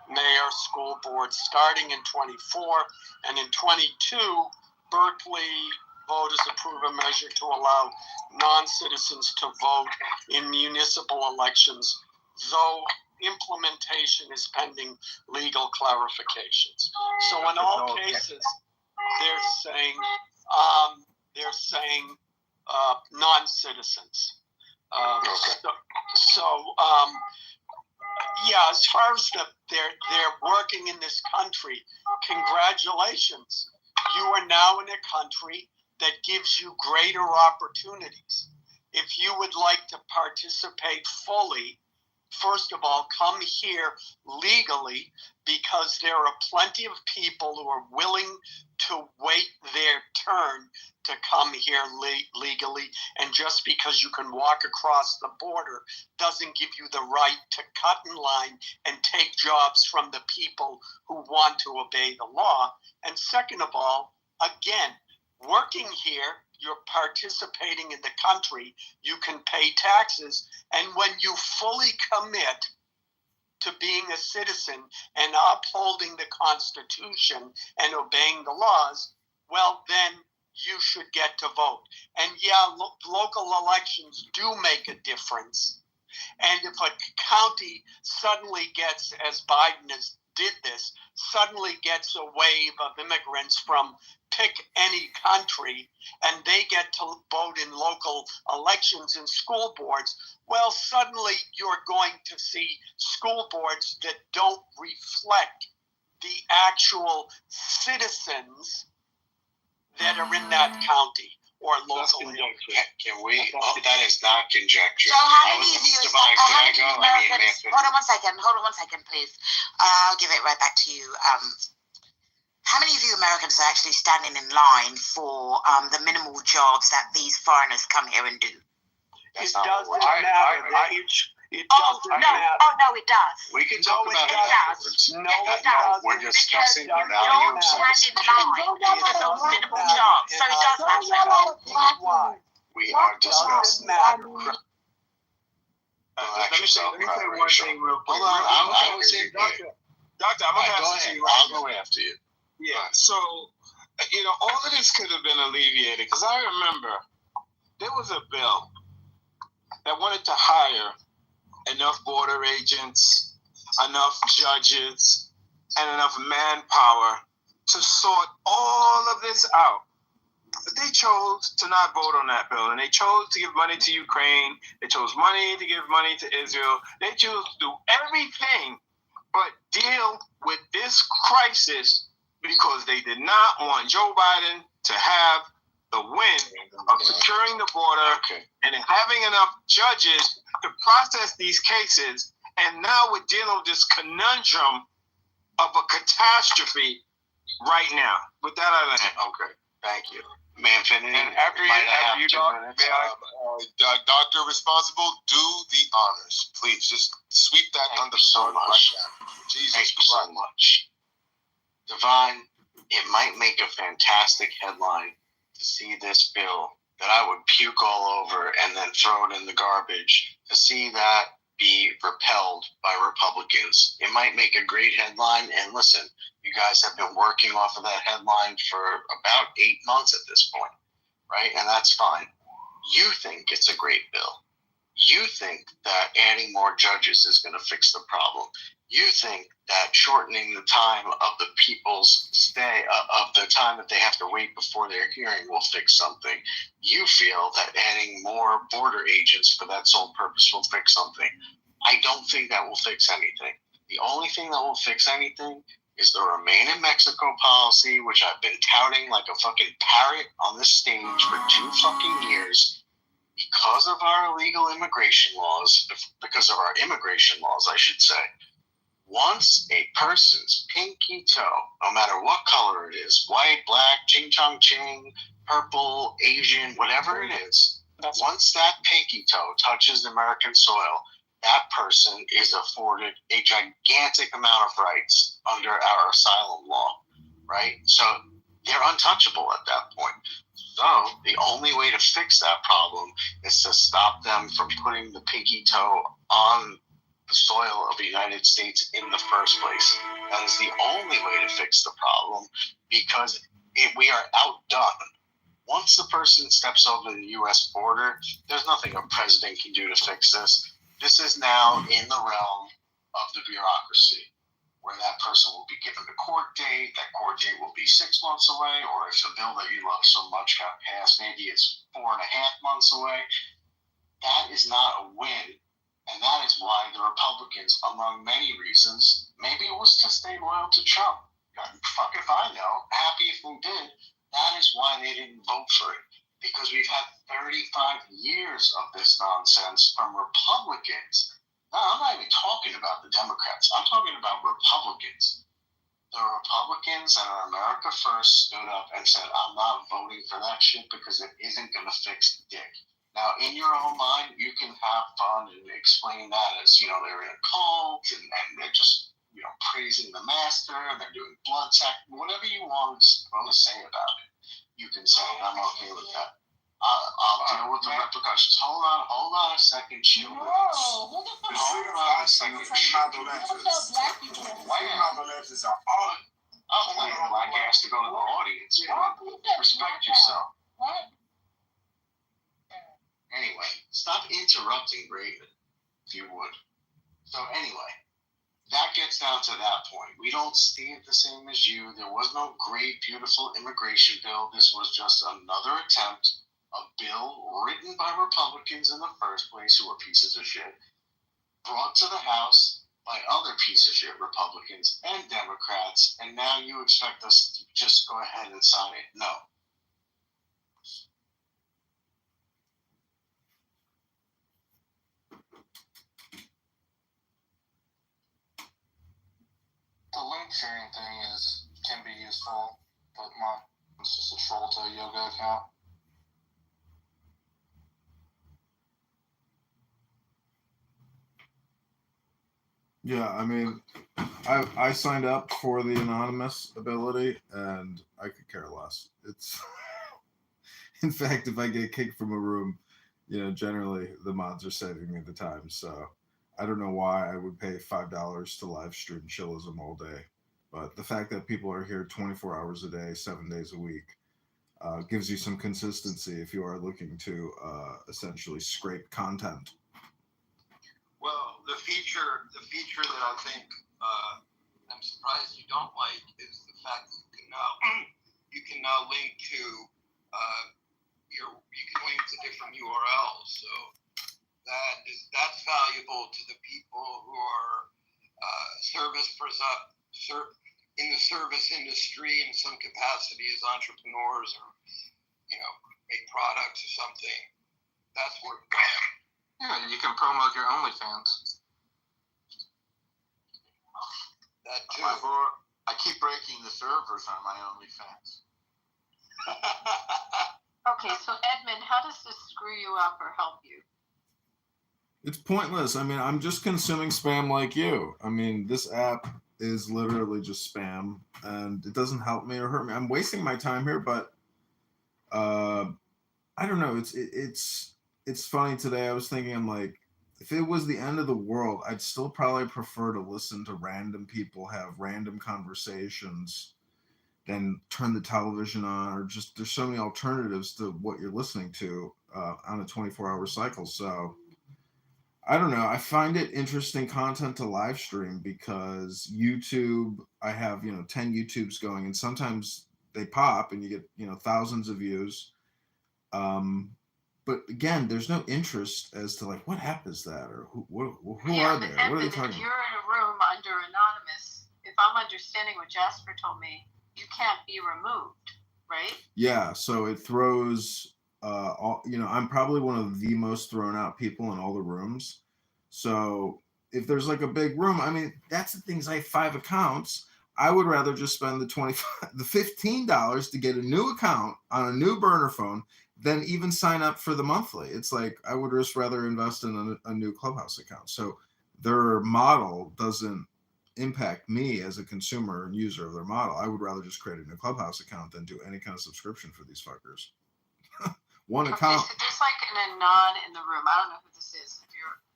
mayor, school board, starting in 24. And in 22, Berkeley voters approved a measure to allow non-citizens to vote in municipal elections, though implementation is pending legal clarifications. So in all cases, they're saying non-citizens. As far as they're working in this country, congratulations. You are now in a country that gives you greater opportunities. If you would like to participate fully, first of all, come here legally, because there are plenty of people who are willing to wait their turn to come here legally. And just because you can walk across the border doesn't give you the right to cut in line and take jobs from the people who want to obey the law. And second of all, again, working here, you're participating in the country, you can pay taxes, and when you fully commit to being a citizen and upholding the Constitution and obeying the laws, well, then you should get to vote. And yeah, local elections do make a difference. And if a county suddenly gets, as Biden did this, suddenly gets a wave of immigrants from pick any country, and they get to vote in local elections and school boards, well, suddenly you're going to see school boards that don't reflect the actual citizens that are in that county or local area. Can we? That is not conjecture. So how many of you? Divine, How can I many go? Americans? Hold on one second, please. I'll give it right back to you. How many of you Americans are actually standing in line for the minimal jobs that these foreigners come here and do? It doesn't matter. It doesn't matter. Oh no, it does. We can talk about it. Does. No, it does. We're discussing the Because value of you don't stand in line for those minimal jobs, so it does matter. Why? We are discussing. Let me say one thing real quick. Hold on, I was in Doctor, I'm going to go ask ahead. you. I'll go after you. Yeah, so, all of this could have been alleviated, because I remember there was a bill that wanted to hire enough border agents, enough judges, and enough manpower to sort all of this out. But they chose to not vote on that bill, and they chose to give money to Ukraine. They chose to give money to Israel. They chose to do everything but deal with this crisis because they did not want Joe Biden to have the win of securing the border and having enough judges to process these cases. And now we're dealing with this conundrum of a catastrophe right now. With that, I land. Okay, thank you. Manfin, and after you Doctor Responsible, do the honors. Please, just sweep that under the rug right now. Jesus Thank you Christ. so much. Divine, it might make a fantastic headline to see this bill that I would puke all over and then throw it in the garbage, to see that be repelled by Republicans. It might make a great headline, and listen, you guys have been working off of that headline for about 8 months at this point, right? And that's fine. You think it's a great bill. You think that adding more judges is going to fix the problem. You think that shortening the time of the people's stay, of the time that they have to wait before their hearing will fix something. You feel that adding more border agents for that sole purpose will fix something. I don't think that will fix anything. The only thing that will fix anything is the Remain in Mexico policy, which I've been touting like a fucking parrot on this stage for 2 fucking years. Because of our illegal immigration laws, because of our immigration laws, I should say, once a person's pinky toe, no matter what color it is, white, black, ching chong ching, purple, Asian, whatever it is, once that pinky toe touches American soil, that person is afforded a gigantic amount of rights under our asylum law, right? So they're untouchable at that point. So the only way to fix that problem is to stop them from putting the pinky toe on the soil of the United States in the first place. That is the only way to fix the problem, because we are outdone. Once the person steps over the U.S. border, there's nothing a president can do to fix this. This is now in the realm of the bureaucracy, where that person will be given a court date. That court date will be 6 months away, or if the bill that you love so much got passed, maybe it's 4.5 months away. That is not a win. And that is why the Republicans, among many reasons, maybe it was to stay loyal to Trump. Fuck if I know. Happy if we did. That is why they didn't vote for it. Because we've had 35 years of this nonsense from Republicans. No, I'm not even talking about the Democrats. I'm talking about Republicans. The Republicans that are America First stood up and said, I'm not voting for that shit because it isn't going to fix dick. Now, in your own mind, you can have fun and explain that as, they're in a cult and they're just, praising the master and they're doing blood sacrifice, whatever you want to say about it. You can say, I'm okay with that. I'll deal with the repercussions. Hold on a second, chill. Hold on a second. White monolenses are all. Oh, black ass to go to the audience. Respect yourself. Anyway, stop interrupting Raven, if you would. So anyway, that gets down to that point. We don't see it the same as you. There was no great, beautiful immigration bill. This was just another attempt, a bill written by Republicans in the first place, who are pieces of shit, brought to the House by other piece of shit Republicans and Democrats, and now you expect us to just go ahead and sign it? No. The link sharing thing can be useful, but it's just a troll to a yoga account. Yeah, I mean, I signed up for the anonymous ability, and I could care less. It's, in fact, if I get kicked from a room, generally the mods are saving me the time. So I don't know why I would pay $5 to live stream chillism all day, but the fact that people are here 24 hours a day, 7 days a week, gives you some consistency if you are looking to essentially scrape content. Well, the feature that I think I'm surprised you don't like is the fact that you can now link to you can link to different URLs. So that's valuable to the people who are in the service industry in some capacity as entrepreneurs, or make products or something. That's worth it. Yeah, you can promote your OnlyFans. That too. I keep breaking the servers on my OnlyFans. Okay, so Edmund, how does this screw you up or help you? It's pointless. I mean, I'm just consuming spam like you. I mean, this app is literally just spam, and it doesn't help me or hurt me. I'm wasting my time here, but I don't know. It's funny today. I was thinking, I'm like, if it was the end of the world, I'd still probably prefer to listen to random people have random conversations than turn the television on, or just there's so many alternatives to what you're listening to on a 24-hour cycle. So I don't know. I find it interesting content to live stream because YouTube, I have, 10 YouTubes going, and sometimes they pop and you get, thousands of views. But again, there's no interest as to like, what app is that? Or who are they? What are they talking about? If you're in a room under anonymous, if I'm understanding what Jasper told me, you can't be removed, right? Yeah. So it throws, I'm probably one of the most thrown out people in all the rooms. So if there's like a big room, I mean, that's the things. I have 5 accounts. I would rather just spend the $15 to get a new account on a new burner phone than even sign up for the monthly. It's like I would just rather invest in a new Clubhouse account. So their model doesn't impact me as a consumer and user of their model. I would rather just create a new Clubhouse account than do any kind of subscription for these fuckers. One account. So there's like an anon in the room. I don't know who this is.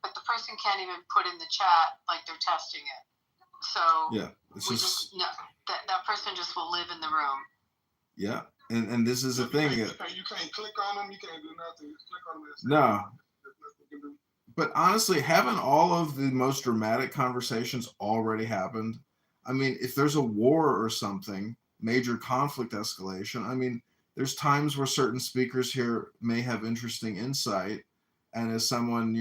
But the person can't even put in the chat like they're testing it. So yeah, it's just that person just will live in the room. Yeah, and this is a thing. You can't click on them. You can't do nothing. You click on this. No. But honestly, haven't all of the most dramatic conversations already happened? I mean, if there's a war or something, major conflict escalation, I mean, there's times where certain speakers here may have interesting insight. And as someone,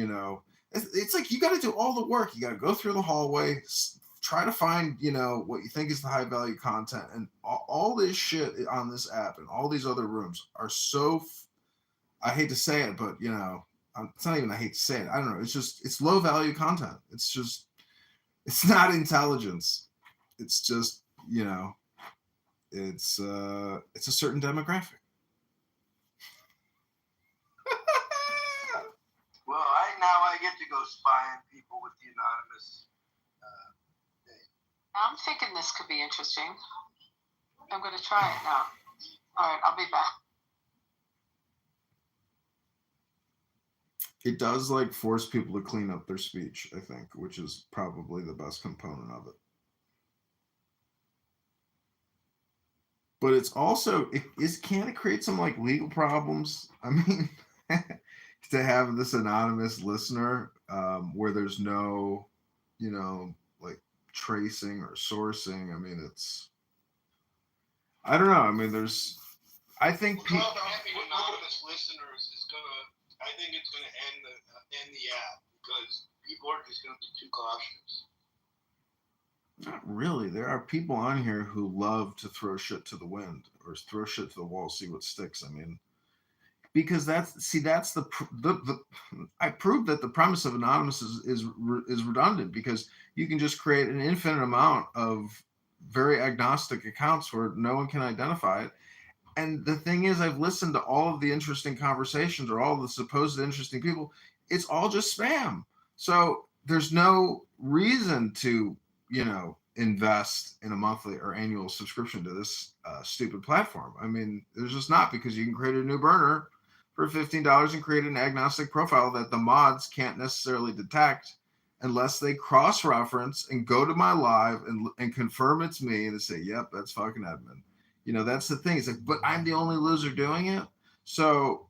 it's like you got to do all the work. You got to go through the hallway, try to find, what you think is the high value content. And all this shit on this app and all these other rooms are so, I hate to say it, but, it's not even I hate to say it. I don't know. It's low value content. It's not intelligence. It's just, it's a certain demographic. Well, I get to go spy on people with the anonymous thing. I'm thinking this could be interesting. I'm going to try it now. All right, I'll be back. It does like force people to clean up their speech, I think, which is probably the best component of it. But it's also can it create some like legal problems? I mean, to have this anonymous listener where there's no, like tracing or sourcing. I mean, I don't know. I mean, I think having anonymous listeners is I think it's gonna end the app because people are just gonna be too cautious. Not really. There are people on here who love to throw shit to the wind or throw shit to the wall, see what sticks. I mean, because that's the I proved that the premise of anonymous is redundant because you can just create an infinite amount of very agnostic accounts where no one can identify it. And the thing is, I've listened to all of the interesting conversations or all the supposed interesting people. It's all just spam. So there's no reason to, invest in a monthly or annual subscription to this stupid platform. I mean, there's just not, because you can create a new burner for $15 and create an agnostic profile that the mods can't necessarily detect unless they cross-reference and go to my live and confirm it's me and they say, yep, that's fucking Edmund. That's the thing. It's like, but I'm the only loser doing it. So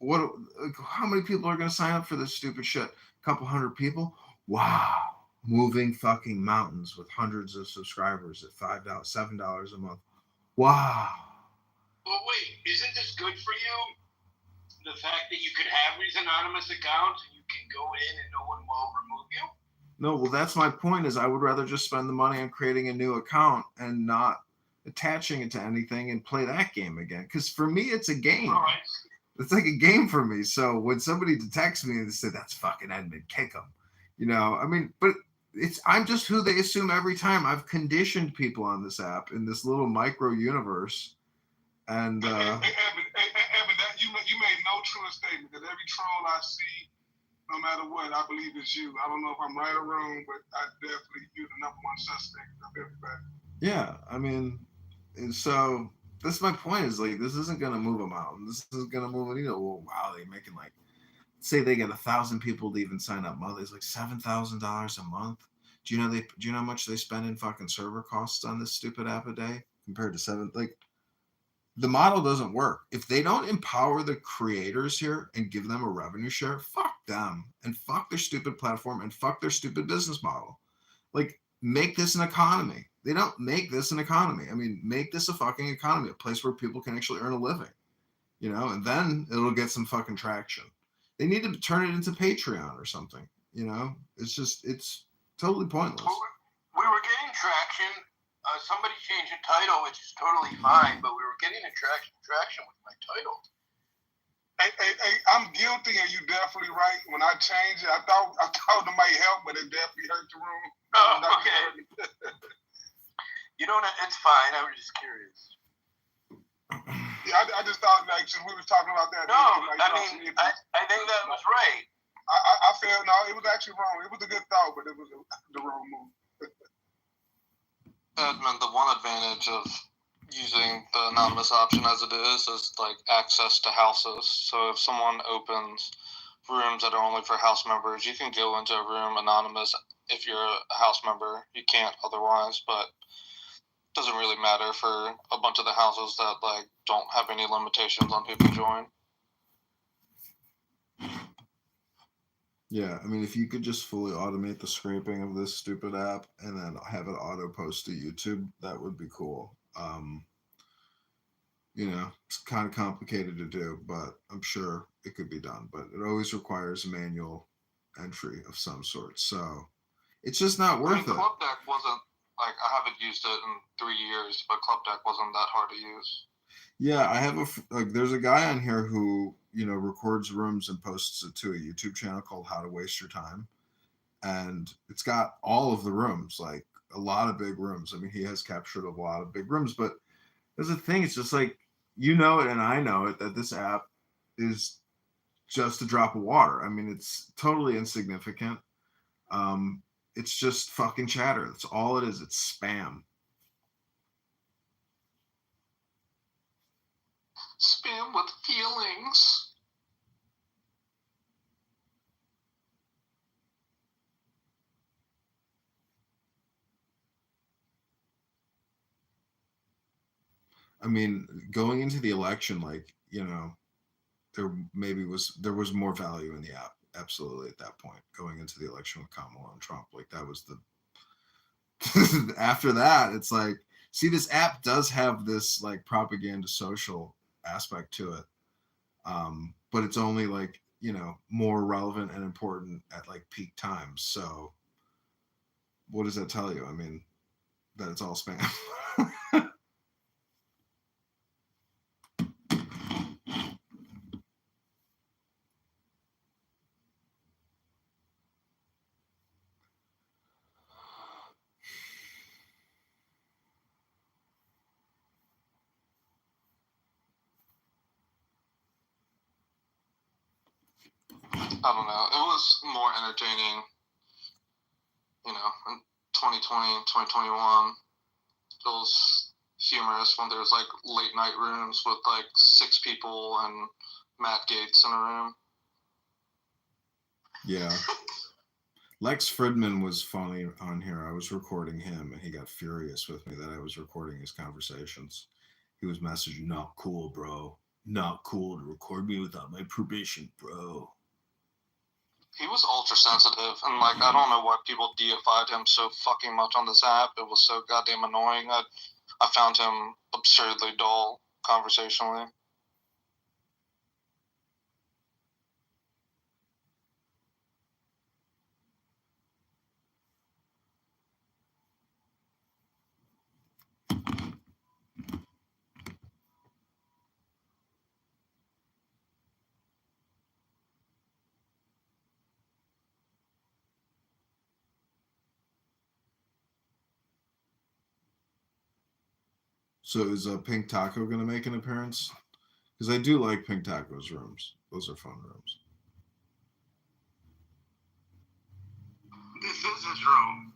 how many people are going to sign up for this stupid shit? A couple hundred people? Wow. Moving fucking mountains with hundreds of subscribers at $5, $7 a month. Wow. Well, wait, isn't this good for you? The fact that you could have these anonymous accounts and you can go in and no one will remove you? No, well, that's my point is I would rather just spend the money on creating a new account and not attaching it to anything and play that game again. Because for me, it's a game. All right. It's like a game for me. So when somebody detects me and they say, that's fucking Edmund, kick him. I mean, but I'm just who they assume every time. I've conditioned people on this app in this little micro universe. And Evan, you made no true statement, because every troll I see, no matter what, I believe it's you. I don't know if I'm right or wrong, but I definitely, you're the number one suspect of everybody. Yeah, I mean, and so that's my point is like, this isn't going to move a mountain. This isn't going to move a needle. Well, wow, they're making like, say they get 1,000 people to even sign up monthly. It's like $7,000 a month. Do you know how much they spend in fucking server costs on this stupid app a day compared to the model doesn't work. If they don't empower the creators here and give them a revenue share, fuck them and fuck their stupid platform and fuck their stupid business model. Like, make this an economy. They don't make this an economy. I mean, make this a fucking economy, a place where people can actually earn a living, and then it'll get some fucking traction. They need to turn it into Patreon or something, it's totally pointless. We were getting traction. Somebody changed the title, which is totally fine, but we were getting traction with my title. Hey, I'm guilty, and you're definitely right. When I changed it, I thought it might help, but it definitely hurt the room. Oh, okay. It's fine. I was just curious. Yeah, I just thought, like, since we were talking about that. No, I think that was right. I felt, no, it was actually wrong. It was a good thought, but it was the wrong move. Edmund, the one advantage of using the anonymous option as it is like access to houses. So if someone opens rooms that are only for house members, you can go into a room anonymous if you're a house member. You can't otherwise, but it doesn't really matter for a bunch of the houses that like don't have any limitations on people join. Yeah, I mean, if you could just fully automate the scraping of this stupid app and then have it auto post to YouTube, that would be cool. It's kind of complicated to do, but I'm sure it could be done. But it always requires a manual entry of some sort. So it's just not worth it. Club Deck wasn't, like, I haven't used it in 3 years, but Club Deck wasn't that hard to use. Yeah, I have there's a guy on here who, records rooms and posts it to a YouTube channel called How to Waste Your Time. And it's got all of the rooms, like a lot of big rooms. I mean, he has captured a lot of big rooms, but there's a thing. It's just like, it and I know it, that this app is just a drop of water. I mean, it's totally insignificant. It's just fucking chatter. That's all it is. It's spam. Spam with feelings. I mean, going into the election, like, you know, there was more value in the app. Absolutely, at that point, going into the election with Kamala and Trump, like that was the. After that, it's like, see, this app does have this like propaganda social aspect to it, but it's only like, you know, more relevant and important at like peak times. So, what does that tell you? I mean, that it's all spam. I don't know. It was more entertaining, you know, in 2020, 2021. It was humorous when there was like late night rooms with like 6 people and Matt Gaetz in a room. Yeah. Lex Fridman was funny on here. I was recording him, and he got furious with me that I was recording his conversations. He was messaging, "Not cool, bro. Not cool to record me without my permission, bro." He was ultra sensitive, and like I don't know why people deified him so fucking much on this app. It was so goddamn annoying. I found him absurdly dull conversationally. So is Pink Taco going to make an appearance? Because I do like Pink Taco's rooms. Those are fun rooms. This is his room.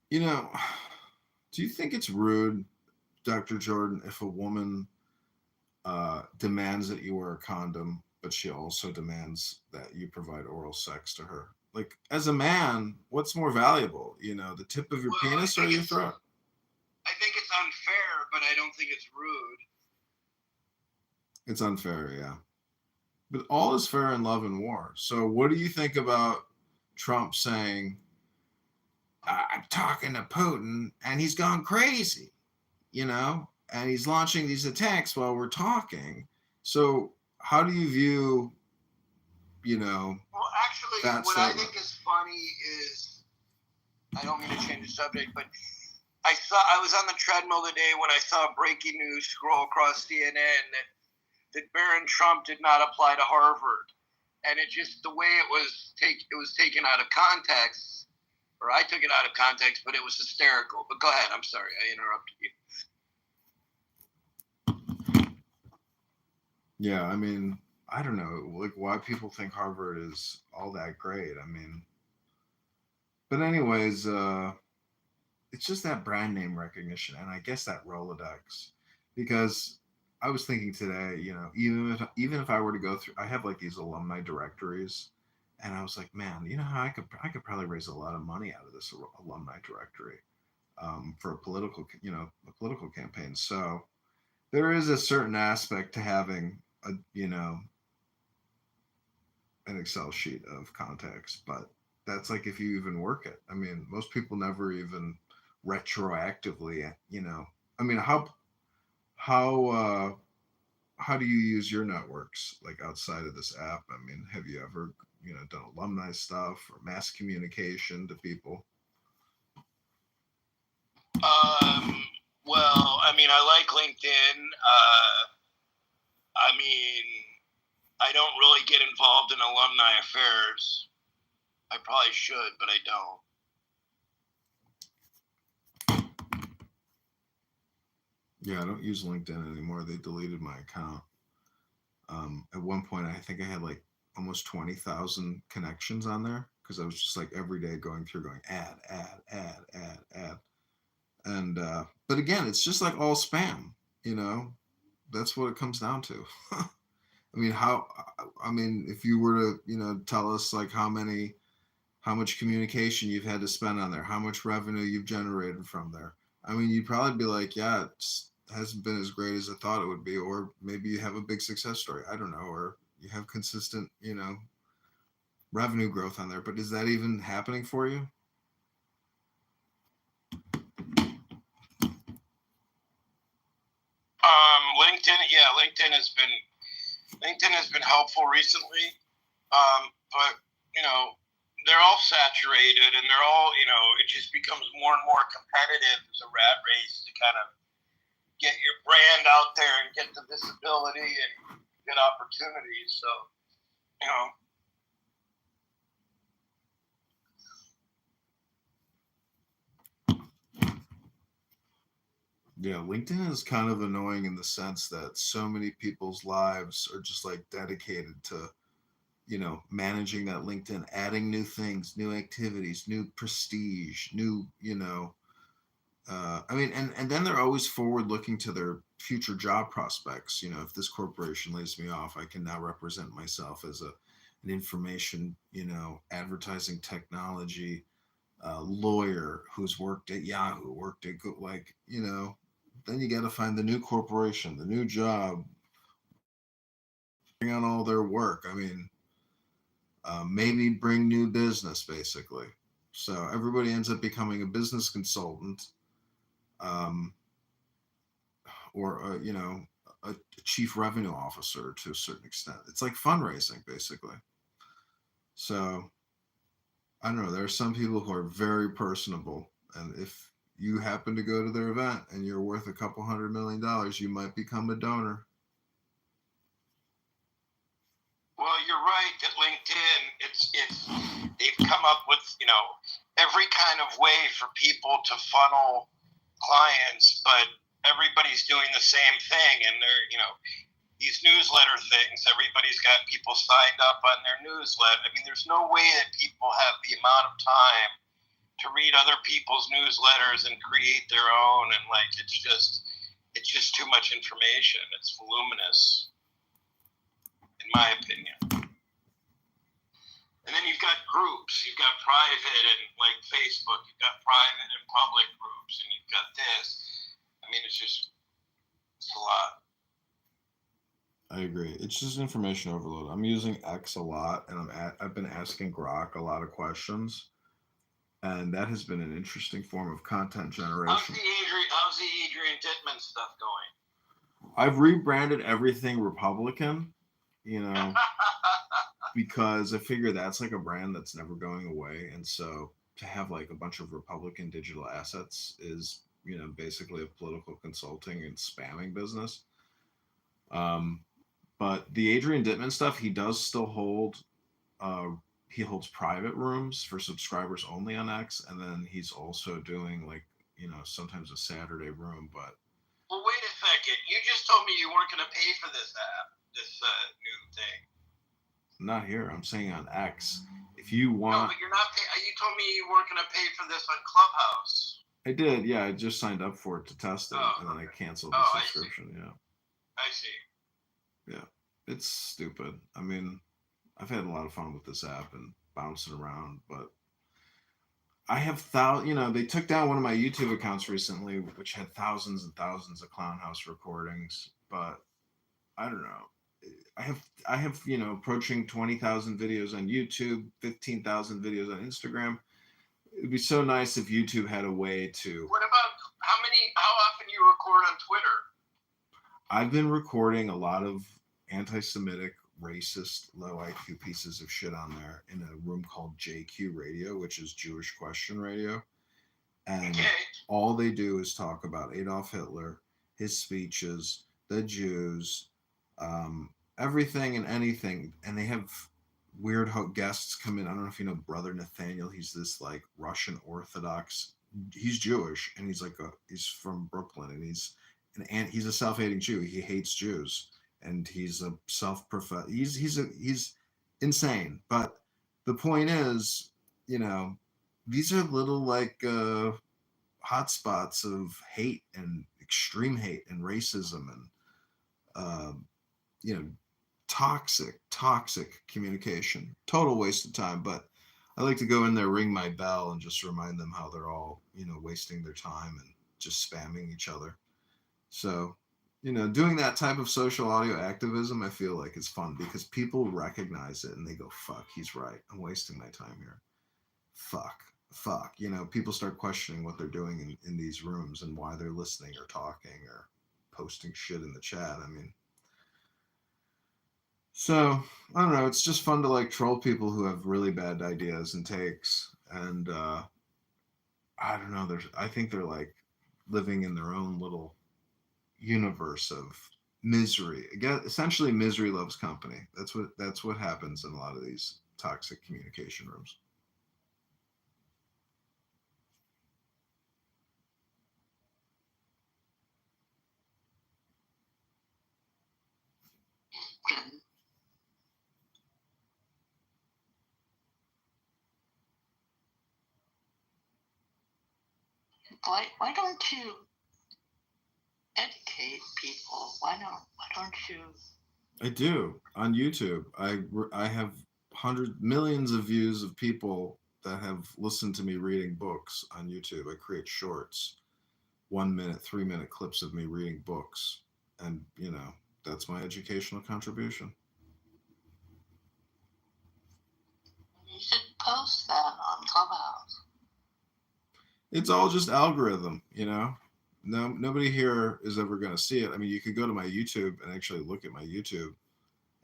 You know, do you think it's rude, Dr. Jordan, if a woman demands that you wear a condom, but she also demands that you provide oral sex to her? Like, as a man, what's more valuable? You know, the tip of your penis or your throat? I think it's unfair, but I don't think it's rude. It's unfair, yeah. But all is fair in love and war. So what do you think about Trump saying, "I'm talking to Putin and he's gone crazy," you know, and he's launching these attacks while we're talking? So how do you view, you know, Well, actually, what I think is funny is, I don't mean to change the subject, but I was on the treadmill today when I saw breaking news scroll across CNN that Barron Trump did not apply to Harvard, and it just, the way it was taken out of context, or I took it out of context, but it was hysterical. But go ahead. I'm sorry, I interrupted you. Yeah, I mean, I don't know, like, why people think Harvard is all that great. I mean, but anyways, it's just that brand name recognition, and I guess that Rolodex, because I was thinking today, you know, even if I were to go through, I have like these alumni directories, and I was like, man, you know how I could probably raise a lot of money out of this alumni directory, for a political campaign. So there is a certain aspect to having a, you know, an Excel sheet of contacts, but that's like if you even work it. I mean, most people never even retroactively, you know. I mean, how do you use your networks like outside of this app? I mean, have you ever, you know, done alumni stuff or mass communication to people? Well, I mean, I like LinkedIn. I mean, I don't really get involved in alumni affairs. I probably should, but I don't. Yeah, I don't use LinkedIn anymore. They deleted my account. At one point, I think I had like almost 20,000 connections on there because I was just like every day going ad, and but again, it's just like all spam. You know, that's what it comes down to. I mean, if you were to, you know, tell us like how many how much communication you've had to spend on there, how much revenue you've generated from there. I mean, you'd probably be like, yeah, it hasn't been as great as I thought it would be, or maybe you have a big success story. I don't know, or you have consistent, revenue growth on there. But is that even happening for you? LinkedIn has been helpful recently, but they're all saturated, and they're all it just becomes more and more competitive as a rat race to kind of get your brand out there and get the visibility and get opportunities. So Yeah, LinkedIn is kind of annoying in the sense that so many people's lives are just like dedicated to, managing that LinkedIn, adding new things, new activities, new prestige, new, and then they're always forward looking to their future job prospects. If this corporation lays me off, I can now represent myself as an information, advertising technology lawyer who's worked at Yahoo, worked at then you got to find the new corporation, the new job, bring on all their work. I mean, maybe bring new business, basically. So everybody ends up becoming a business consultant, or a chief revenue officer to a certain extent. It's like fundraising, basically. So I don't know. There are some people who are very personable, and if you happen to go to their event and you're worth a couple $100 million, you might become a donor. Well, you're right at LinkedIn. They've come up with every kind of way for people to funnel clients, but everybody's doing the same thing, and they're these newsletter things. Everybody's got people signed up on their newsletter. I mean, there's no way that people have the amount of time to read other people's newsletters and create their own, and it's just too much information. It's voluminous, in my opinion. And then you've got groups. You've got private and Facebook. You've got private and public groups, and you've got this. I mean, it's a lot. I agree. It's just information overload. I'm using X a lot, and I've been asking Grok a lot of questions, and that has been an interesting form of content generation. How's the Adrian Dittman stuff going? I've rebranded everything Republican, because I figure that's like a brand that's never going away, and so to have like a bunch of Republican digital assets is, basically a political consulting and spamming business. But the Adrian Dittman stuff, he does still hold. He holds private rooms for subscribers only on X, and then he's also doing sometimes a Saturday room. But well, wait a second. You just told me you weren't going to pay for this app, this new thing. Not here. I'm saying on X. If you want. No, but you're not paying. You told me you weren't going to pay for this on Clubhouse. I did. Yeah, I just signed up for it to test it, and then I canceled the subscription. I see. Yeah, it's stupid. I mean, I've had a lot of fun with this app and bouncing around, but I have they took down one of my YouTube accounts recently, which had thousands and thousands of Clown House recordings, but I don't know. I have approaching 20,000 videos on YouTube, 15,000 videos on Instagram. It'd be so nice if YouTube had a way to. What about how often you record on Twitter? I've been recording a lot of anti-Semitic, racist, low IQ pieces of shit on there in a room called JQ Radio, which is Jewish Question Radio. And all they do is talk about Adolf Hitler, his speeches, the Jews, everything and anything. And they have weird guests come in. I don't know if you know Brother Nathaniel. He's this Russian Orthodox. He's Jewish, and he's from Brooklyn, and he's a self-hating Jew. He hates Jews, and he's a self-professed. He's insane. But the point is, these are little hotspots of hate and extreme hate and racism and toxic communication. Total waste of time. But I like to go in there, ring my bell, and just remind them how they're all, wasting their time and just spamming each other. So, doing that type of social audio activism, I feel like is fun because people recognize it and they go, fuck, he's right. I'm wasting my time here. Fuck. People start questioning what they're doing in these rooms and why they're listening or talking or posting shit in the chat. I mean, so I don't know. It's just fun to like troll people who have really bad ideas and takes. And I don't know. I think they're like living in their own little universe of misery. Again, essentially, misery loves company. That's what happens in a lot of these toxic communication rooms. Why don't you educate people? Why don't you? I do on YouTube. I have millions of views of people that have listened to me reading books on YouTube. I create shorts, 1 minute, 3 minute clips of me reading books, and that's my educational contribution. You should post that on Clubhouse. It's all just algorithm, No, nobody here is ever going to see it. I mean, you could go to my YouTube and actually look at my YouTube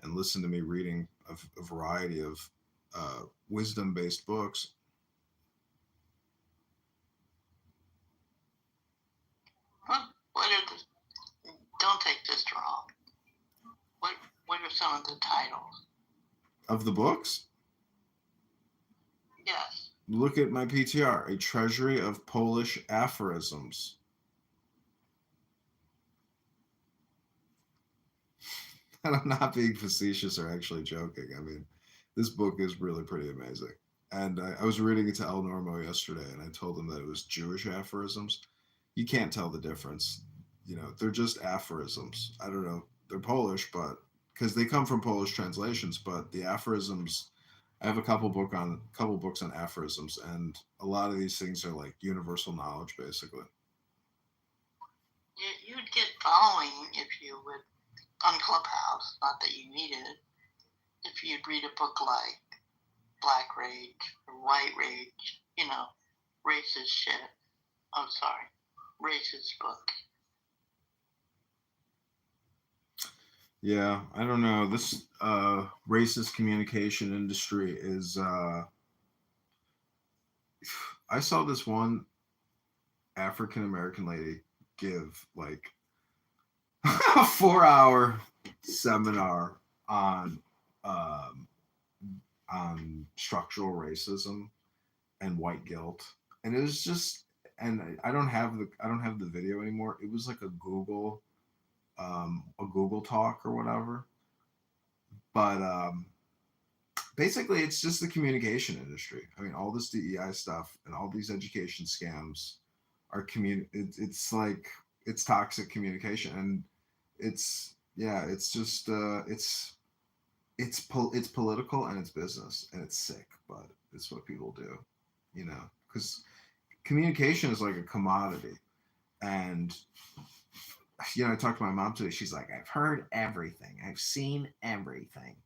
and listen to me reading a variety of wisdom-based books. Don't take this wrong. What are some of the titles of the books? Yes. Look at my PTR, A Treasury of Polish Aphorisms. And I'm not being facetious or actually joking. I mean, this book is really pretty amazing. And I was reading it to El Normo yesterday, and I told him that it was Jewish aphorisms. You can't tell the difference. They're just aphorisms. I don't know. They're Polish, but because they come from Polish translations, but the aphorisms, I have a couple books on aphorisms, and a lot of these things are like universal knowledge, basically. You'd get following if you would on Clubhouse. Not that you need it. If you'd read a book like Black Rage or White Rage, racist shit. I'm sorry, racist book. Yeah, I don't know. This racist communication industry is. I saw this one African American lady give like a 4-hour seminar on structural racism and white guilt, and it was just. And I don't have the video anymore. It was like a Google talk or whatever. But basically, it's just the communication industry. I mean, all this DEI stuff and all these education scams are it's like it's toxic communication, and it's just it's political and it's business and it's sick, but it's what people do, because communication is like a commodity. And I talked to my mom today. She's like, I've heard everything. I've seen everything.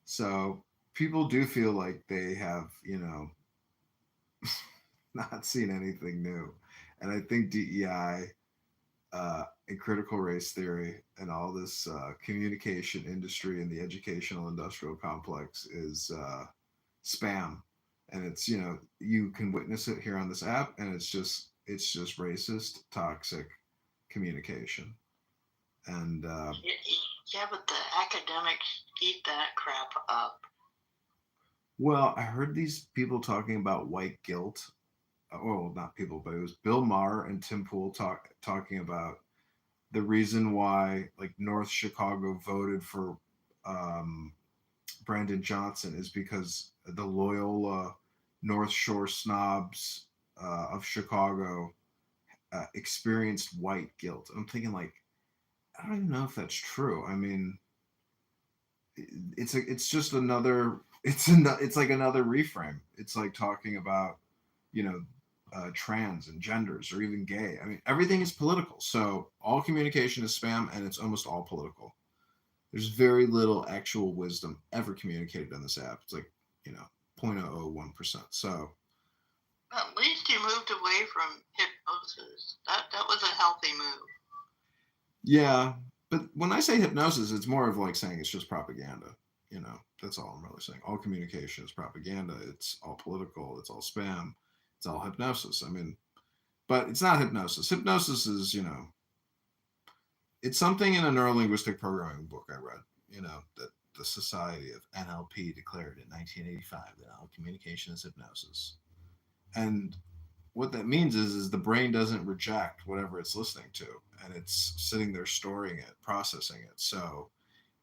So people do feel like they have, not seen anything new. And I think DEI and critical race theory and all this communication industry and the educational industrial complex is spam. And it's, you can witness it here on this app, and it's just racist, toxic communication. And yeah, but the academics eat that crap up. Well, I heard these people talking about white guilt. Well, not people, but it was Bill Maher and Tim Pool talking about the reason why like North Chicago voted for Brandon Johnson is because the Loyola North Shore snobs of Chicago experienced white guilt. I'm thinking like, I don't even know if that's true. I mean, it's just another it's like another reframe. It's like talking about, you know, trans and genders or even gay. I mean, everything is political. So all communication is spam, and it's almost all political. There's very little actual wisdom ever communicated on this app. It's like, you know, 0.001%. So at least you moved away from hypnosis. That was a healthy move. yeah, but when I say hypnosis, it's more of like saying it's just propaganda. You know, that's all I'm really saying. All communication is propaganda. It's all political. It's all spam. It's all hypnosis. I mean, but it's not hypnosis. Hypnosis is, you know, it's something in a neurolinguistic programming book I read, you know, that the Society of NLP declared in 1985 that all communication is hypnosis. And what that means is the brain doesn't reject whatever it's listening to, and it's sitting there storing it, processing it. So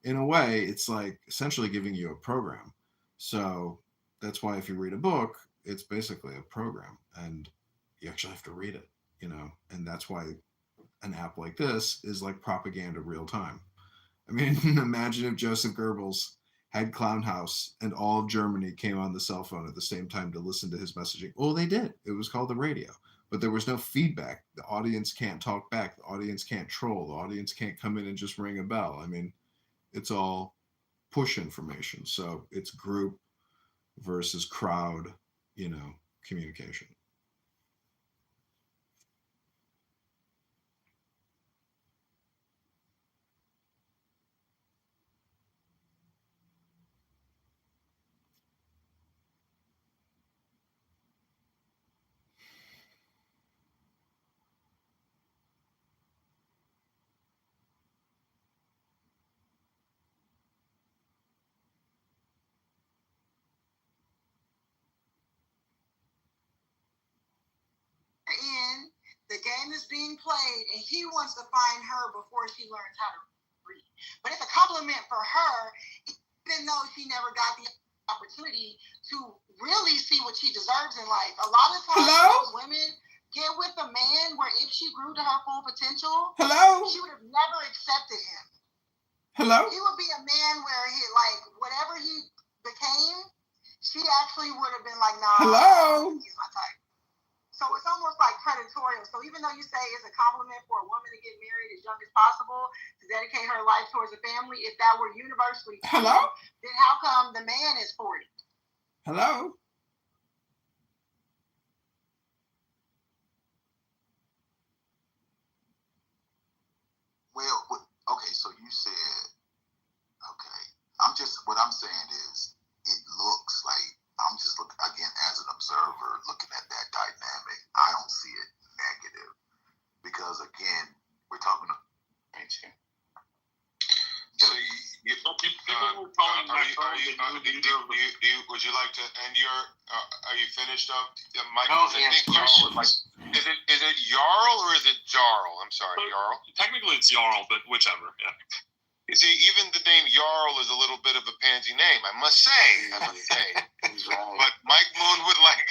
in a way, it's like essentially giving you a program. So that's why if you read a book, it's basically a program, and you actually have to read it, you know, and that's why an app like this is like propaganda real time. I mean, imagine if Joseph Goebbels had Clown House and all of Germany came on the cell phone at the same time to listen to his messaging. Well, they did. It was called the radio, but there was no feedback. The audience can't talk back. The audience can't troll. The audience can't come in and just ring a bell. I mean, it's all push information. So it's group versus crowd, you know, communication. In the game is being played, and he wants to find her before she learns how to read. But it's a compliment for her, even though she never got the opportunity to really see what she deserves in life. A lot of times, those women get with a man where if she grew to her full potential, she would have never accepted him. He would be a man where he, like, whatever he became, she actually would have been like, nah, he's my type. So it's almost like predatorial. So even though you say it's a compliment for a woman to get married as young as possible, to dedicate her life towards a family, if that were universally true, then how come the man is 40? Hello? Well, okay, so you said, okay, what I'm saying is, it looks like, I'm just looking, again, as an observer, looking at that dynamic, I don't see it negative. Because, again, we're talking about... So, would you like to end your, are you finished up? Mike, No, I think Jarl would like, is it Jarl or is it Jarl? I'm sorry, Jarl. Technically it's Jarl, but whichever, yeah. You see, even the name Jarl is a little bit of a pansy name, I must say. But Mike Moon would like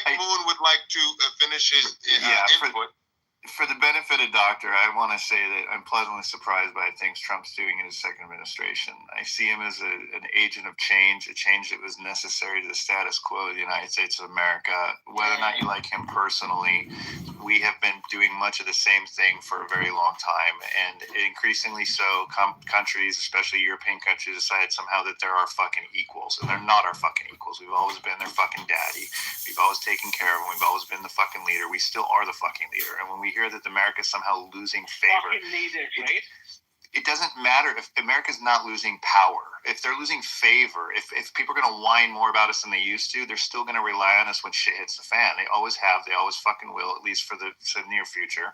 Moon would like to finish his input. For the benefit of Doctor, I want to say that I'm pleasantly surprised by things Trump's doing in his second administration. I see him as an agent of change, a change that was necessary to the status quo of the United States of America. Whether or not you like him personally, we have been doing much of the same thing for a very long time. And increasingly so, countries, especially European countries, decided somehow that they're our fucking equals. And they're not our fucking equals. We've always been their fucking daddy. We've always taken care of them. We've always been the fucking leader. We still are the fucking leader. And when we hear that America is somehow losing favor, it doesn't matter if America's not losing power. If they're losing favor, if people are going to whine more about us than they used to, they're still going to rely on us when shit hits the fan. They always have. They always fucking will, at least for the near future.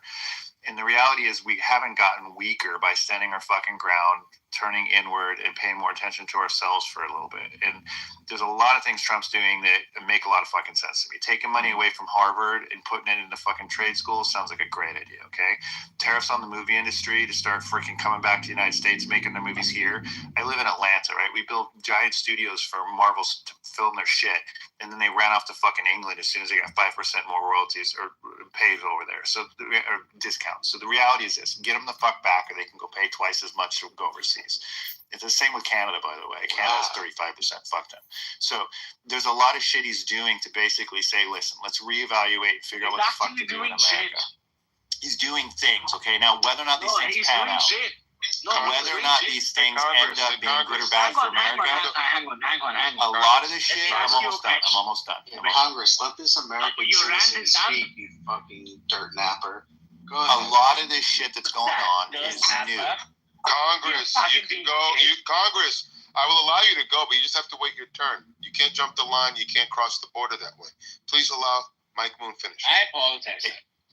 And the reality is we haven't gotten weaker by standing our fucking ground, turning inward, and paying more attention to ourselves for a little bit. And there's a lot of things Trump's doing that make a lot of fucking sense to me. Taking money away from Harvard and putting it into fucking trade schools sounds like a great idea, okay? Tariffs on the movie industry to start freaking coming back to the United States, making their movies here. I live in Atlanta, right? We built giant studios for Marvel to film their shit, and then they ran off to fucking England as soon as they got 5% more royalties or paid over there, or discounts. So the reality is this: get them the fuck back, or they can go pay twice as much to go overseas. It's the same with Canada, by the way. Canada's 35%. Fuck them. So there's a lot of shit he's doing to basically say, listen, let's reevaluate and figure out what the fuck to do in America. He's doing things, okay? Now, whether or not these things pan out, whether or not these things end up being good or bad for America, Hang on. a lot of this shit, I'm almost done. Congress, let this American citizen speak, you fucking dirt napper. Go ahead. A lot of this shit that's going on is new. Congress, you can go. Congress, I will allow you to go, but you just have to wait your turn. You can't jump the line. You can't cross the border that way. Please allow Mike Moon finish. I apologize,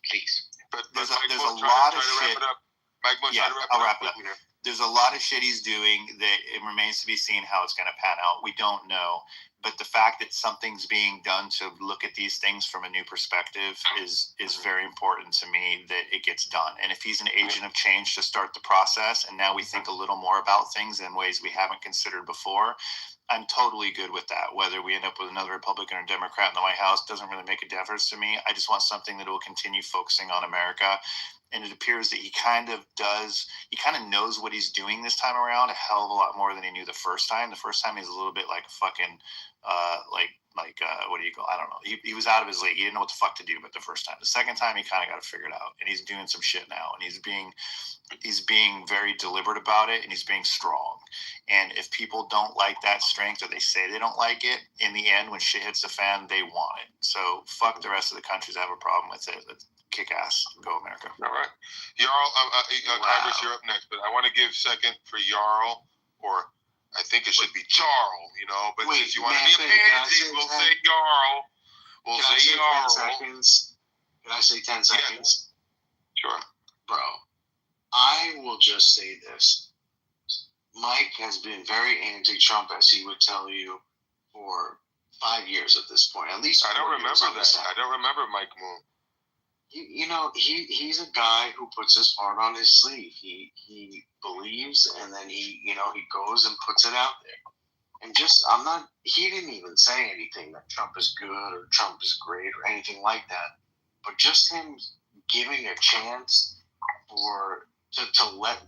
please. But there's a lot of shit. Mike Moon, I'll wrap it up. There's a lot of shit he's doing that it remains to be seen how it's going to pan out. We don't know. But the fact that something's being done to look at these things from a new perspective is very important to me, that it gets done. And if he's an agent of change to start the process, and now we think a little more about things in ways we haven't considered before, I'm totally good with that. Whether we end up with another Republican or Democrat in the White House doesn't really make a difference to me. I just want something that will continue focusing on America. And it appears that he kind of knows what he's doing this time around a hell of a lot more than he knew the first time. The first time he's a little bit like a fucking, what do you call? I don't know. He was out of his league. He didn't know what the fuck to do. But the first time, the second time, he kind of got it figured out, and he's doing some shit now, and he's being very deliberate about it, and he's being strong. And if people don't like that strength, or they say they don't like it, in the end, when shit hits the fan, they want it. So fuck the rest of the countries that have a problem with it. Let's kick ass. Go America. All right. Jarl, Congress, you're up next, but I want to give second for Jarl, or I think it should be Jarl, but since you want to be a pansy, we'll say Jarl. We'll say Jarl. 10 seconds? Can I say 10 seconds? Sure. Bro, I will just say this. Mike has been very anti-Trump, as he would tell you, for 5 years at this point. At least I don't remember that. I don't remember Mike Moon. He's a guy who puts his heart on his sleeve. He believes, and then he goes and puts it out there. And he didn't even say anything that Trump is good or Trump is great or anything like that. But just him giving a chance to let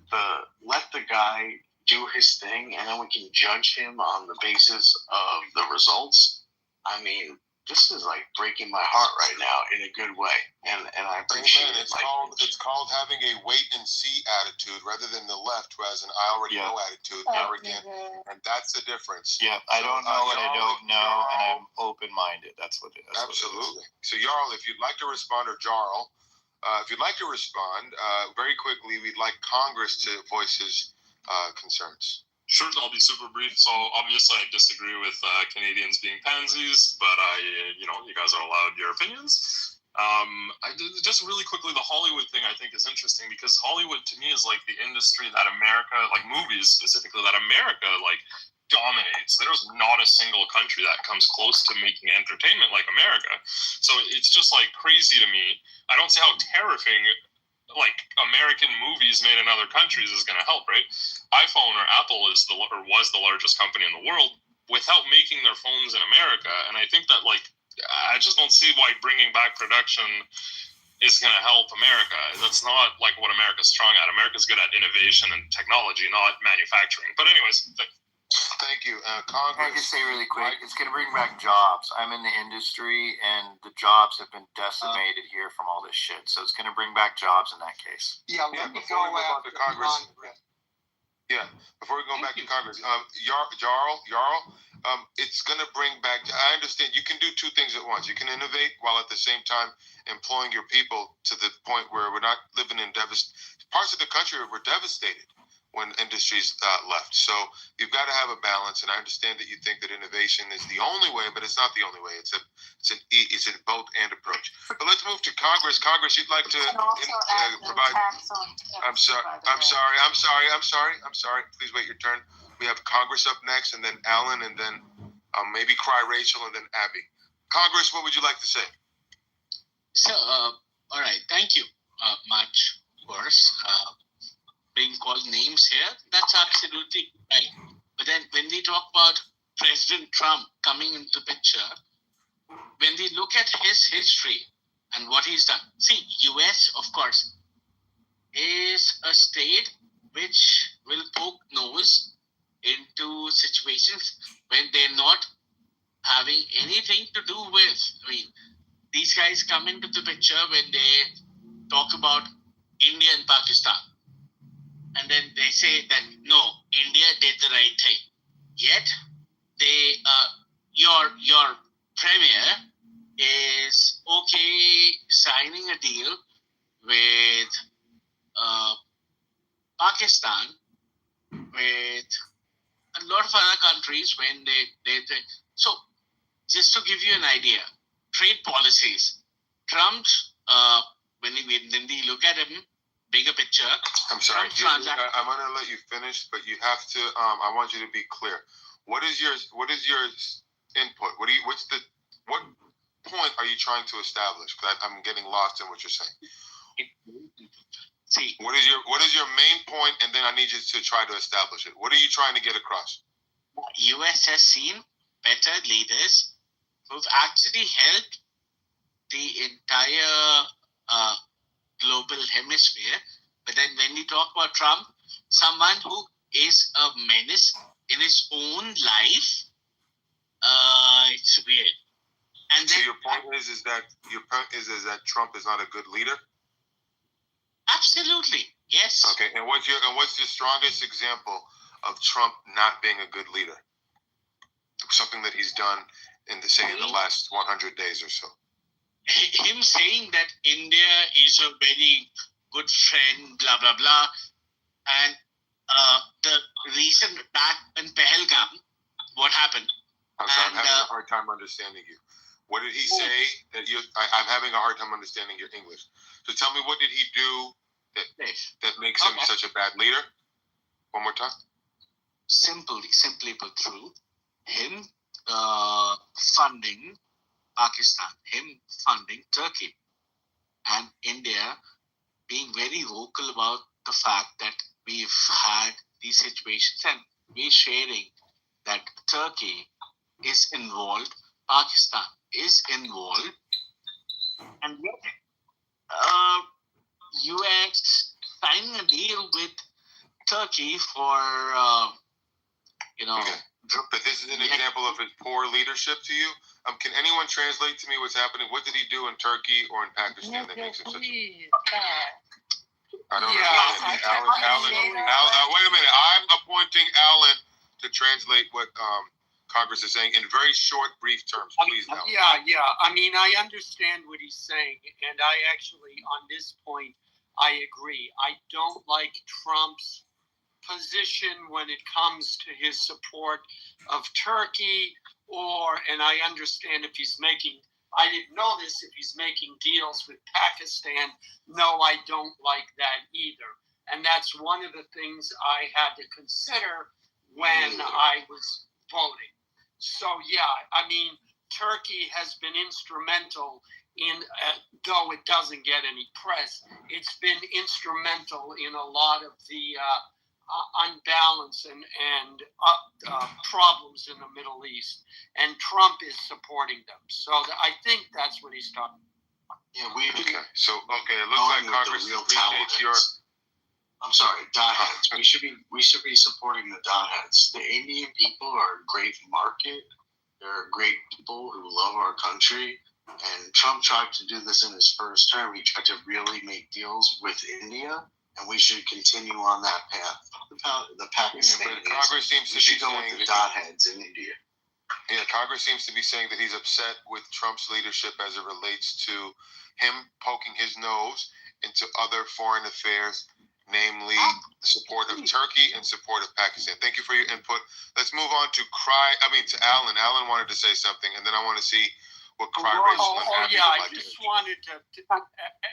the guy do his thing, and then we can judge him on the basis of the results. I mean, this is like breaking my heart right now in a good way, and I appreciate it. It's called having a wait and see attitude rather than the left, who has an I already know attitude, arrogant, and that's the difference. Yeah, I don't know what I don't know, and I'm open minded. That's what it is. Absolutely. So Jarl, if you'd like to respond, or Jarl, if you'd like to respond very quickly, we'd like Congress to voice his concerns. Sure, I'll be super brief. So obviously I disagree with Canadians being pansies, but you guys are allowed your opinions. Just really quickly, the Hollywood thing I think is interesting, because Hollywood to me is like the industry that America, like movies specifically, that America like dominates. There's not a single country that comes close to making entertainment like America. So it's just like crazy to me. I don't see how terrifying like American movies made in other countries is going to help, right? iPhone or Apple was the largest company in the world without making their phones in America, and I think that like I just don't see why bringing back production is going to help America. That's not like what America's strong at. America's good at innovation and technology, not manufacturing. But anyways, thank you, Congress. I can say really quick, it's going to bring back jobs. I'm in the industry, and the jobs have been decimated here from all this shit. So it's going to bring back jobs in that case. Before we move on to Congress. Before we go back to Congress, Jarl, it's going to bring back. I understand you can do two things at once. You can innovate while at the same time employing your people to the point where we're not living in parts of the country where we're devastated when industries left. So you've got to have a balance, and I understand that you think that innovation is the only way, but it's not the only way. It's a both and approach. But let's move to Congress. Congress, you'd like to provide. I'm sorry. Please wait your turn. We have Congress up next, and then Alan, and then maybe Cry Rachel, and then Abby. Congress, what would you like to say? So, all right, thank you much, of course. Being called names here, that's absolutely right. But then when we talk about President Trump coming into the picture, when we look at his history and what he's done, see, US, of course, is a state which will poke nose into situations when they're not having anything to do with. I mean, these guys come into the picture when they talk about India and Pakistan. And then they say that, no, India did the right thing. Yet, your premier is okay signing a deal with Pakistan, with a lot of other countries when they so just to give you an idea, trade policies, Trump's when we look at him, bigger picture. I'm sorry, I'm going to let you finish, but you have to. I want you to be clear. What is your input? What point are you trying to establish? Because I'm getting lost in what you're saying. See, what is your main point, and then I need you to try to establish it. What are you trying to get across? US has seen better leaders who've actually helped the entire global hemisphere. But then when we talk about Trump, someone who is a menace in his own life, it's weird. And so your point is that Trump is not a good leader? Absolutely, yes. Okay, and what's your strongest example of Trump not being a good leader? Something that he's done in the last 100 days or so. Him saying that India is a very good friend, blah blah blah, and the recent attack in Pahalgam, what happened? I'm having a hard time understanding you. What did he say that you? I'm having a hard time understanding your English. So tell me, what did he do that makes him such a bad leader? One more time. Simply put through, him funding Pakistan, him funding Turkey, and India being very vocal about the fact that we've had these situations, and we're sharing that Turkey is involved, Pakistan is involved, and yet US signing a deal with Turkey for Okay. But this is an example of his poor leadership to you. Can anyone translate to me what's happening? What did he do in Turkey or in Pakistan that makes him such a... I don't know. Alan, wait a minute. I'm appointing Alan to translate what Congress is saying in very short, brief terms. Please, Alan. Yeah. I mean, I understand what he's saying, and I actually, on this point, I agree. I don't like Trump's position when it comes to his support of Turkey, and I understand if he's making, I didn't know this, if he's making deals with Pakistan, no, I don't like that either. And that's one of the things I had to consider when I was voting. So, yeah, I mean, Turkey has been instrumental in, though it doesn't get any press, it's been instrumental in a lot of the unbalance and problems in the Middle East, and Trump is supporting them. So I think that's what he's talking about. Yeah, it looks like Congress appreciates your. I'm sorry, dot heads. We should be supporting the dot heads. The Indian people are a great market. They're great people who love our country. And Trump tried to do this in his first term. He tried to really make deals with India. And we should continue on that path. The Pakistanis. Yeah, Congress seems to be go with the dot heads in India. Yeah, Congress seems to be saying that he's upset with Trump's leadership as it relates to him poking his nose into other foreign affairs, namely support of Turkey and support of Pakistan. Thank you for your input. Let's move on to Alan. Alan wanted to say something, and then I want to see what Cry Race I just wanted to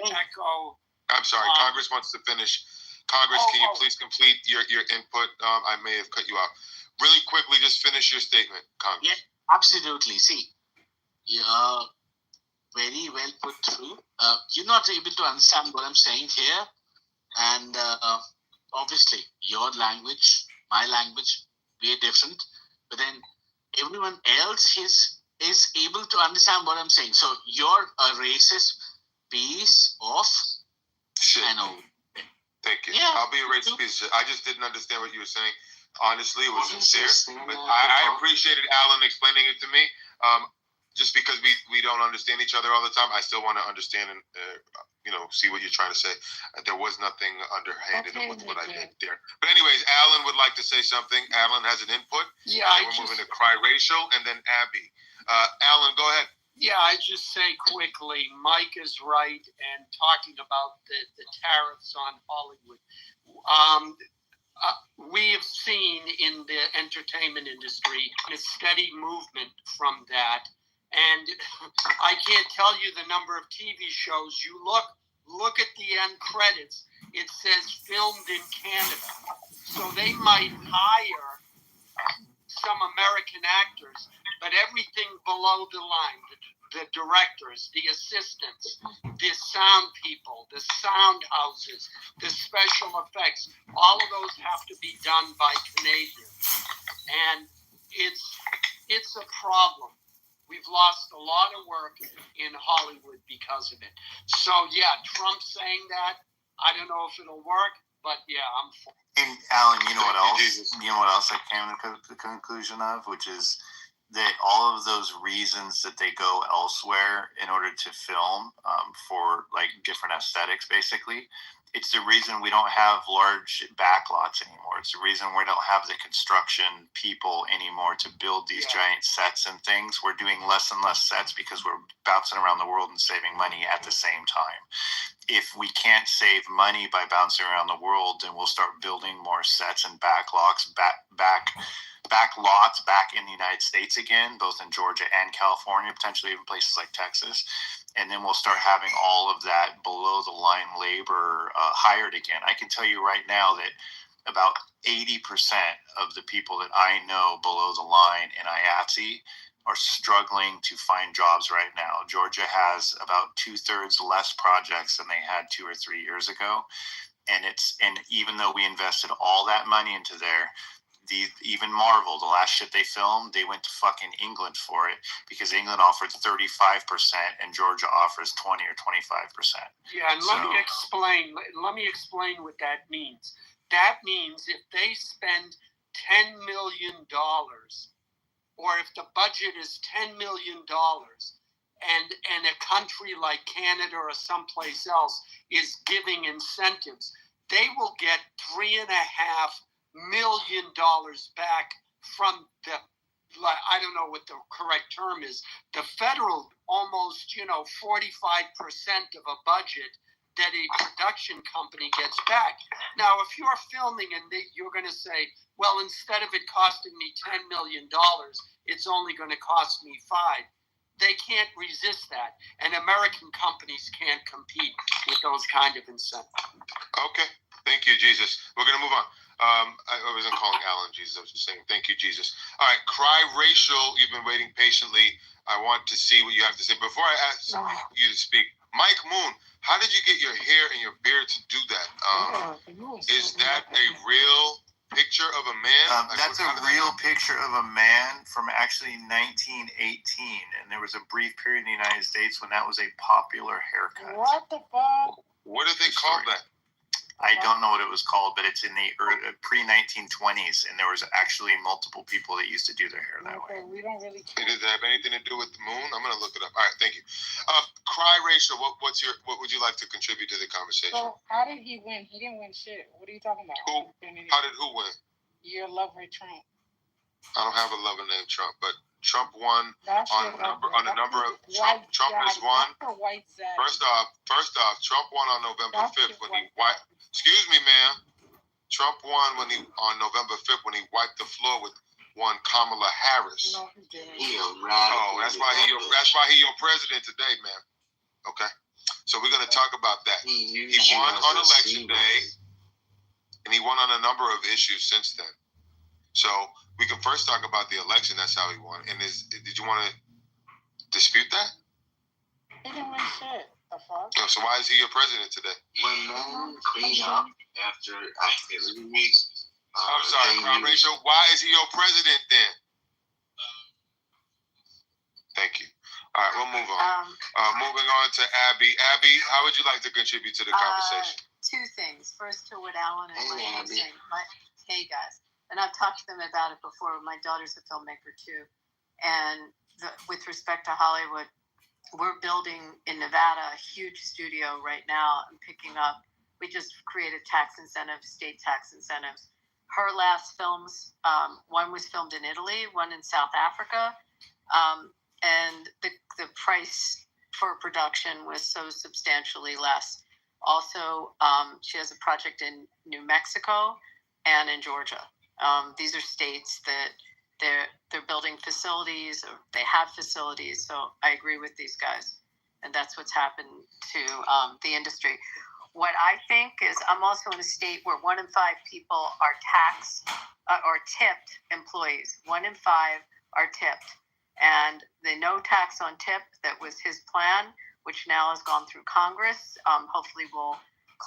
echo. I'm sorry, Congress wants to finish. Congress, can you please complete your input? I may have cut you off. Really quickly, just finish your statement, Congress. Yeah, absolutely. See, very well put through. You're not able to understand what I'm saying here. And obviously, your language, my language, we're different. But then everyone else is able to understand what I'm saying. So you're a racist piece of... Shit. I know. Thank you. Yeah. I'll be a racist piece of shit. I just didn't understand what you were saying. Honestly, it was sincere. But I appreciated Alan explaining it to me. Just because we don't understand each other all the time, I still want to understand and see what you're trying to say. There was nothing underhanded with what I did there. But anyways, Alan would like to say something. Alan has an input. Yeah, we're moving to Cry Racial and then Abby. Alan, go ahead. Yeah, I just say quickly, Mike is right, and talking about the tariffs on Hollywood. We have seen in the entertainment industry a steady movement from that. And I can't tell you the number of TV shows. You look at the end credits, it says filmed in Canada. So they might hire some American actors, but everything below the line, the directors, the assistants, the sound people, the sound houses, the special effects, all of those have to be done by Canadians. And it's a problem. We've lost a lot of work in Hollywood because of it. So, yeah, Trump saying that, I don't know if it'll work, but yeah, I'm for it. And Alan, you know what else? You know what else I came to the conclusion of, which is that all of those reasons that they go elsewhere in order to film for like different aesthetics, basically, it's the reason we don't have large backlots anymore. It's the reason we don't have the construction people anymore to build these giant sets and things. We're doing less and less sets because we're bouncing around the world and saving money at the same time. If we can't save money by bouncing around the world, then we'll start building more sets and backlots back in the United States again, both in Georgia and California, potentially even places like Texas. And then we'll start having all of that below the line labor hired again. I can tell you right now that about 80% of the people that I know below the line in IATSE are struggling to find jobs right now. Georgia has about 2/3 less projects than they had 2 or 3 years ago. And even though we invested all that money into there, even Marvel, the last shit they filmed, they went to fucking England for it because England offered 35% and Georgia offers 20 or 25%. Yeah, and let me explain what that means. That means if they spend $10 million, or if the budget is $10 million, and a country like Canada or someplace else is giving incentives, they will get $3.5 million back from the, I don't know what the correct term is, the federal, almost 45% of a budget that a production company gets back. Now, if you're filming and you're going to say, well, instead of it costing me $10 million, it's only going to cost me $5 million. They can't resist that. And American companies can't compete with those kind of incentives. Okay. Thank you, Jesus. We're going to move on. I wasn't calling Alan Jesus. I was just saying, thank you, Jesus. All right, Cry Racial, you've been waiting patiently. I want to see what you have to say. Before I ask you to speak, Mike Moon, how did you get your hair and your beard to do that? Is that a real picture of a man? That's a real picture of a man from actually 1918. And there was a brief period in the United States when that was a popular haircut. What the fuck? What did they call that? I don't know what it was called, but it's in the pre-1920s, and there was actually multiple people that used to do their hair that way. We don't really care. Does it have anything to do with the moon? I'm going to look it up. All right, thank you. Cry Racial, what would you like to contribute to the conversation? So, how did he win? He didn't win shit. What are you talking about? How did who win? Your lover, Trump. I don't have a lover named Trump, but Trump won on a number of Trump has won. First off, Trump won on November 5th when he wiped. Excuse me, ma'am. Trump won on November 5th when he wiped the floor with one Kamala Harris. No, he didn't. That's why he your president today, ma'am. Okay, so we're gonna talk about that. He won on election day, and he won on a number of issues since then. So we can first talk about the election. That's how he won. And did you want to dispute that? He didn't win shit. The fuck? So why is he your president today? When men clean up after activity, I'm sorry, Cry Racial. Why is he your president then? Thank you. All right, we'll move on. Moving on to Abby. Abby, how would you like to contribute to the conversation? Two things. First, to what Alan and Mike were saying. Hey, guys. and I've talked to them about it before. My daughter's a filmmaker too, and with respect to Hollywood, we're building in Nevada a huge studio right now and picking up. We just created tax incentives, state tax incentives. Her last films, one was filmed in Italy, one in South Africa, and the price for production was so substantially less. Also, she has a project in New Mexico and in Georgia. These are states that they're building facilities, or they have facilities. So I agree with these guys, and that's what's happened to the industry. What I think is, I'm also in a state where 1 in 5 people are taxed or tipped employees. 1 in 5 are tipped, and the no tax on tip that was his plan, which now has gone through Congress, hopefully will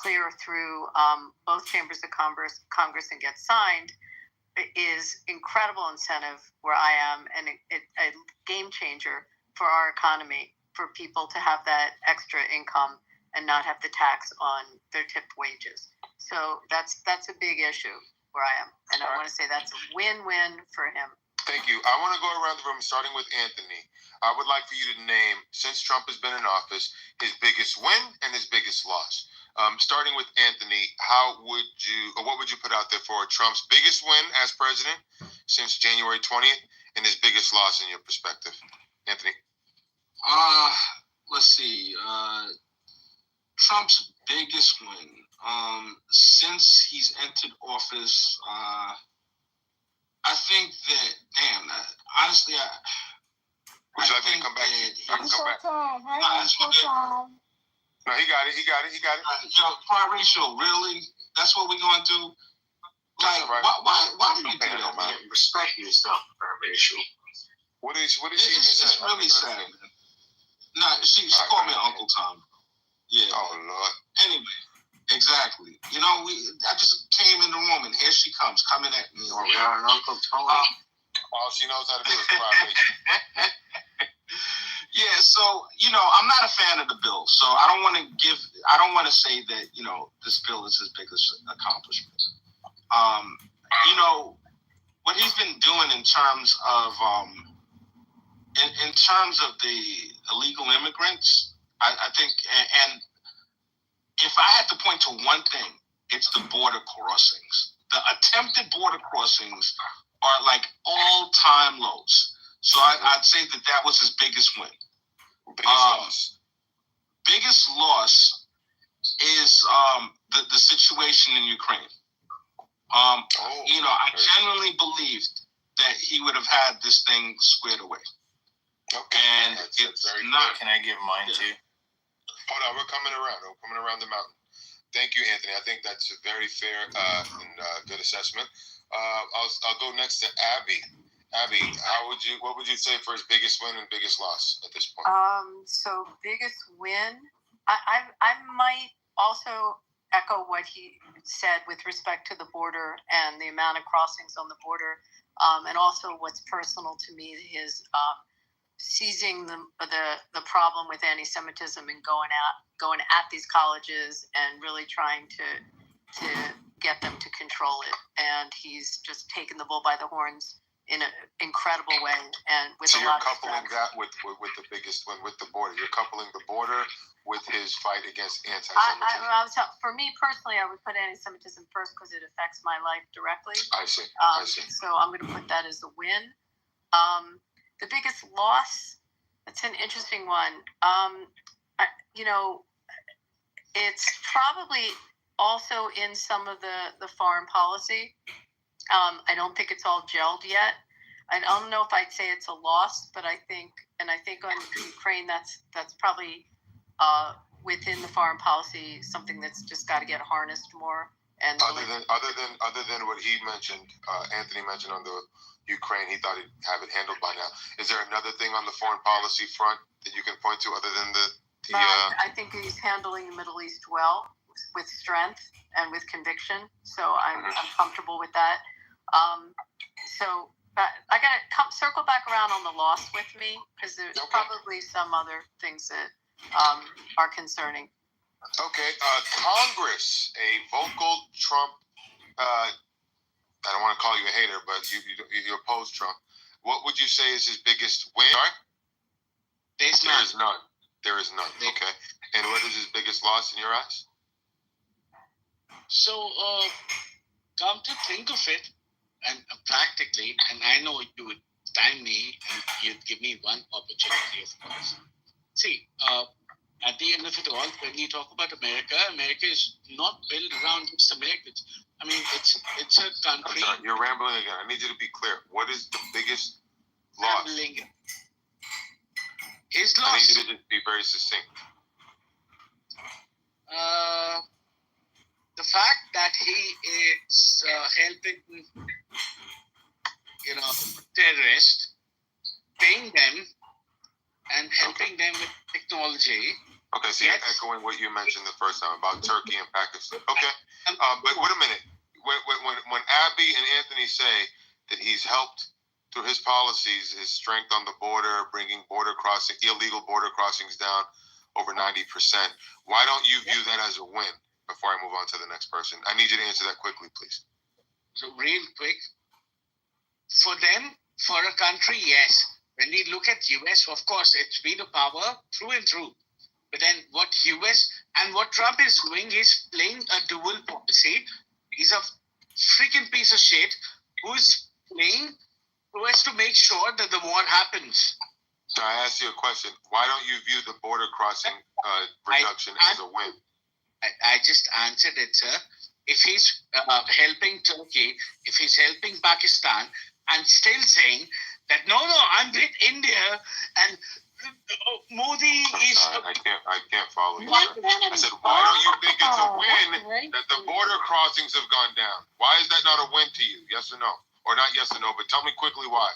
clear through both chambers of Congress and get signed, is incredible incentive where I am, and a game changer for our economy, for people to have that extra income and not have the tax on their tipped wages. So that's a big issue where I am, and I want to say that's a win-win for him. Thank you. I want to go around the room, starting with Anthony. I would like for you to name, since Trump has been in office, his biggest win and his biggest loss. Starting with Anthony, what would you put out there for Trump's biggest win as president since January 20th and his biggest loss in your perspective? Anthony. Let's see. Trump's biggest win since he's entered office. I think that, honestly, would you like me to come back? I can come back. No, he got it. Biracial, really? That's what we're going to do? Like, why do you do that, man? Respect yourself, biracial. What did she even say? It's really sad, man. Nah, she called me Uncle Tom. Yeah. Oh, Lord. Anyway, exactly. You know, I just came in the room, and here she comes, coming at me. Oh, yeah, Uncle Tony. All she knows how to do is cry. Yeah, so, I'm not a fan of the bill. So I don't want to say that, this bill is his biggest accomplishment. What he's been doing in terms of the illegal immigrants, I think, and if I had to point to one thing, it's the border crossings. The attempted border crossings are like all-time lows. So I'd say that was his biggest win. Biggest loss is the situation in Ukraine. I genuinely believed that he would have had this thing squared away. Okay. And it's not. Can I give mine too? Hold on, we're coming around the mountain. Thank you, Anthony. I think that's a very fair and good assessment. I'll go next to Abby. Abby, what would you say for his biggest win and biggest loss at this point? So biggest win, I might also echo what he said with respect to the border and the amount of crossings on the border, and also what's personal to me, his seizing the problem with anti-Semitism and going at these colleges and really trying to get them to control it. And he's just taken the bull by the horns in an incredible way, and with so a lot of you're coupling that with the biggest one, with the border. You're coupling the border with his fight against anti-Semitism. For me personally, I would put anti-Semitism first because it affects my life directly. I see. So I'm going to put that as the win. The biggest loss, that's an interesting one. It's probably also in some of the foreign policy. I don't think it's all gelled yet. I don't know if I'd say it's a loss, but I think on Ukraine, that's probably within the foreign policy, something that's just got to get harnessed more. And other than what he mentioned, Anthony mentioned on the Ukraine, he thought he'd have it handled by now. Is there another thing on the foreign policy front that you can point to other than I think he's handling the Middle East well, with strength and with conviction. So I'm comfortable with that. But I got to circle back around on the loss with me, because there's probably some other things that are concerning. Okay, Congress, a vocal Trump, I don't want to call you a hater, but you oppose Trump. What would you say is his biggest win? Sorry? There is none. There is none. Okay. And what is his biggest loss in your eyes? So, come to think of it, and practically, and I know you would time me and you'd give me one opportunity, of course. See, at the end of it all, when you talk about America, America is not built around just Americans. I mean, it's a country. I'm sorry, you're rambling again. I need you to be clear. What is the biggest loss? His loss. I need you to just be very succinct. The fact that he is helping, terrorists, paying them, and helping them with technology. Okay, so you're echoing what you mentioned the first time about Turkey and Pakistan. Okay, but wait a minute. When Abby and Anthony say that he's helped through his policies, his strength on the border, bringing illegal border crossings down over 90%, why don't you view that as a win? Before I move on to the next person, I need you to answer that quickly, please. So real quick, for them, for a country, yes. When we look at US, of course, it's been a power through and through. But then what US and what Trump is doing is playing a dual policy. He's a freaking piece of shit who has to make sure that the war happens. So I asked you a question. Why don't you view the border crossing reduction as a win? I just answered it, sir. If he's helping Turkey, if he's helping Pakistan, I'm still saying that no, I'm with India and Modi is. Sorry, I can't follow you. I said, why don't you think it's a win that the border crossings have gone down? Why is that not a win to you? Yes or no? Or not yes or no, but tell me quickly why.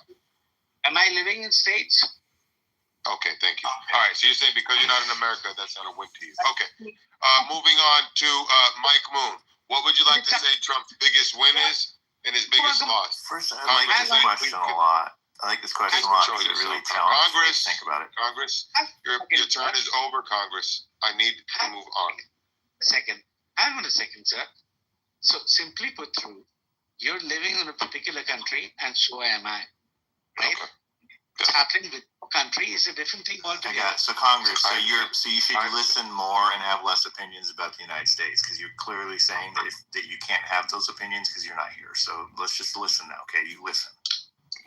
Am I living in States? Okay, thank you. All right, so you're saying because you're not in America, that's not a win to you. Okay. Moving on to Mike Moon. What would you like to say Trump's biggest win is and his biggest loss? First, I like this question a lot. I like this question a lot because it really challenges me to think about it. Congress, your turn is over, Congress. I need to move on. Hang on a second, sir. So simply put through, you're living in a particular country and so am I. Right? Okay. What's happening with your country is a different thing altogether. Yeah, so Congress, so you should listen more and have less opinions about the United States because you're clearly saying that you can't have those opinions because you're not here. So let's just listen now, okay? You listen.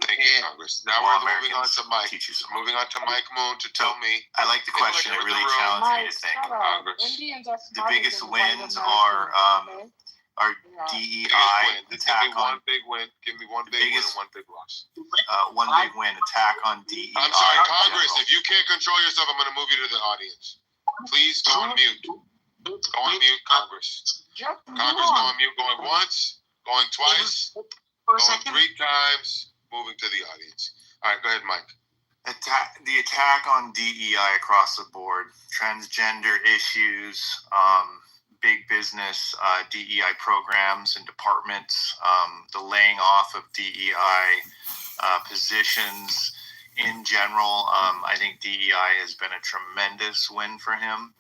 Thank you, Congress. Now we're moving on to Mike. Moving on to Mike Moon to tell me. I like the question. It really challenged me to think. The biggest wins are DEI attack on. Give me one big win and one big loss. One big win, attack on DEI. I'm sorry, Congress. If you can't control yourself, I'm going to move you to the audience. Please go on mute. Go on mute, Congress. Congress, go on mute. Going once, going twice, going 3 times. Moving to the audience. All right, go ahead, Mike. The attack on DEI across the board, transgender issues, big business DEI programs and departments, the laying off of DEI positions in general. I think DEI has been a tremendous win for him.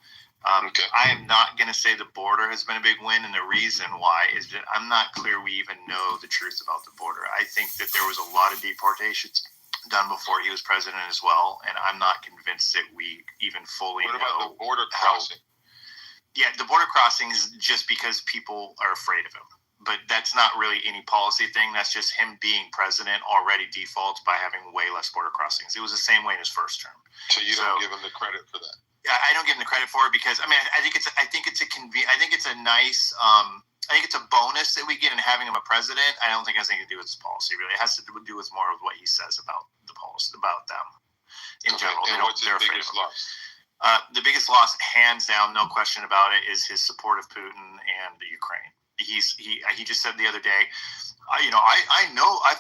I am not going to say the border has been a big win, and the reason why is that I'm not clear we even know the truth about the border. I think that there was a lot of deportations done before he was president as well, and I'm not convinced that we even fully know. What about the border crossing? Yeah, the border crossing is just because people are afraid of him. But that's not really any policy thing. That's just him being president already defaults by having way less border crossings. It was the same way in his first term. So you don't give him the credit for that? I don't give him the credit for it because I think it's a nice I think it's a bonus that we get in having him a president. I don't think it has anything to do with his policy really. It has to do with more of what he says about the policy about them in general. And what's his biggest loss? The biggest loss, hands down, no question about it, is his support of Putin and the Ukraine. He just said the other day, I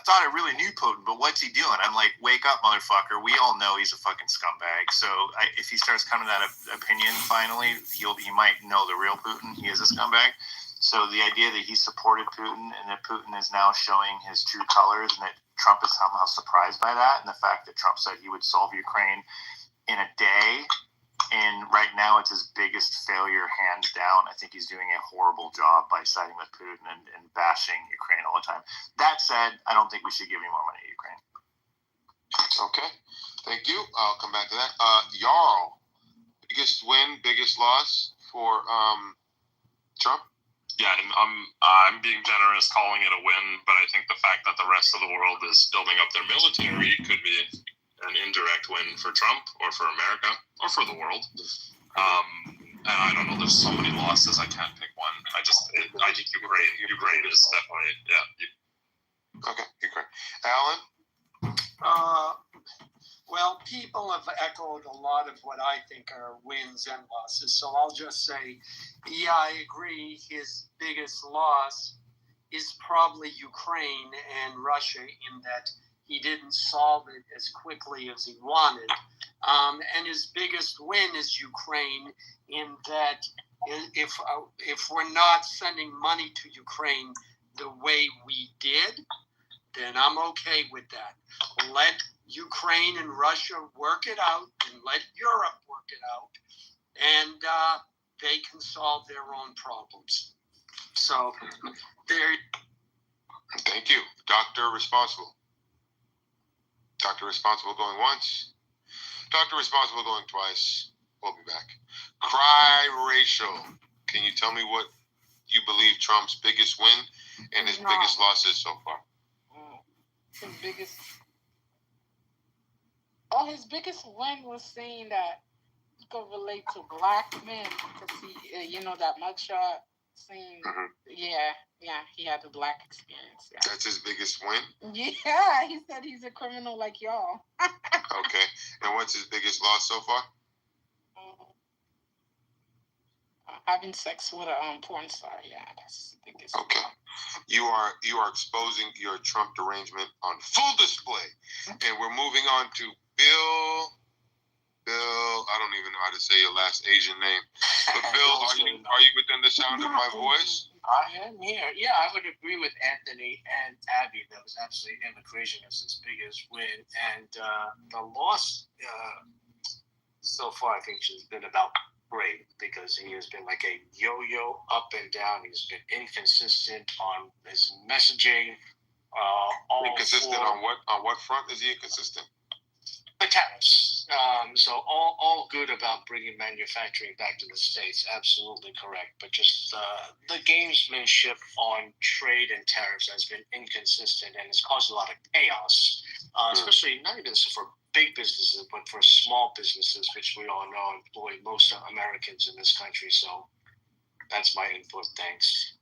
thought I really knew Putin, but what's he doing? I'm like, wake up, motherfucker. We all know he's a fucking scumbag. So if he starts coming to that opinion, finally, he might know the real Putin. He is a scumbag. So the idea that he supported Putin and that Putin is now showing his true colors and that Trump is somehow surprised by that, and the fact that Trump said he would solve Ukraine in a day And right now, it's his biggest failure, hands down. I think he's doing a horrible job by siding with Putin and bashing Ukraine all the time. That said, I don't think we should give any more money to Ukraine. Okay. Thank you. I'll come back to that. Jarl, biggest win, biggest loss for Trump? Yeah, I'm being generous calling it a win, but I think the fact that the rest of the world is building up their military could be an indirect win for Trump or for America or for the world. And I don't know, there's so many losses, I can't pick one. I think Ukraine is definitely, Okay, Ukraine. Alan? Well, people have echoed a lot of what I think are wins and losses, so I'll just say, yeah, I agree. His biggest loss is probably Ukraine and Russia in that he didn't solve it as quickly as he wanted. And his biggest win is Ukraine in that if we're not sending money to Ukraine the way we did, then I'm okay with that. Let Ukraine and Russia work it out and let Europe work it out, and they can solve their own problems. So there. Thank you. Dr. Responsible. Dr. Responsible going once. Dr. Responsible going twice. We'll be back. Cry Rachel. Can you tell me what you believe Trump's biggest win and his biggest loss is so far? His biggest win was saying that he could relate to black men because he, that mugshot scene. Mm-hmm. Yeah, he had the black experience. Yeah. That's his biggest win? Yeah, he said he's a criminal like y'all. Okay, and what's his biggest loss so far? Having sex with a porn star. Yeah, that's the biggest. Okay. You are exposing your Trump derangement on full display. And we're moving on to Bill, I don't even know how to say your last Asian name. But Bill, are you within the sound of my voice? I am here. Yeah, I would agree with Anthony and Abby. That was absolutely immigration is his biggest win. And the loss so far, I think, has been about great because he has been like a yo-yo up and down. He's been inconsistent on his messaging. Inconsistent on what? On what front is he inconsistent? The tariffs. So all good about bringing manufacturing back to the States. Absolutely correct. But just the gamesmanship on trade and tariffs has been inconsistent and has caused a lot of chaos, especially not even for big businesses, but for small businesses, which we all know employ most Americans in this country. So that's my input. Thanks.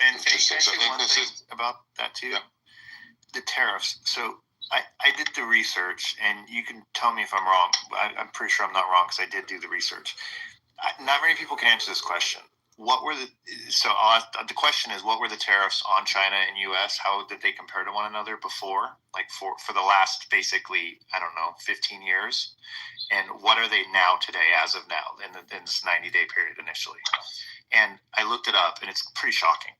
And can I say one thing about that too? Yeah. The tariffs. So I did the research, and you can tell me if I'm wrong. I'm pretty sure I'm not wrong because I did do the research. Not many people can answer this question. The question is, what were the tariffs on China and U.S.? How did they compare to one another before? Like for the last, basically, 15 years? And what are they now today, as of now, in this 90-day period initially? And I looked it up, and it's pretty shocking.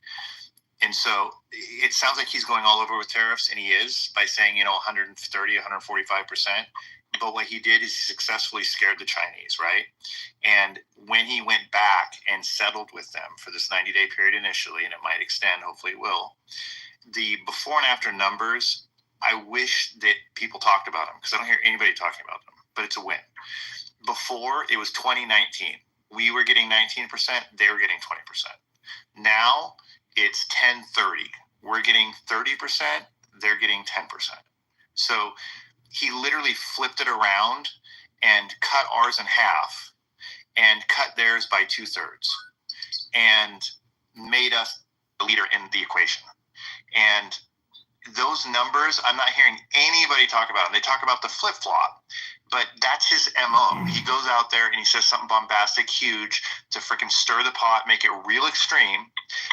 And so it sounds like he's going all over with tariffs, and he is, by saying, 130, 145%. But what he did is he successfully scared the Chinese, right? And when he went back and settled with them for this 90-day period initially, and it might extend, hopefully it will, the before and after numbers, I wish that people talked about them because I don't hear anybody talking about them, but it's a win. Before, it was 2019. We were getting 19%, they were getting 20%. Now, it's 10-30. We're getting 30%, they're getting 10%. So he literally flipped it around and cut ours in half and cut theirs by 2/3 and made us the leader in the equation. And those numbers, I'm not hearing anybody talk about them. They talk about the flip-flop, but that's his MO. He goes out there and he says something bombastic, huge, to freaking stir the pot, make it real extreme,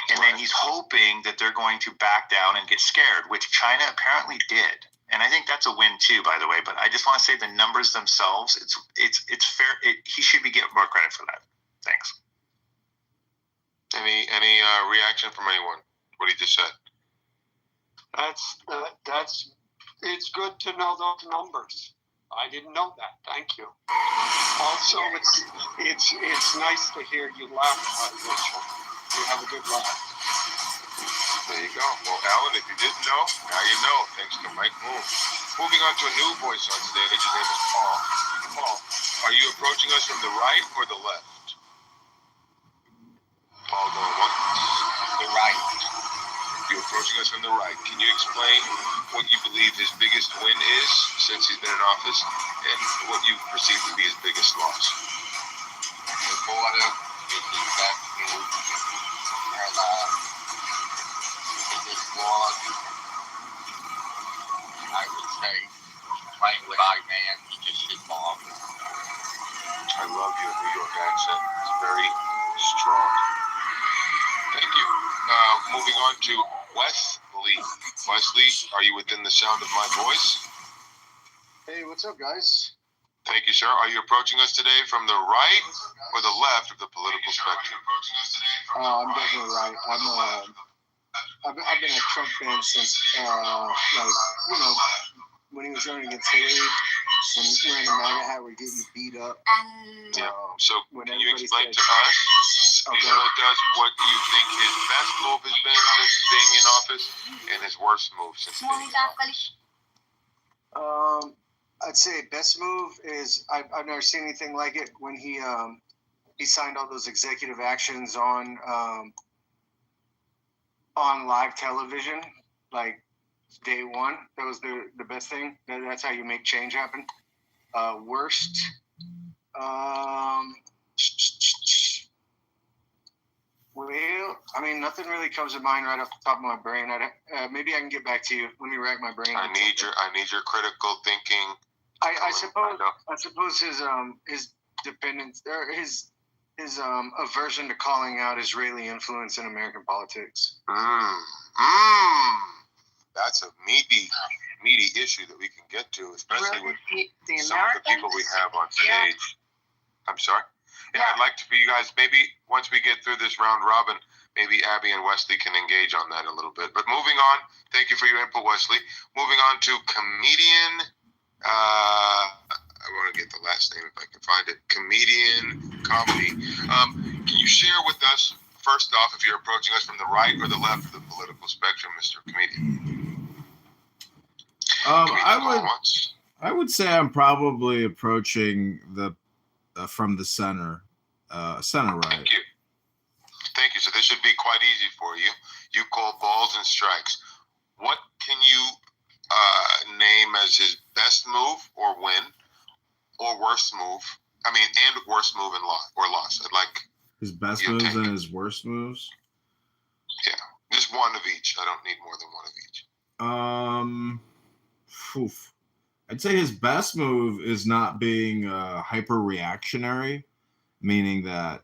and then he's hoping that they're going to back down and get scared, which China apparently did. And I think that's a win too, by the way. But I just want to say the numbers themselves, it's fair. He should be getting more credit for that. Thanks. Any reaction from anyone? What he just said. It's good to know those numbers. I didn't know that. Thank you. Also, it's nice to hear you laugh, Rachel. You have a good laugh. There you go. Well, Alan, if you didn't know, now you know. Thanks to Mike Moon. Moving on to a new voice on stage. His name is Paul. Paul, are you approaching us from the right or the left? Paul going once. The right. You're approaching us from the right. Can you explain what you believe his biggest win is since he's been in office and what you perceive to be his biggest loss? The border is his best move. And biggest loss, I would say, playing with I-Man was just his mom. I love your New York accent. It's very strong. Thank you. Moving on to Wesley. Wesley, are you within the sound of my voice? Hey, what's up, guys? Thank you, sir. Are you approaching us today from the right or the left of the political spectrum? I'm definitely right. I've been a Trump fan since, when he was running against Hillary, when wearing a MAGA hat would get you beat up. Yeah. So can you explain to us, what you think his best move has been since being in office and his worst move since being in office? I'd say best move is I've never seen anything like it when he signed all those executive actions on live television, like day one. That was the best thing. That's how you make change happen. Worst. Well, I mean, nothing really comes to mind right off the top of my brain. Maybe I can get back to you. Let me rack my brain. I need your critical thinking. I suppose his dependence or his aversion to calling out Israeli influence in American politics. That's a meaty issue that we can get to, especially with some of the people we have on stage. Yeah. I'm sorry? Yeah, I'd like for you guys, maybe once we get through this round robin, maybe Abby and Wesley can engage on that a little bit. But moving on, thank you for your input, Wesley. Moving on to comedian, I want to get the last name if I can find it, comedian comedy. Can you share with us, first off, if you're approaching us from the right or the left of the political spectrum, Mr. Comedian? I would say I'm probably approaching the from the center right. Thank you. So this should be quite easy for you. You call balls and strikes. What can you name as his best move or win, or worst move? I mean, and worst move and loss. I'd like his best moves and his worst moves. Yeah, just one of each. I don't need more than one of each. I'd say his best move is not being hyper reactionary, meaning that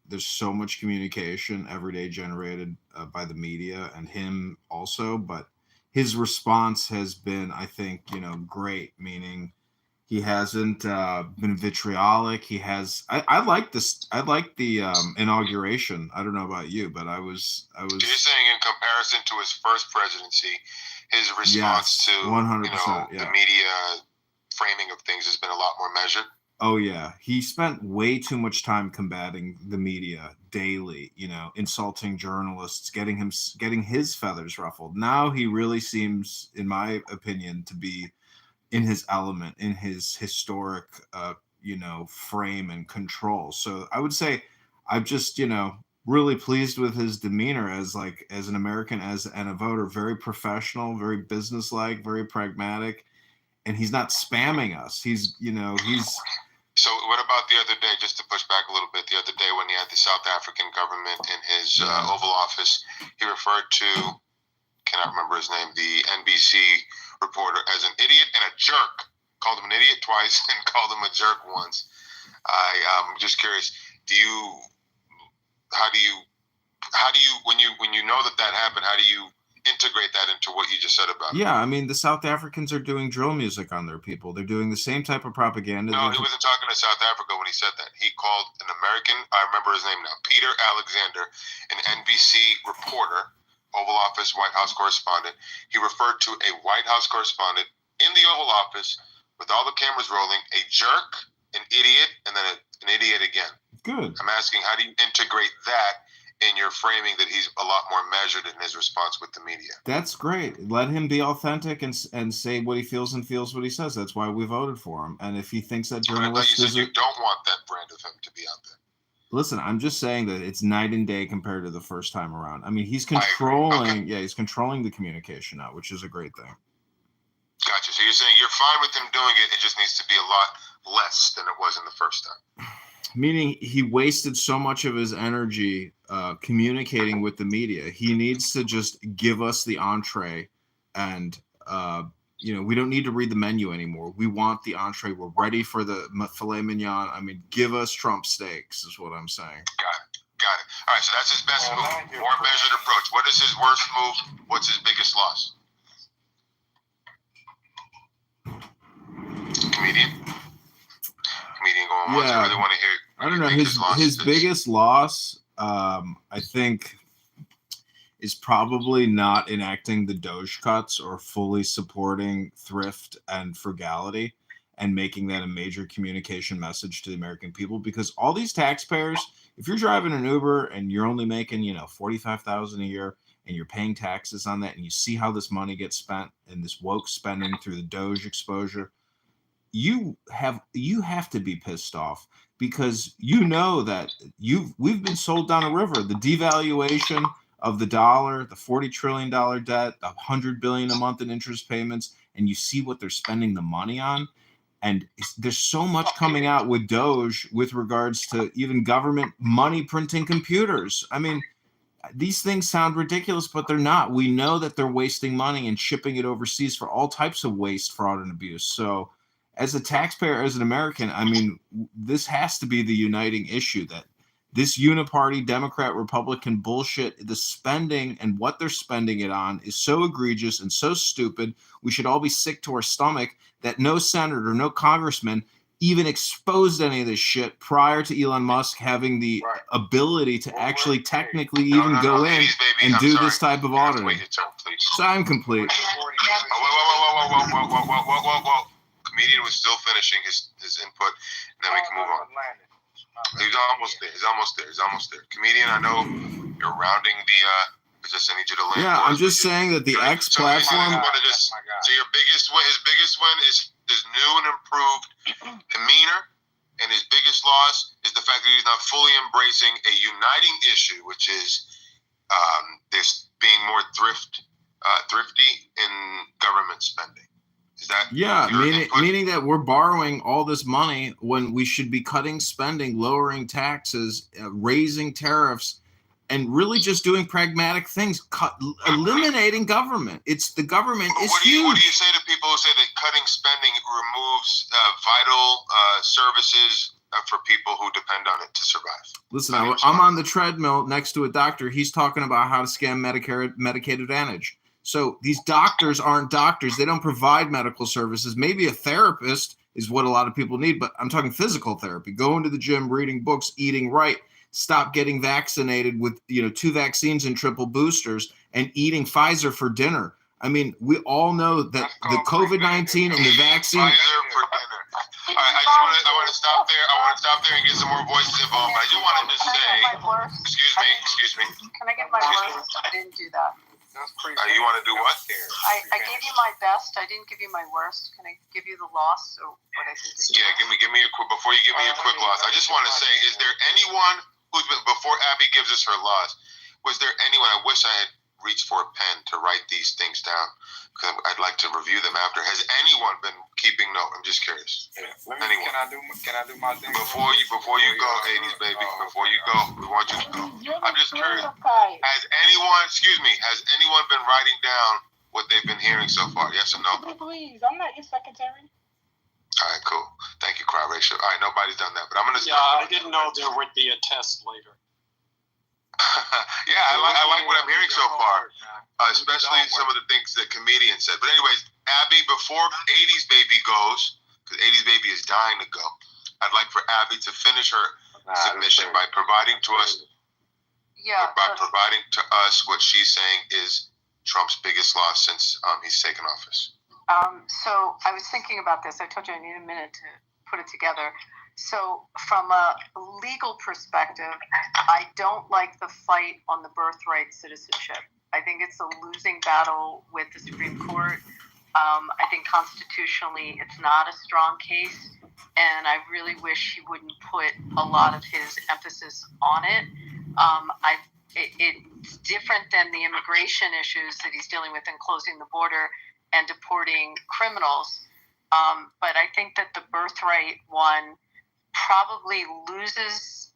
there's so much communication every day generated by the media and him also, but his response has been, I think, great, meaning he hasn't been vitriolic. He has. I like this. I like the inauguration. I don't know about you, but I was. You're saying in comparison to his first presidency, his response to 100%, the media framing of things has been a lot more measured. Oh yeah, he spent way too much time combating the media daily, insulting journalists, getting his feathers ruffled. Now he really seems, in my opinion, to be in his element, in his historic frame and control. So I would say I'm just, really pleased with his demeanor as an American, and a voter. Very professional, very businesslike, very pragmatic, and he's not spamming us. He's. So what about the other day, just to push back a little bit, the other day when he had the South African government in his Oval Office, he referred to, cannot remember his name, the NBC reporter as an idiot and a jerk. Called him an idiot twice and called him a jerk once. I'm just curious, how do you when you know that happened, how do you integrate that into what you just said about it? Yeah, I mean, the South Africans are doing drill music on their people. They're doing the same type of propaganda. No, he wasn't talking to South Africa when he said that. He called an American, I remember his name now, Peter Alexander, an NBC reporter, Oval Office, White House correspondent. He referred to a White House correspondent in the Oval Office with all the cameras rolling, a jerk an idiot and then an idiot again. Good. I'm asking, how do you integrate that in your framing that he's a lot more measured in his response with the media? That's great. Let him be authentic and say what he feels and feels what he says. That's why we voted for him. And if he thinks that journalists... you said you don't want that brand of him to be out there. Listen, I'm just saying that it's night and day compared to the first time around. I mean, he's controlling, he's controlling the communication now, which is a great thing. Gotcha. So you're saying you're fine with him doing it. It just needs to be a lot less than it was in the first time. Meaning he wasted so much of his energy communicating with the media. He needs to just give us the entree, and we don't need to read the menu anymore. We want the entree. We're ready for the filet mignon. I mean, give us Trump steaks is what I'm saying. Got it. All right, so that's his best move. More measured approach. What is his worst move? What's his biggest loss? Comedian going once. I really want to hear. I don't know. His biggest loss, I think, is probably not enacting the Doge cuts or fully supporting thrift and frugality and making that a major communication message to the American people. Because all these taxpayers, if you're driving an Uber and you're only making, $45,000 a year and you're paying taxes on that, and you see how this money gets spent and this woke spending through the Doge exposure, you have to be pissed off, because that we've been sold down a river. The devaluation of the dollar, the $40 trillion debt, the $100 billion a month in interest payments, and you see what they're spending the money on. And there's so much coming out with Doge with regards to even government money printing computers. I mean, these things sound ridiculous, but they're not. We know that they're wasting money and shipping it overseas for all types of waste, fraud, and abuse. So as a taxpayer, as an American, I mean, this has to be the uniting issue, that this uniparty Democrat Republican bullshit, the spending and what they're spending it on is so egregious and so stupid. We should all be sick to our stomach that no senator, no congressman even exposed any of this shit prior to Elon Musk having the ability to actually technically even go in and do this type of auditing. So I'm complete. Whoa. Comedian was still finishing his input, and then we can move on. He's almost there. Comedian, I know you're rounding the. I need you to land. Yeah, I'm just saying that the X platform. So his biggest win is his new and improved demeanor, and his biggest loss is the fact that he's not fully embracing a uniting issue, which is this being more thrifty in government spending. Is that meaning that we're borrowing all this money when we should be cutting spending, lowering taxes, raising tariffs, and really just doing pragmatic things, eliminating government. The government is huge. What do you say to people who say that cutting spending removes vital services for people who depend on it to survive? Listen, I'm on the treadmill next to a doctor. He's talking about how to scam Medicaid Advantage. So these doctors aren't doctors. They don't provide medical services. Maybe a therapist is what a lot of people need, but I'm talking physical therapy. Going to the gym, reading books, eating right. Stop getting vaccinated with 2 vaccines and triple boosters and eating Pfizer for dinner. I mean, we all know that the COVID-19 and the vaccine. Pfizer for dinner. All right, I want to stop there. I want to stop there and get some more voices involved. But I do want to just say, excuse me. Can I get my worst? I didn't do that. You want to do what? I gave you my best. I didn't give you my worst. Can I give you the loss? So what I think is give me a quick. Before you give me a quick loss, I just want to say: is there anyone who's been, before Abby gives us her loss? Was there anyone? I wish I had reached for a pen to write these things down, because I'd like to review them after. Has anyone been keeping note? I'm just curious. Anyone? Can I do my thing? Before you go, 80s baby. Before you go, we want you to go. I'm just curious. Has anyone been writing down what they've been hearing so far? Yes or no? Please, I'm not your secretary. All right, cool. Thank you, Cry Ratio. All right, nobody's done that, but I'm gonna. Yeah, I didn't know there would be a test later. Yeah, I like what I'm hearing so far, especially some of the things that comedian said. But anyways, Abby, before 80s baby goes, because 80s baby is dying to go, I'd like for Abby to finish her submission by providing to us what she's saying is Trump's biggest loss since he's taken office. So I was thinking about this. I told you I need a minute to put it together. So from a legal perspective, I don't like the fight on the birthright citizenship. I think it's a losing battle with the Supreme Court. I think constitutionally it's not a strong case, and I really wish he wouldn't put a lot of his emphasis on it. It's different than the immigration issues that he's dealing with in closing the border and deporting criminals. But I think that the birthright one probably loses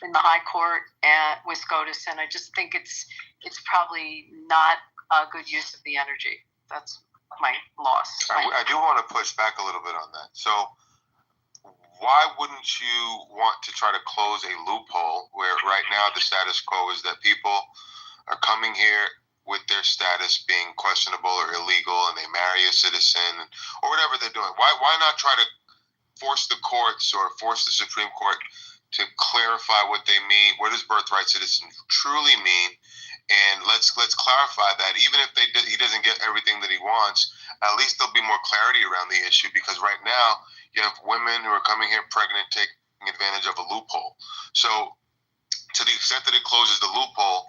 in the high court with SCOTUS, and I just think it's probably not a good use of the energy. That's my loss. I do want to push back a little bit on that. So why wouldn't you want to try to close a loophole where right now the status quo is that people are coming here with their status being questionable or illegal and they marry a citizen or whatever they're doing? Why not try to force the courts or force the Supreme Court to clarify what they mean? What does birthright citizen truly mean? And let's clarify that. Even if he doesn't get everything that he wants, at least there'll be more clarity around the issue, because right now you have women who are coming here pregnant taking advantage of a loophole. So to the extent that it closes the loophole,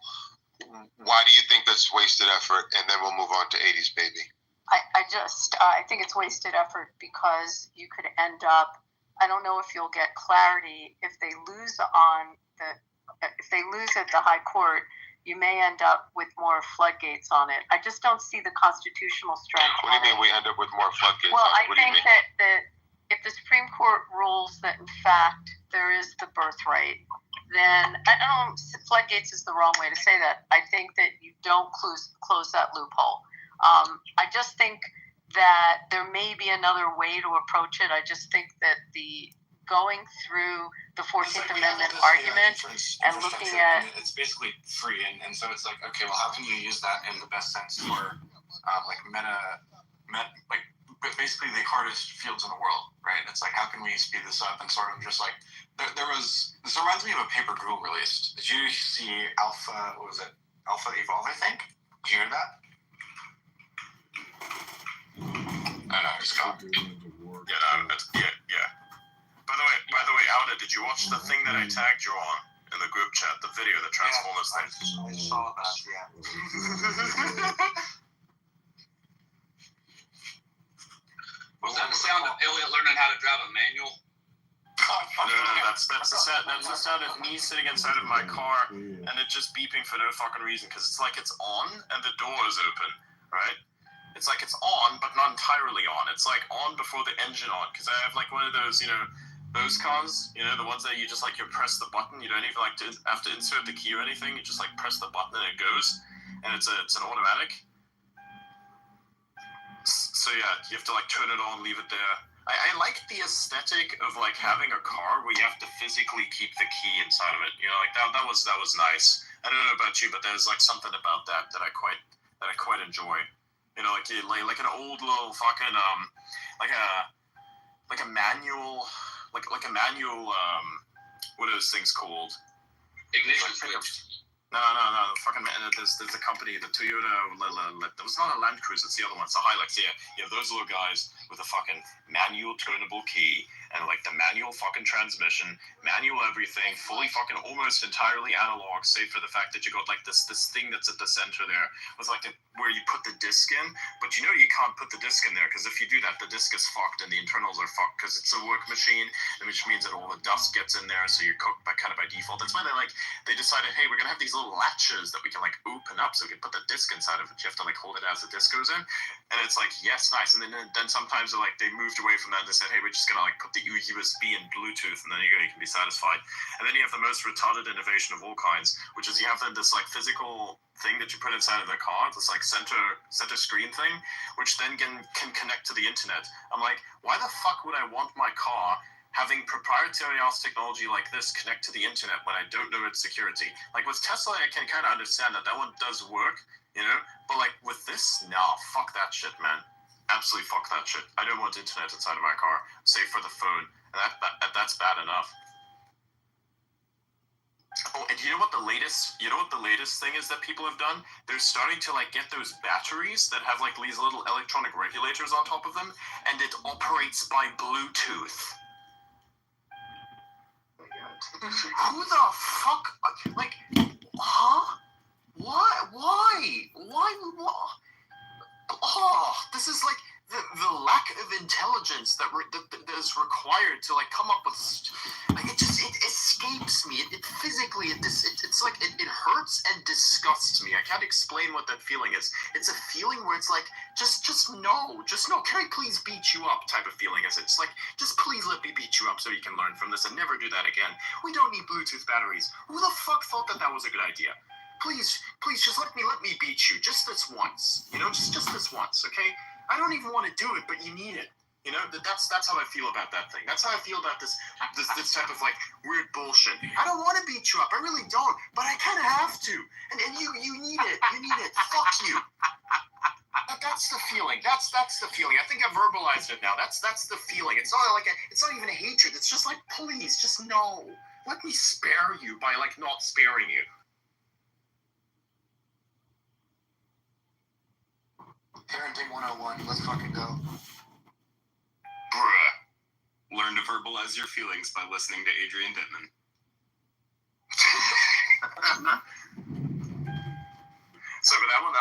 why do you think that's wasted effort? And then we'll move on to 80s baby. I think it's wasted effort because you could end up, I don't know if you'll get clarity if they lose at the high court. You may end up with more floodgates on it. I just don't see the constitutional strength. What do you mean we end up with more floodgates? Well, I think that if the Supreme Court rules that in fact there is the birthright, then I don't know, floodgates is the wrong way to say that. I think that you don't close that loophole. I just think that there may be another way to approach it. I just think that the going through the 14th Amendment argument and looking at it's basically free, and so it's like, okay, well, how can you use that in the best sense for basically the hardest fields in the world, right? It's like, how can we speed this up? And sort of just like this reminds me of a paper Google released. Did you see Alpha Evolve, I think? Did you hear that? I know, it's gone. Yeah. By the way, Alda, did you watch the thing that I tagged you on in the group chat, the video, the Transformers thing? I saw that, yeah. Was that the sound of Elliot learning how to drive a manual? No, that's the sound of me sitting inside of my car and it just beeping for no fucking reason, because it's like it's on and the door is open, right? It's like it's on, but not entirely on. It's like on before the engine on, because I have like one of those, those cars, the ones that you just like, you press the button, you don't even like to have to insert the key or anything, you just like press the button and it goes, and it's an automatic. So yeah, you have to like turn it on, leave it there. I like the aesthetic of like having a car where you have to physically keep the key inside of it. Like that was nice. I don't know about you, but there's like something about that I quite enjoy. Like an old little fucking like a manual what are those things called? Ignition switch. No. Fucking there's a company, the Toyota. It was not a Land Cruiser. It's the other one. It's a Hilux. Yeah. You have those little guys with a fucking manual turnable key and like the manual fucking transmission, manual everything, fully fucking almost entirely analog, save for the fact that you got like this thing that's at the center there with like where you put the disc in, but you can't put the disc in there, because if you do that, the disc is fucked and the internals are fucked, because it's a work machine, which means that all the dust gets in there, so you're cooked by default. That's why they decided, hey, we're gonna have these little latches that we can like open up so we can put the disc inside of it. You have to like hold it as the disc goes in, and it's like, yes, nice. And then sometimes they moved away from that. They said, hey, we're just gonna like put the USB and Bluetooth, and then you can be satisfied. And then you have the most retarded innovation of all kinds, which is you have this like physical thing that you put inside of the car, this like center screen thing, which then can connect to the internet. I'm like, why the fuck would I want my car having proprietary ass technology like this connect to the internet when I don't know its security? Like with Tesla, I can kind of understand that one does work, but like with this, nah, fuck that shit, man. Absolutely fuck that shit. I don't want internet inside of my car, save for the phone, and that's bad enough. Oh, and you know what the latest thing is that people have done? They're starting to like get those batteries that have like these little electronic regulators on top of them, and it operates by Bluetooth. Who the fuck? Like, huh? What? Why? What? Oh, this is like the lack of intelligence that is required to like come up with. Like it escapes me. It physically it's like it hurts and disgusts me. I can't explain what that feeling is. It's a feeling where it's like just no. Can I please beat you up? Type of feeling is it? It's like just please let me beat you up so you can learn from this and never do that again. We don't need Bluetooth batteries. Who the fuck thought that was a good idea? Please, just let me beat you just this once. You know, just this once, okay? I don't even want to do it, but you need it. You know, that's how I feel about that thing. That's how I feel about this type of like weird bullshit. I don't want to beat you up. I really don't, but I kind of have to. And you need it. You need it. Fuck you. That's the feeling. That's the feeling. I think I verbalized it now. That's the feeling. It's not like it's not even a hatred. It's just like, please, just no. Let me spare you by like not sparing you. Parenting 101. Let's fucking go. Bruh. Learn to verbalize your feelings by listening to Adrian Dittman. So, but that one